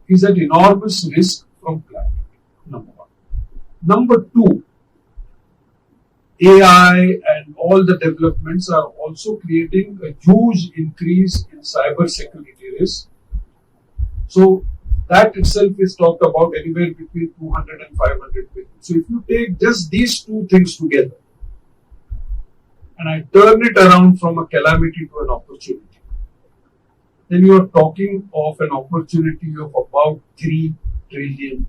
is at enormous risk from climate, number one. Number two, AI and all the developments are also creating a huge increase in cyber security risk. So that itself is talked about anywhere between 200 and 500 billion. So if you take just these two things together, and I turn it around from a calamity to an opportunity, then you are talking of an opportunity of about $3 trillion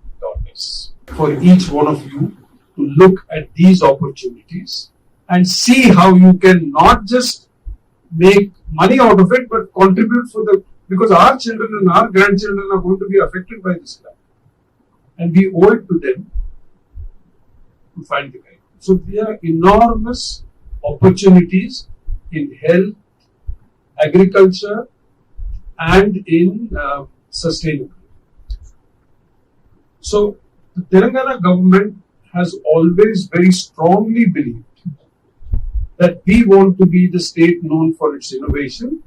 for each one of you to look at these opportunities and see how you can not just make money out of it, but contribute because our children and our grandchildren are going to be affected by this climate. And we owe it to them to find the guide. So there are enormous opportunities in health, agriculture, and in sustainability. So the Telangana government has always very strongly believed that we want to be the state known for its innovation,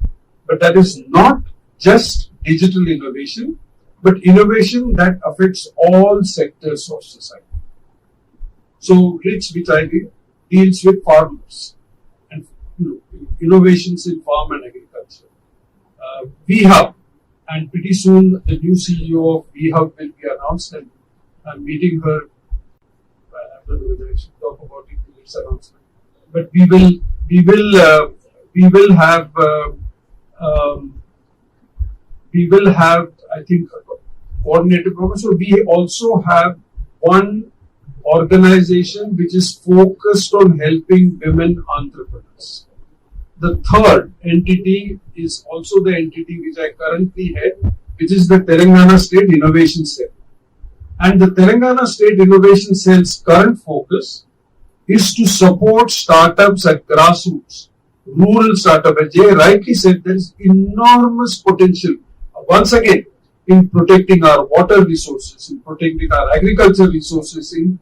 but that is not just digital innovation, but innovation that affects all sectors of society. So RICH, which I did, deals with farmers and innovations in farm and agriculture. VHub, and pretty soon the new CEO of VHub will be announced, and I'm meeting her. I don't know whether I should talk about it in its announcement, but we will have I think a coordinated program. So we also have one organization which is focused on helping women entrepreneurs. The third entity is also the entity which I currently head, which is the Telangana State Innovation Cell. And the Telangana State Innovation Cell's current focus is to support startups at grassroots, rural startup. As Jay rightly said, there is enormous potential. Once again, in protecting our water resources, in protecting our agricultural resources, in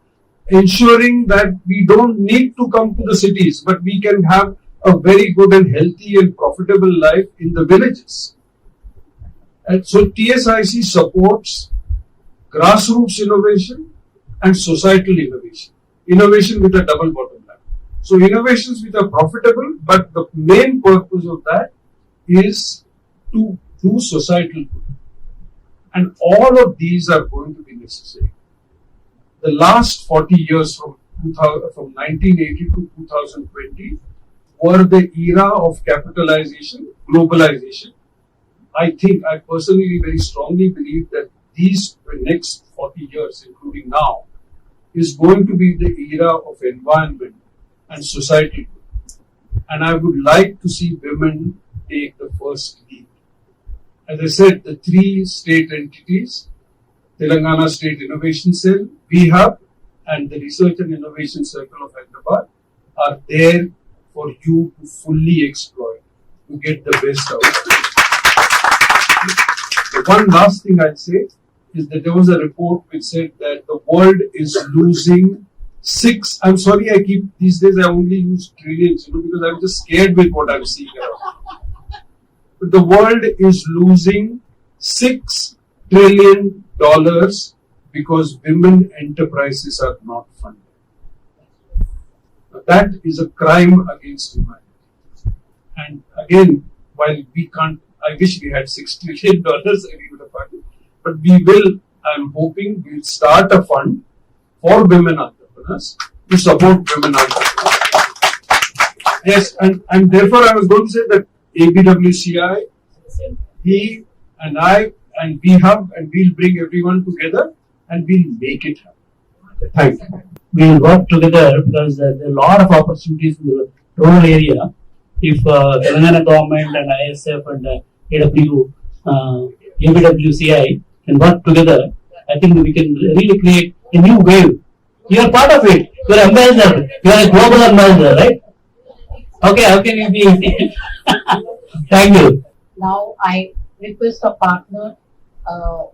ensuring that we don't need to come to the cities, but we can have a very good and healthy and profitable life in the villages. And so TSIC supports grassroots innovation and societal innovation. Innovation with a double bottom line. So innovations which are profitable, but the main purpose of that is to do societal good. And all of these are going to be necessary. The last 40 years from 1980 to 2020 were the era of capitalization, globalization. I personally very strongly believe that these next 40 years, including now, is going to be the era of environment and societal good. And I would like to see women take the first lead. As I said, the 3 state entities, Telangana State Innovation Cell, VHub, and the Research and Innovation Circle of Hyderabad are there for you to fully exploit, to get the best out of it. The one last thing I'd say is that there was a report which said that the world is losing I'm sorry, these days I only use trillions, because I'm just scared with what I'm seeing around. But the world is losing $6 trillion because women enterprises are not funded. Now, that is a crime against humanity. And again, while we can't, I wish we had $6 trillion and we would have funded, but we will, I'm hoping we'll start a fund for women entrepreneurs to support women entrepreneurs. Yes, and therefore I was going to say that ABWCI, he and I and VHub, and we'll bring everyone together and we'll make it happen. Thank you. We will work together because there are a lot of opportunities in the rural area. If Telangana government and ISF and ABWCI can work together, I think we can really create a new wave. You are part of it. You are ambassador. You are a global ambassador, right? Okay, how can you be? Thank you. Now I request our partner,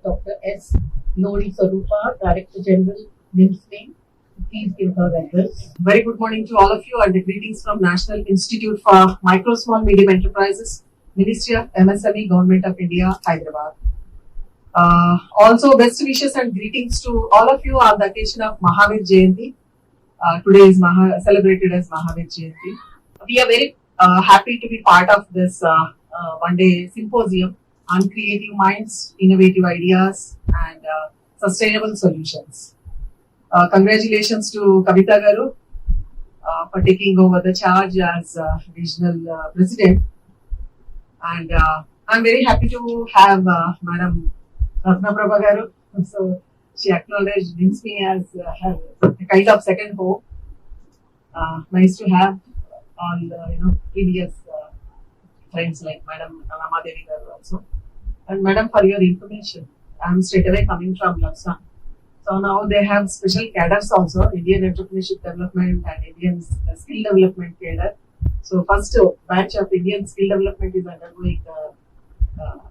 Dr. S. Lodi Sarupa, Director General, NIMSLING, please give her address. Very good morning to all of you and greetings from National Institute for Micro, Small, Medium Enterprises, Ministry of MSME, Government of India, Hyderabad. Also, best wishes and greetings to all of you on the occasion of Mahavir Jayanti. Today is celebrated as Mahavir Jayanti. We are very happy to be part of this one-day symposium on creative minds, innovative ideas, and sustainable solutions. Congratulations to Kavita Garu for taking over the charge as regional president. And I'm very happy to have Madam Ratna Prabha Garu. So she acknowledged me as a kind of second home. Nice to have all the previous friends like Madam Ramadevi Garu also. And Madam, for your information, I'm straight away coming from Laksa. So now they have special cadres also, Indian Entrepreneurship Development and Indian Skill Development cadre. So first batch of Indian Skill Development is undergoing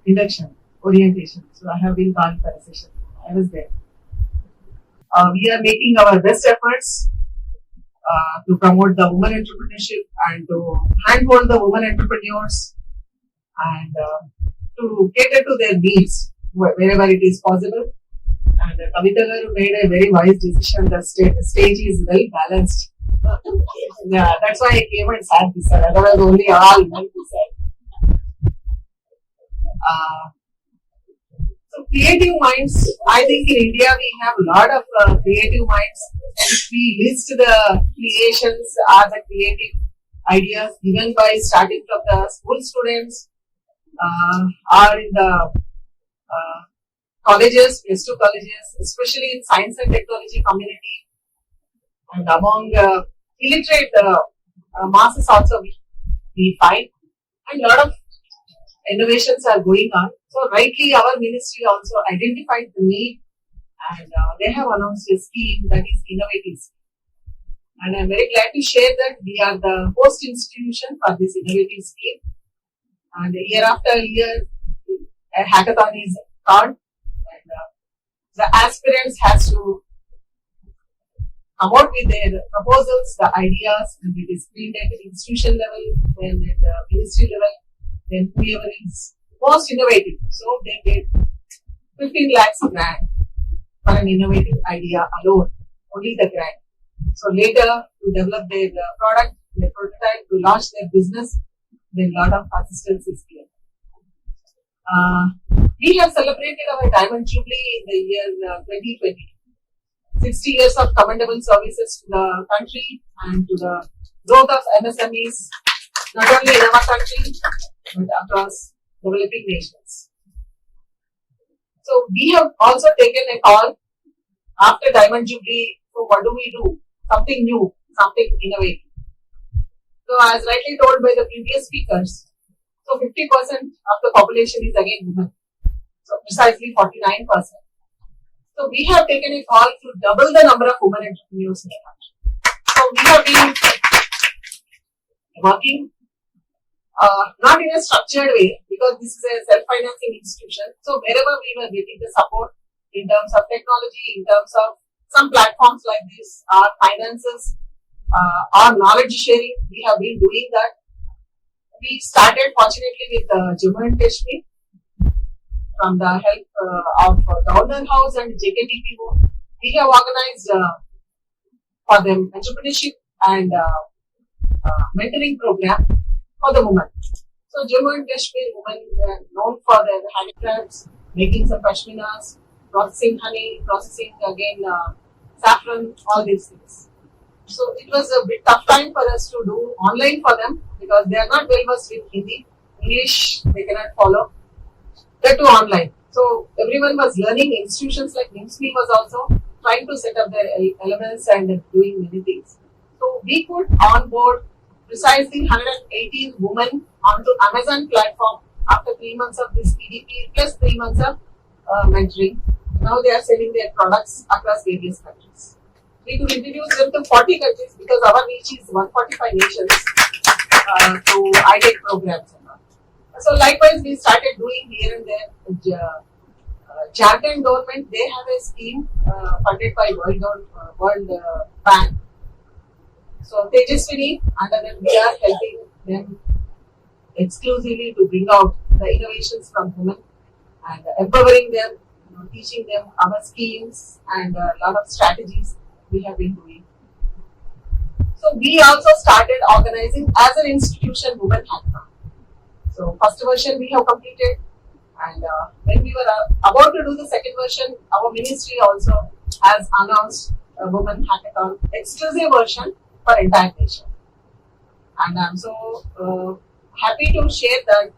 induction, orientation. So I have been called for a session. I was there. We are making our best efforts to promote the women entrepreneurship and to handhold the women entrepreneurs and to cater to their needs wherever it is possible. And Kavita Garu made a very wise decision. The stage is well balanced. Yeah, that's why I came and sat beside. Otherwise, only all men beside. So, creative minds. I think in India we have a lot of creative minds. If we list the creations or the creative ideas given by starting from the school students or in the colleges, +2 colleges, especially in science and technology community, and among illiterate masses also we find, and a lot of innovations are going on. So rightly our ministry also identified the need, and they have announced a scheme that is innovative. And I'm very glad to share that we are the host institution for this innovative scheme. And year after year, a hackathon is called, and the aspirants has to come out with their proposals, the ideas, and it is screened at the institution level, then at the ministry level, then whoever is most innovative. So they get 15 lakhs grant for an innovative idea alone, only the grant. So later to develop their product, their prototype, to launch their business, then lot of assistance is given. We have celebrated our Diamond Jubilee in the year 2020. 60 years of commendable services to the country and to the growth of MSMEs, not only in our country, but across developing nations. So we have also taken a call after Diamond Jubilee. So what do we do? Something new, something innovative. So as rightly told by the previous speakers, so 50% of the population is again women. So precisely 49%. So we have taken a call to double the number of women entrepreneurs in the country. So we have been working not in a structured way, because this is a self-financing institution. So wherever we were getting the support in terms of technology, in terms of some platforms like this, our finances, our knowledge sharing, we have been doing that. We started fortunately with Jammu and Kashmir from the help of Governor House and JKTPO. We have organized for them entrepreneurship and mentoring program for the women. So Jammu and Kashmir women are known for their handicrafts, making some pashminas, processing honey, processing again saffron, all these things. So it was a bit tough time for us to do online for them, because they are not well versed with Hindi. English they cannot follow. They do online. So everyone was learning. Institutions like NIMSME was also trying to set up their elements and doing many things. So we could onboard precisely 118 women onto Amazon platform after 3 months of this PDP plus 3 months of mentoring. Now they are selling their products across various countries. We could introduce them to 40 countries, because our reach is 145 nations through IDEC programs. So likewise, we started doing here and there. Jharkhand government, they have a scheme funded by World Bank. So Tejaswini, under them we are helping them exclusively to bring out the innovations from women and empowering them, teaching them our schemes and a lot of strategies we have been doing. So we also started organizing as an institution women hackathon. So first version we have completed, and when we were about to do the second version, our ministry also has announced a women hackathon exclusive version for entire nation. And I'm so happy to share that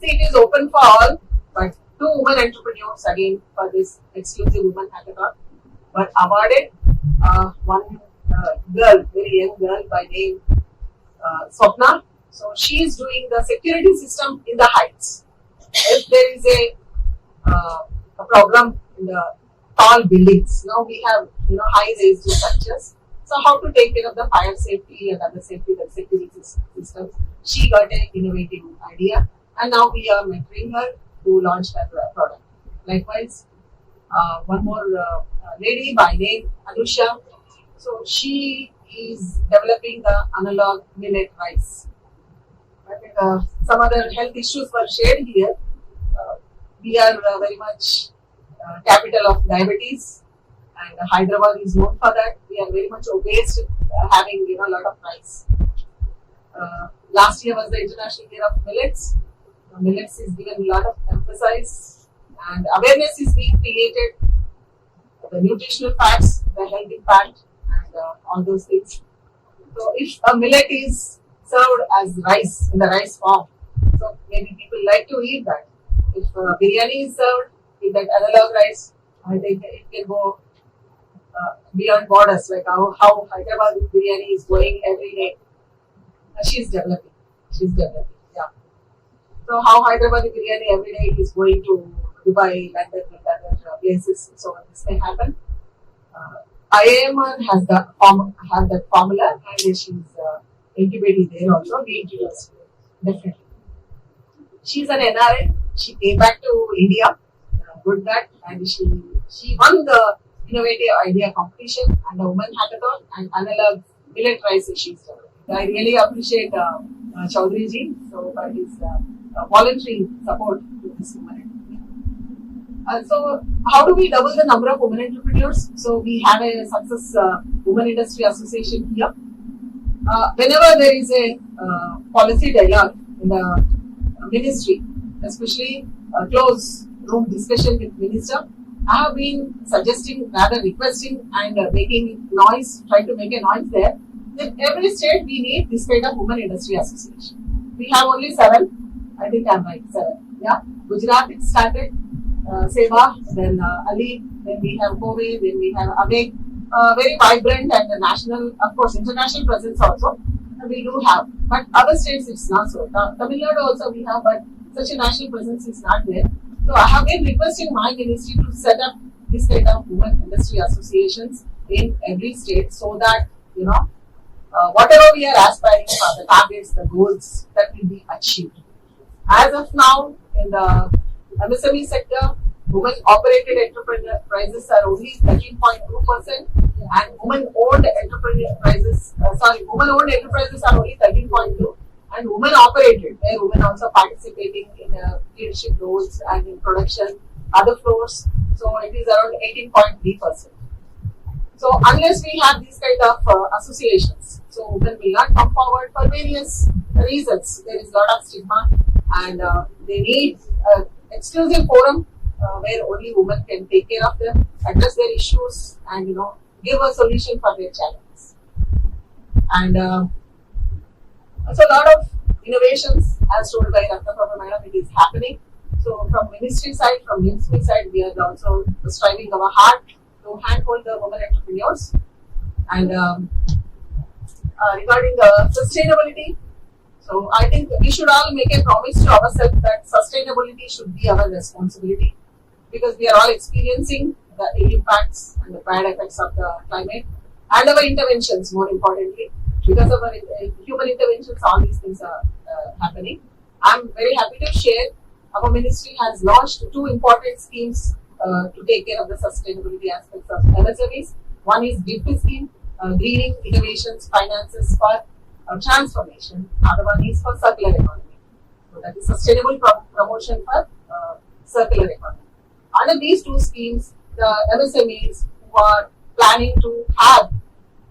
it is open for all, but 2 women entrepreneurs again for this exclusive women hackathon were awarded. One girl, very young girl by name Swapna. So she is doing the security system in the heights. If there is a problem in the tall buildings, now we have high-raised structures. So how to take care of the fire safety and other safety, the security systems. She got an innovative idea, and now we are mentoring her to launch her product. Likewise, one more lady by name Anusha. So she is developing the analog millet rice. Some other health issues were shared here. We are very much capital of diabetes, and Hyderabad is known for that. We are very much obese, having a lot of rice. Last year was the International Year of Millets. Millets is given a lot of emphasis, and awareness is being created. The nutritional facts, the health impact, and all those things. So if a millet is served as rice in the rice form, so maybe people like to eat that. If biryani is served with that analog rice, I think it can go beyond borders, like how Hyderabad biryani is going every day. She's developing. Yeah. So how Hyderabad biryani every day is going to Dubai, London, and other places, so this may happen. IIM has that formula, and she's incubating there also. We introduced definitely. She's an NRI. She came back to India. Good that, and she won the innovative idea competition and the women hackathon and analog millet rice she's done. I really appreciate Chaudhary ji for his voluntary support to this woman. So how do we double the number of women entrepreneurs? So we have a success women industry association here. Whenever there is a policy dialogue in the ministry, especially close room discussion with minister, I have been suggesting, rather requesting and making noise, trying to make a noise there, that every state we need this kind of women industry association. We have only 7, I think I'm right, 7. Yeah, Gujarat it started, Seva, then Ali, then we have Kobe, then we have Abeg, very vibrant and national, of course, international presence also. We do have, but other states it's not so. Tamil Nadu also we have, but such a national presence is not there. So I have been requesting my ministry to set up this kind of women industry associations in every state, so that whatever we are aspiring for, the targets, the goals, that will be achieved. As of now, in the MSME sector, women operated enterprises are only 13.2%, and women-owned enterprises are only 13.2%, and women-operated, where women also participating in leadership roles and in production, other floors, so it is around 18.3%. So unless we have these kind of associations, so women will not come forward for various reasons. There is a lot of stigma, and they need an exclusive forum where only women can take care of them, address their issues, and give a solution for their challenges. And so a lot of innovations, as told by Ratnaprabha Madam, it is happening. So from ministry side, from municipal side, we are also striving our heart to handhold the women entrepreneurs. And regarding sustainability, so I think we should all make a promise to ourselves that sustainability should be our responsibility, because we are all experiencing the ill impacts and the bad effects of the climate, and our interventions, more importantly. Because of our human interventions, all these things are happening. I'm very happy to share our ministry has launched 2 important schemes to take care of the sustainability aspects of MSMEs. One is GIFT scheme, Greening Innovations Finances for Transformation. Other one is for Circular Economy. So that is Sustainable Promotion for Circular Economy. Under these 2 schemes, the MSMEs who are planning to have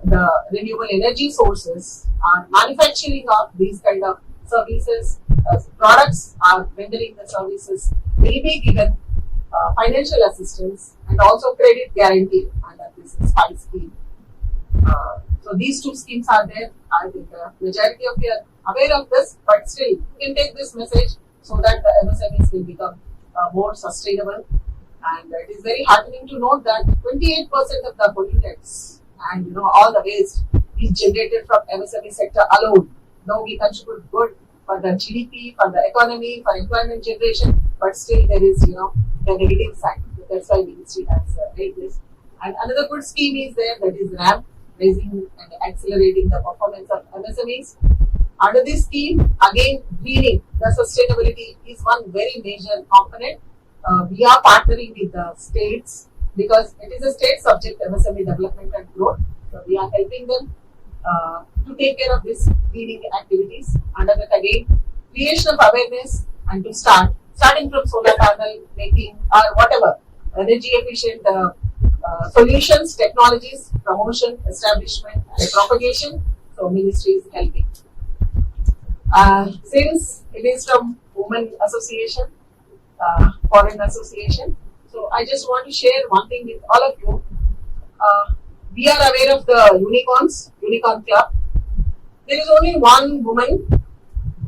the renewable energy sources are manufacturing of these kind of services, products, are rendering the services, will be given financial assistance and also credit guarantee under this SPICE scheme. So these 2 schemes are there. I think the majority of you are aware of this, but still you can take this message so that the MSMEs will become more sustainable. And it is very heartening to note that 28% of the pollutants and all the waste is generated from MSME sector alone. Though we contribute good for the GDP, for the economy, for employment generation, but still there is the negative side. That's why ministry has made this. And another good scheme is there, that is RAM, raising and accelerating the performance of MSMEs. Under this scheme, again, greening, the sustainability is one very major component. We are partnering with the states, because it is a state subject, MSME development and growth. So we are helping them to take care of these greening activities. Under that, again, creation of awareness, and to starting from solar panel making or whatever energy efficient solutions, technologies, promotion, establishment, and propagation. So ministry is helping. Since it is from Women Association, Foreign Association, so I just want to share one thing with all of you. We are aware of the Unicorn Club. There is only one woman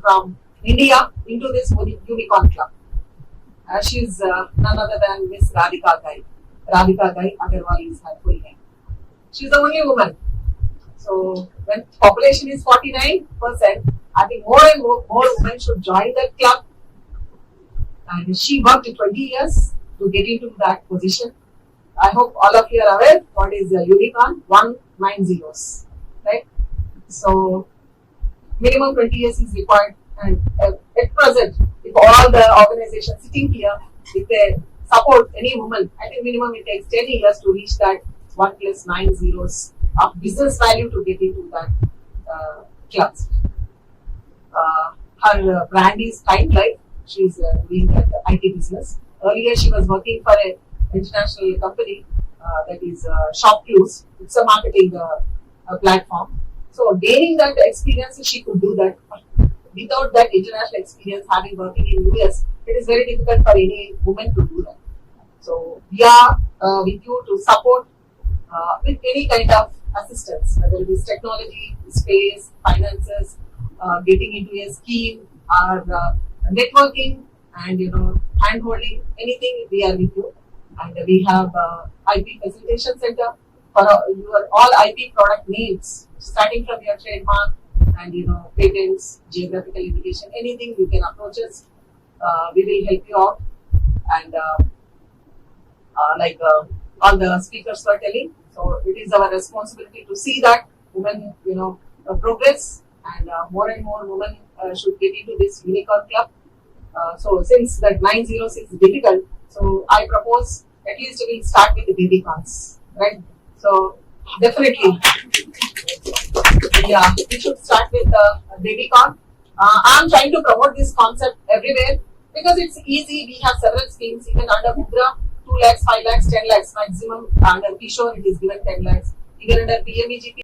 from India into this Unicorn Club. She is none other than Miss Radhika Gai. Radhika Gai Agarwal is her full name. She is the only woman. So when population is 49%, I think more and more women should join that club. And she worked 20 years to get into that position. I hope all of you are aware what is the unicorn, 190, right? So minimum 20 years is required, and at present, if all the organizations sitting here, if they support any woman, I think minimum it takes 10 years to reach that 1 plus 9 zeros of business value to get into that class. Her brand is Kind Life. She's doing that IT business. Earlier, she was working for an international company that is Shopcluse. It's a marketing platform. So, gaining that experience, she could do that. Without that international experience, having working in US, it is very difficult for any woman to do that. So, we are with you to support with any kind of assistance, whether it is technology, space, finances, getting into a scheme, or networking, and hand holding, anything, we are with you. And we have IP facilitation center for your all IP product needs, starting from your trademark and patents, geographical indication, anything you can approach us. We will help you out. And like all the speakers were telling, so it is our responsibility to see that women progress, and more and more women should get into this unicorn club. So since that 906 is difficult, so I propose at least we'll start with the babycons, right? So definitely, yeah, we should start with the babycon. I'm trying to promote this concept everywhere because it's easy. We have several schemes, even under Mudra, 2 lakhs, 5 lakhs, 10 lakhs maximum. Under Kishore, it is given 10 lakhs. Even under PMEGP,